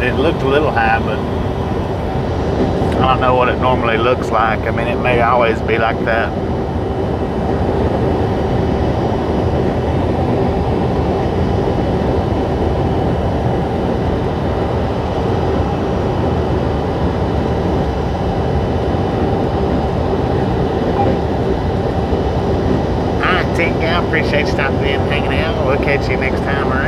It looked a little high, but I don't know what it normally looks like. I mean, it may always be like that. appreciate you stopping in, hanging out. We'll catch you next time around.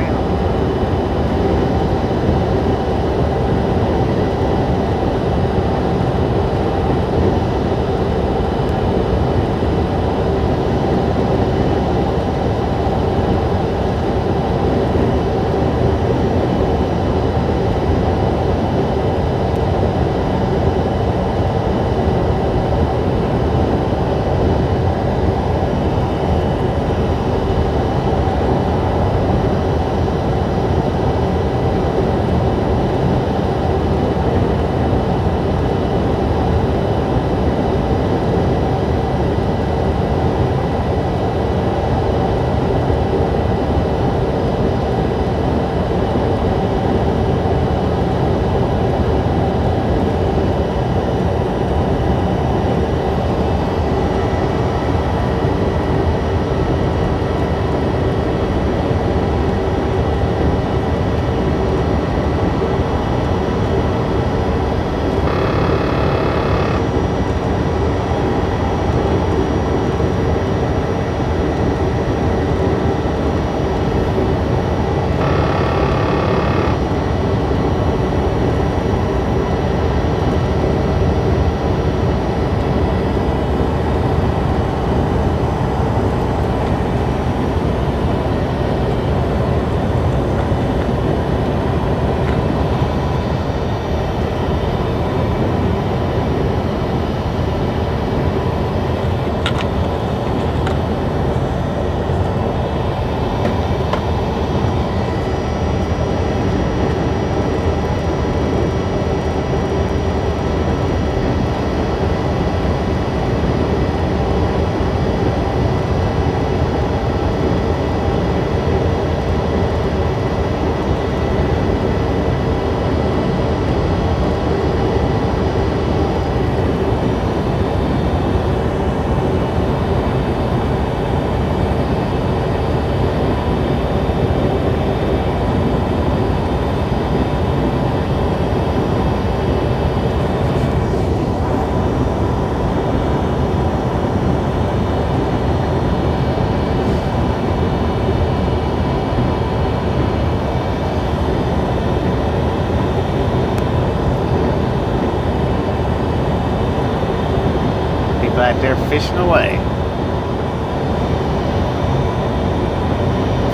Out there fishing away.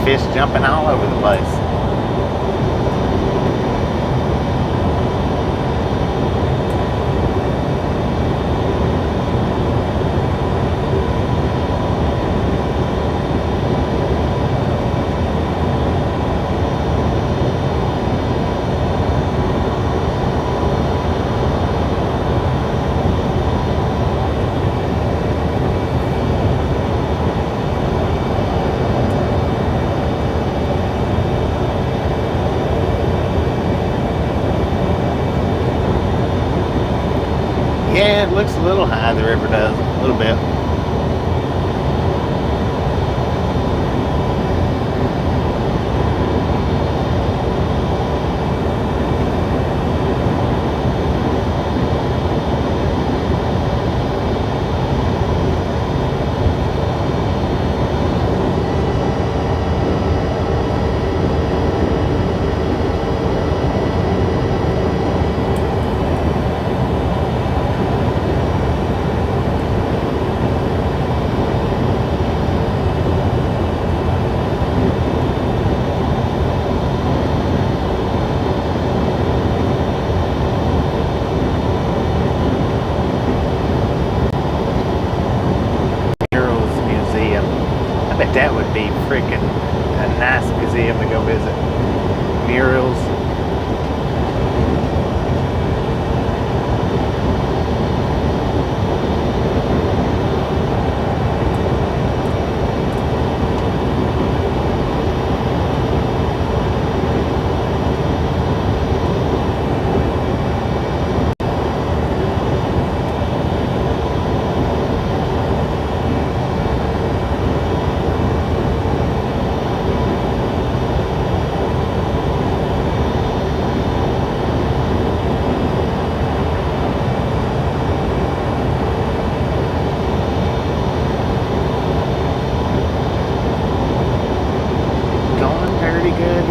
Fish jumping all over the place. Yeah, it looks a little high, the river does, a little bit. That would be freaking a nice museum to go visit. Murals.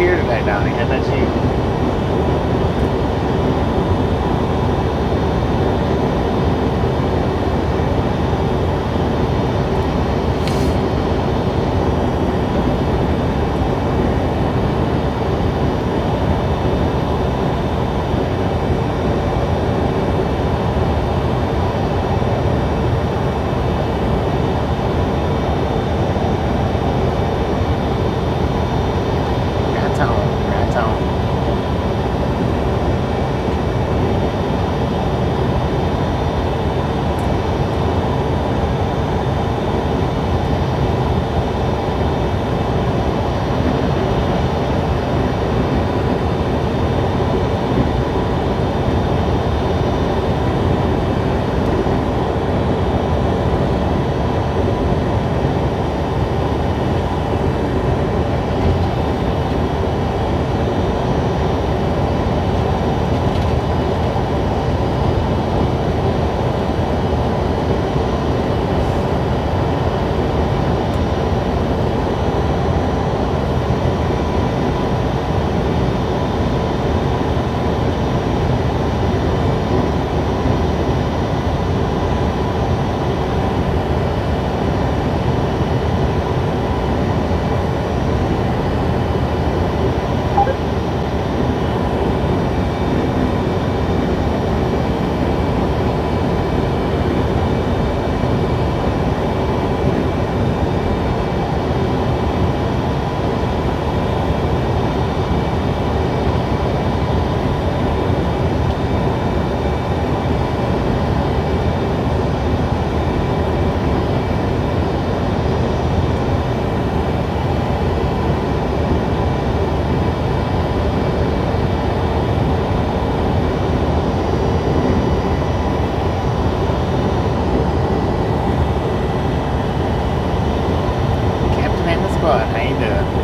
here today, Donnie. How about you? Right on.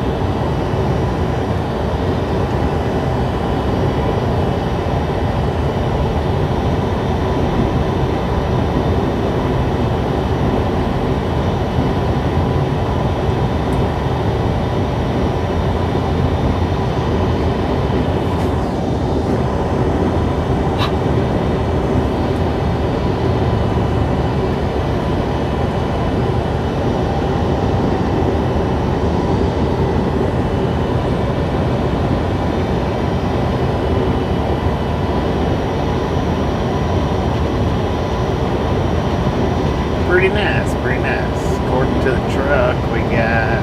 pretty nice, pretty nice. According to the truck, we got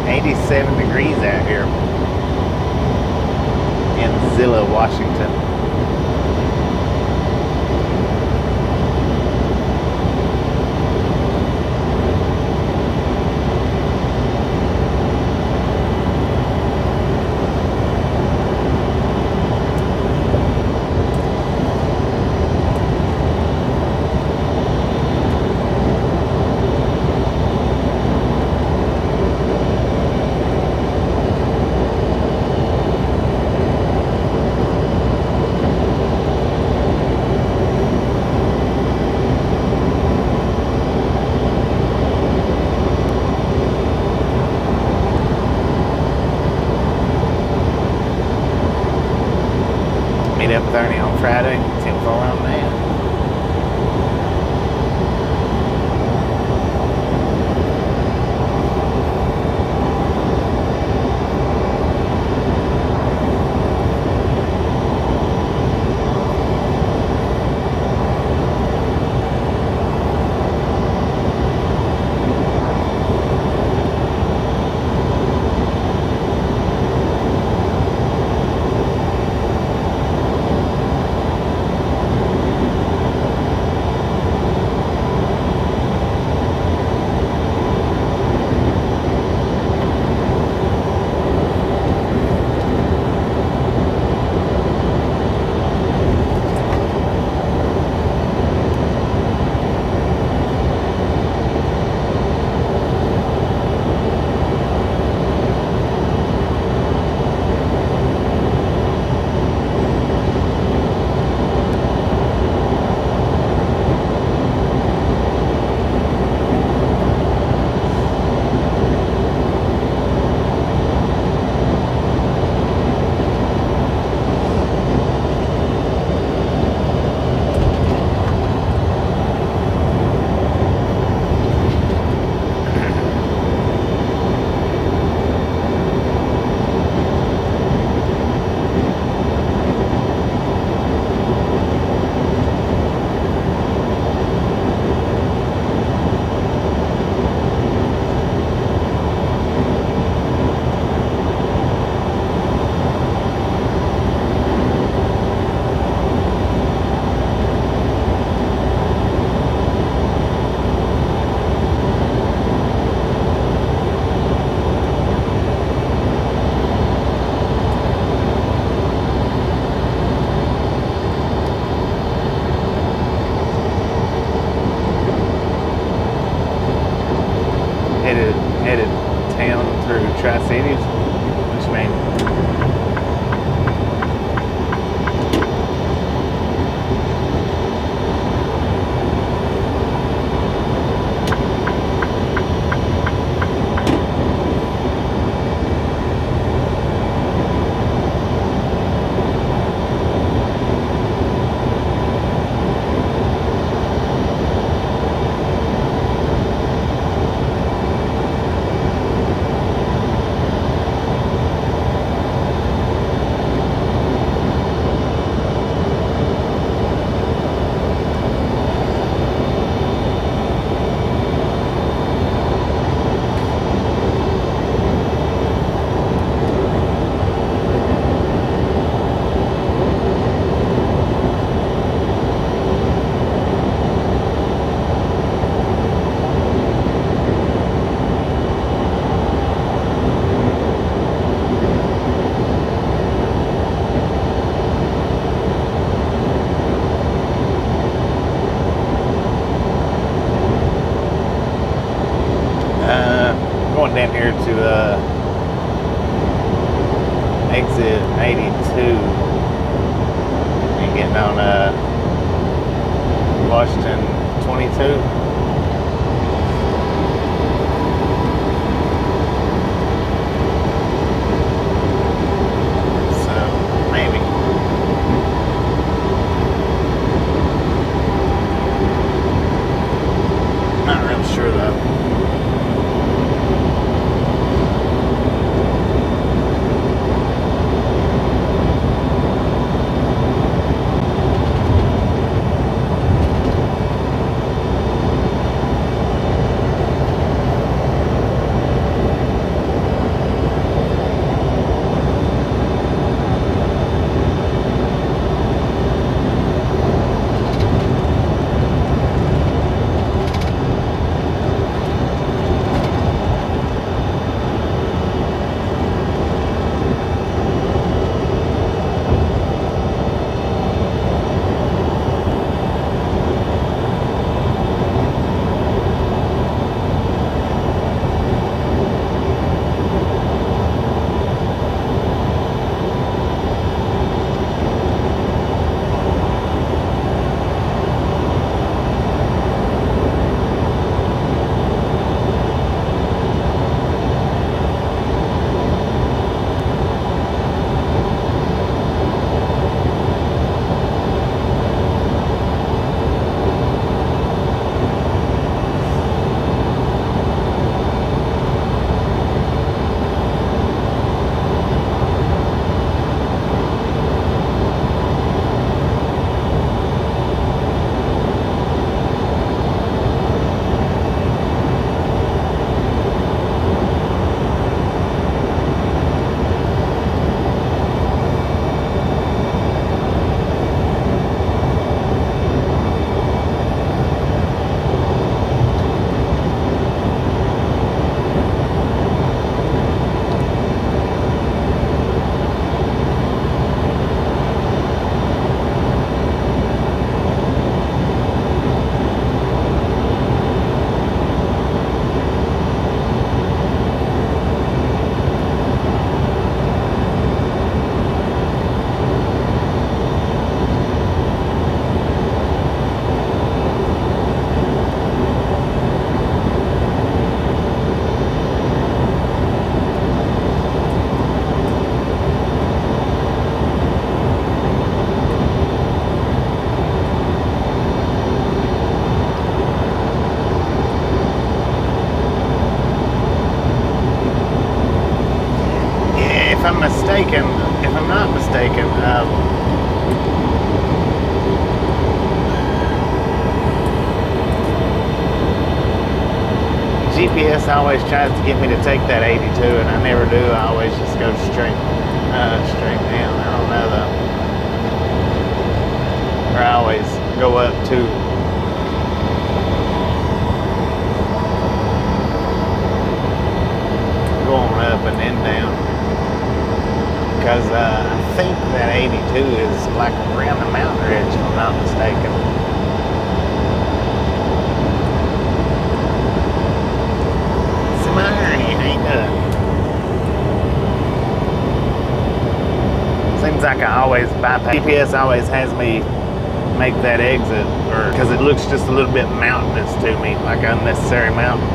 87 degrees out here in Zillow, Washington. Meet up with Ernie on Friday. See him fall on that. through Tri-Cities, which means going down here to exit 82 and getting on Washington 22. So maybe. Not real sure though. If I'm not mistaken, GPS always tries to get me to take that 82, and I never do. I always just go straight down. I don't know though. Or I always go up too. Go on up and then down. Because I think that 82 is like around the mountain ridge, if I'm not mistaken. Some iron ain't done. like I always bypass. GPS always has me make that exit, or because it looks just a little bit mountainous to me, like unnecessary mountain.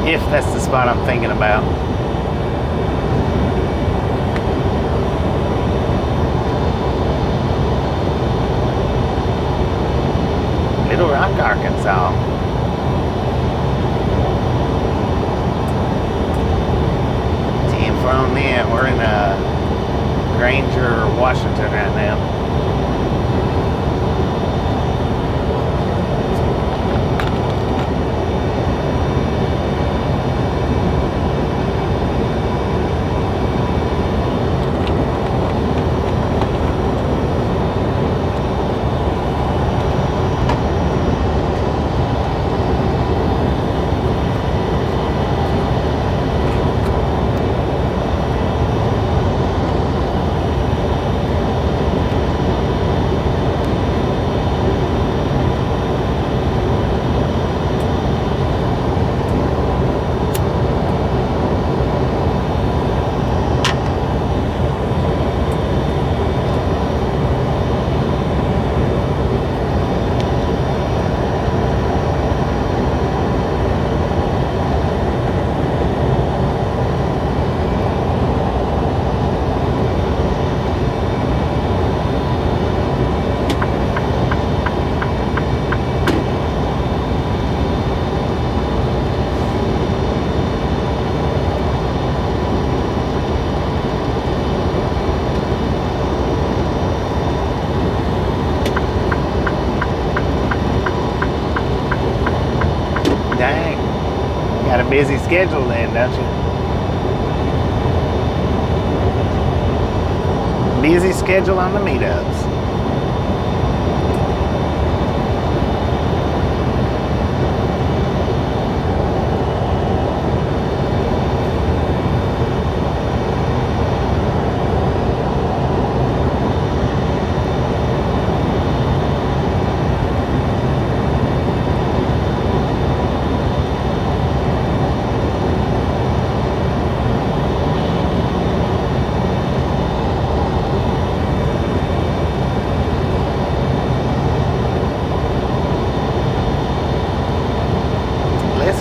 If that's the spot I'm thinking about. Little Rock, Arkansas. From there, we're in Granger, Washington right now. Got a busy schedule then, don't you? Busy schedule on the meetups.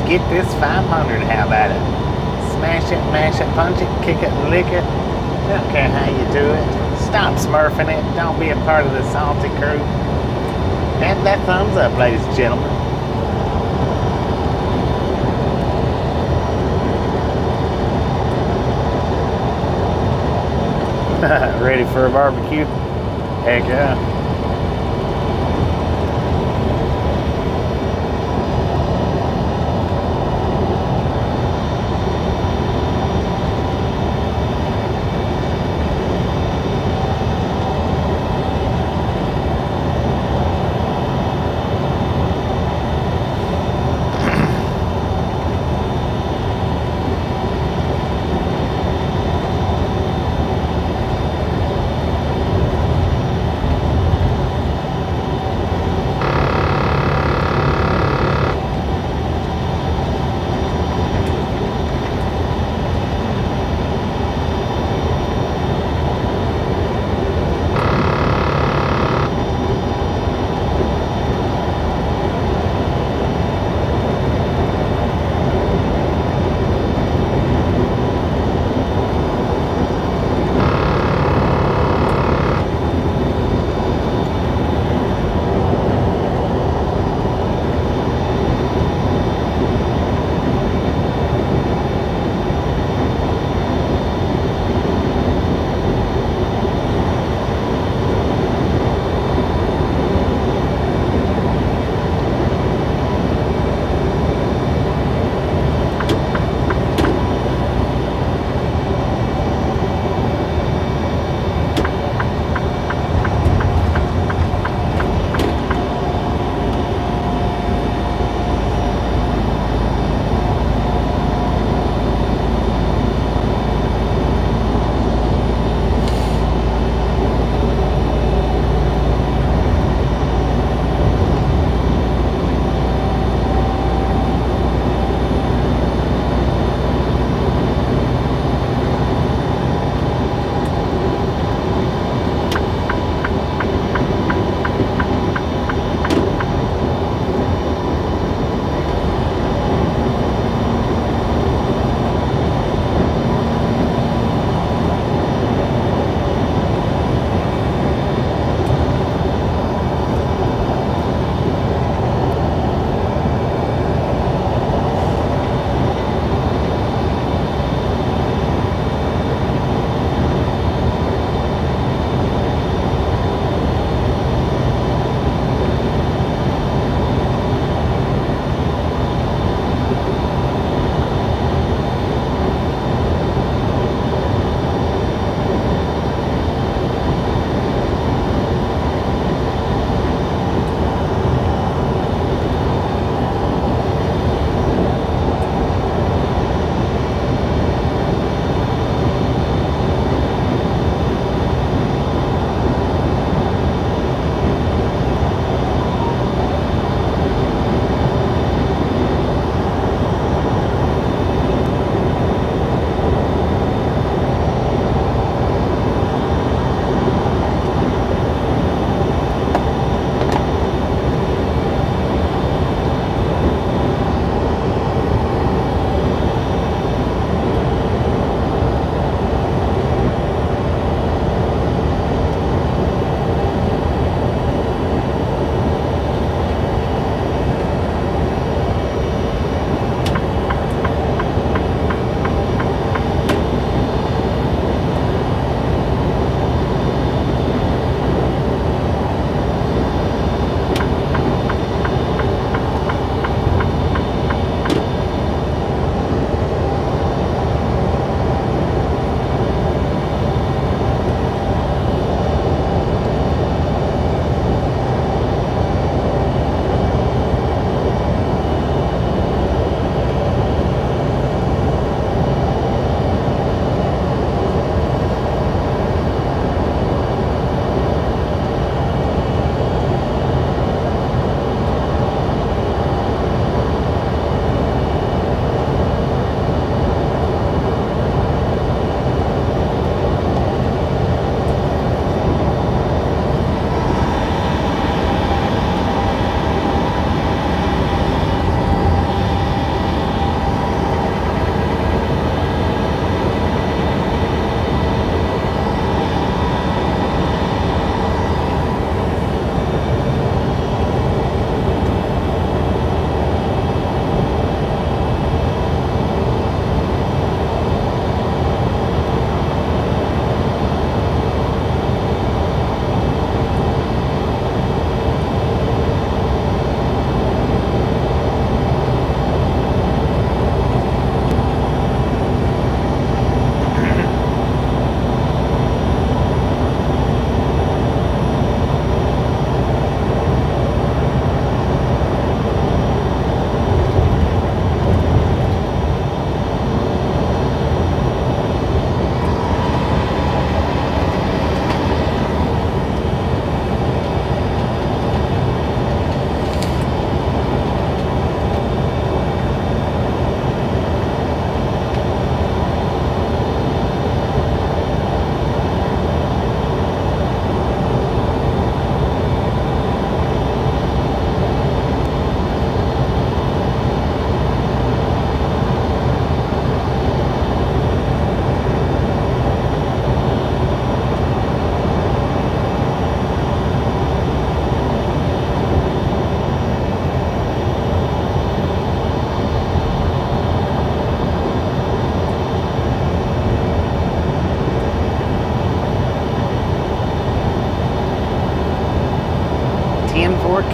Get this 500, how about it? Smash it, mash it, punch it, kick it, lick it. Don't care how you do it. Stop smurfing it. Don't be a part of the salty crew. Hit that thumbs up, ladies and gentlemen. Ready for a barbecue? Heck yeah.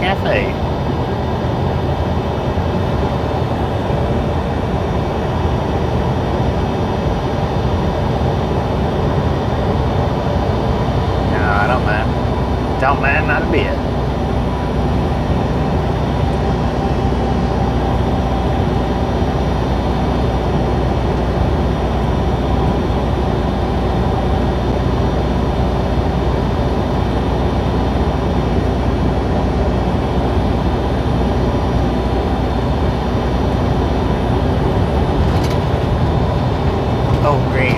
cafe. No, I don't mind. Don't mind, not a bit.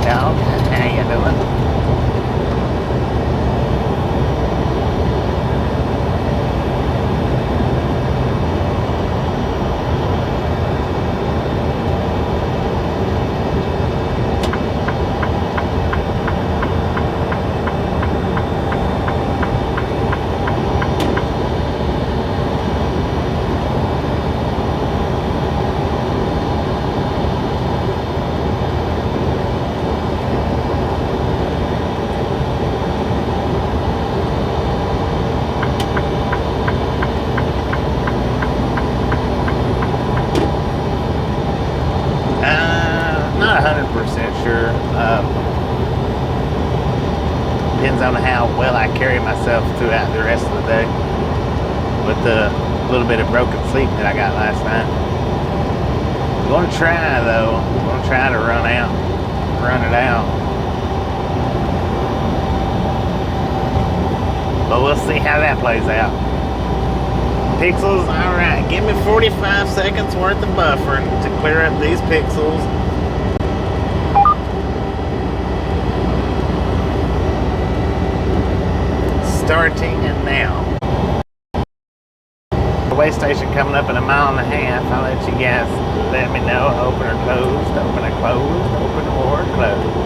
Dog, how you doing? Not 100% sure. Depends on how well I carry myself throughout the rest of the day with the little bit of broken sleep that I got last night. I'm gonna try though. I'm gonna try to run it out. But we'll see how that plays out. Pixels, alright, give me 45 seconds worth of buffering to clear up these pixels. Starting and now. The way station coming up in a mile and a half. I'll let you guys let me know. Open or closed, open or closed, open or closed.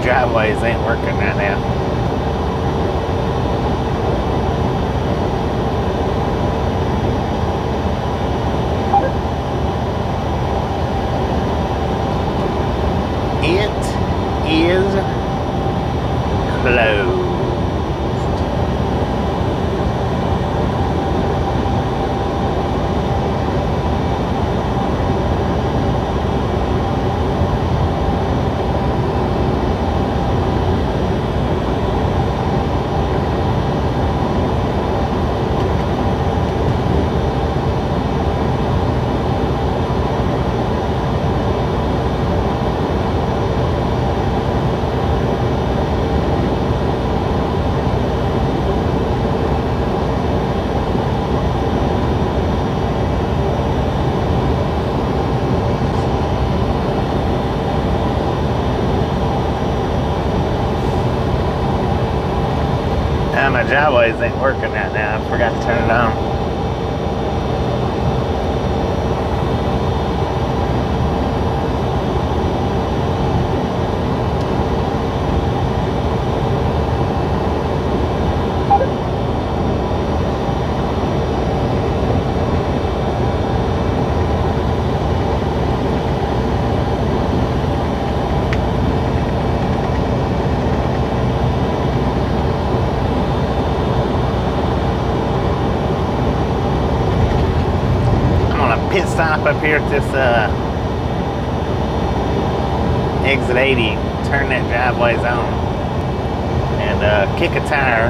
Driveways ain't working right now. It is closed. My driveways ain't working right now. I forgot to turn it on. Pit stop up here at this exit 80, turn that driveways on and kick a tire.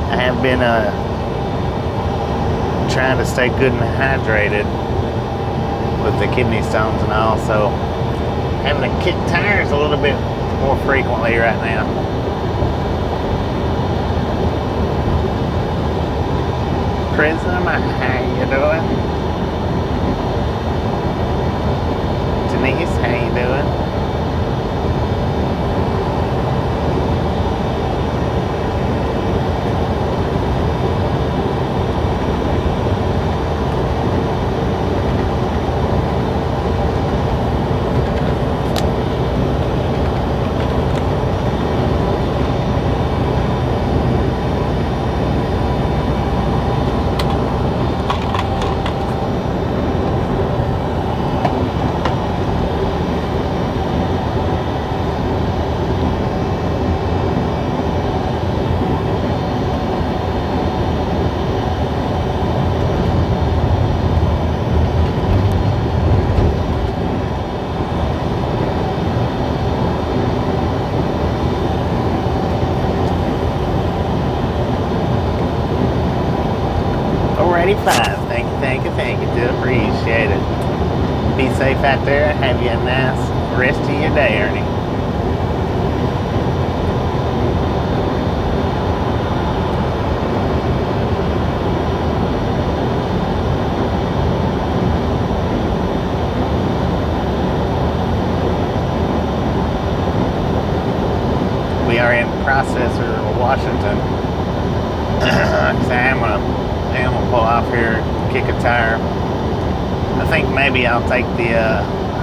I have been trying to stay good and hydrated with the kidney stones and all, so having to kick tires a little bit more frequently right now. Prism, how you doing? Denise, how you doing? 95. Thank you. Do appreciate it. Be safe out there. Have you a nice rest of your day, Ernie. We are in Processor, Washington. So I'm gonna pull off here, kick a tire. I think maybe I'll take the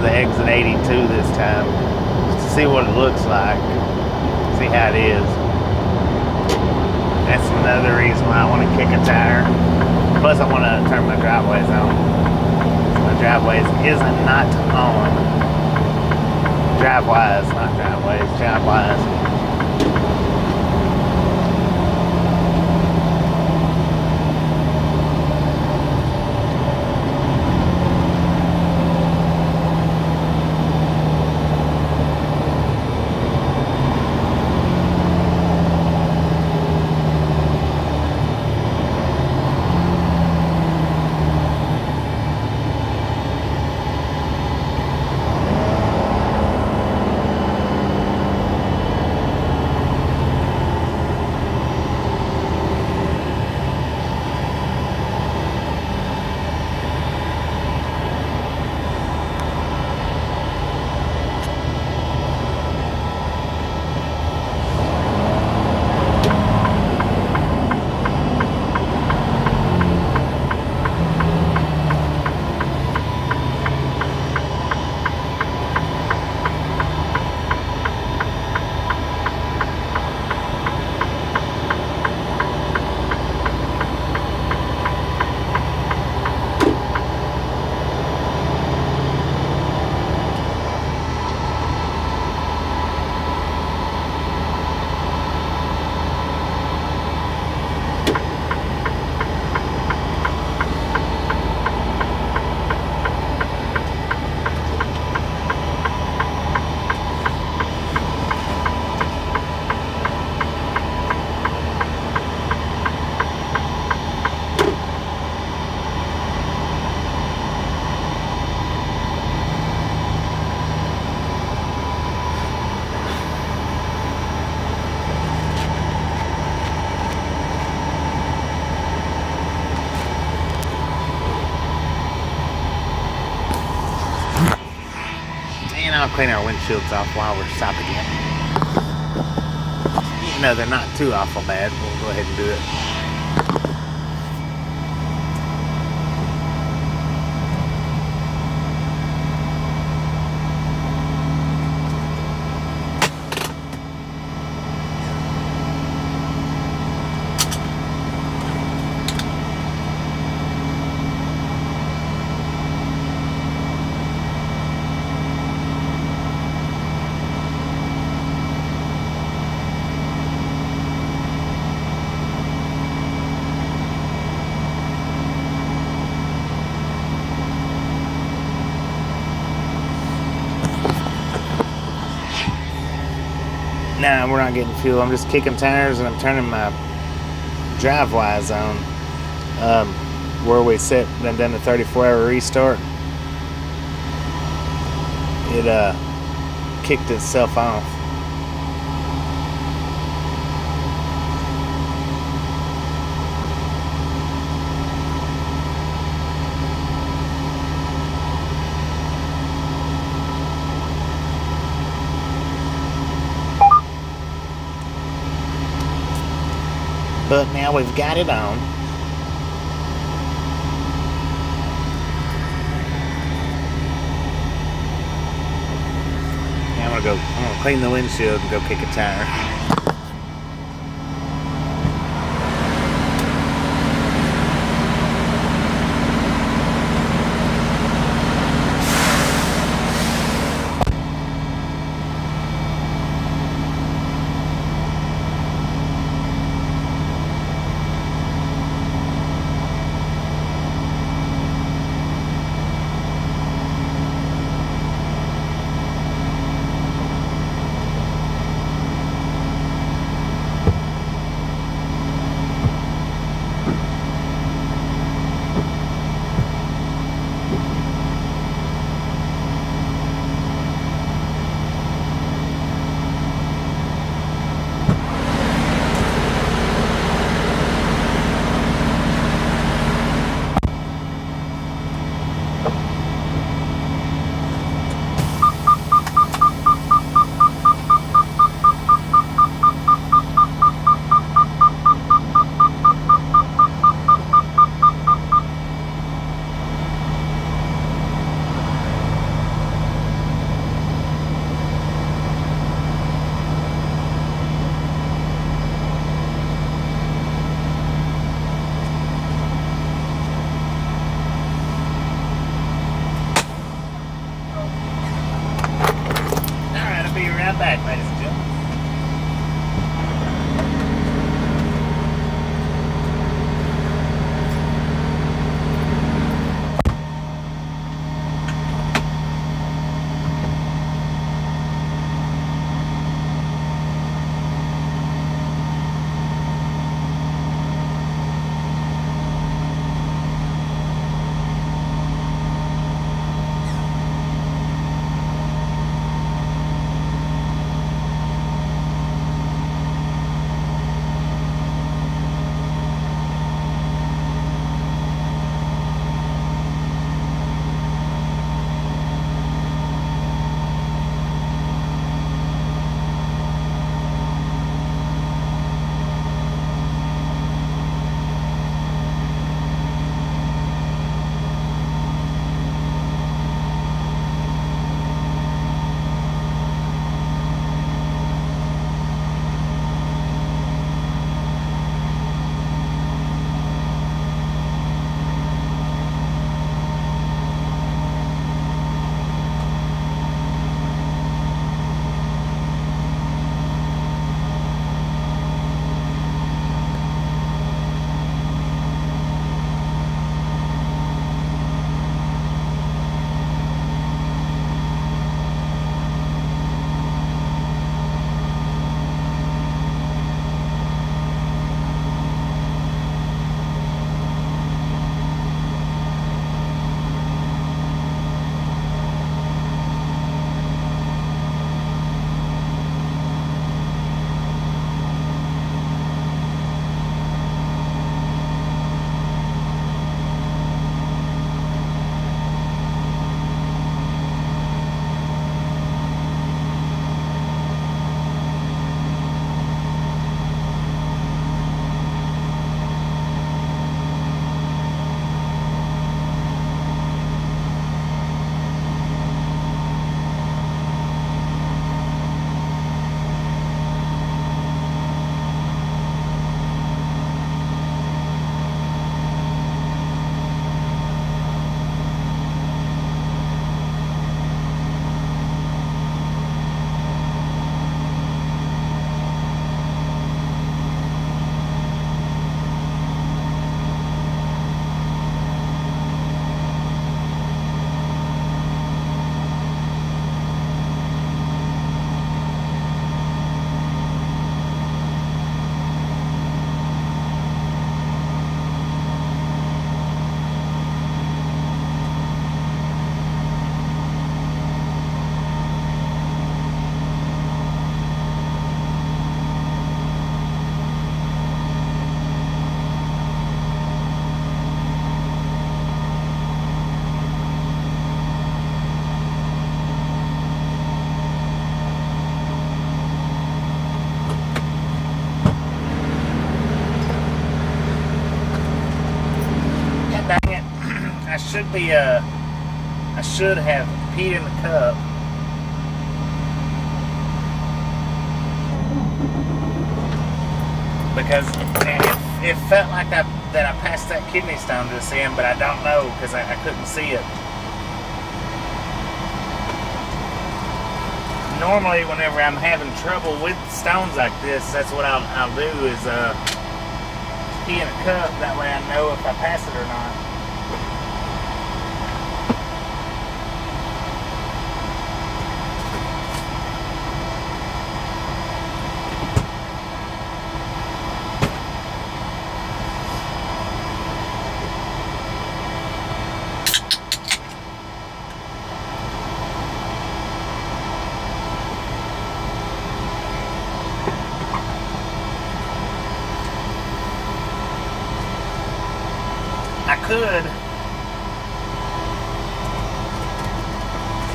exit 82 this time, just to see what it looks like, see how it is. That's another reason why I want to kick a tire. Plus, I want to turn my driveways on. My driveways isn't not on. Driveways, not driveways. Driveways. I'll clean our windshields off while we're stopping again. You know, they're not too awful bad. We'll go ahead and do it. Nah, we're not getting fuel. I'm just kicking tires and I'm turning my driveways on. Where we set, then done the 34-hour restart. It kicked itself off. But now we've got it on. Now I'm gonna clean the windshield and go kick a tire. be I should have peed in the cup. Because it felt like that I passed that kidney stone just in, but I don't know because I couldn't see it. Normally, whenever I'm having trouble with stones like this, that's what I'll do is pee in a cup. That way I know if I pass it or not.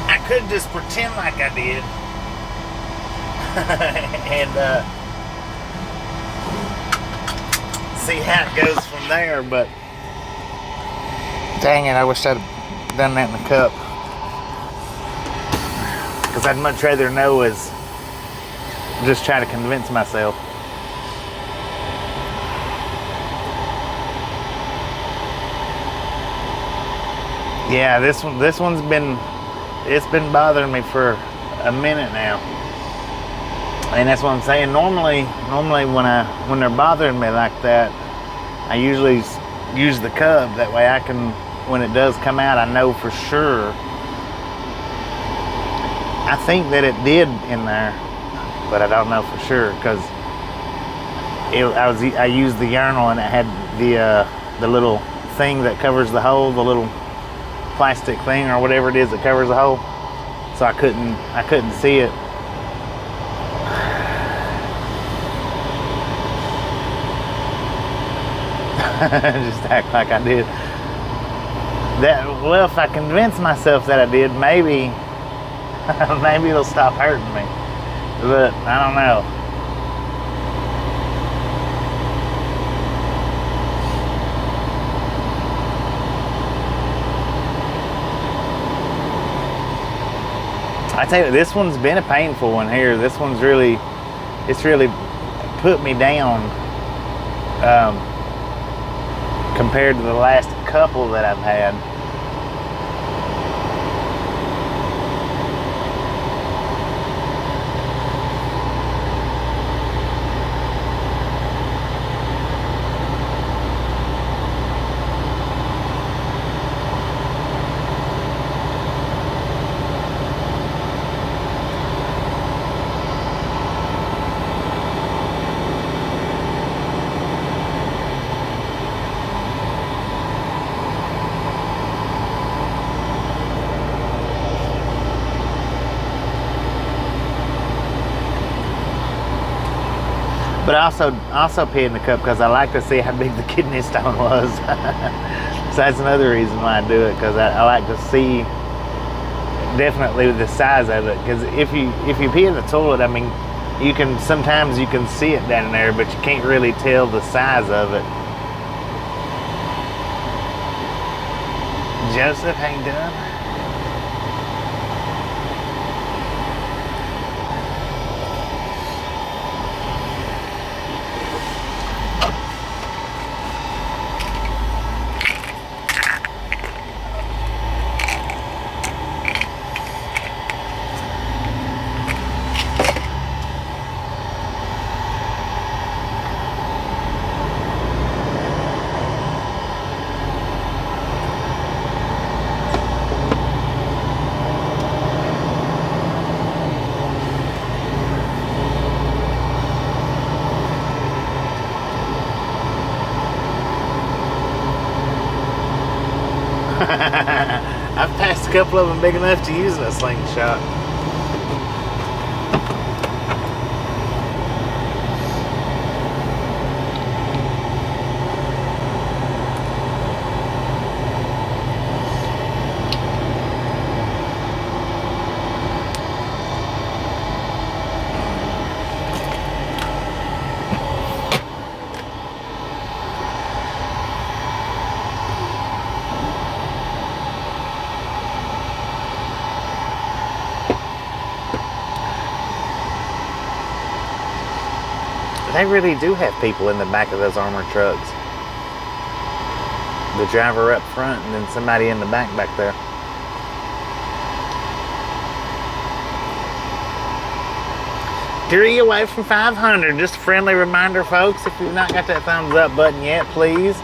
I could just pretend like I did and see how it goes from there, but dang it, I wish I'd done that in the cup, because I'd much rather know is just try to convince myself. Yeah, this one's been bothering me for a minute now, and that's what I'm saying. Normally when they're bothering me like that, I usually use the cup. That way I can, when it does come out, I know for sure. I think that it did in there, but I don't know for sure because I used the urinal and it had the little thing that covers the hole, the little plastic thing or whatever it is that covers the hole, so I couldn't see it. Just act like I did that. Well, if I convince myself that I did, maybe maybe it'll stop hurting me, but I don't know. I tell you, this one's been a painful one here. This one's really put me down compared to the last couple that I've had. But I also pee in the cup because I like to see how big the kidney stone was. So that's another reason why I do it, because I like to see definitely the size of it. Because if you pee in the toilet, I mean, sometimes you can see it down there, but you can't really tell the size of it. Joseph, how you doing? I've passed a couple of them big enough to use in a slingshot. They really do have people in the back of those armored trucks. The driver up front and then somebody in the back there. Three away from 500. Just a friendly reminder, folks, if you've not got that thumbs up button yet, please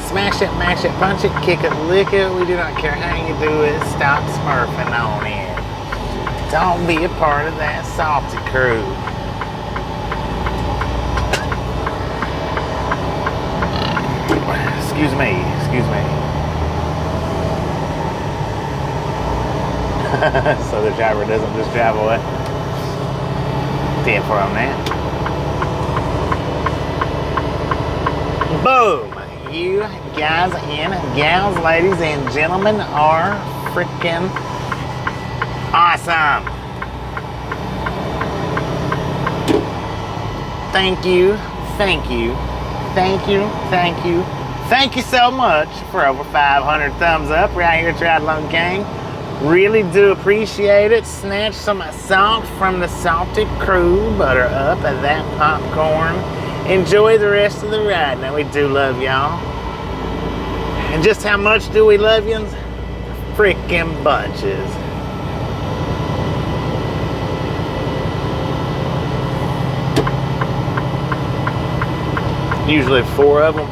smash it, mash it, punch it, kick it, lick it. We do not care how you do it. Stop smurfing on it. Don't be a part of that salty crew. Excuse me. So the driver doesn't just drive away. 10 for on that. Boom! You guys and gals, ladies and gentlemen, are freaking awesome. Thank you so much for over 500 thumbs up right here at Triathlon Gang. Really do appreciate it. Snatch some salt from the salty crew. Butter up at that popcorn. Enjoy the rest of the ride. Now, we do love y'all. And just how much do we love you? Freaking bunches. Usually 4 of them.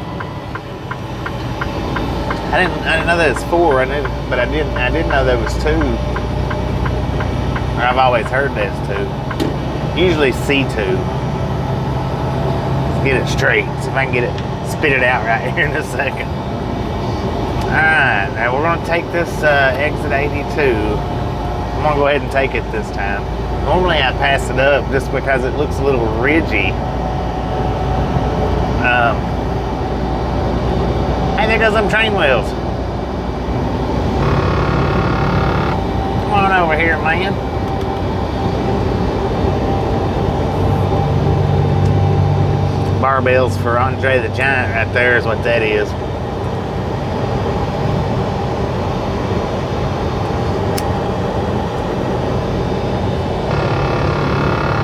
I didn't know that it's 4. But I didn't know there was 2. Or I've always heard there's 2. Usually C2. Let's get it straight. See if I can get it, spit it out right here in a second. Alright, now we're going to take this exit 82. I'm going to go ahead and take it this time. Normally I pass it up just because it looks a little ridgy. Hey, there goes them train wheels. Come on over here, man. Barbells for Andre the Giant right there is what that is.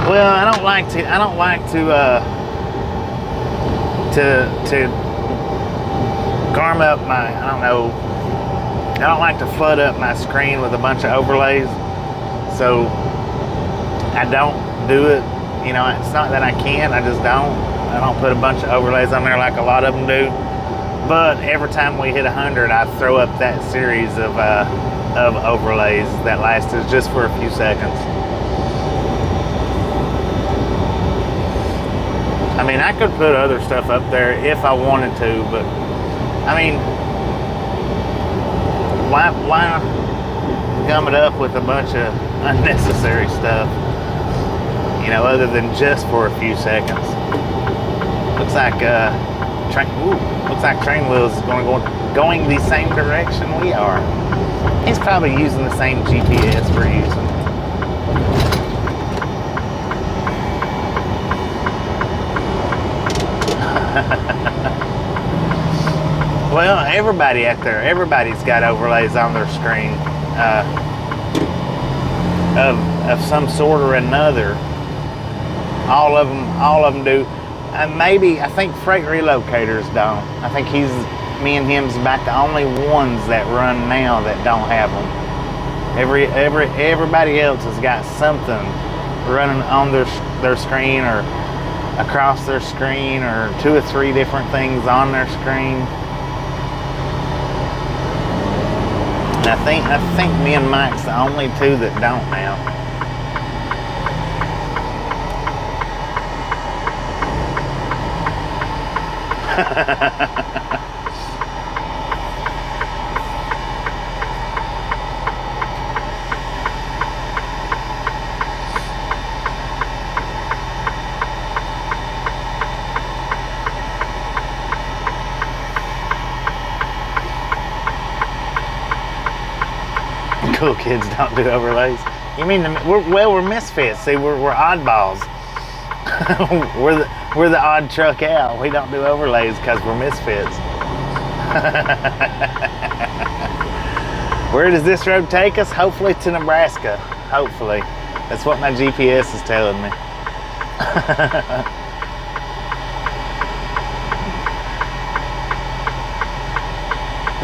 Well, I don't like to garm up my, I don't like to flood up my screen with a bunch of overlays, so I don't do it. You know, it's not that I can't, I don't put a bunch of overlays on there like a lot of them do, but every time we hit 100, I throw up that series of overlays that lasted just for a few seconds. I mean, I could put other stuff up there if I wanted to, but I mean, why gum it up with a bunch of unnecessary stuff, you know, other than just for a few seconds. Looks like train wheels is going the same direction we are. He's probably using the same GPS we're using. Well, everybody out there, everybody's got overlays on their screen of some sort or another. All of them do. Maybe, I think Freight Relocators don't. I think me and him's about the only ones that run now that don't have them. Everybody else has got something running on their screen or across their screen, or 2 or 3 different things on their screen. And I think me and Mike's the only 2 that don't now. Cool kids don't do overlays. You mean we're misfits? See, we're oddballs. we're the odd truck out. We don't do overlays because we're misfits. Where does this road take us? Hopefully to Nebraska. Hopefully, that's what my GPS is telling me.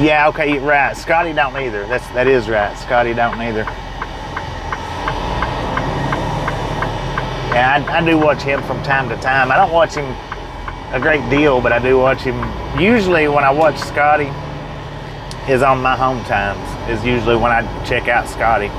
Yeah, okay, you're right. Scotty don't either. That is right. Scotty don't either. Yeah, I do watch him from time to time. I don't watch him a great deal, but I do watch him. Usually when I watch Scotty is on my home times, is usually when I check out Scotty.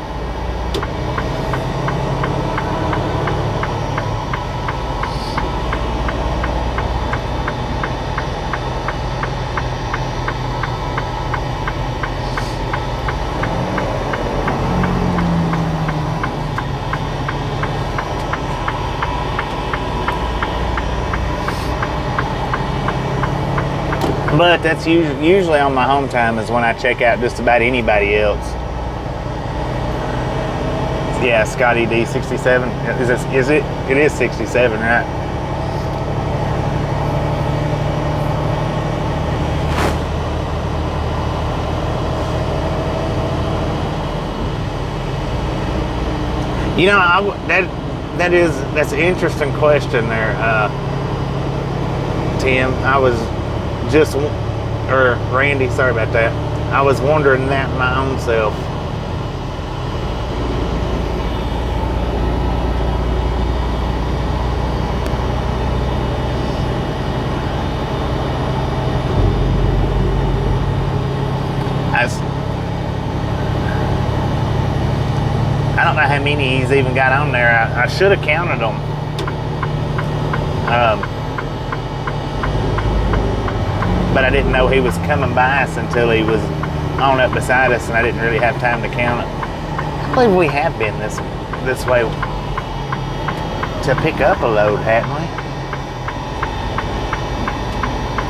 But that's usually on my home time is when I check out just about anybody else. Yeah, Scotty D67. Is it? It is 67, right? You know, that's an interesting question there, Tim. I was just, or Randy, sorry about that. I was wondering that my own self. I don't know how many he's even got on there. I should have counted them. But I didn't know he was coming by us until he was on up beside us, and I didn't really have time to count it. I believe we have been this way to pick up a load, haven't we?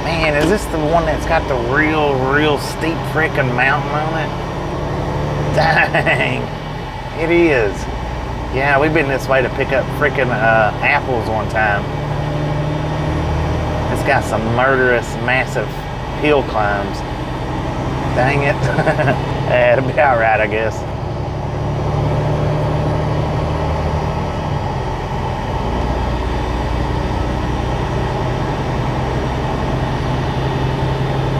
Man, is this the one that's got the real steep frickin' mountain on it? Dang, it is. Yeah, we've been this way to pick up frickin' apples one time. It's got some murderous, massive hill climbs. Dang it. Yeah, it'll be all right, I guess.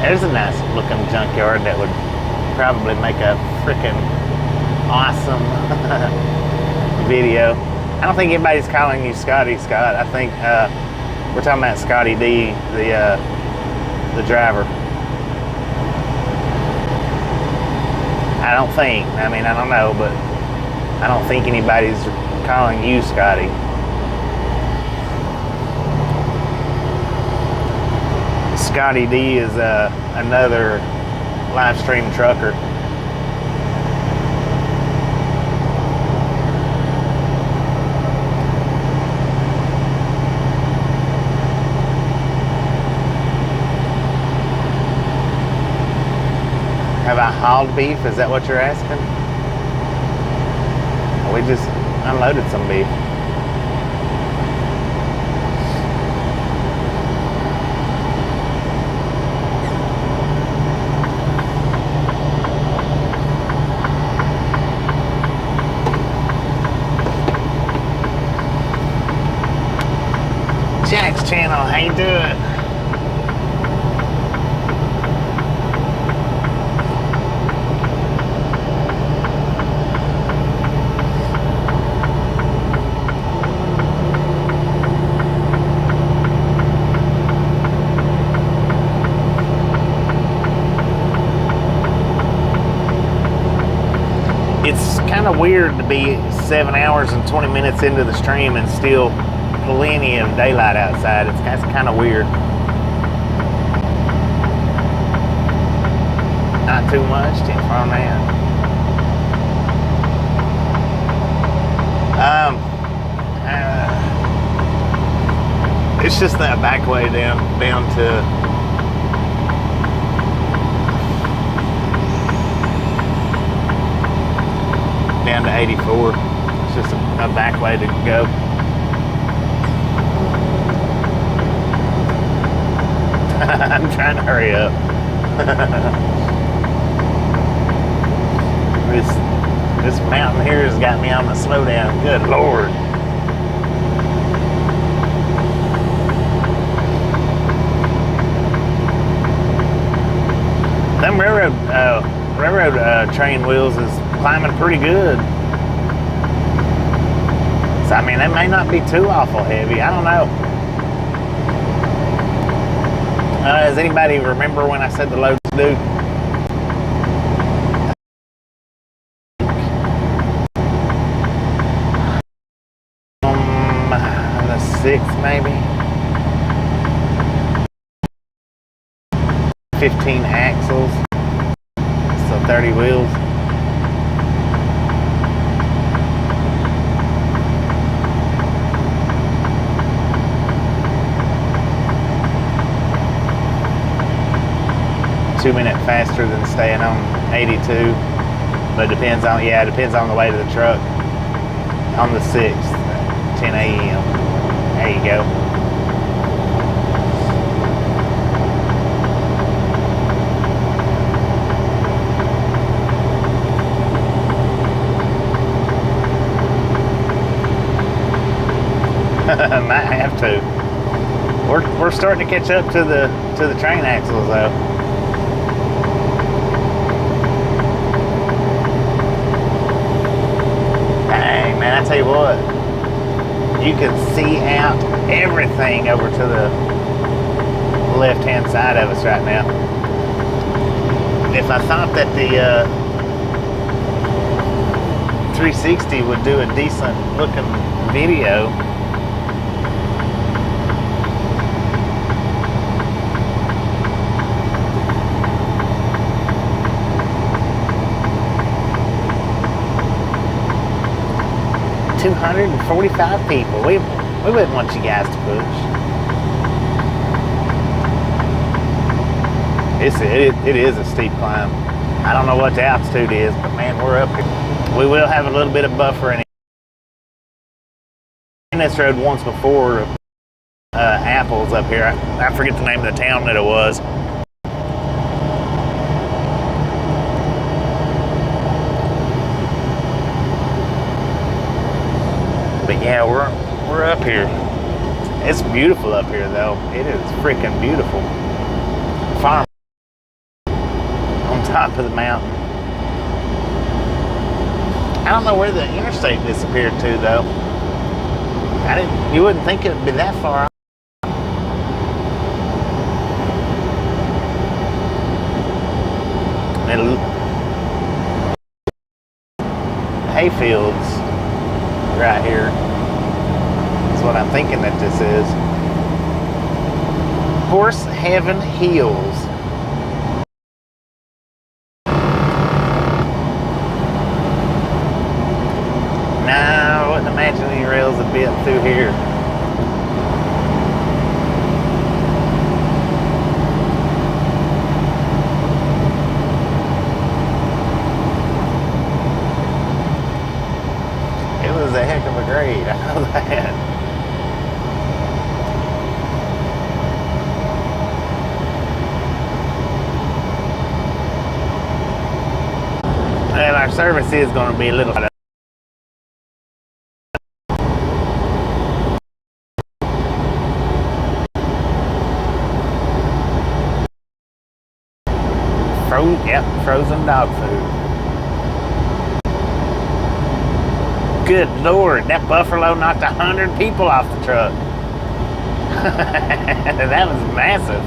There's a nice looking junkyard that would probably make a freaking awesome video. I don't think anybody's calling you Scotty, Scott. I think we're talking about Scotty D, the driver. I don't think. I mean, I don't know, but I don't think anybody's calling you Scotty. Scotty D is another live stream trucker. Have I hauled beef? Is that what you're asking? We just unloaded some beef. Jack's channel, how you doing? It's kind of weird to be 7 hours and 20 minutes into the stream and still plenty of daylight outside. It's kind of weird. Not too much, 10 from that. It's just that back way down to down to 84. It's just a back way to go. I'm trying to hurry up. This mountain here has got me on the slow down. Good Lord. Them them railroad train wheels is climbing pretty good. So I mean, they may not be too awful heavy. I don't know. Does anybody remember when I said the loads do? The 6th maybe. 15 axles, so 30 wheels. Two-minute faster than staying on 82, but it depends on the way to the truck. On the 6th, 10 a.m. There you go. Might have to. We're starting to catch up to the train axles though. Dang man, I tell you what, you can see out everything over to the left-hand side of us right now. If I thought that the 360 would do a decent looking video, $245 people. We wouldn't want you guys to push. It is a steep climb. I don't know what the altitude is, but man, we're up here. We will have a little bit of buffer in this road once before. Apples up here. I forget the name of the town that it was. But yeah, we're up here. It's beautiful up here though. It is freaking beautiful. Farm on top of the mountain. I don't know where the interstate disappeared to though. You wouldn't think it would be that far. Hayfields right here is what I'm thinking that this is. Horse Heaven Hills. Nah, I wouldn't imagine any rails would be up through here. It was a heck of a grade, I know that. And our service is going to be a little frozen dog food. Good Lord, that buffalo knocked 100 people off the truck. That was massive.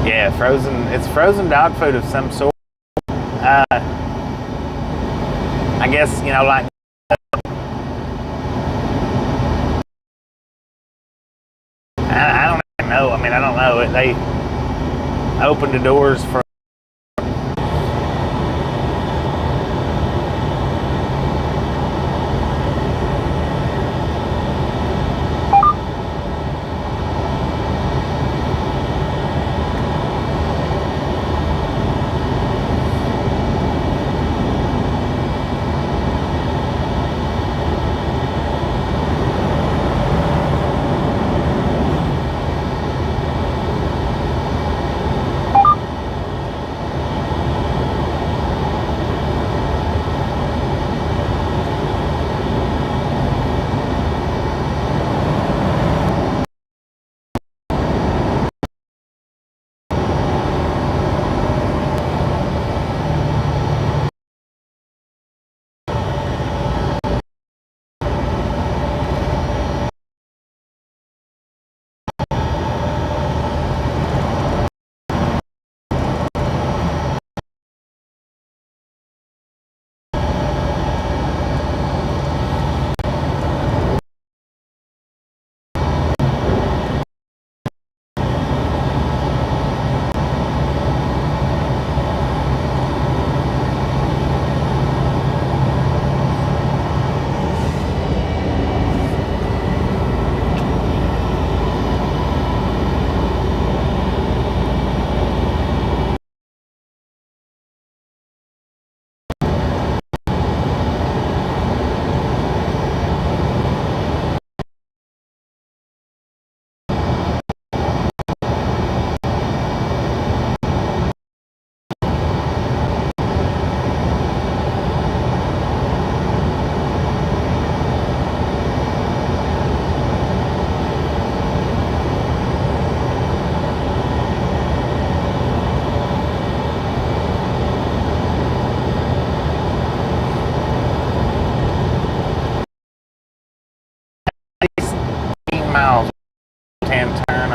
Yeah, it's frozen dog food of some sort. I guess, you know, like I don't even know. I mean, I don't know. They opened the doors for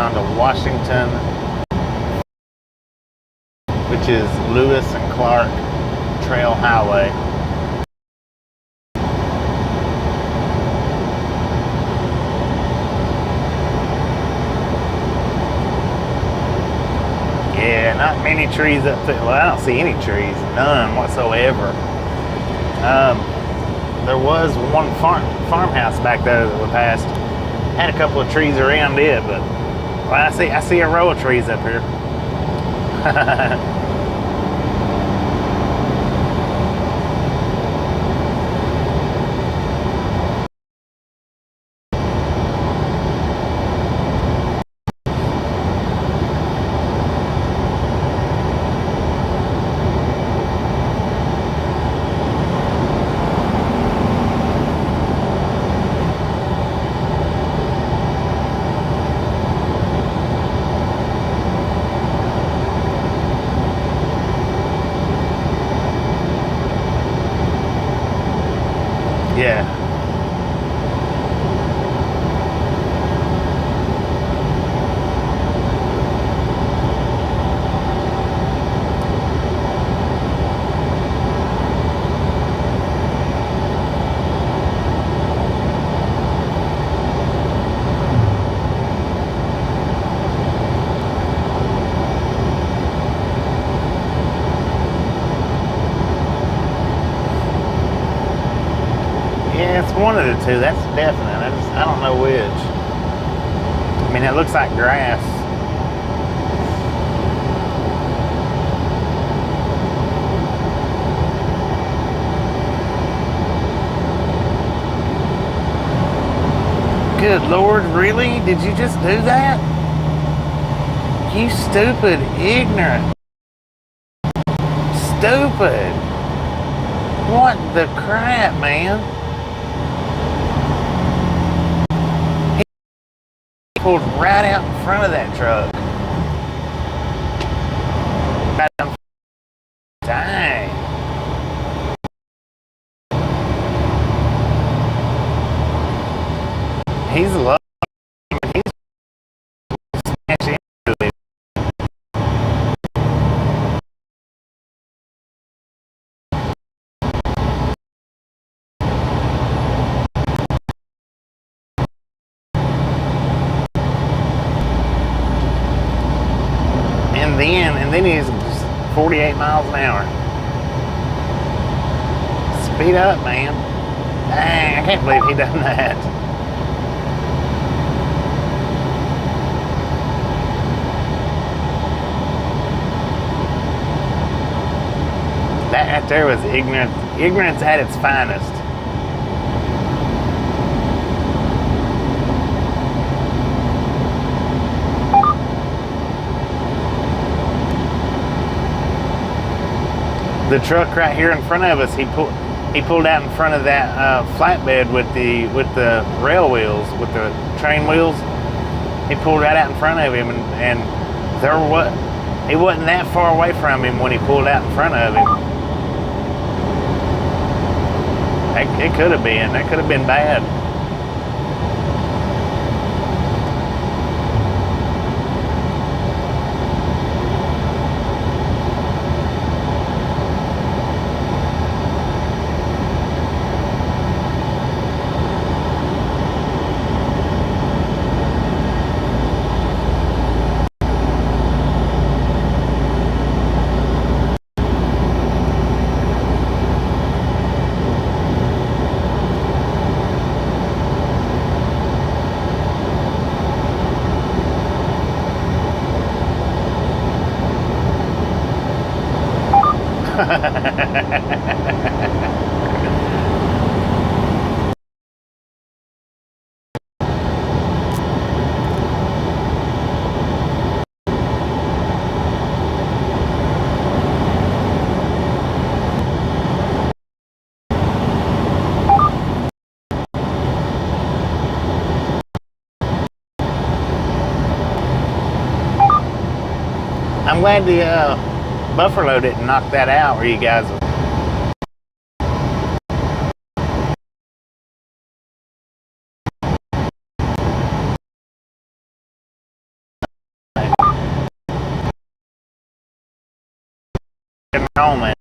onto Washington, which is Lewis and Clark Trail Highway. Yeah, not many trees up there. Well, I don't see any trees, none whatsoever. There was one farmhouse back there that we passed. Had a couple of trees around it, but well, I see a row of trees up here. Yeah. Yeah, it's one of the two. That's definite. I don't know which. I mean, it looks like grass. Good Lord, really? Did you just do that? You stupid, ignorant. Stupid. What the crap, man? Pulled right out in front of that truck. Dang. He's lucky. He's smashed into it. And then he's 48 miles an hour. Speed up, man. Dang, I can't believe he done that. That right there was ignorance at its finest. The truck right here in front of us, he pulled out in front of that flatbed with the rail wheels, with the train wheels. He pulled right out in front of him, and he wasn't that far away from him when he pulled out in front of him. It could have been. That could have been bad. I'm glad the Buffalo didn't knock that out where you guys been roaming.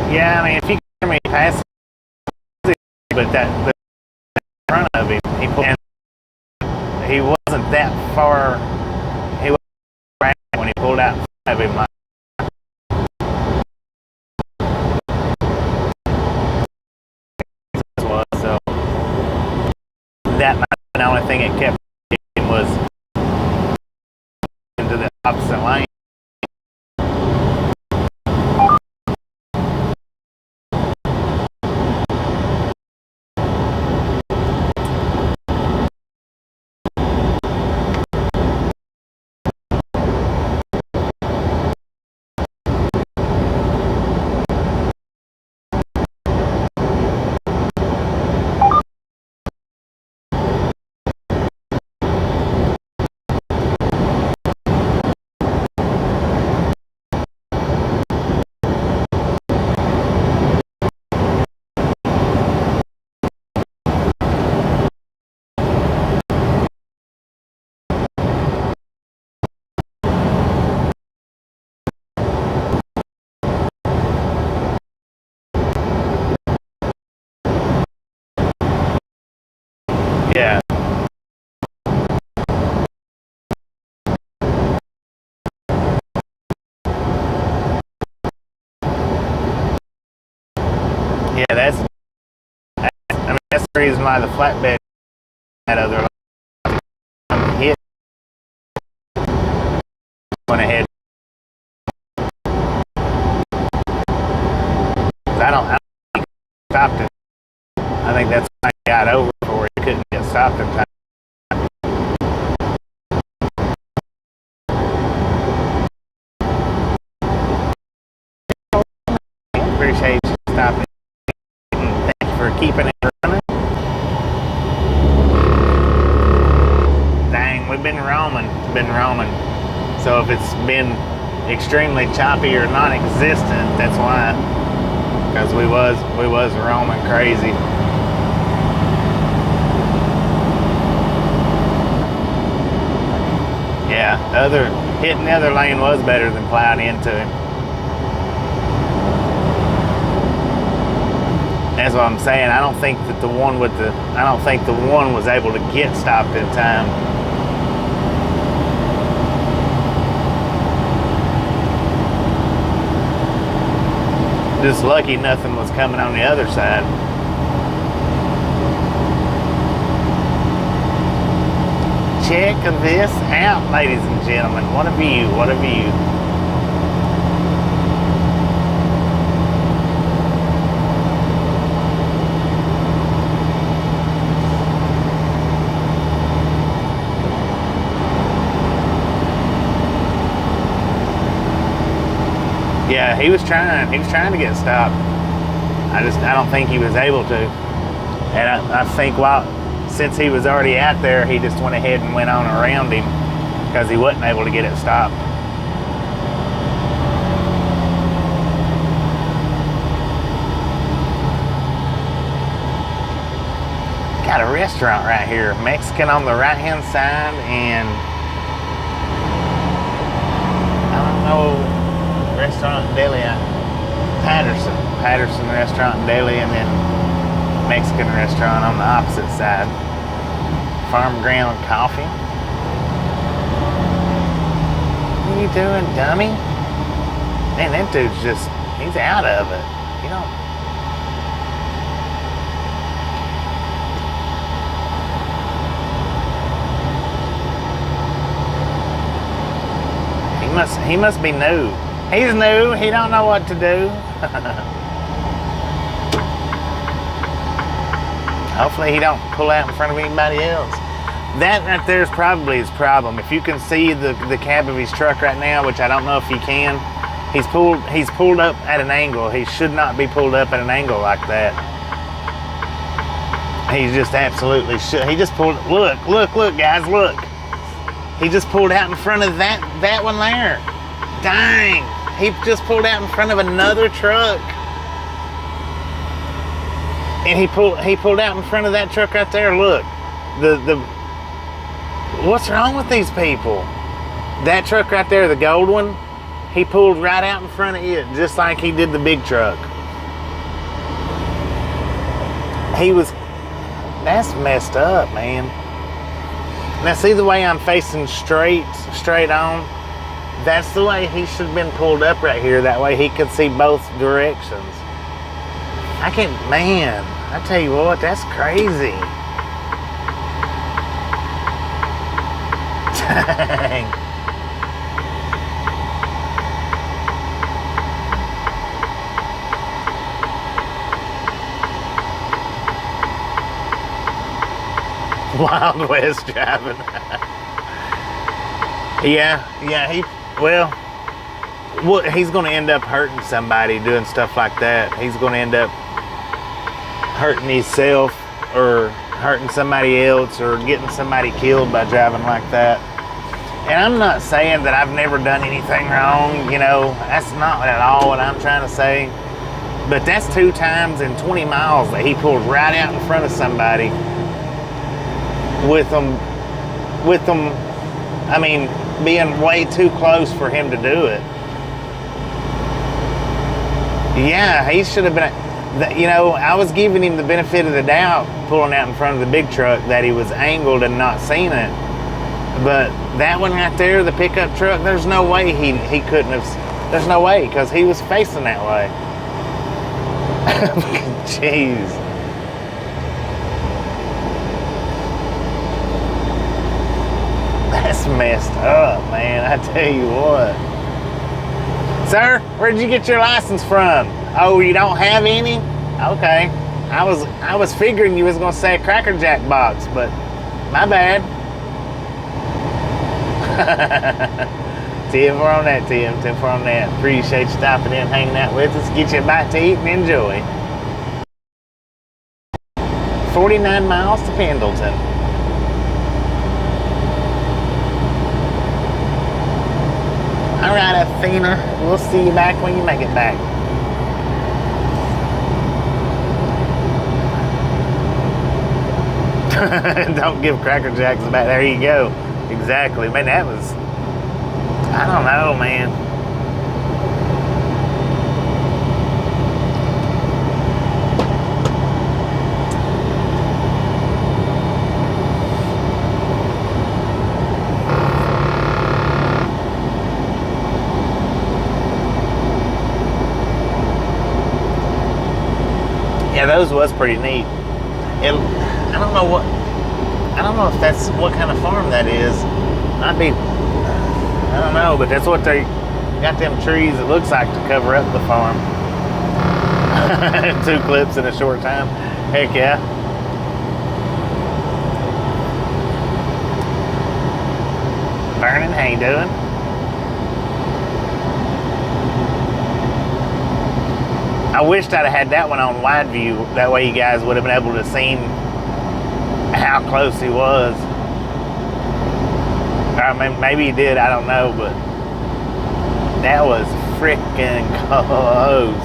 Yeah, I mean, if you can me pass it, but that the front of him, he wasn't that far. He was right when he pulled out in front of him. Like, was, so that might have been the only thing it kept him was into the opposite lane. Yeah. Yeah, I mean, that's the reason why the flatbed had other hit went ahead. I don't think he stopped it. I think that's why he got over before he couldn't get stopped in time. Appreciate you stopping. Thank you for keeping it running. Dang, we've been roaming. So if it's been extremely choppy or non-existent. That's why, because we was roaming crazy. Yeah, hitting the other lane was better than plowing into him. That's what I'm saying. I don't think the one was able to get stopped in time. Just lucky nothing was coming on the other side. Check this out, ladies and gentlemen. What a view, what a view. Yeah, he was trying to get stopped. I don't think he was able to. And I think since he was already out there, he just went ahead and went on around him because he wasn't able to get it stopped. Got a restaurant right here, Mexican on the right hand side, and I don't know, restaurant and deli at Patterson restaurant and deli, and then Mexican restaurant on the opposite side. Farm ground coffee. What are you doing, dummy? Man, that dude's he's out of it. You know. He must be new. He's new. He don't know what to do. Hopefully he don't pull out in front of anybody else. That right there is probably his problem. If you can see the cab of his truck right now, which I don't know if you can, he's pulled up at an angle. He should not be pulled up at an angle like that. He just absolutely should. He just pulled. Look, guys, look. He just pulled out in front of that one there. Dang. He just pulled out in front of another truck. And he pulled out in front of that truck right there. Look. What's wrong with these people? That truck right there, the gold one, he pulled right out in front of it, just like he did the big truck. That's messed up, man. Now see the way I'm facing straight on? That's the way he should have been pulled up right here. That way he could see both directions. Man, I tell you what, that's crazy. Dang. Wild West driving. Yeah, he's going to end up hurting somebody doing stuff like that. He's going to end up hurting himself or hurting somebody else or getting somebody killed by driving like that. And I'm not saying that I've never done anything wrong, you know, that's not at all what I'm trying to say. But that's 2 times in 20 miles that he pulled right out in front of somebody with them, I mean, being way too close for him to do it. Yeah, he should have been, you know, I was giving him the benefit of the doubt pulling out in front of the big truck that he was angled and not seen it. But that one right there, the pickup truck, there's no way he couldn't have, there's no way, because he was facing that way. Jeez. That's messed up, man, I tell you what. Sir, where'd you get your license from? Oh, you don't have any? Okay. I was figuring you was gonna say a Cracker Jack box, but my bad. 10 for on that, Tim. 10 for on that. Appreciate you stopping in, hanging out with us. Get you a bite to eat and enjoy. 49 miles to Pendleton. All right, Athena. We'll see you back when you make it back. Don't give Cracker Jacks back. There you go. Exactly. Man, that was... I don't know, man. Yeah, those was pretty neat. I don't know if that's what kind of farm that is. Might be, I don't know, but that's what they got, them trees, it looks like, to cover up the farm. 2 clips in a short time. Heck yeah. Vernon, how you doing? I wished I'd have had that one on wide view. That way you guys would have been able to see how close he was. Or maybe he did, I don't know, but that was freaking close.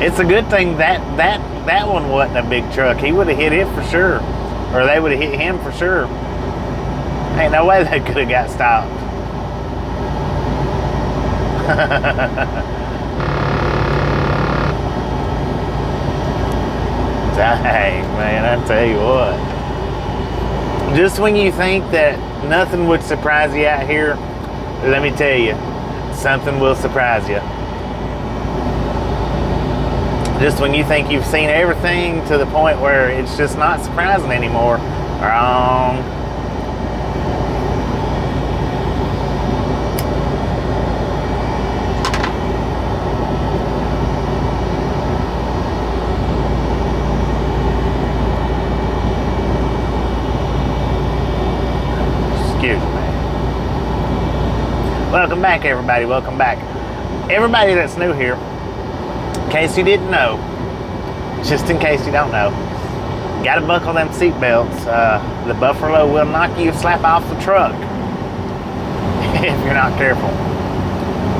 It's a good thing that one wasn't a big truck. He would have hit it for sure. Or they would have hit him for sure. Ain't no way they could have got stopped. Dang, man, I tell you what. Just when you think that nothing would surprise you out here, let me tell you, something will surprise you. Just when you think you've seen everything to the point where it's just not surprising anymore, wrong. Welcome back, everybody. Welcome back. Everybody that's new here, in case you didn't know, just in case you don't know, gotta buckle them seat belts. The Buffalo will knock you slap off the truck if you're not careful.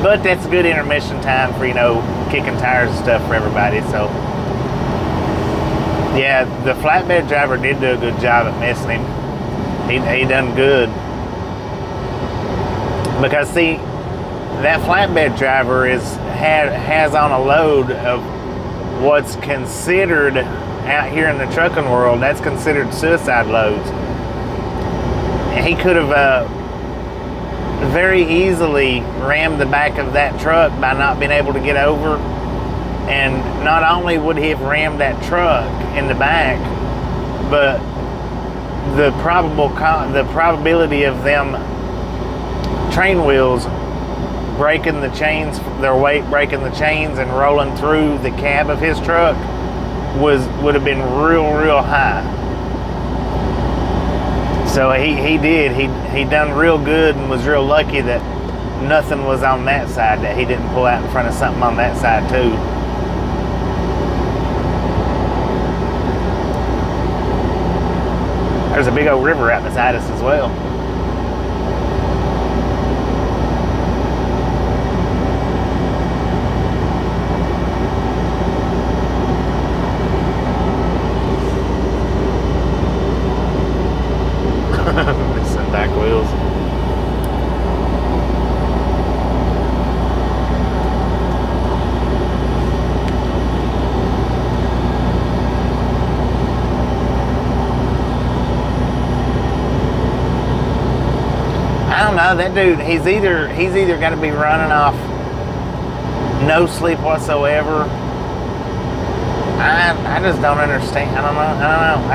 But that's a good intermission time for, you know, kicking tires and stuff for everybody. So, yeah, the flatbed driver did do a good job at missing him. He done good. Because see, that flatbed driver has on a load of what's considered out here in the trucking world, that's considered suicide loads. He could have very easily rammed the back of that truck by not being able to get over. And not only would he have rammed that truck in the back, but the probability of them train wheels breaking the chains, their weight breaking the chains and rolling through the cab of his truck would have been real high. So he done real good and was real lucky that nothing was on that side, that he didn't pull out in front of something on that side too. There's a big old river right beside us as well. Some back wheels. I don't know, that dude, he's either got to be running off no sleep whatsoever. I just don't understand. I don't know.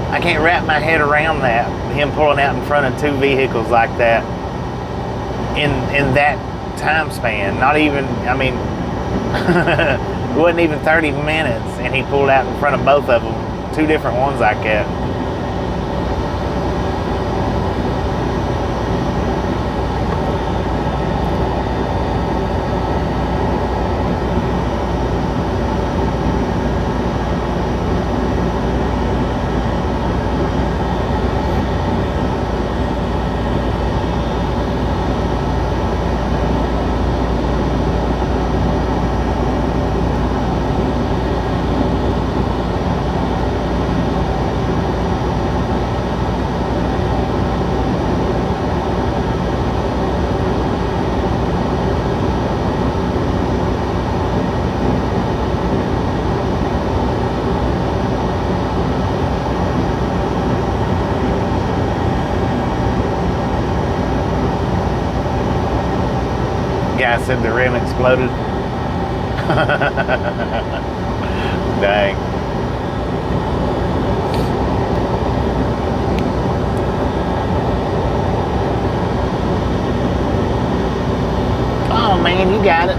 I can't wrap my head around that. Him pulling out in front of 2 vehicles like that in that time span. Not even, I mean, it wasn't even 30 minutes and he pulled out in front of both of them. 2 different ones like that. Guy said the rim exploded. Dang. Oh man, you got it.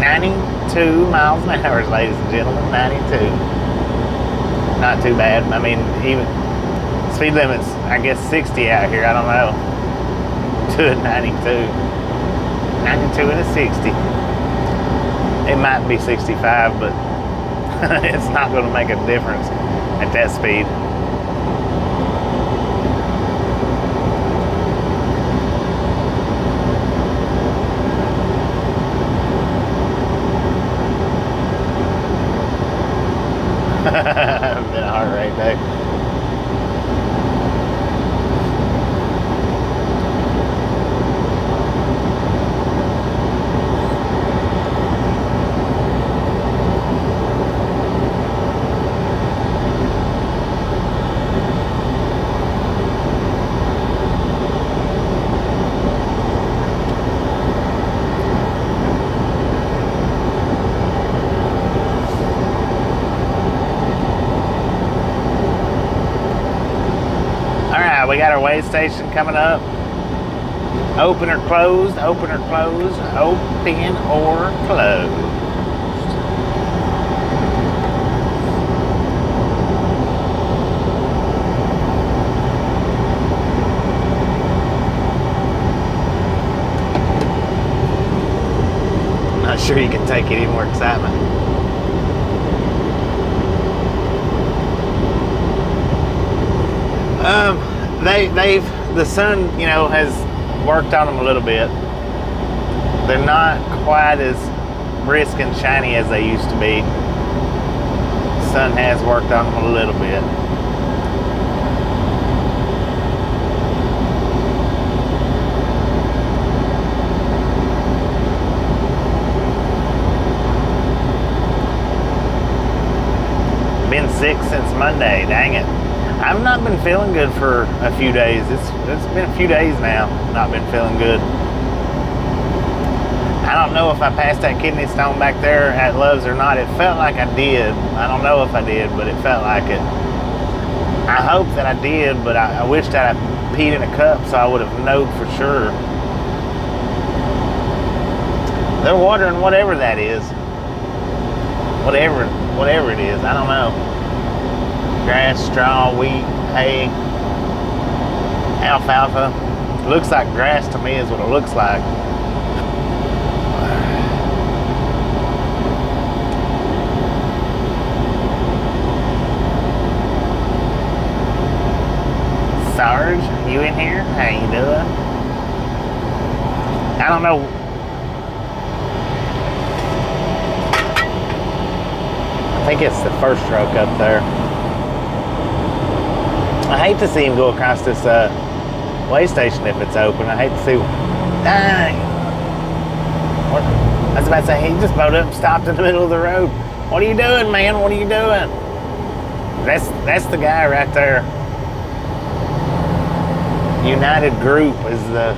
$92 miles an hour, ladies and gentlemen. 92. Not too bad. I mean, even speed limit's, I guess, 60 out here. I don't know. To a 92. 92 and a 60. It might be 65, but it's not going to make a difference at that speed. Been a heart rate day. We got our weigh station coming up. Open or closed, open or closed, open or closed. Not sure you can take any more excitement. The sun, you know, has worked on them a little bit. They're not quite as brisk and shiny as they used to be. The sun has worked on them a little bit. Been sick since Monday, dang it. I've not been feeling good for a few days. It's been a few days now, not been feeling good. I don't know if I passed that kidney stone back there at Love's or not. It felt like I did. I don't know if I did, but it felt like it. I hope that I did, but I wish that I peed in a cup so I would have known for sure. They're watering whatever that is. Whatever it is, I don't know. Grass, straw, wheat, hay, alfalfa. Looks like grass to me is what it looks like. Sarge, you in here? How you doing? I don't know. I think it's the first truck up there. I hate to see him go across this weigh station if it's open. I hate to see. Dang. What? I was about to say, he just pulled up and stopped in the middle of the road. What are you doing, man? What are you doing? That's the guy right there. United Group is the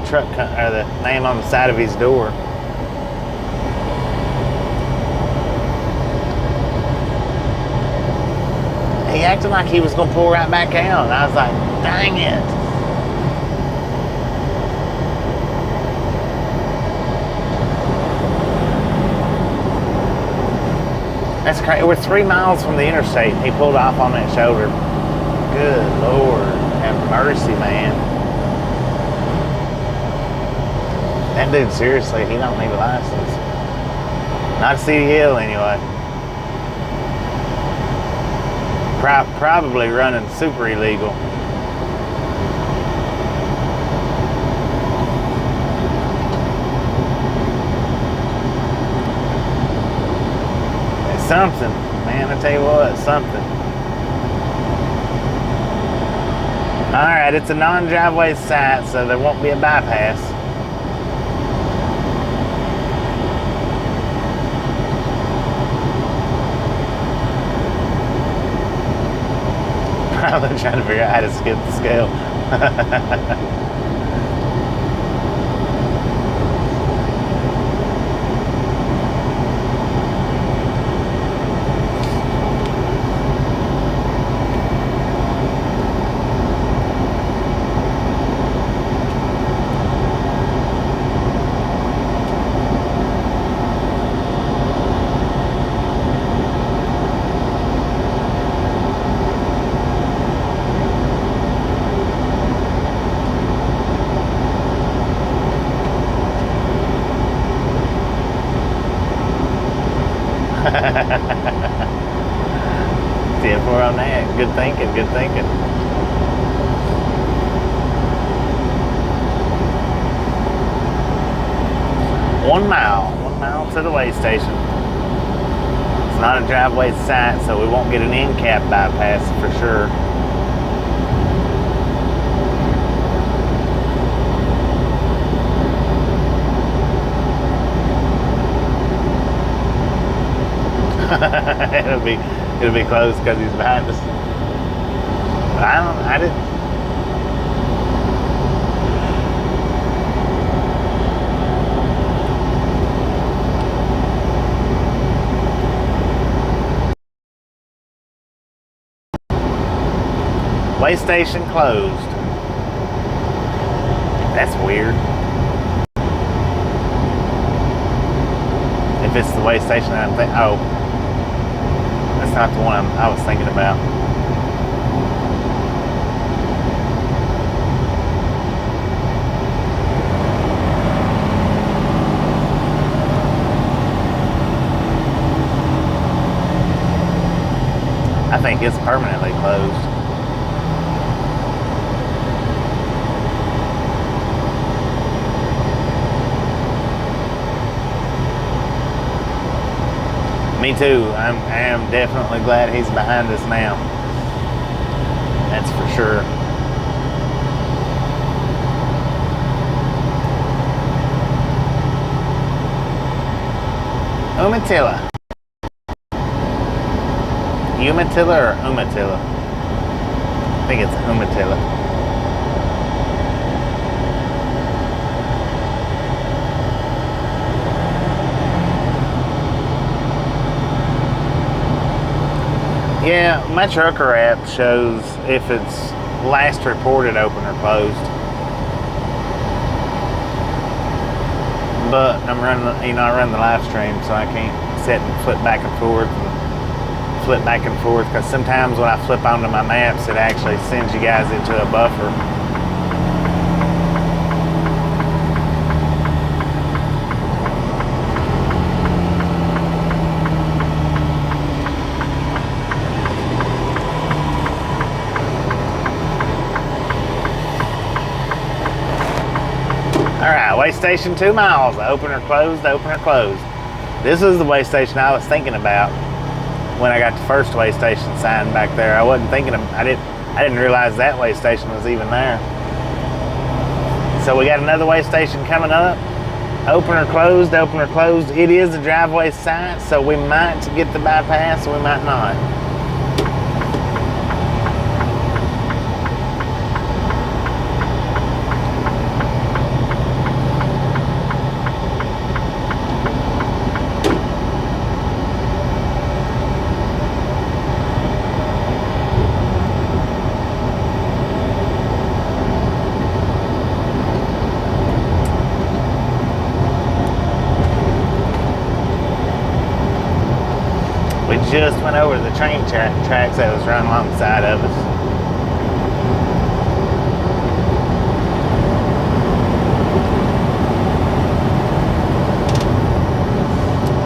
truck or the name on the side of his door. He acted like he was gonna pull right back out, and I was like, dang it. That's crazy. We're 3 miles from the interstate, and he pulled off on that shoulder. Good Lord, have mercy, man. That dude, seriously, he don't need a license. Not a CDL anyway. Probably running super illegal. It's something, man. I tell you what, it's something. All right, it's a non-driveway site, so there won't be a bypass. I'm trying to figure out how to skip the scale. See, 4 on that. Good thinking, good thinking. One mile to the way station. It's not a driveway site, so we won't get an end cap bypass for sure. it'll be close because he's behind us. But I didn't. Way station closed. That's weird. If it's the way station, I'm thinking, oh, that's not the one I was thinking about. I think it's permanently closed. Me too. I am definitely glad he's behind us now. That's for sure. Umatilla. Umatilla or Umatilla? I think it's Umatilla. Yeah, my trucker app shows if it's last reported open or closed. But I'm running, I run the live stream, so I can't sit and flip back and forth because sometimes when I flip onto my maps, it actually sends you guys into a buffer. Way station 2 miles, open or closed, open or closed. This is the way station I was thinking about when I got the first way station sign back there. I wasn't thinking of, I didn't realize that way station was even there. So we got another way station coming up. Open or closed, open or closed. It is a driveway site, so we might get the bypass, we might not. Just went over the train tracks that was running alongside of us.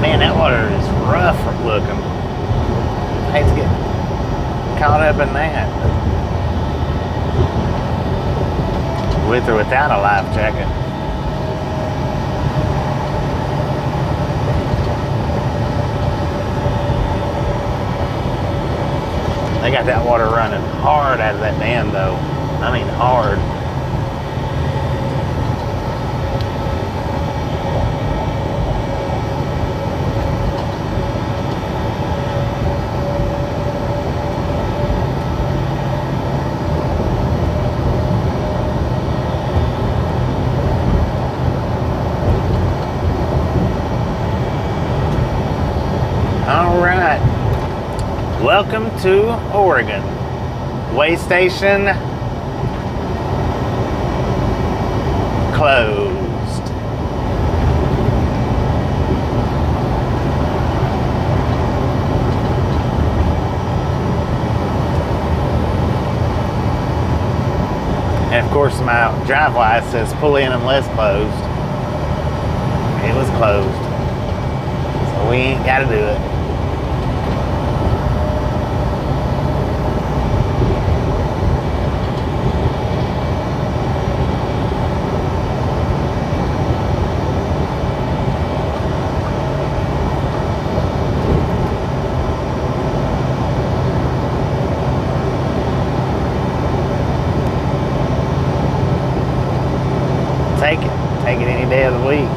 Man, that water is rough looking. I hate to get caught up in that. With or without a life jacket. They got that water running hard out of that dam though. I mean hard. to Oregon. Way station closed. And of course my drive light says pull in unless closed. It was closed. So we ain't gotta do it. Take it. Take it any day of the week.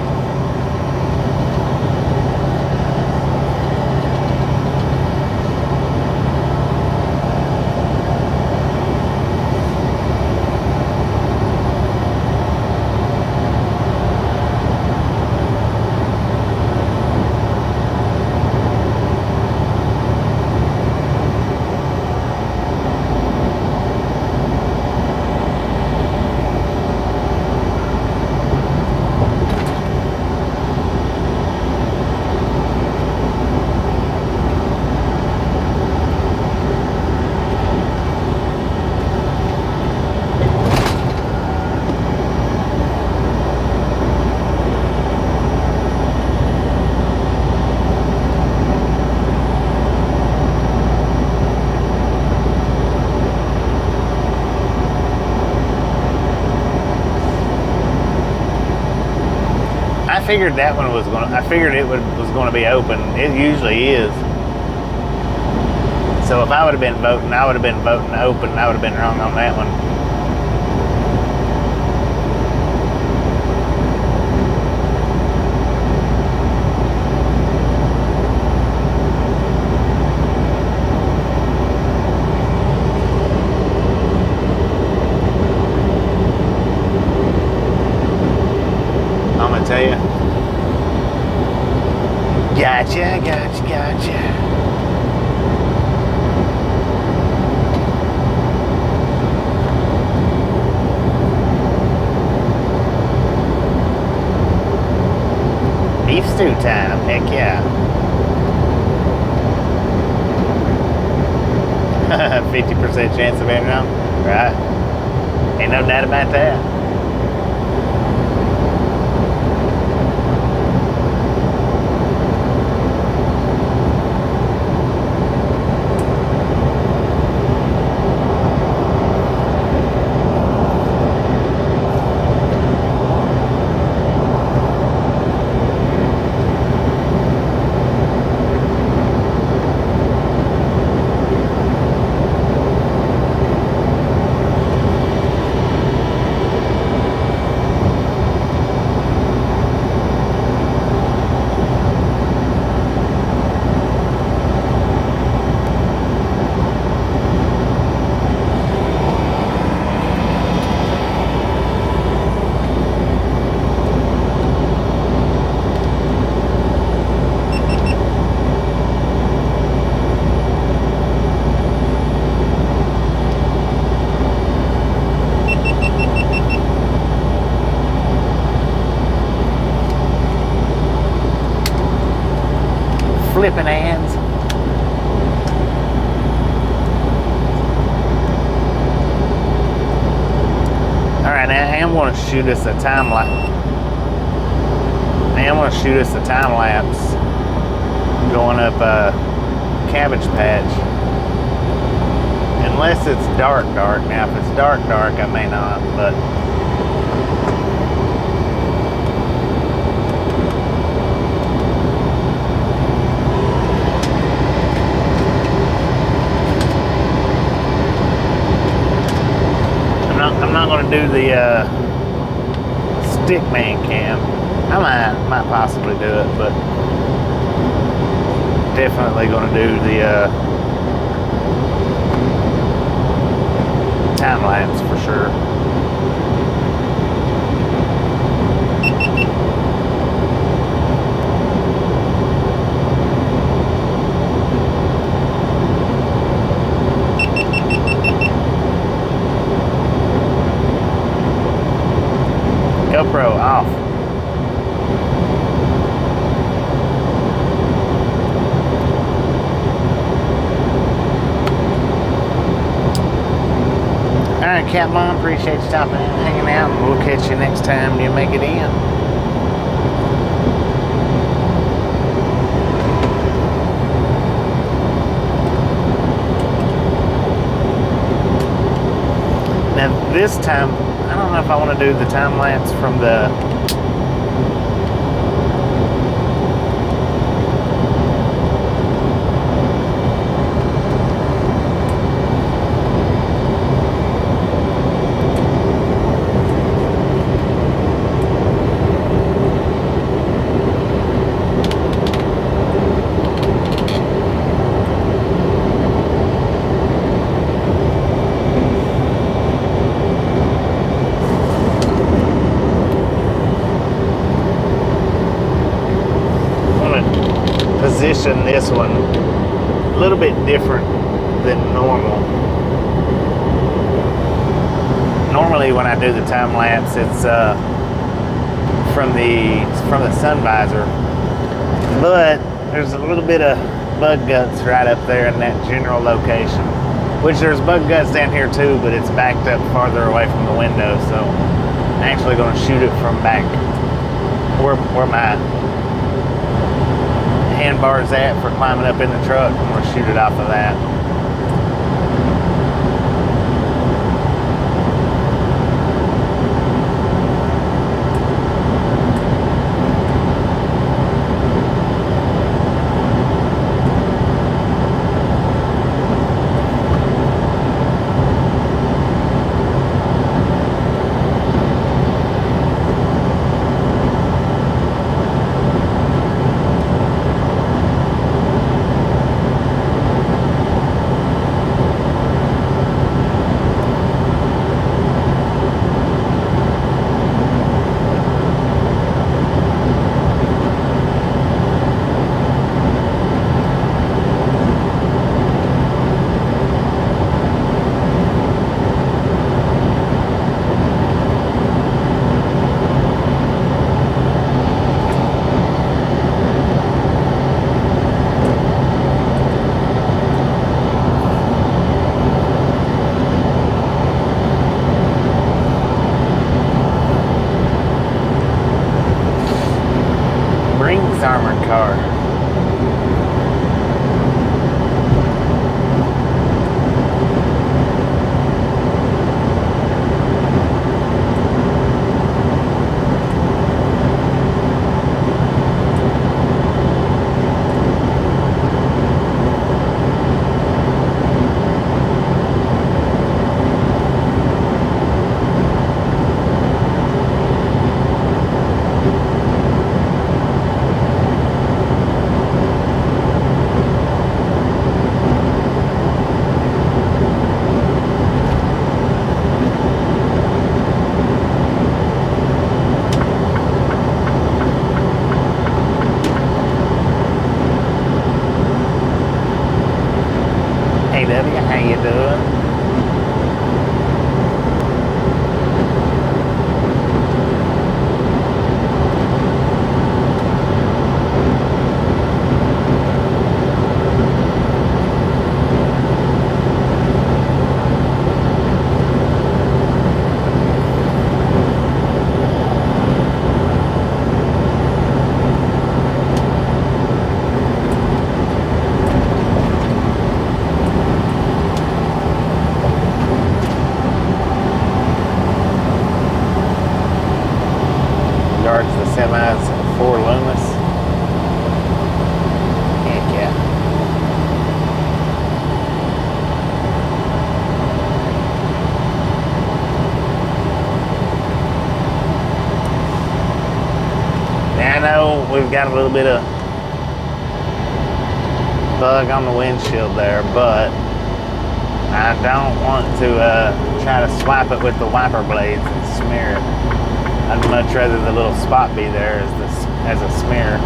I figured that one was going to, I figured it was going to be open. It usually is. So if I would have been voting, I would have been voting open. I would have been wrong on that one. I'm going to tell you. Gotcha. Beef stew time, heck yeah. 50% chance of being wrong, right? Ain't no doubt about that. Flipping hands. All right, now I am going to shoot us a time lapse. Going up Cabbage Patch. Unless it's dark. Now, if it's dark, I may not, but. I'm not going to do the stickman cam. I might possibly do it, but definitely going to do the time lapse for sure. Cat Mom, appreciate you stopping in and hanging out. And we'll catch you next time you make it in. Now this time, I don't know if I want to do the time lapse from the position this one a little bit different than normal. Normally when I do the time lapse, it's from the sun visor, but there's a little bit of bug guts right up there in that general location, which there's bug guts down here too, but it's backed up farther away from the window, so I'm actually going to shoot it from back where my handbar's at for climbing up in the truck. I'm going to shoot it off of that. Armored car. How you doing? Semis for Loomis. Heck yeah. Now I know we've got a little bit of bug on the windshield there, but I don't want to try to swipe it with the wiper blades and smear it. I'd much rather the little spot be there as a smear.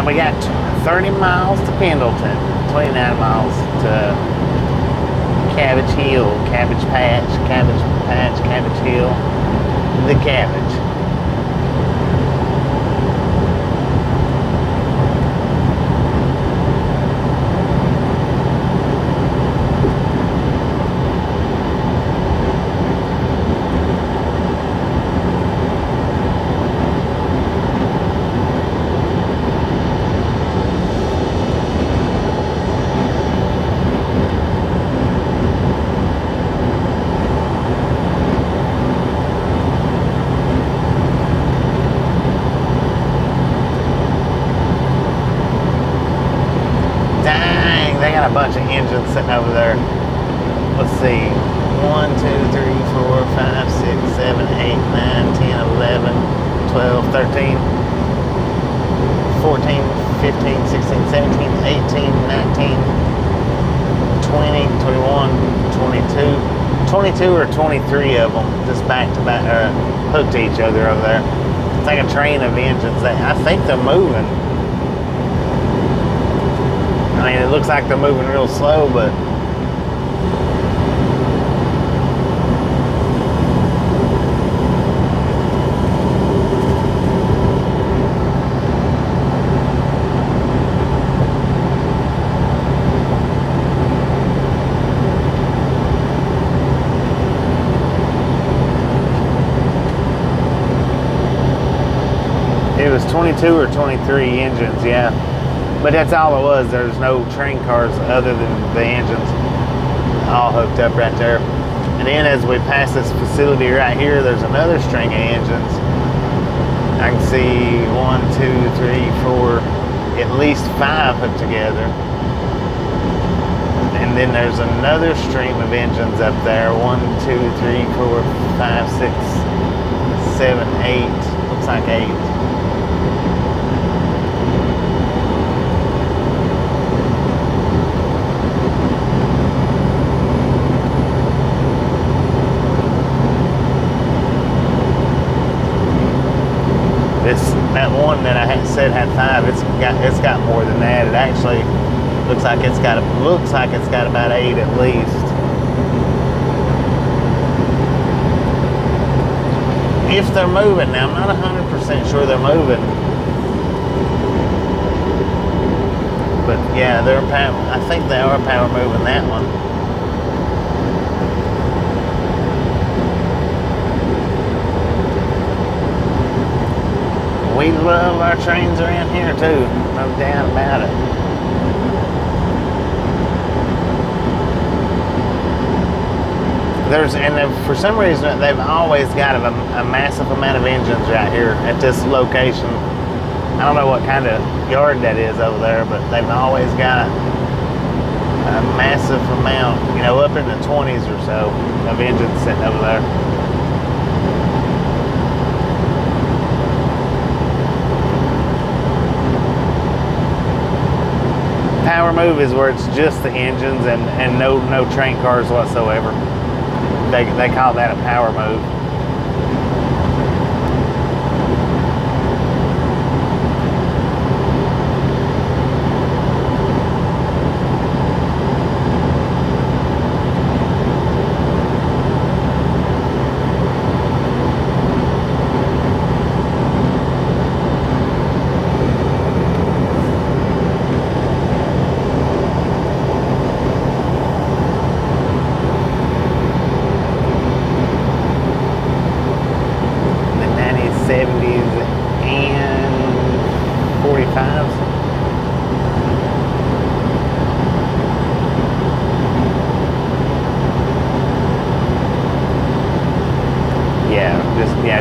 we got 30 miles to Pendleton, 29 miles to Cabbage Hill, Cabbage Patch, Cabbage Hill, the Cabbage. A bunch of engines sitting over there. Let's see. 1, 2, 3, 4, 5, 6, 7, 8, 9, 10, 11, 12, 13, 14, 15, 16, 17, 18, 19, 20, 21, 22 or 23 of them just back to back, hooked to each other over there. It's like a train of engines. I think they're moving. I mean, it looks like they're moving real slow, but it was 22 or 23 engines, yeah. But that's all it was. There's no train cars other than the engines all hooked up right there. And then as we pass this facility right here, there's another string of engines. I can see 1, 2, 3, 4, at least 5 hooked together. And then there's another stream of engines up there. 1, 2, 3, 4, 5, 6, 7, 8. Looks like 8. That one that I had said had 5, it's got more than that. It actually looks like it's got about 8 at least. If they're moving now, I'm not 100% sure they're moving, but yeah, I think they are power moving that one. We love our trains around here too, no doubt about it. For some reason, they've always got a massive amount of engines right here at this location. I don't know what kind of yard that is over there, but they've always got a massive amount, up in the 20s or so of engines sitting over there. Power move is where it's just the engines and no train cars whatsoever. They call that a power move.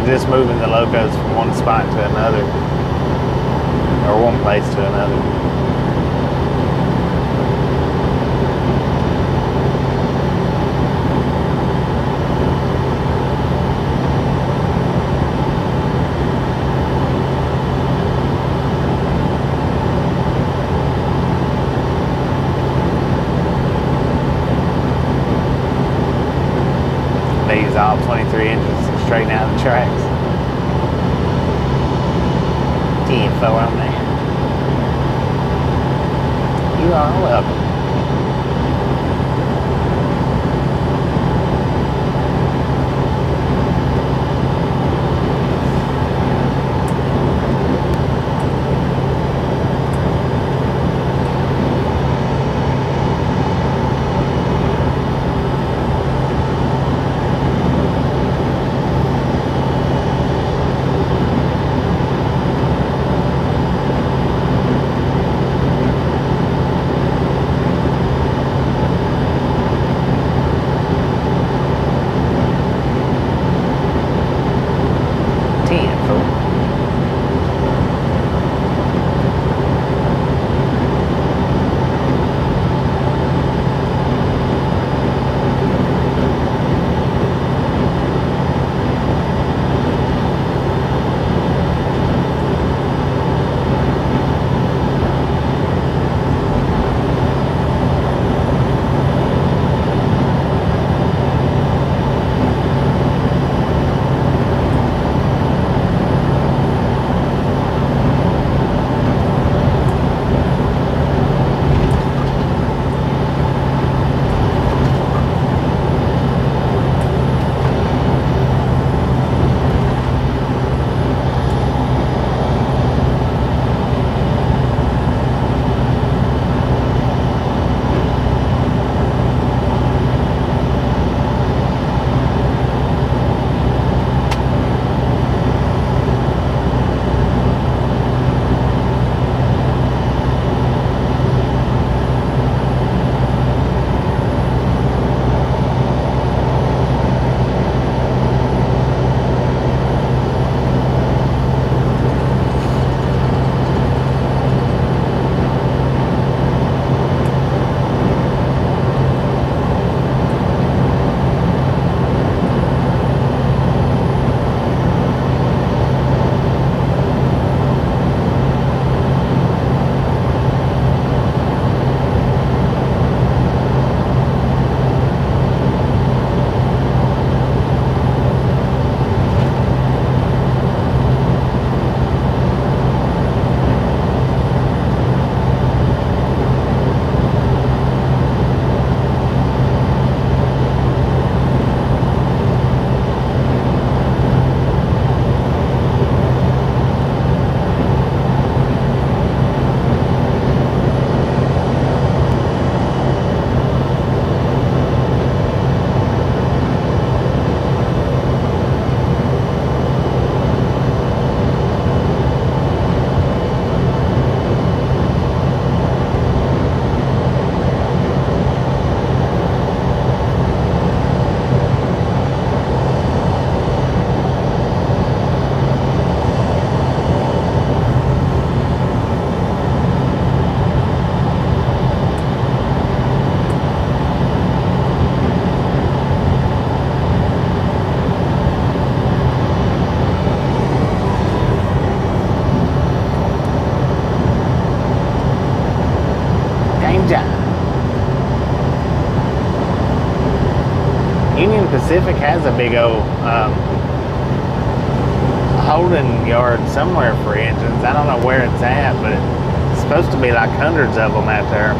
Just moving the locos from one spot to another, or one place to another. They use all 23 engines to straighten out the tracks. Info on there. are welcome. Union Pacific has a big old holding yard somewhere for engines. I don't know where it's at, but it's supposed to be like hundreds of them out there.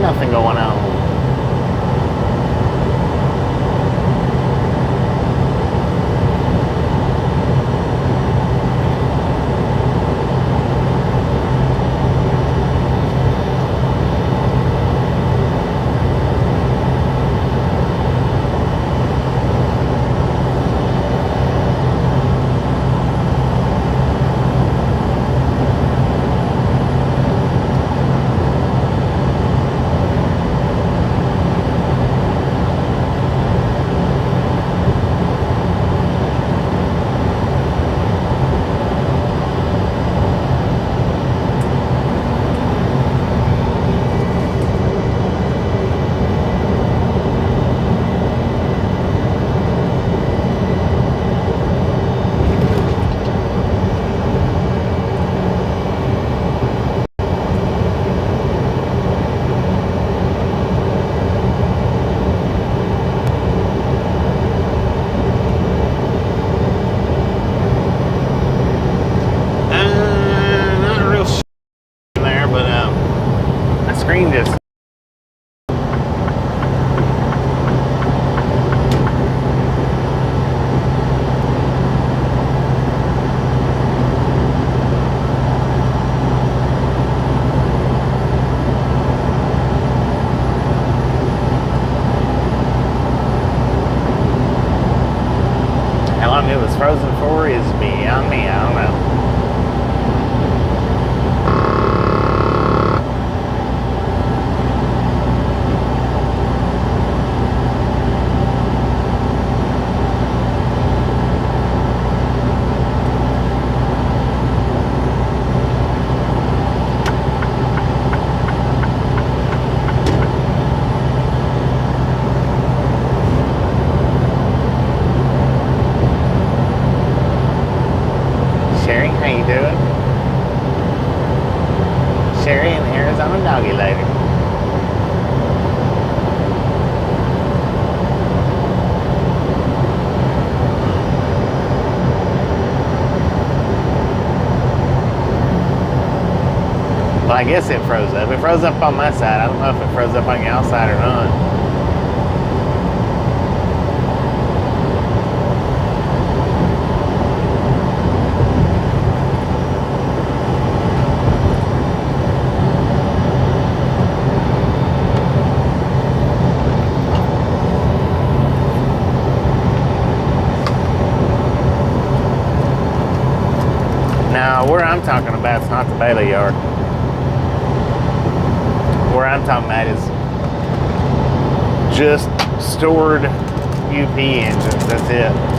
Nothing going on. time it was frozen for is beyond me. I don't know. Sherry, how you doing? Sherry and Arizona Doggy Lady. Well, I guess it froze up. It froze up on my side. I don't know if it froze up on your side or not. Now, where I'm talking about is not the Bailey yard. Where I'm talking about is just stored UP engines. That's it.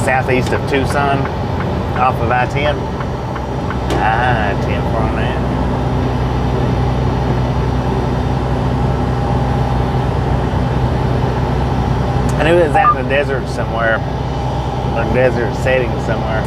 Southeast of Tucson, off of I-10. I-10 for on that. I knew it was out in the desert somewhere, or desert setting somewhere.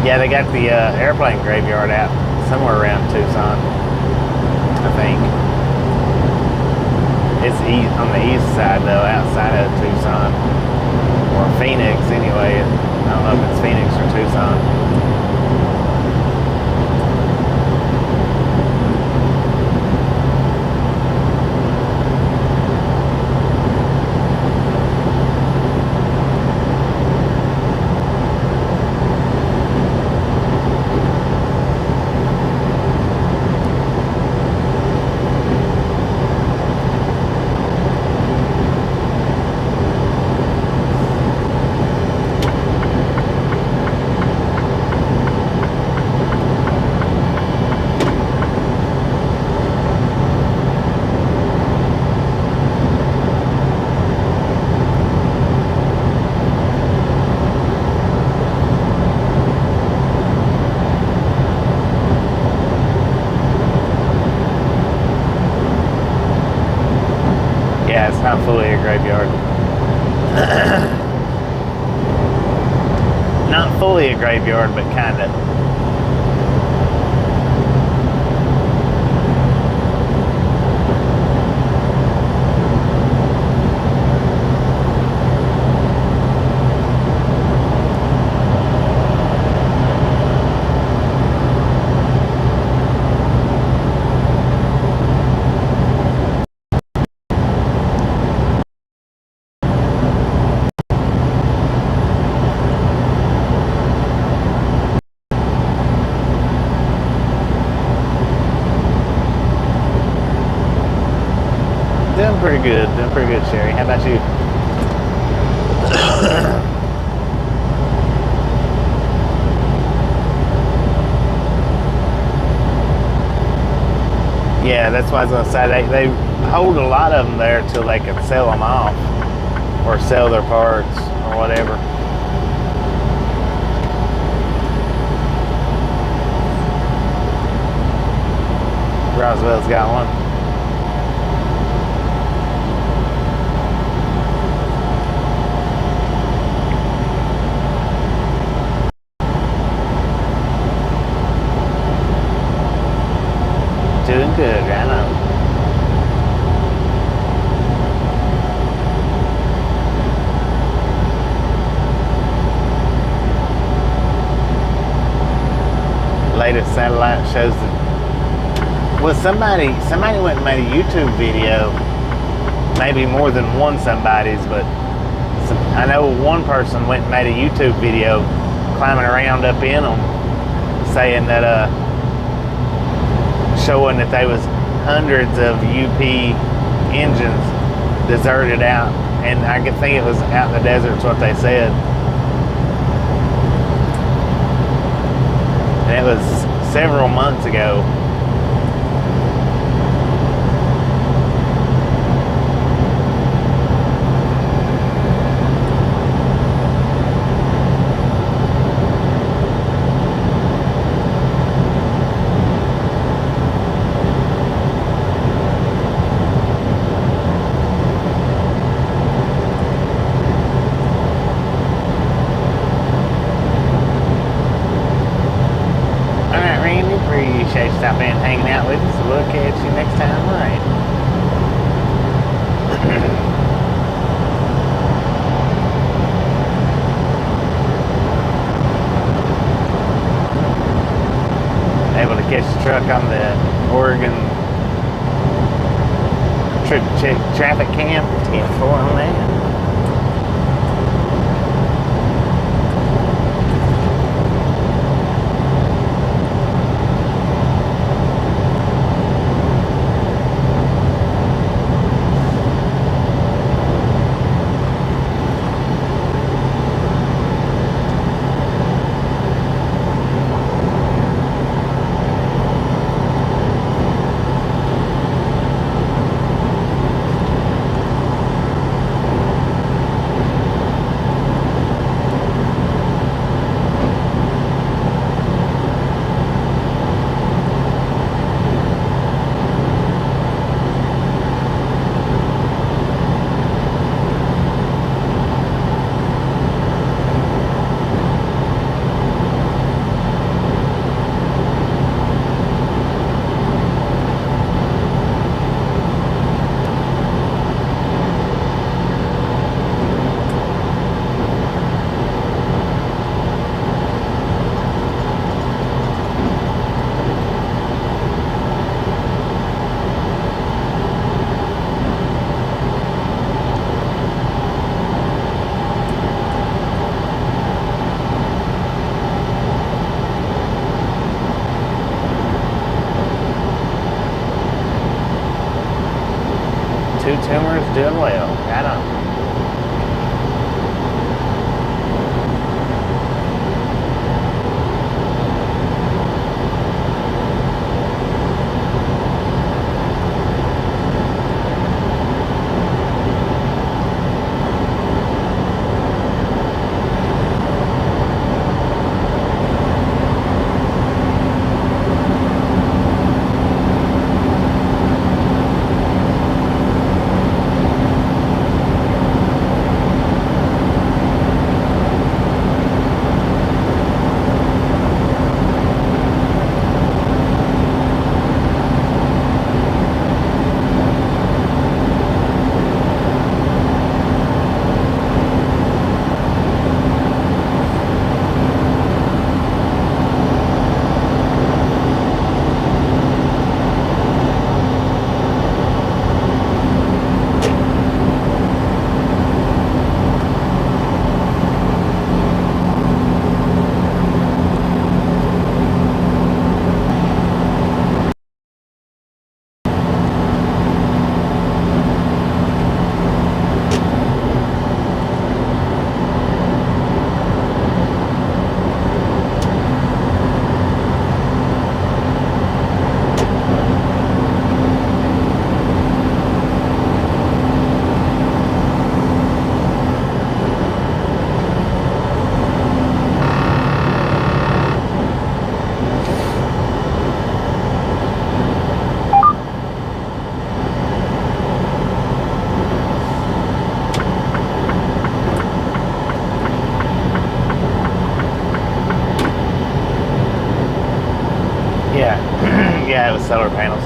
Yeah, they got the airplane graveyard out somewhere around Tucson, I think. It's on the east side, though, outside of Tucson. Or Phoenix, anyway. I don't know if it's Phoenix or Tucson. graveyard. Not fully a graveyard, but kind of. Doing pretty good, Sherry. How about you? Yeah, that's what I was gonna say. They hold a lot of them there till they can sell them off or sell their parts or whatever. Roswell's got one. Doing good, right on. Latest satellite shows that, well, somebody went and made a YouTube video, maybe more than one somebody's, but I know one person went and made a YouTube video climbing around up in them, saying that showing that there was hundreds of UP engines deserted out, and I could think it was out in the desert is what they said. And it was several months ago. Stop in hanging out with us. We'll catch you next time, right? Able to catch the truck on the Oregon traffic cam. 10-4 on that. Two tumors doing well. Right on. Yeah, it was solar panels.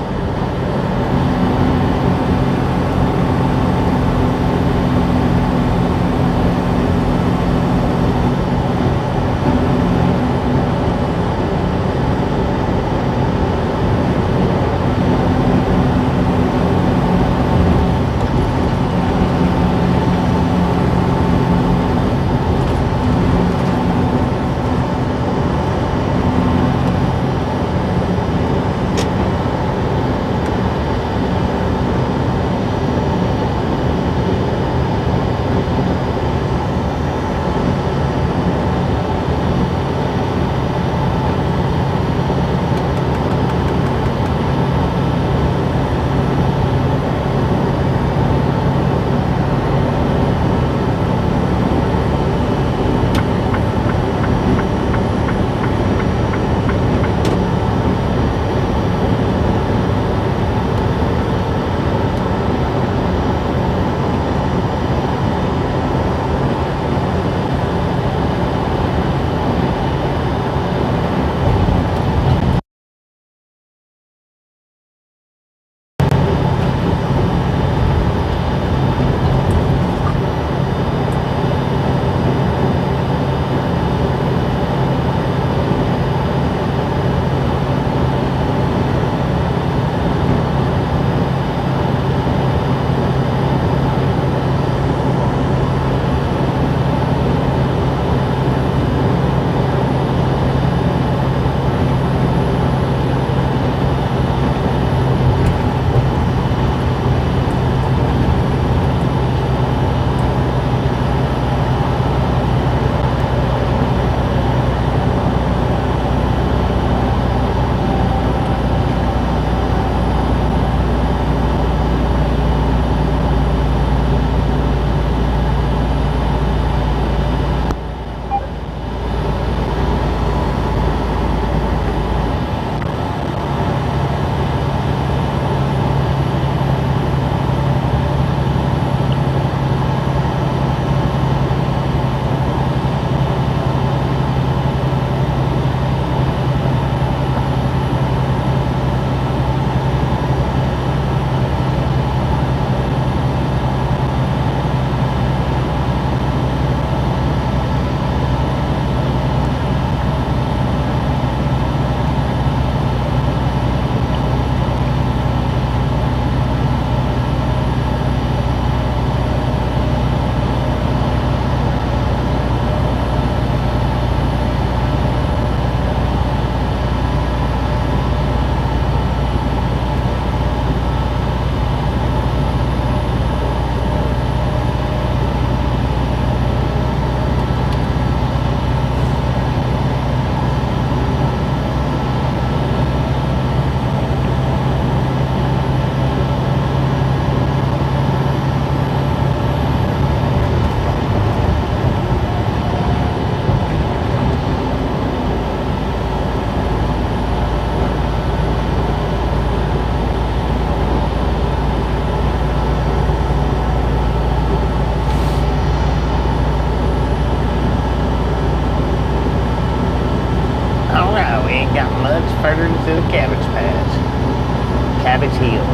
further into the cabbage patch. Cabbage Hill.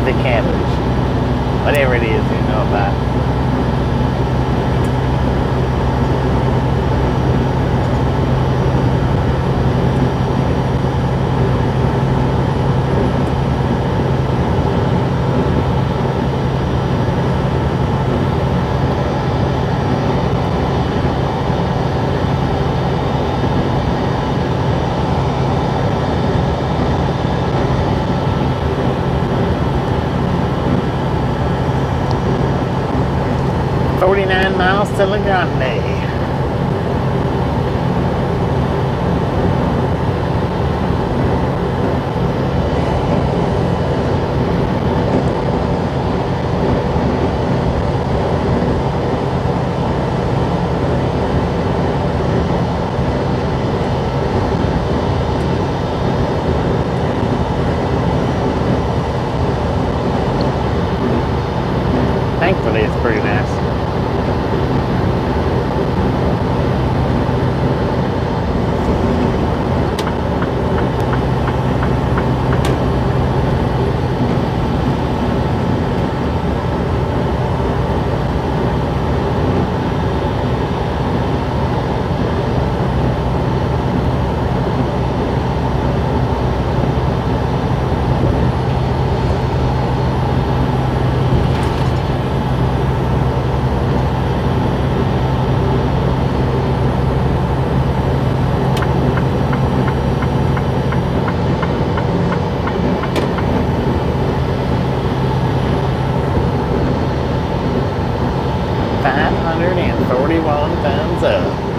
The cabbage. Whatever it is you know about. Miles to La Grande. Thankfully, it's pretty nice. 541 thumbs up.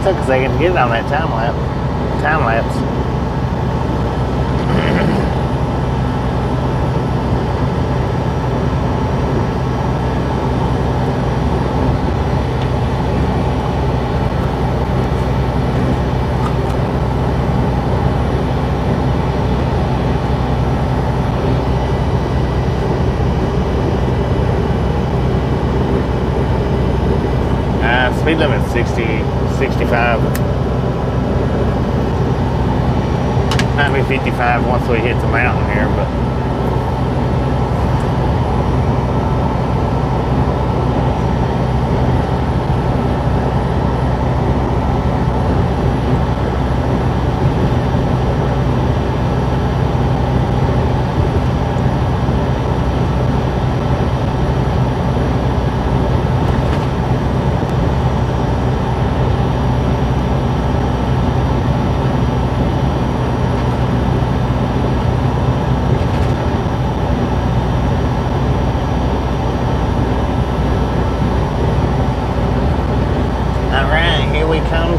Took a second to get it on that time lapse. Speed limit 60, 65. Might be 55 once we hit the mountain here, but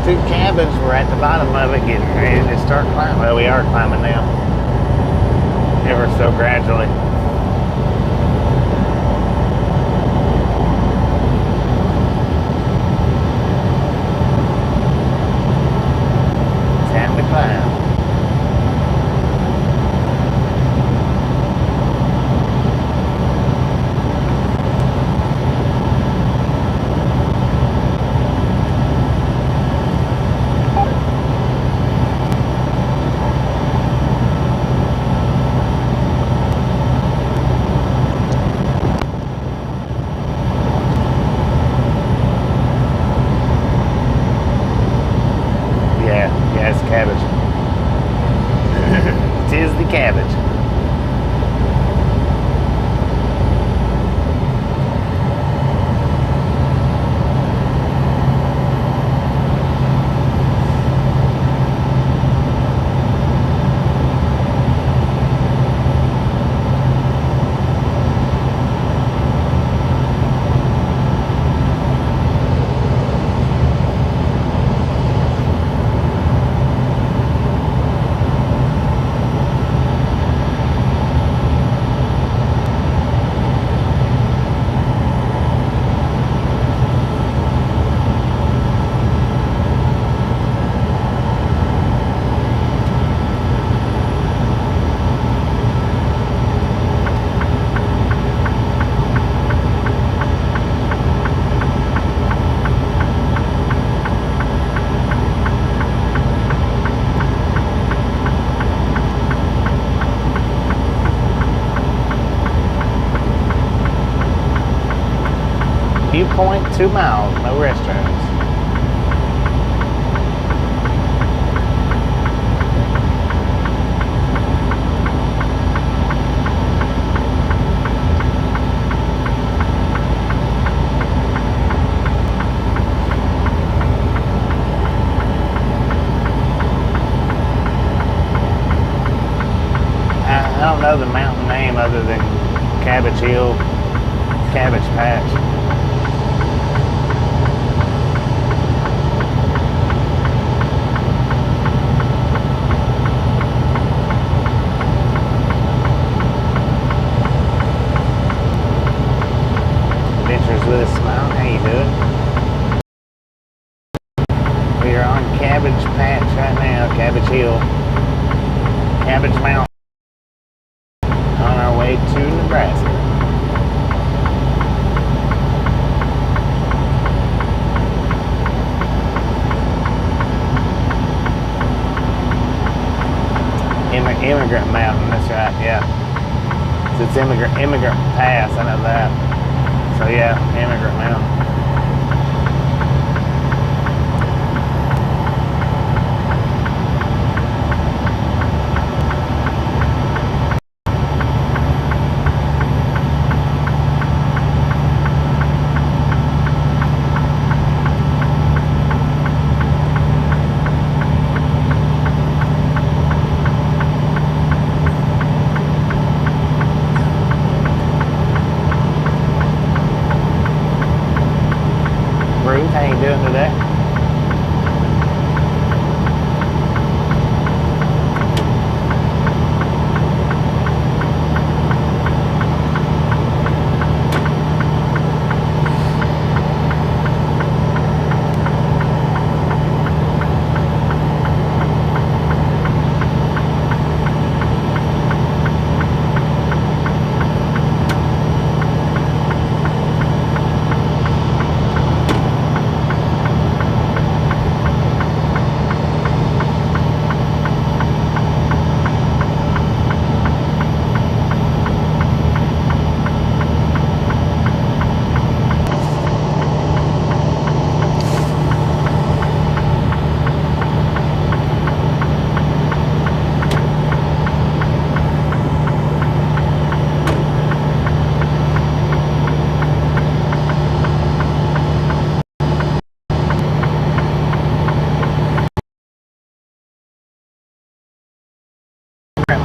through Cabbage, we're at the bottom of it, getting ready to start climbing. Well, we are climbing now, ever so gradually. Time to climb. Cabbage. Tis the cabbage. 1.2 miles, no restrooms. I don't know the mountain name other than Cabbage Hill, Cabbage Patch. Adventures with a Smile, how you doing? We are on Cabbage Patch right now, Cabbage Hill, Cabbage Mountain, on our way to Nebraska. Immigrant Mountain, that's right, yeah. So it's Immigrant Pass, I know that. So yeah, Immigrant Mountain. How you doing today?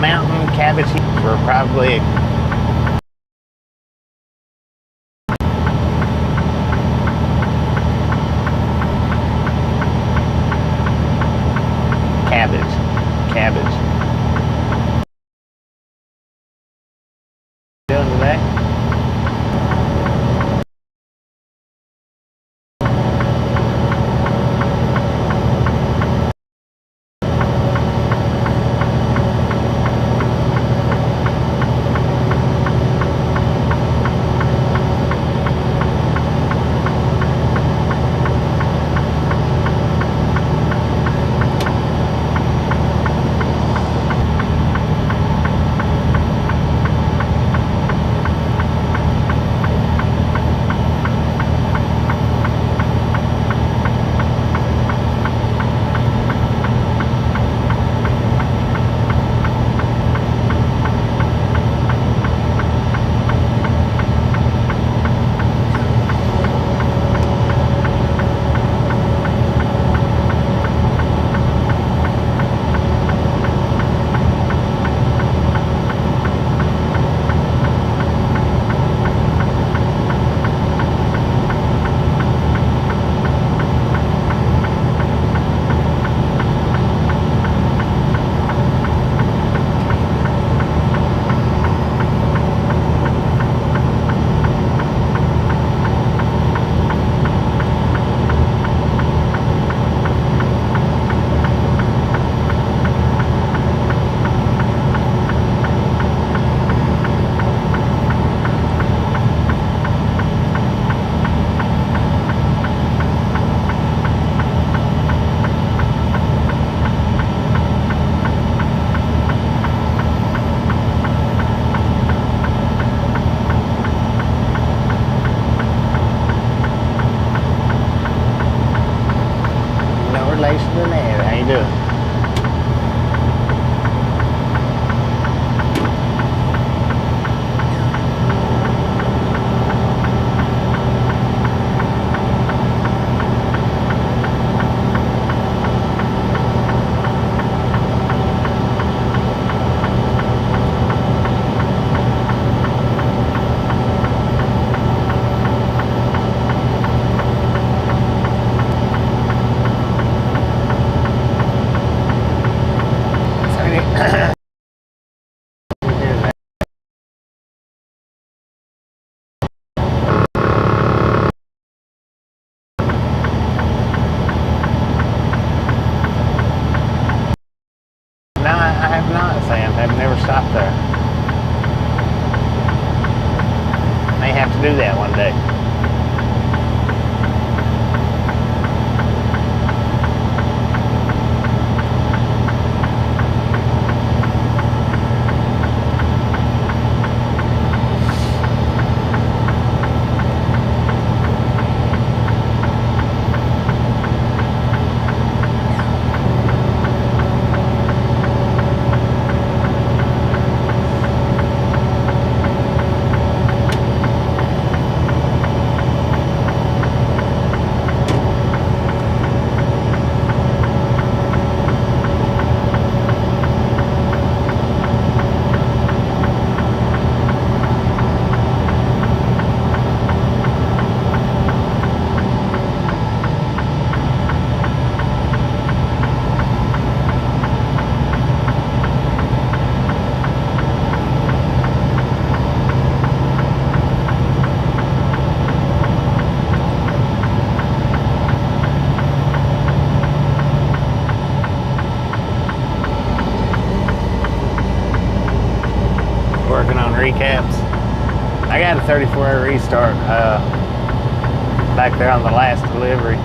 Mountain, Cabbage Hill for probably cabbage. Doing today? Burnett. How you doing? No, I have not, Sam. I've never stopped there. May have to do that one day. Working on recaps. I got a 34-hour restart back there on the last delivery.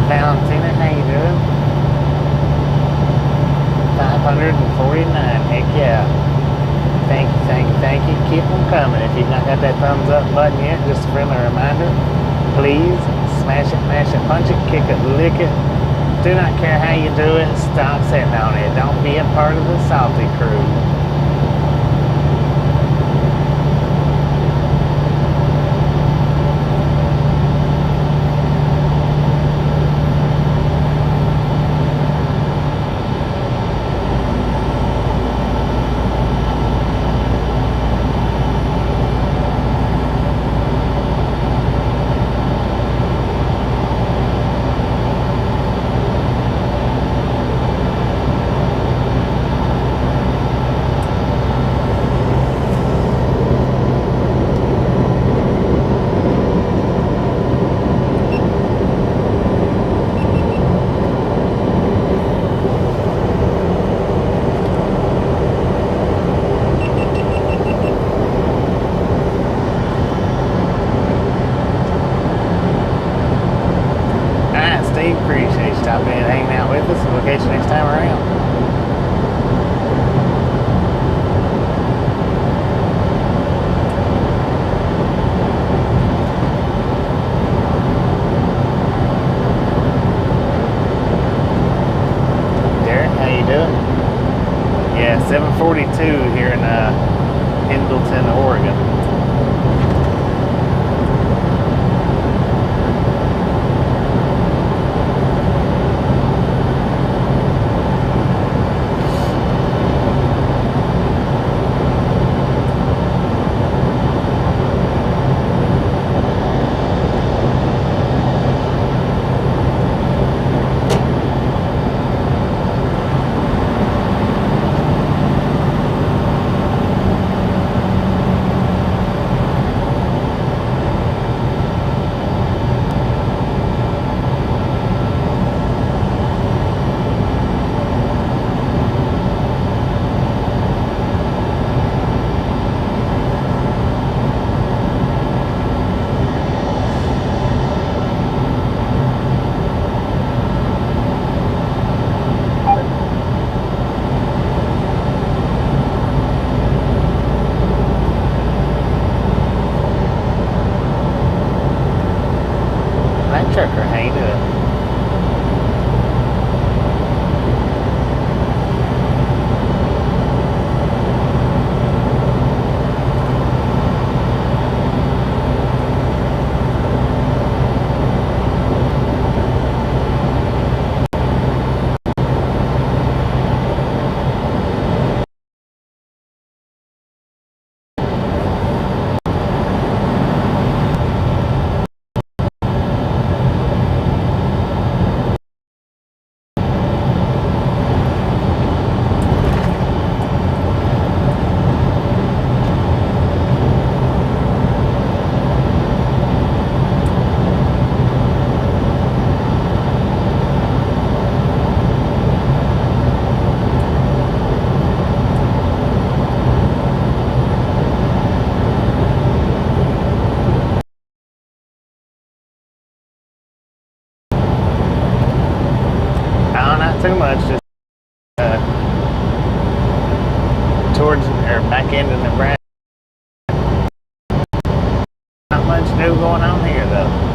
Valentina, how you doing? 549. Heck yeah. Thank you, thank you, thank you. Keep them coming. If you've not got that thumbs up button yet, just a friendly reminder, please smash it, mash it, punch it, kick it, lick it. Do not care how you do it. Stop sitting on it. Don't be a part of the salty crew. Catch you next time around. Derek, how you doing? Yeah, 7:42 here in Huntington, Oregon. towards or back into Nebraska. Not much new going on here though.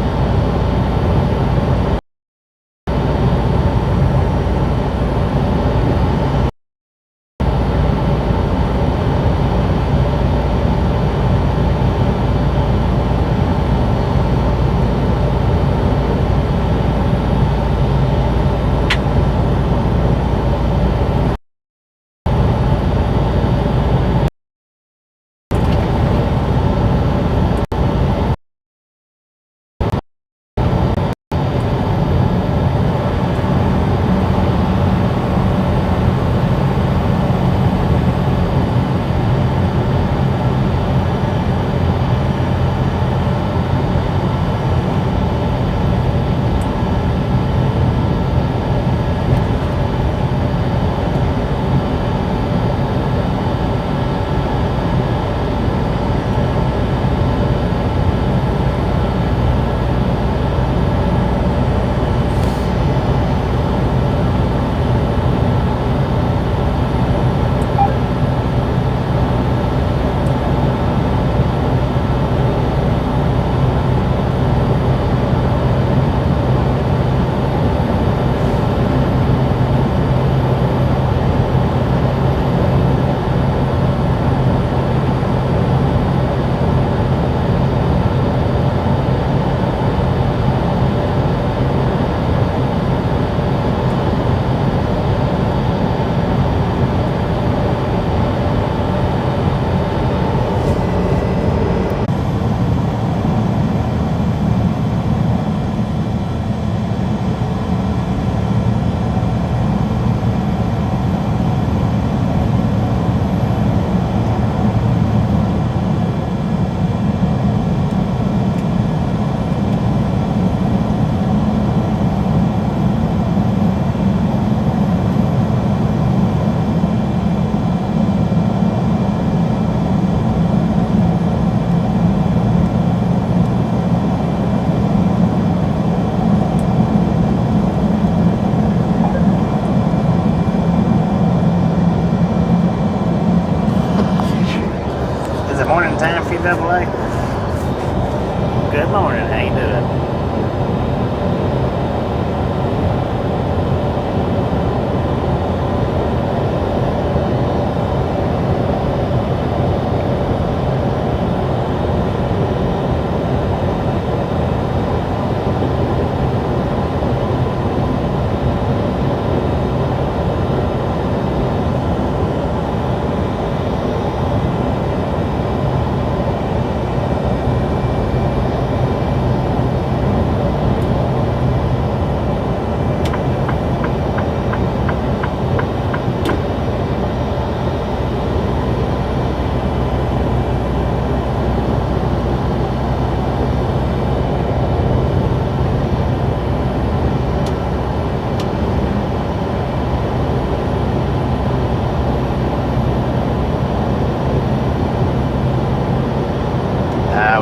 Morning time for you, AA. Good morning. How you doing?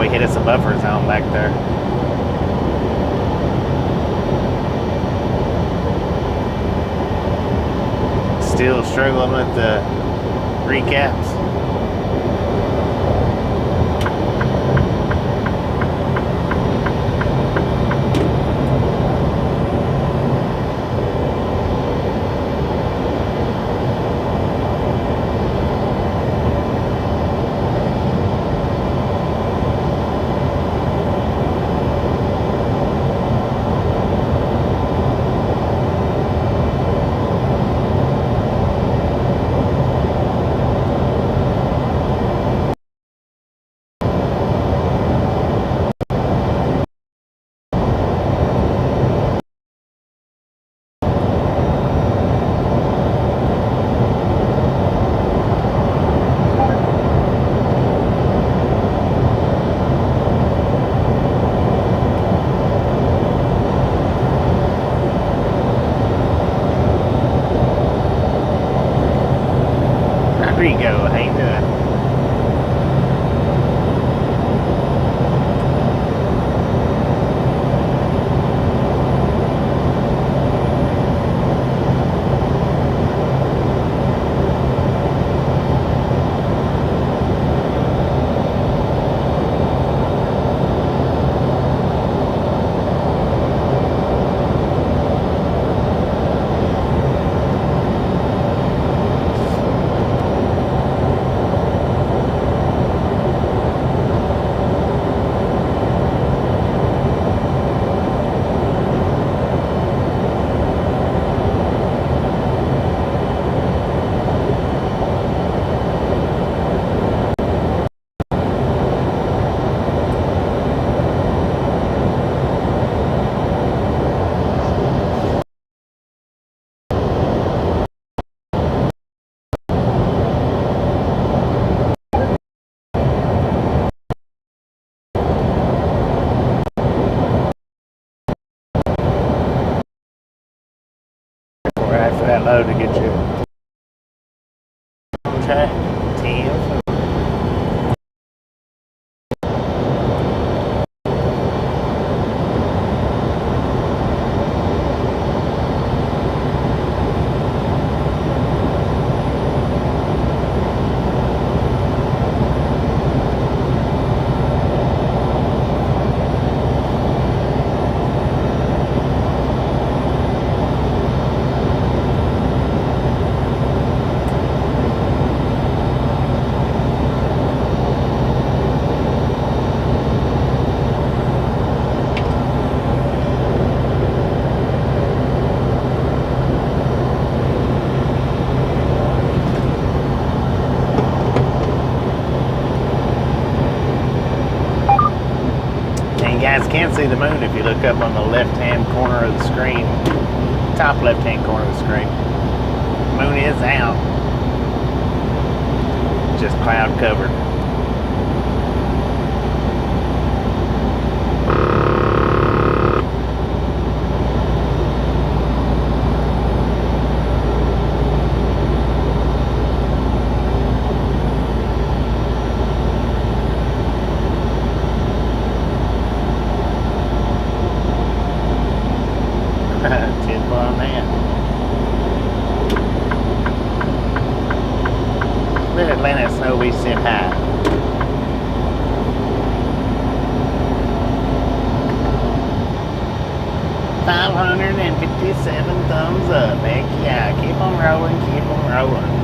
We hit us a buffer zone back there. Still struggling with the recaps. Rigo, how you doing? Right for that load to get you. Okay. 10. You guys can see the moon if you look up on the left-hand corner of the screen, top left-hand corner of the screen. Moon is out, just cloud covered. On that. Mid-Atlantic snow we sit high. $557 thumbs up. Heck yeah, keep on rolling, keep on rolling.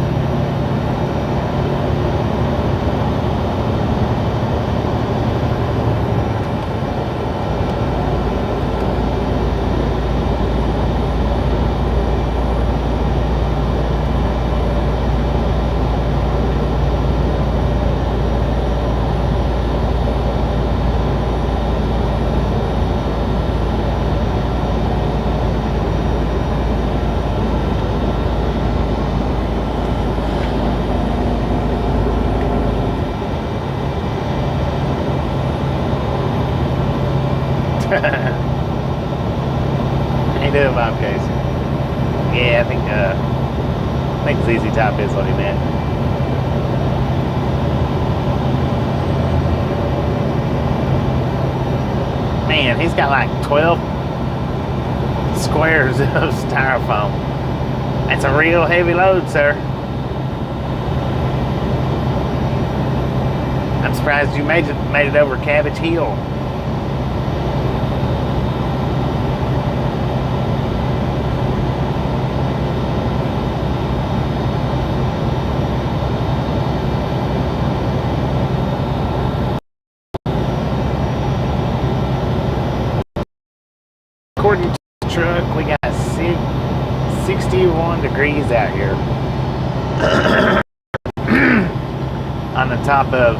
How you doing, Bob Casey? Yeah, I think ZZ Top is what he meant. Man, he's got like 12 squares of styrofoam. That's a real heavy load, sir. I'm surprised you made it over Cabbage Hill. According to the truck, we got 61 degrees out here on the top of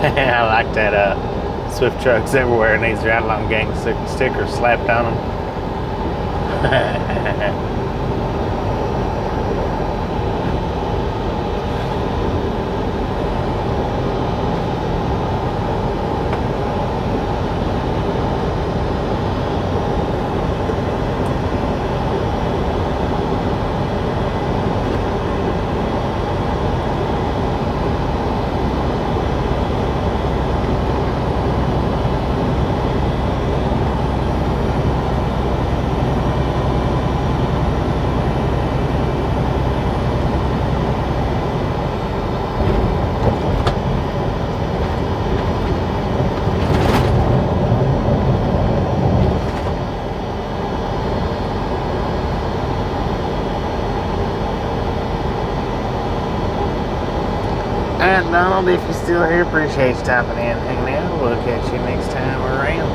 I like that Swift trucks everywhere and these ride-along gang stickers slapped on them. Alright, Donald, if you're still here, appreciate you stopping in and hanging out. We'll catch you next time around.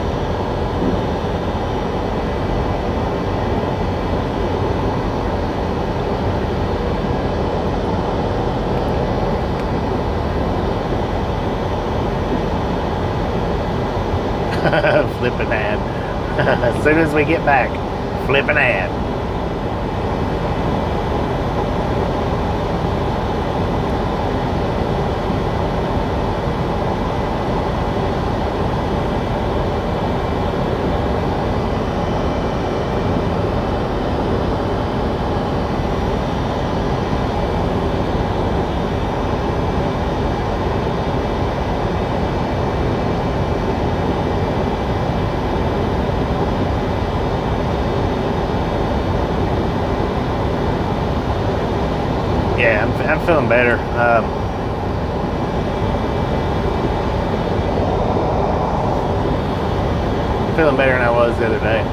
Flipping ad. As soon as we get back, flipping ad. Yeah, I'm feeling better. Feeling better than I was the other day.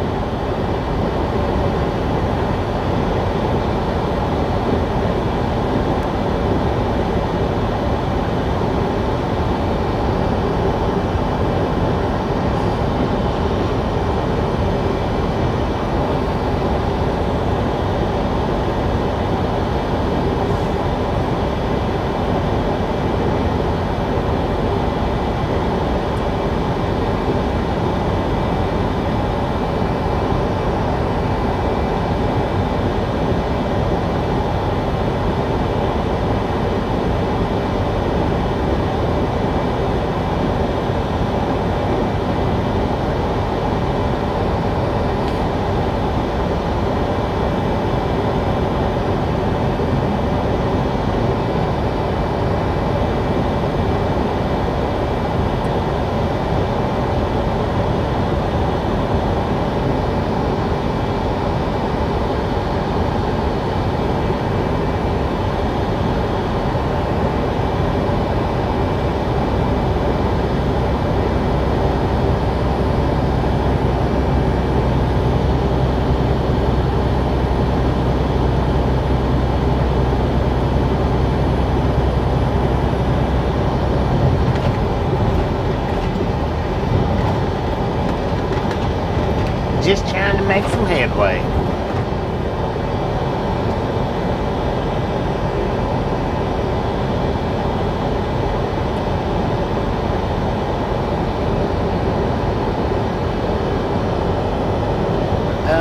Just trying to make some headway.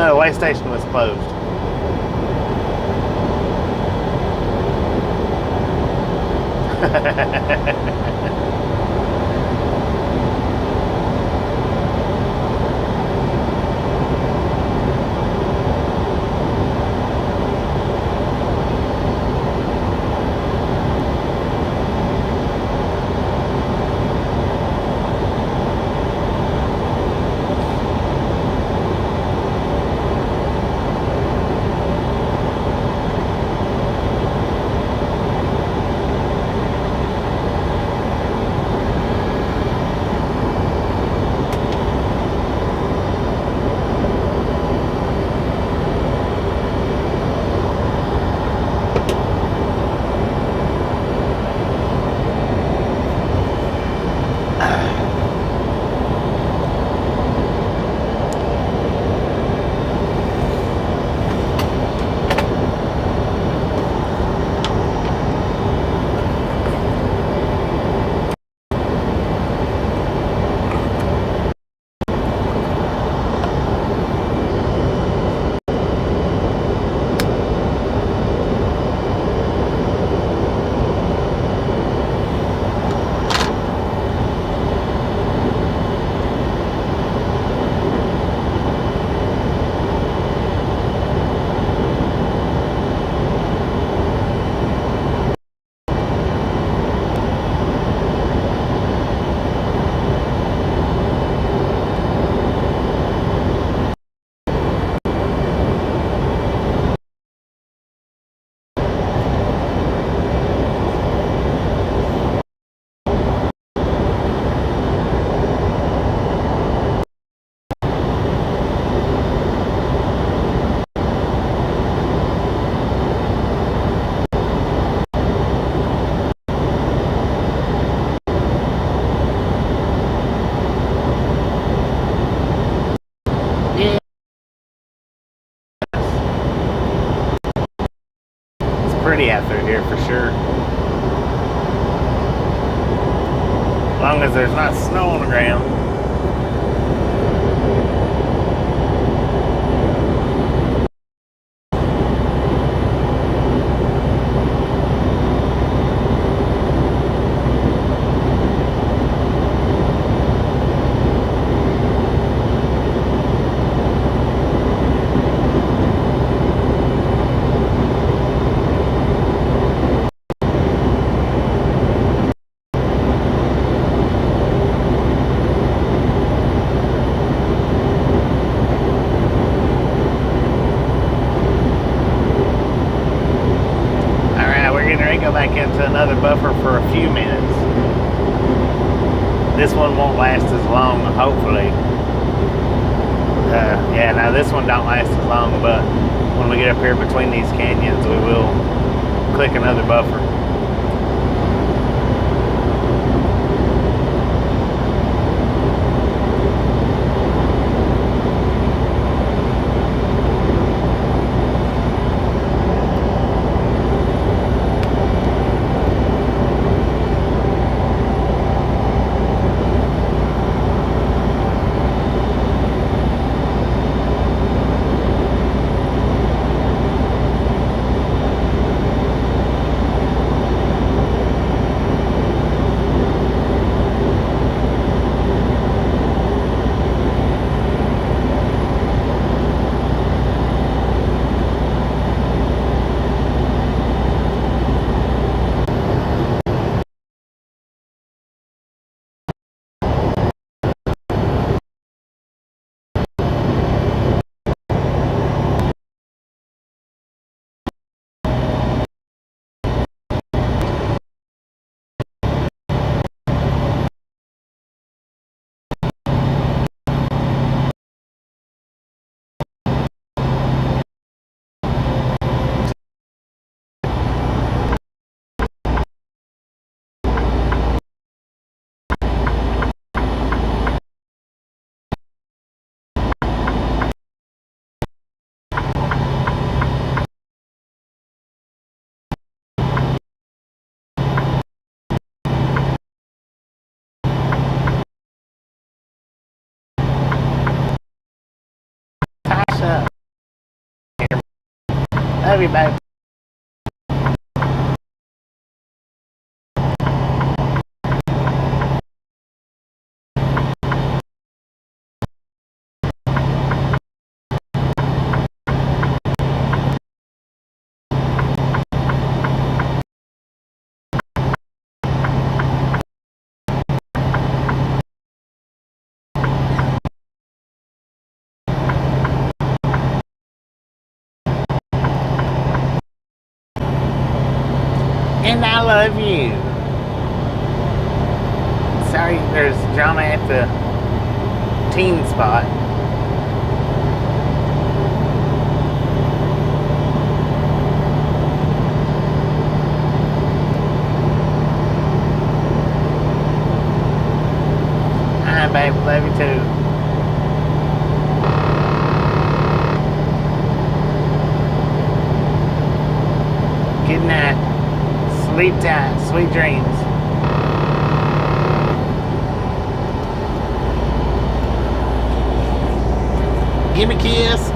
The way station was closed. pretty out through here for sure. As long as there's not snow on the ground. Into another buffer for a few minutes. This one won't last as long, hopefully. Yeah, now this one don't last as long, but when we get up here between these canyons, we will click another buffer. Tasha, love you, babe. And I love you. Sorry, there's drama at the teen spot. Hi, babe. Love you too. Good night. Sleep tight. Sweet dreams. Give me a kiss.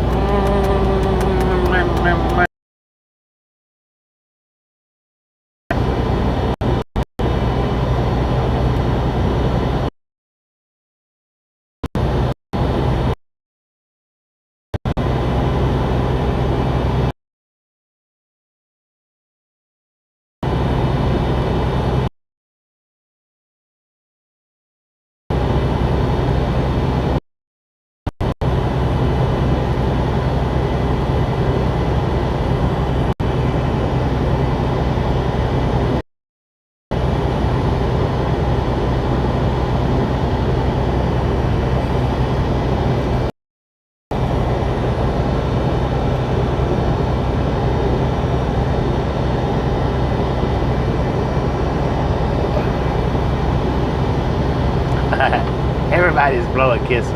Everybody's blowing kisses.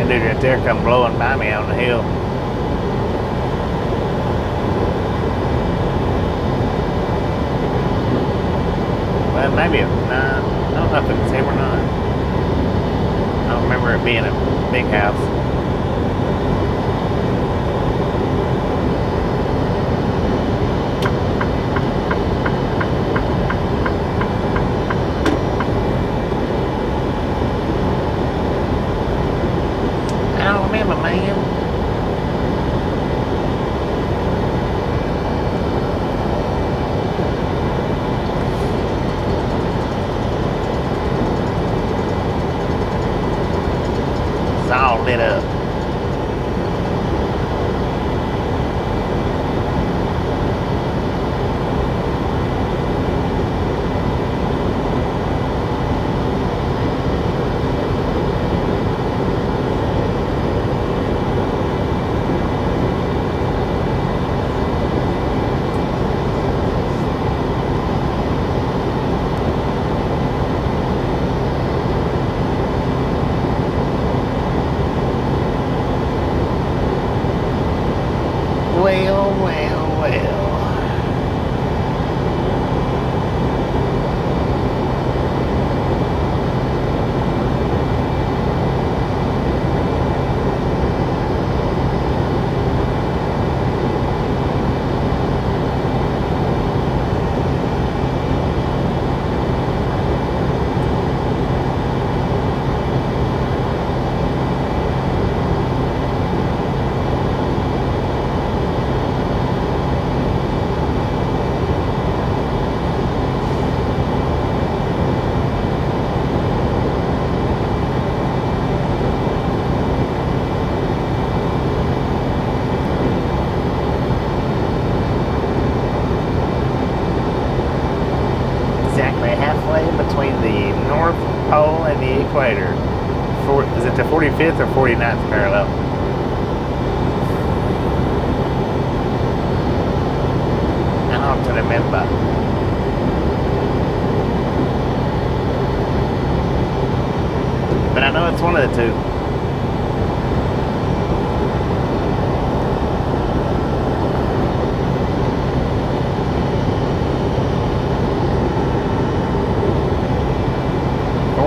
That dude right there come blowing by me on the hill. Well, maybe a 9. I don't know if it's him or not. I don't remember it being a big house. I don't remember, man. It's all lit up. Well. Exactly halfway between the North Pole and the equator. Is it the 45th or 49th parallel? I don't remember. But I know it's one of the two.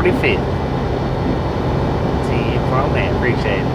Fit. See you from there. Appreciate it.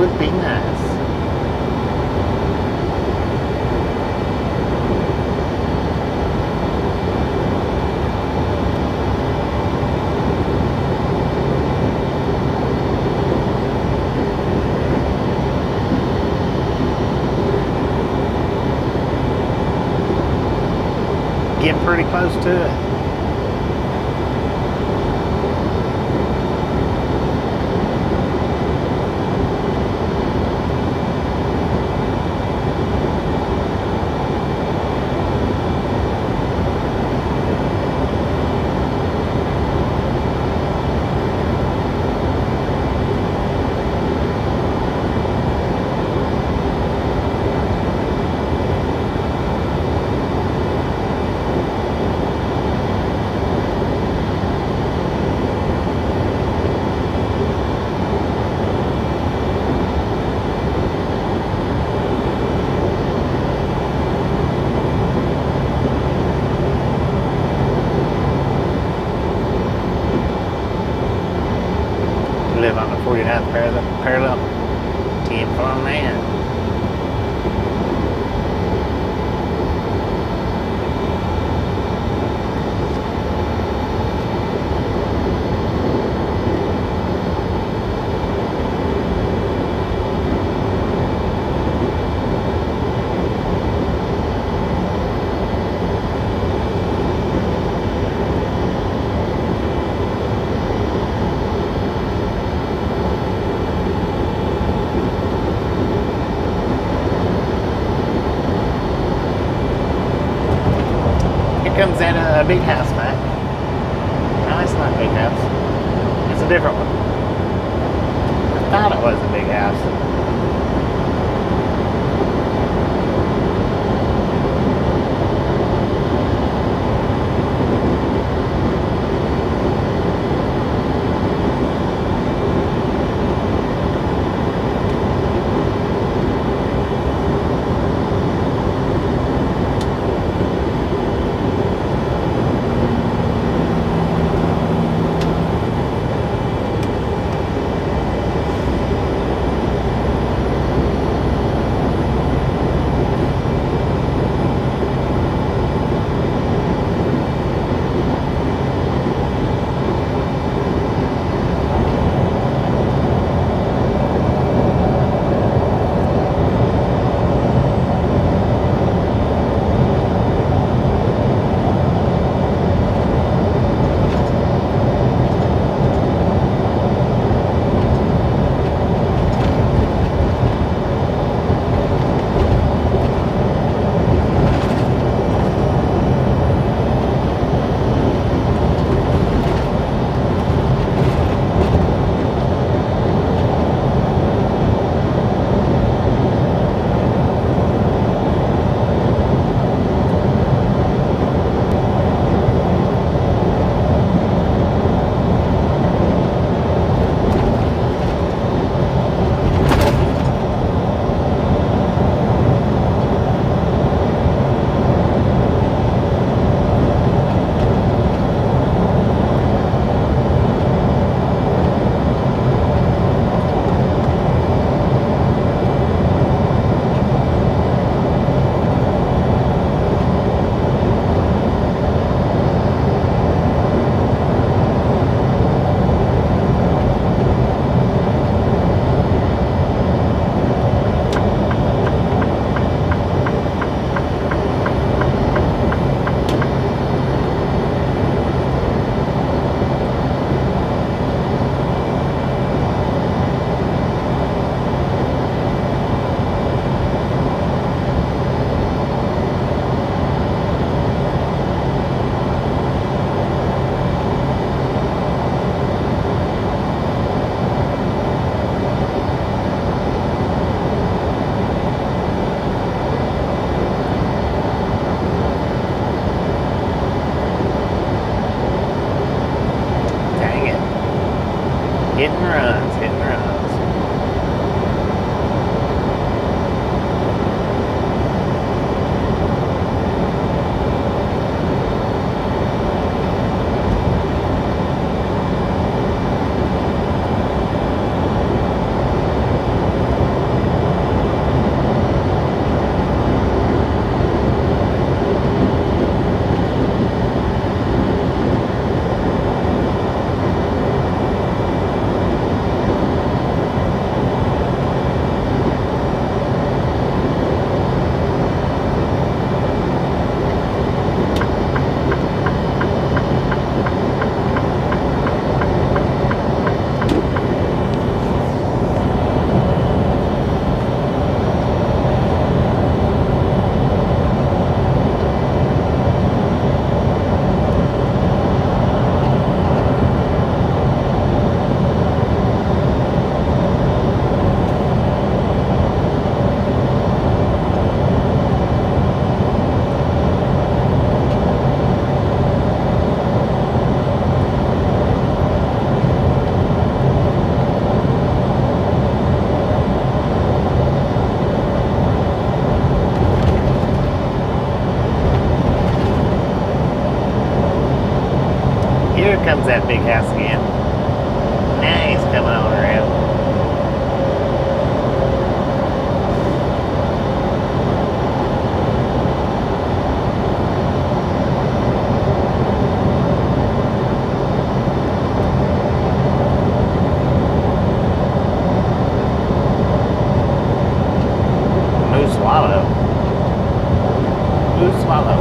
Would be nice. Getting pretty close to it. big house, Matt. No, it's not a big house. It's a different one. I thought it was a big house. Hit and runs, hit and runs. Here comes that big house again. Now he's coming on around. Moose swallow. Moose swallow.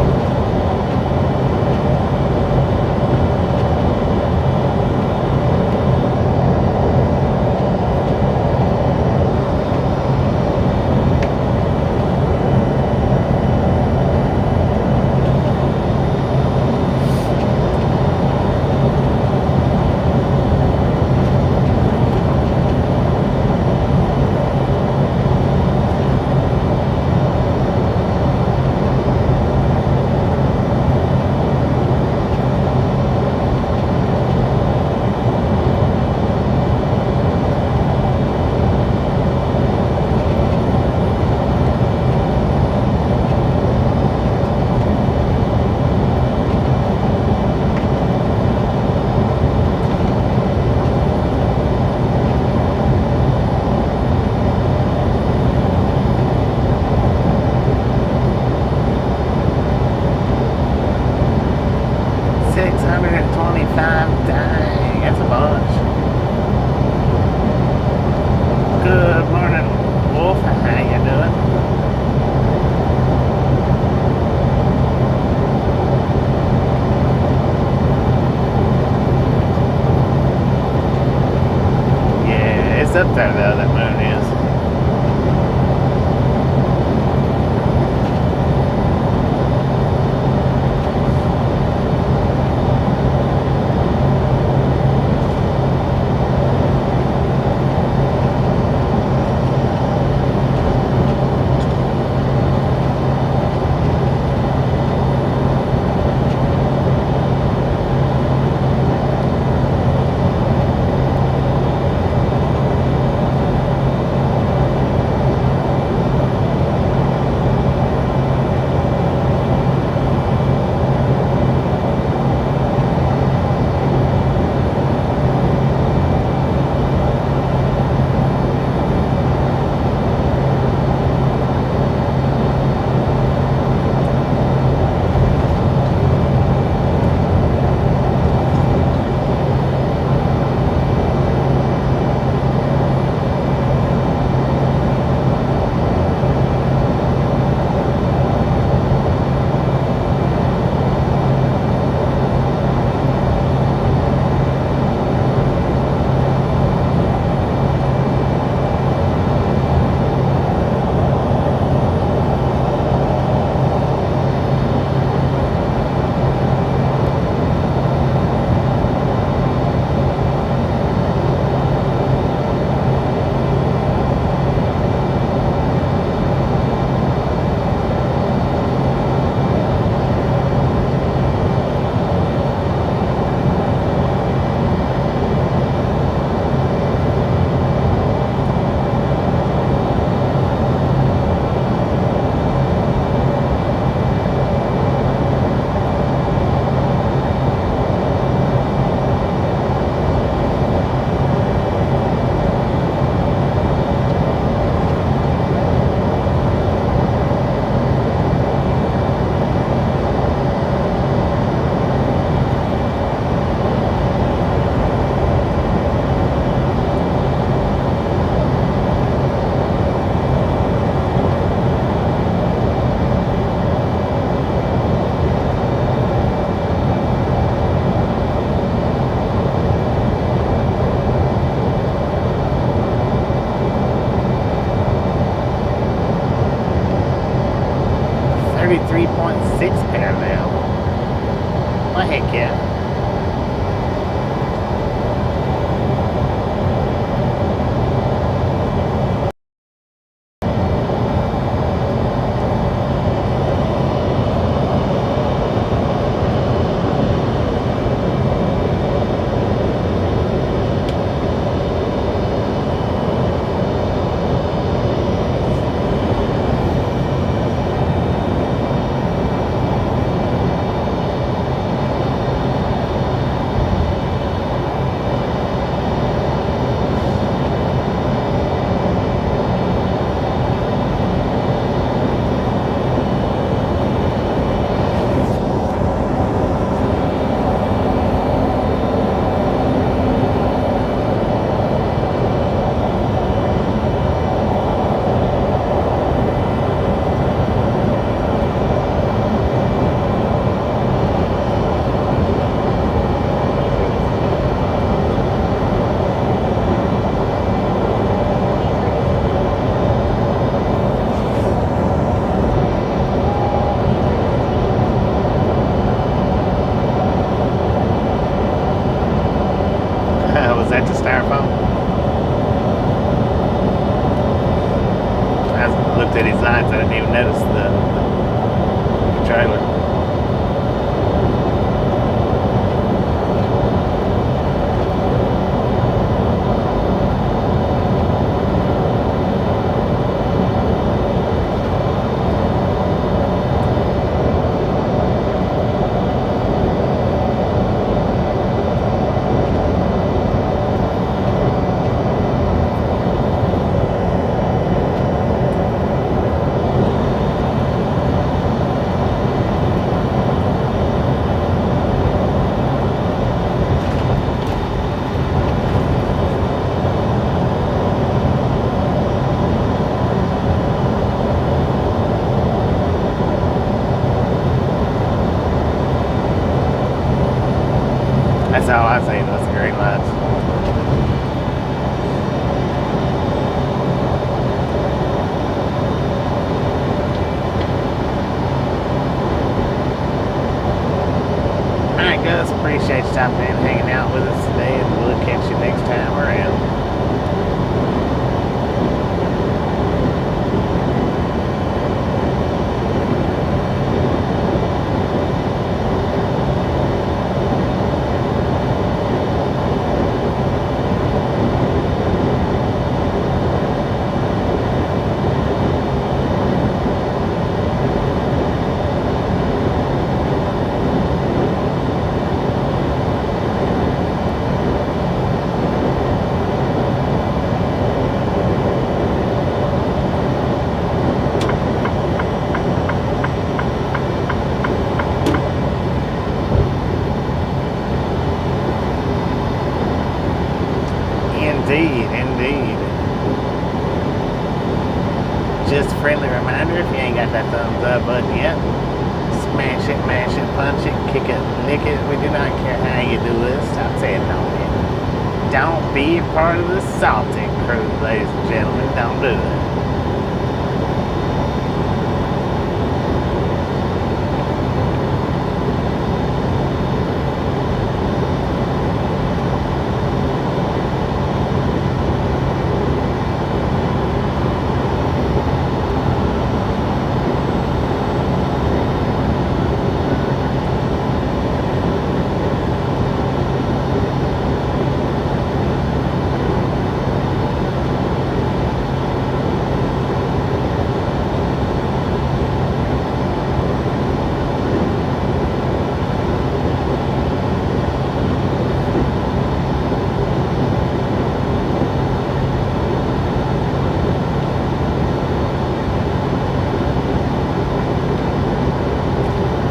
33.6 parallel. Well, heck yeah. Was that the styrofoam? I looked at his eyes, I didn't even notice the trailer. That's how I say those great lights. Alright guys, appreciate you stopping in and hanging out with us today, and we'll catch you next time around. Indeed. Just a friendly reminder, if you ain't got that thumbs up button yet, smash it, mash it, punch it, kick it, lick it. We do not care how you do it. Stop saying no, man. Don't be a part of the salty crew, ladies and gentlemen. Don't do it.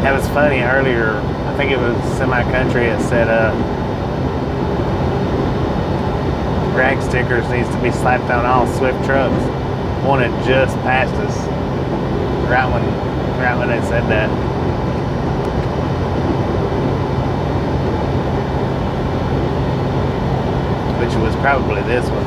That was funny earlier. I think it was Semi-Country. It said drag stickers needs to be slapped on all Swift trucks. One had just passed us right when they said that. Which was probably this one.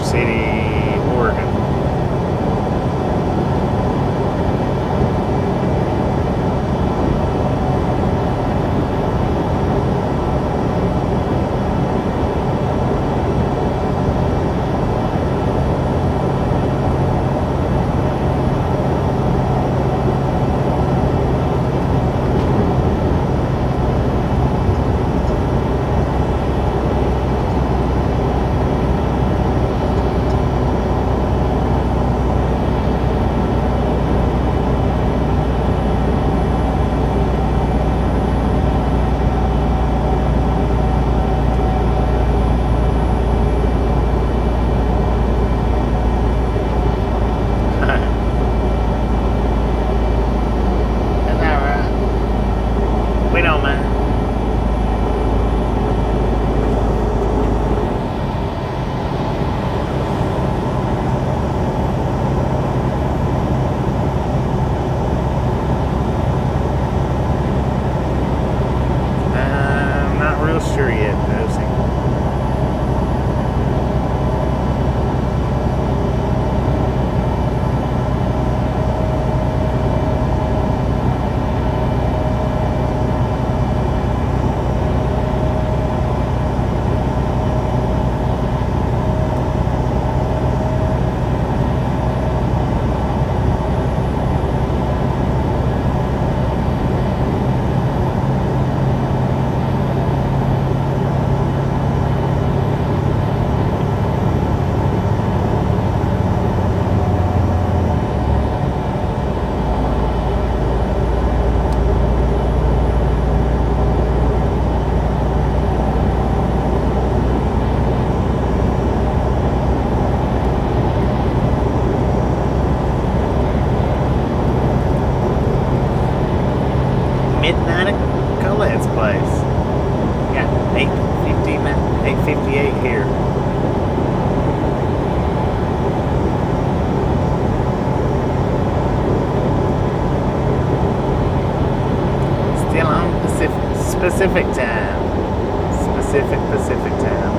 City, Oregon. Isn't that right? We don't mind. I'm not real sure yet, Nosy. Midnight at Colette's place. Got 8:58 here. Still on Pacific time. Pacific time.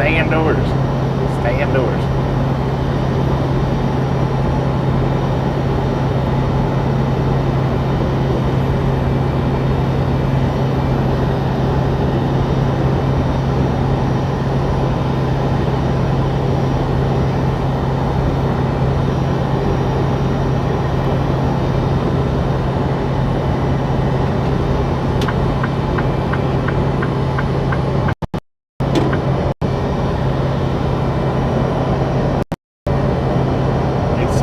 Stay indoors. Stay indoors.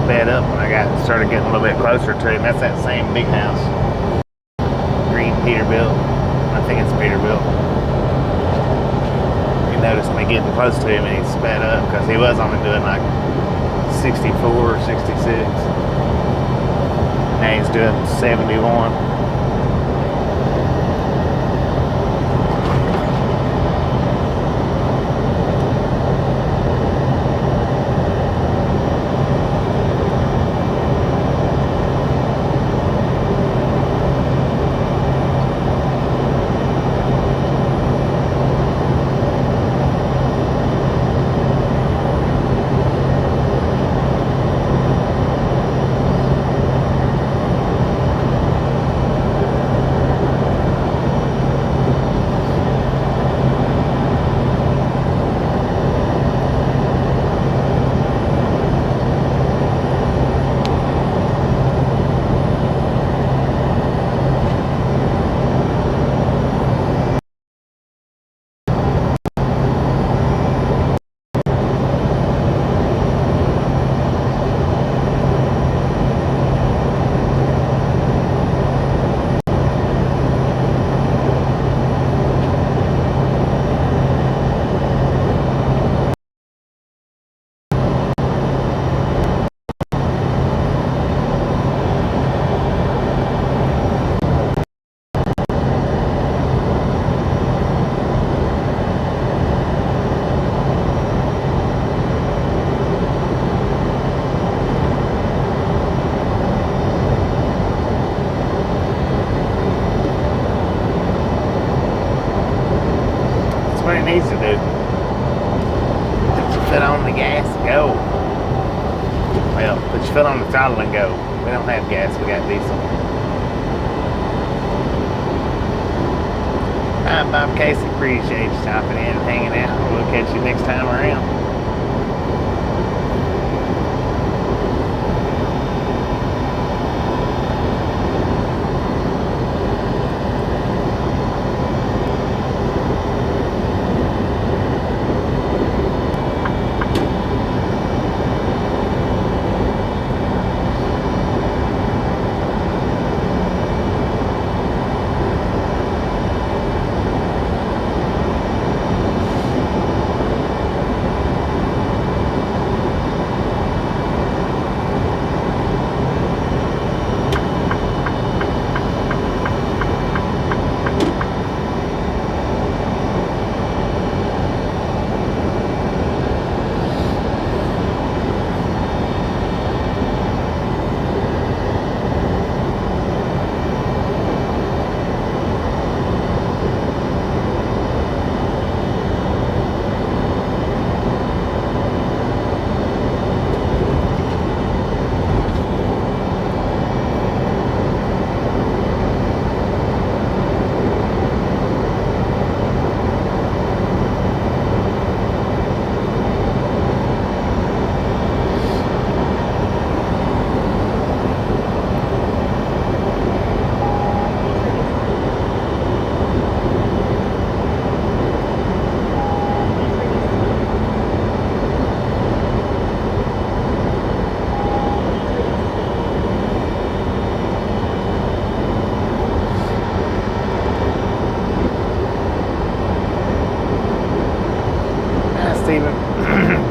Sped up when I started getting a little bit closer to him. That's that same big house. Green Peterbilt. I think it's Peterbilt. He noticed me getting close to him and he sped up because he was only doing like 64 or 66. Now he's doing 71. Needs to do. Put your foot on the gas and go. Well, put your foot on the throttle and go. We don't have gas, we got diesel. Alright, Bob Casey, appreciate you stopping in and hanging out. We'll catch you next time around.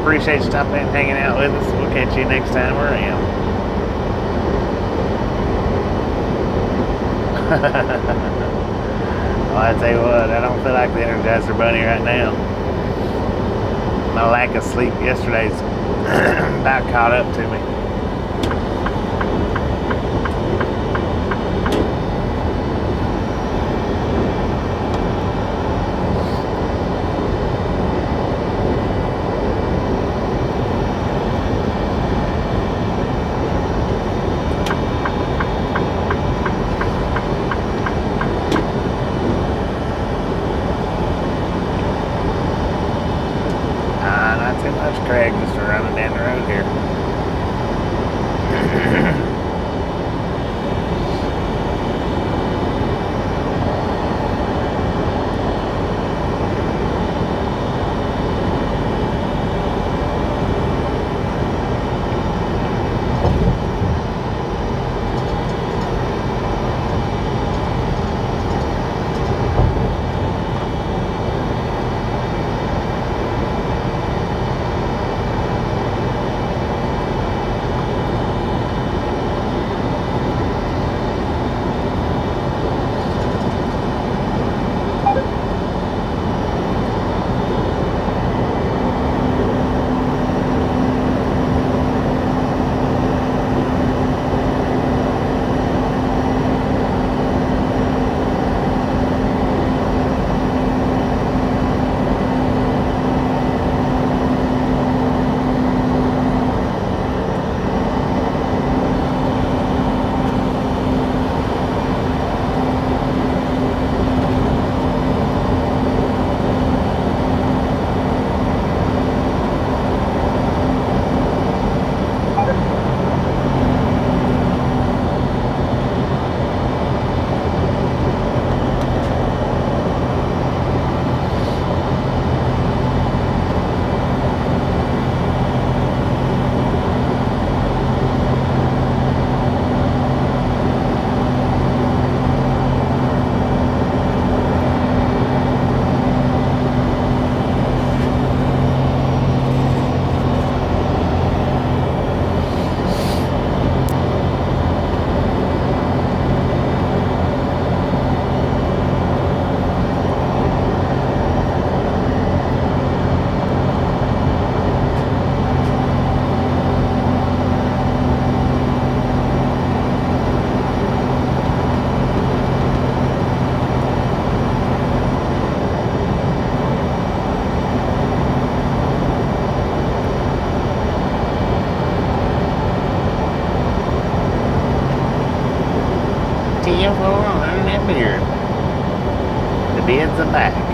Appreciate you stopping and hanging out with us. We'll catch you next time around. Well, I tell you what, I don't feel like the Energizer Bunny right now. My lack of sleep yesterday's about caught up to me. TF4 on that beard. The bids are back.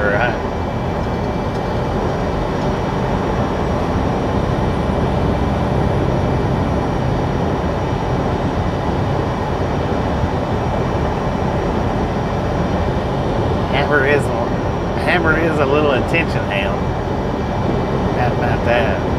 Right. Haber is a little attention hound. How about that?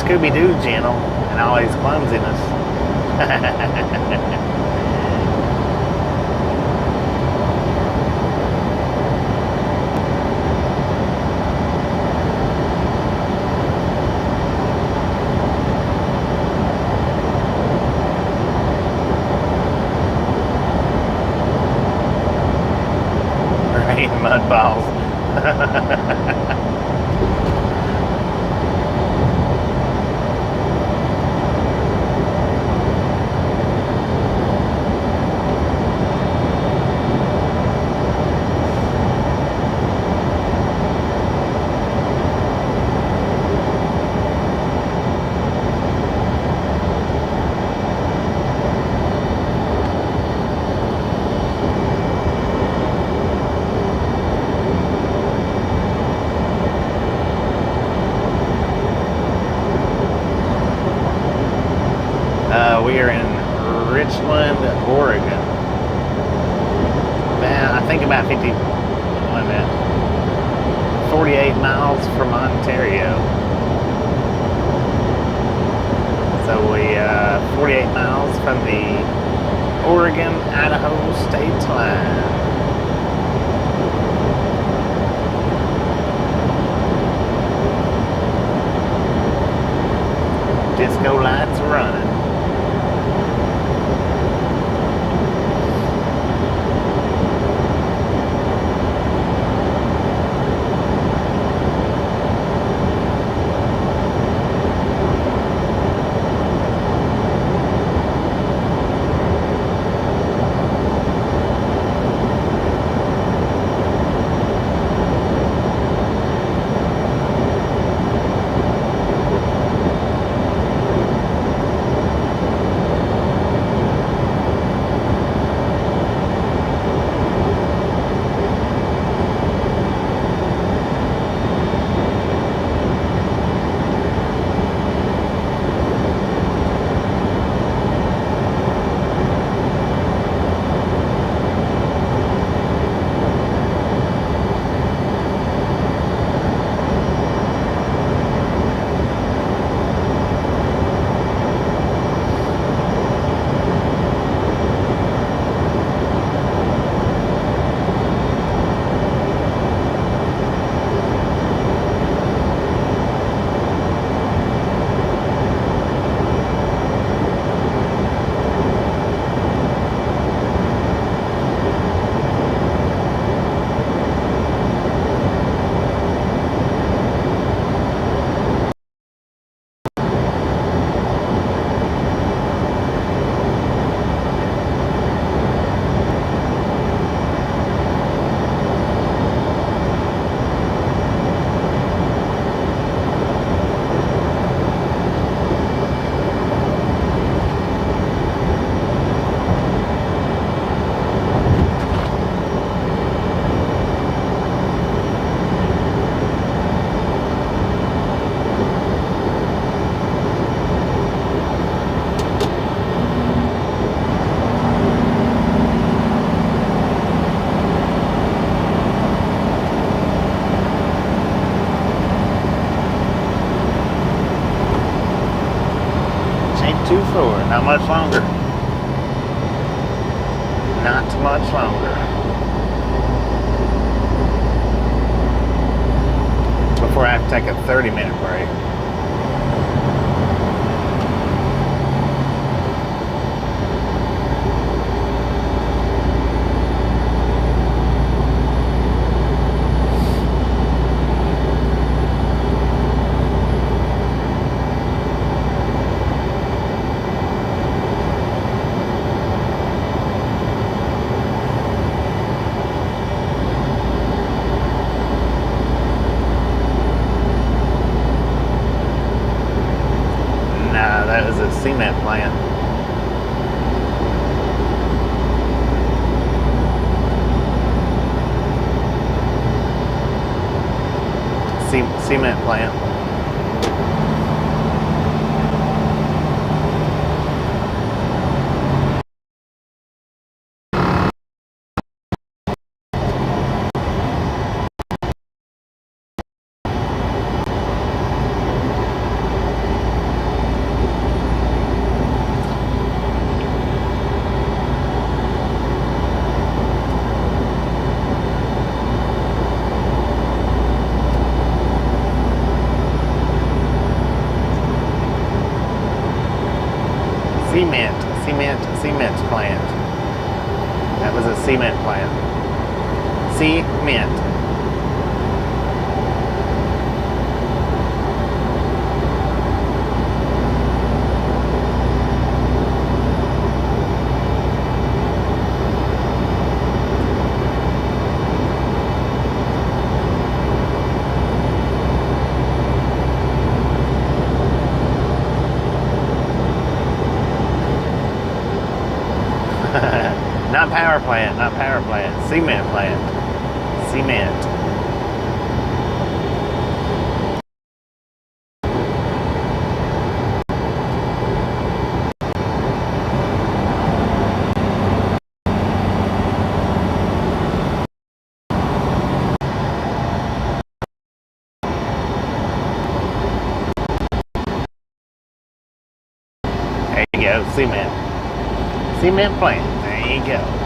Scooby-Doo channel and all his clumsiness. Rain mud balls. We are in Richland, Oregon. Man, I think about 48 miles from Ontario. So we 48 miles from the Oregon-Idaho state line. Disco lights running. Not much longer. Not much longer. Before I have to take a 30-minute break. That is a cement plant. Cement plant. cement plant. That was a cement plant. Cement. Not power plant, not power plant. Cement plant. Cement. There you go, cement. Cement plant. There you go.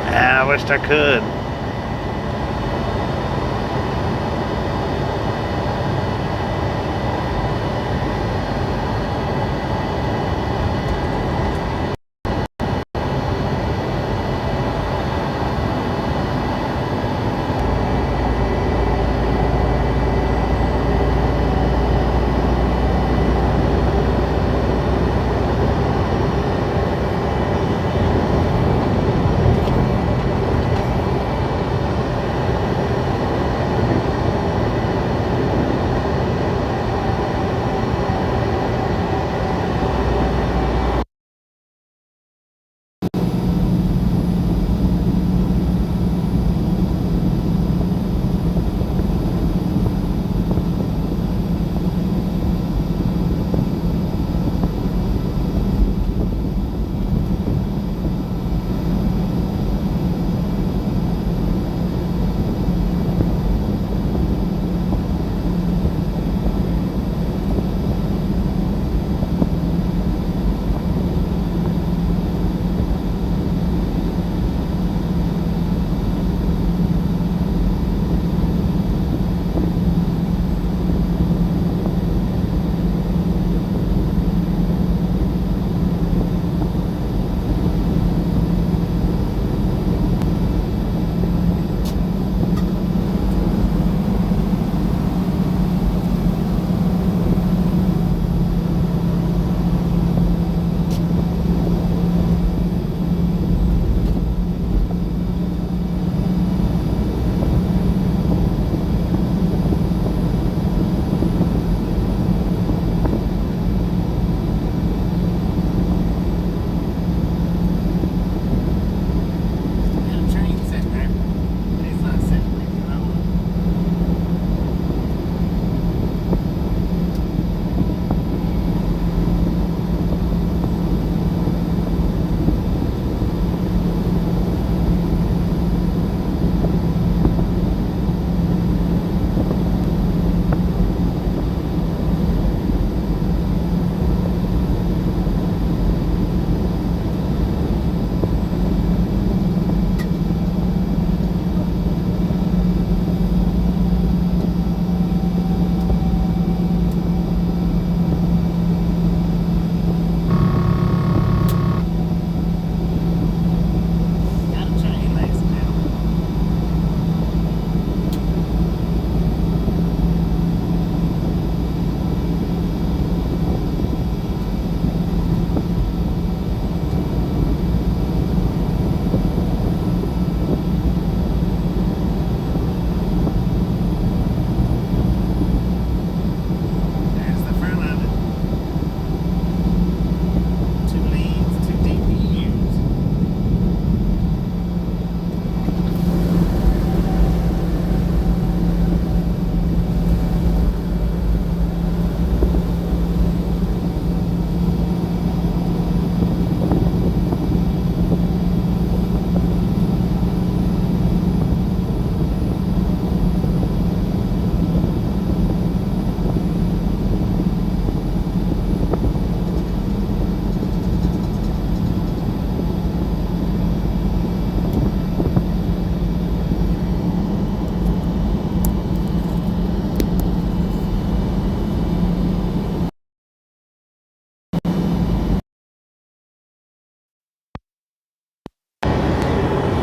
I wished I could.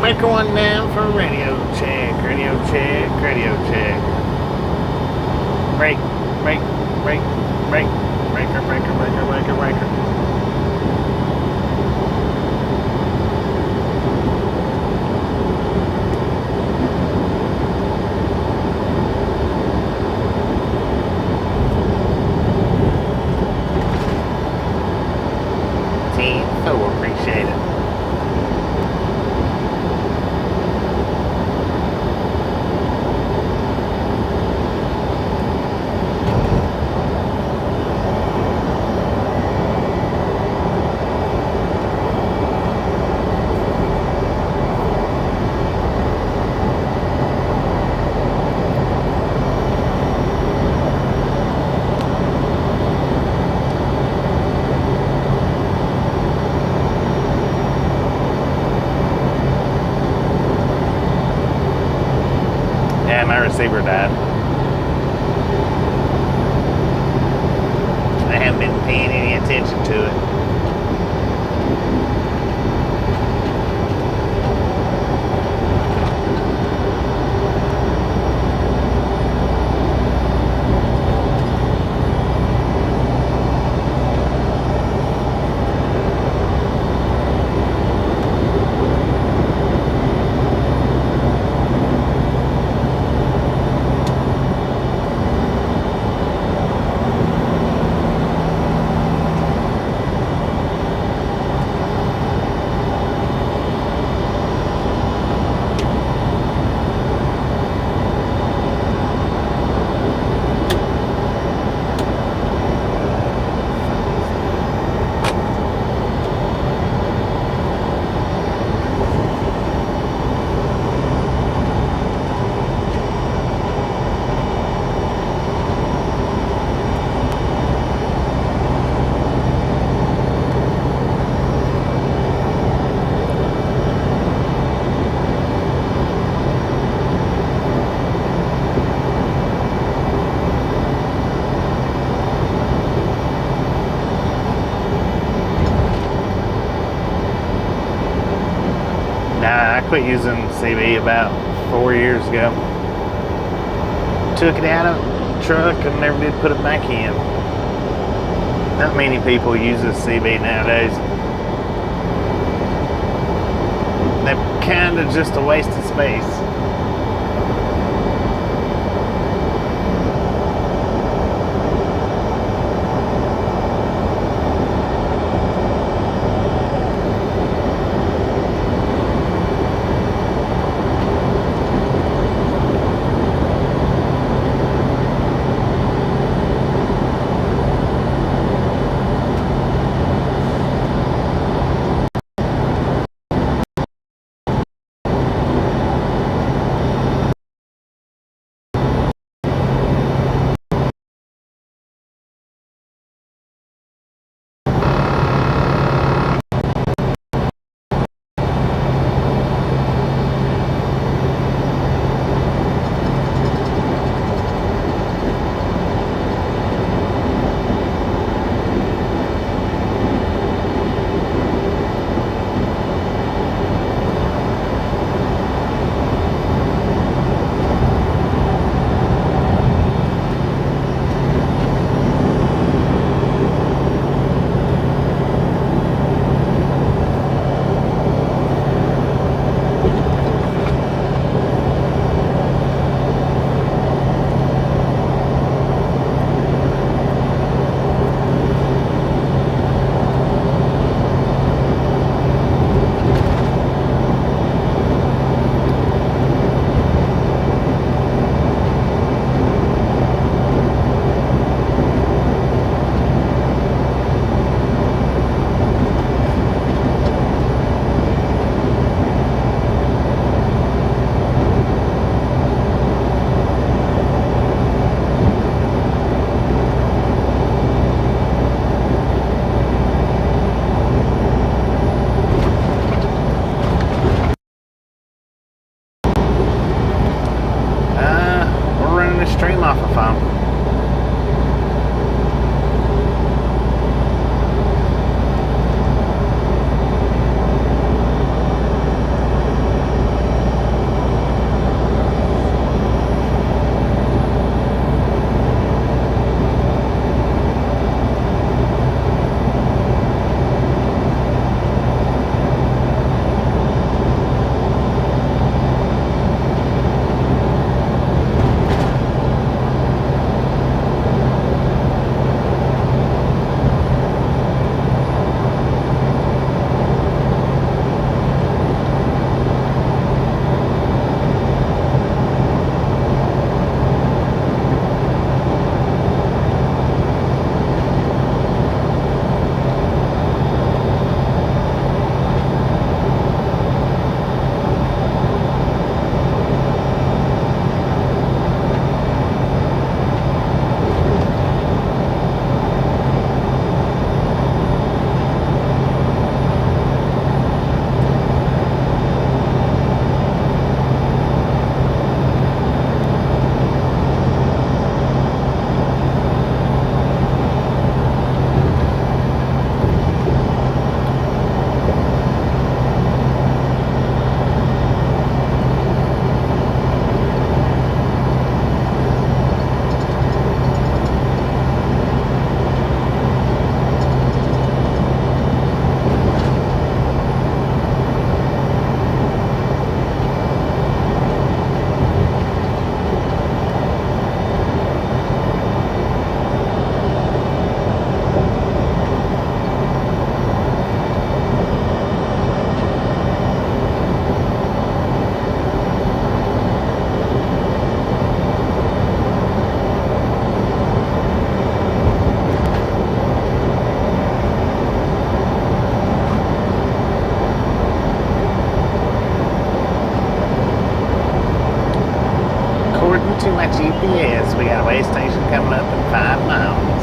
Breaker one down for radio check, radio check, radio check. Break, break, break, break, breaker, breaker, breaker, breaker, breaker. Appreciate it. Receiver died. I haven't been paying any attention to it. I quit using CB about 4 years ago. Took it out of the truck and never did put it back in. Not many people use this CB nowadays. They're kind of just a waste of space. to my GPS. We got a way station coming up in 5 miles.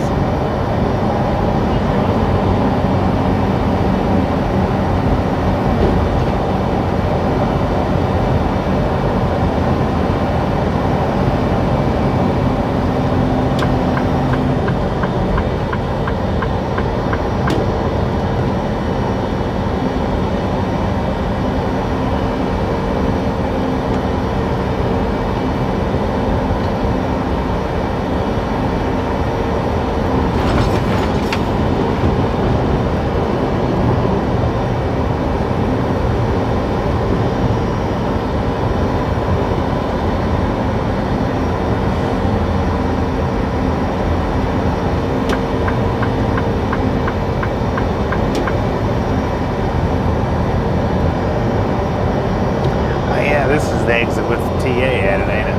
Exit with the TA at it, ain't it?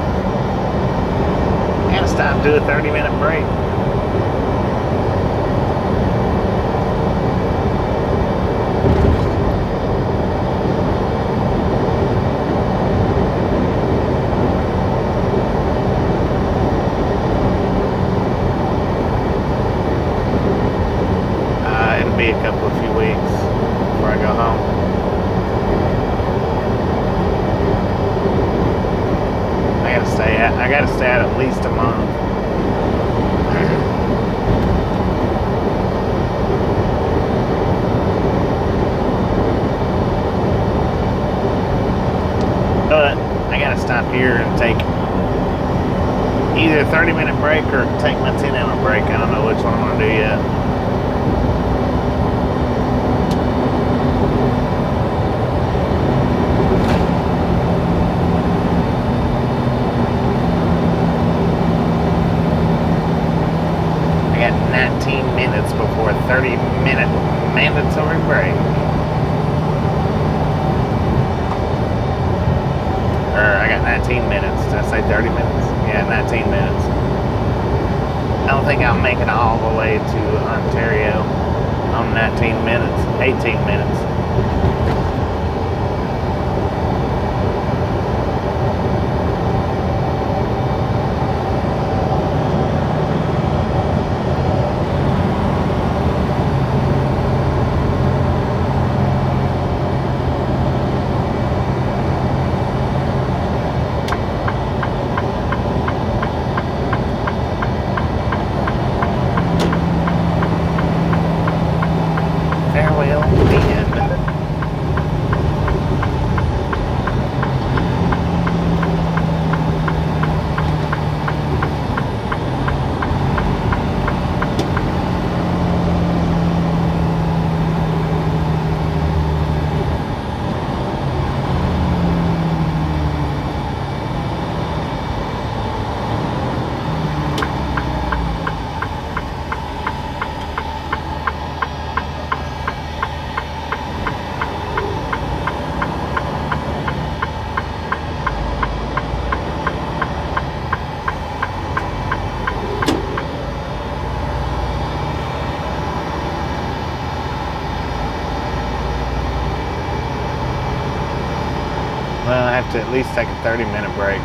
And stop, do a 30-minute break. It'll be a few weeks before I go home. I gotta stay out at least a month. But I gotta stop here and take either a 30-minute break or take my 10-hour break. I don't know which one I'm gonna do yet. Before a 30-minute mandatory break. I got 19 minutes. Did I say 30 minutes? Yeah, 19 minutes. I don't think I'll make it all the way to Ontario on 19 minutes, 18 minutes. Well, I have to at least take a 30-minute break.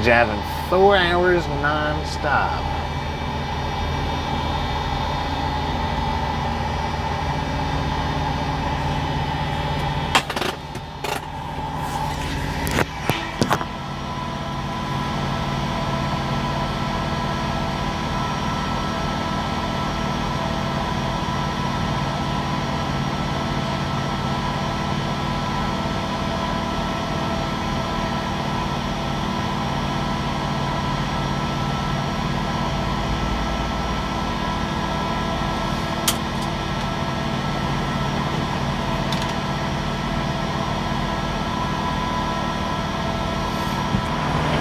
Been driving 4 hours non-stop.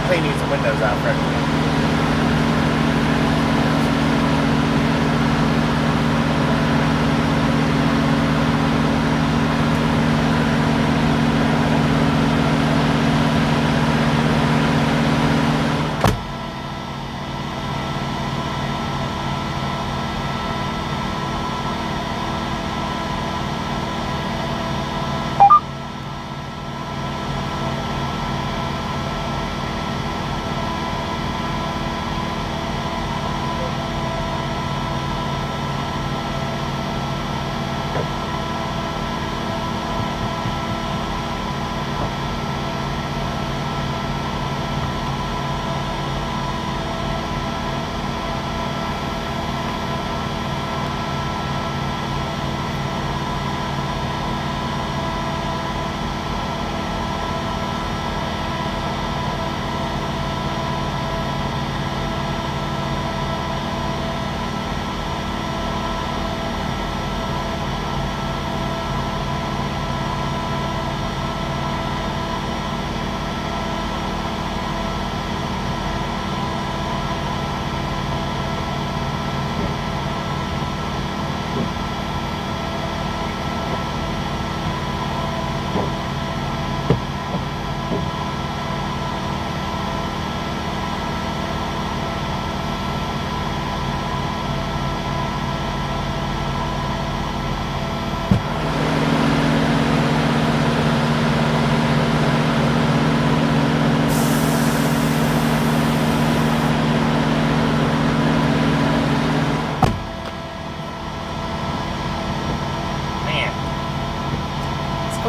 Cleaning some windows out first.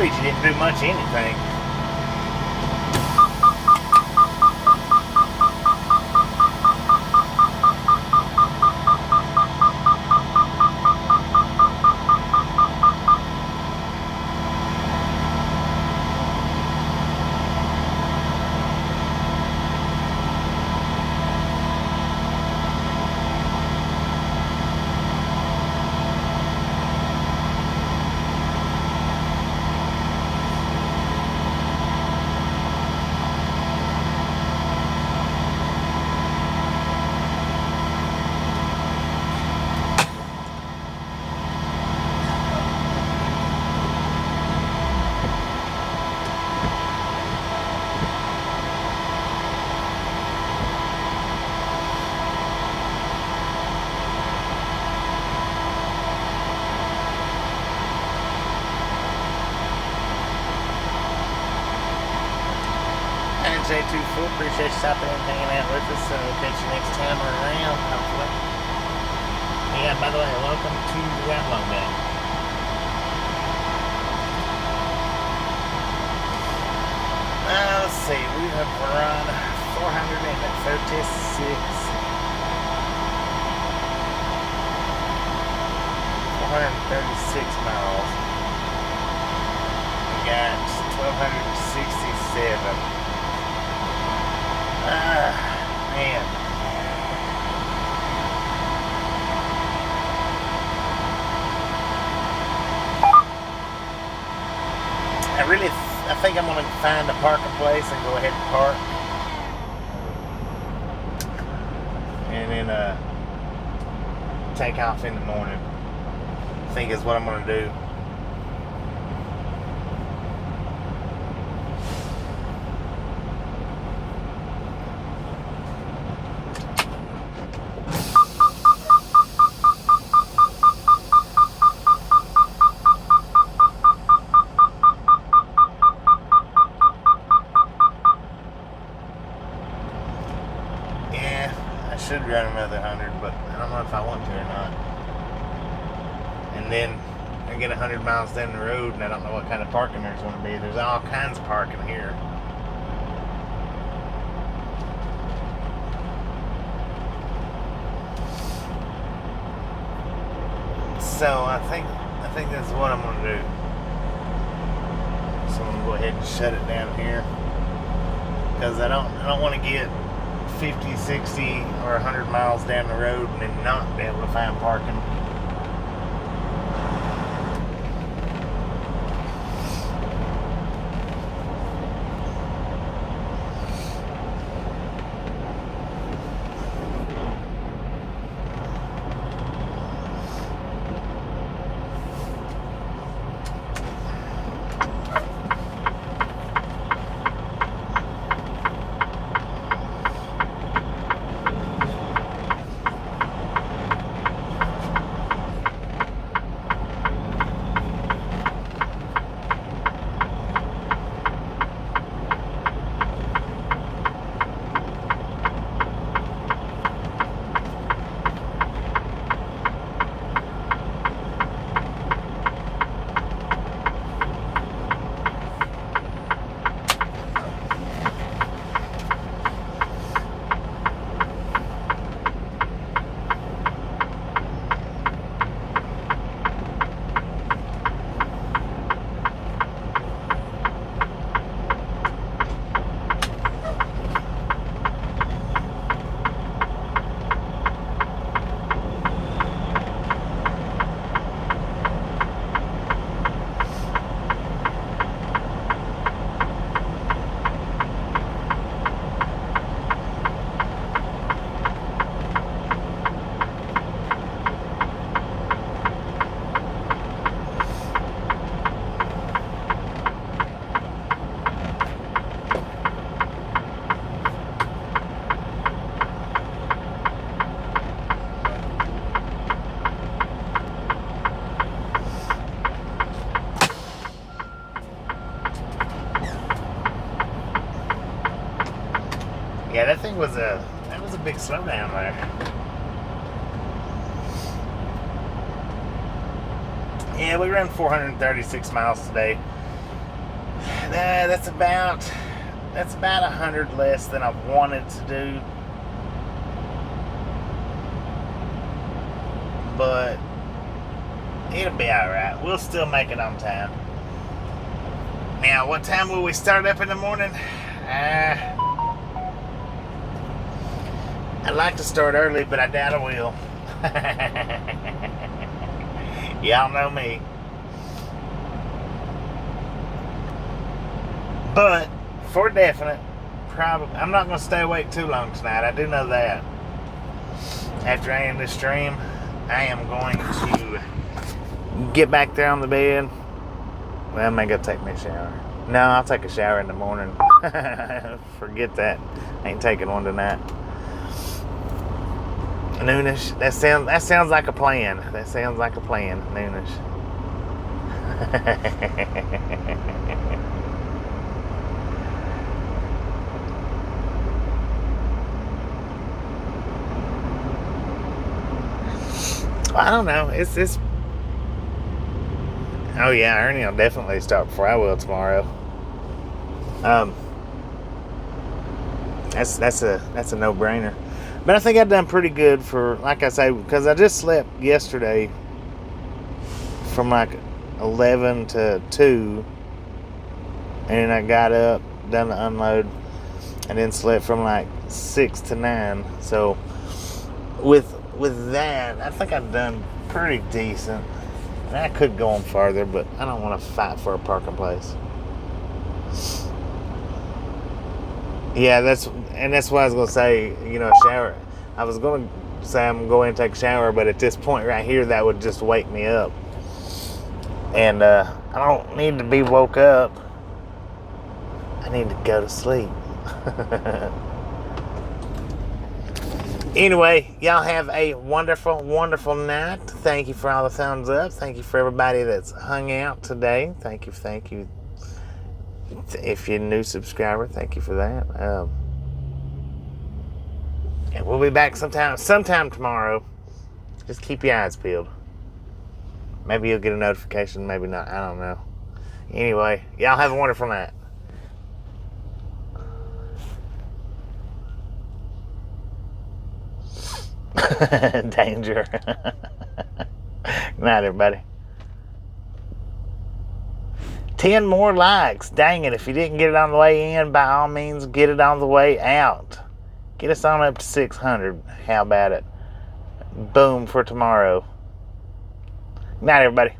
You didn't do much anything. J24, appreciate you stopping in and hanging out with us. We'll catch you next time around, hopefully. Yeah, by the way, welcome to the Outlaw Gang. Let's see, we have run 436 miles. We got 1,267. Man. I think I'm going to find a parking place and go ahead and park. And then take off in the morning. I think is what I'm going to do. should run another 100, but I don't know if I want to or not. And then I get 100 miles down the road, and I don't know what kind of parking there's going to be. There's all kinds of parking here. So I think that's what I'm going to do. So I'm going to go ahead and shut it down here, because I don't want to get 50, 60, or 100 miles down the road and then not be able to find parking. Yeah, that thing was a big slowdown there. Yeah, we ran 436 miles today. That's about 100 less than I've wanted to do. But it'll be alright. We'll still make it on time. Now, what time will we start up in the morning? I'd like to start early, but I doubt I will. Y'all know me. But, for definite, probably I'm not going to stay awake too long tonight. I do know that. After I end this stream, I am going to get back there on the bed. Well, I may go take me a shower. No, I'll take a shower in the morning. Forget that. I ain't taking one tonight. Noonish. That sounds like a plan. That sounds like a plan. Noonish. I don't know. It's oh yeah, Ernie will definitely start before I will tomorrow. That's a no-brainer. But I think I've done pretty good for, like I say, because I just slept yesterday from like 11 to 2, and then I got up, done the unload, and then slept from like 6 to 9. So with that, I think I've done pretty decent. And I could go on farther, but I don't want to fight for a parking place. Yeah, that's what I was going to say, a shower. I was going to say I'm going to take a shower, but at this point right here, that would just wake me up. And I don't need to be woke up. I need to go to sleep. Anyway, y'all have a wonderful, wonderful night. Thank you for all the thumbs up. Thank you for everybody that's hung out today. Thank you. If you're a new subscriber, thank you for that. And we'll be be back sometime tomorrow. Just keep your eyes peeled. Maybe you'll get a notification, maybe not. I don't know. Anyway, y'all have a wonderful night. Danger. Good night, everybody. 10 more likes. Dang it. If you didn't get it on the way in, by all means, get it on the way out. Get us on up to 600. How about it? Boom for tomorrow. Good night, everybody.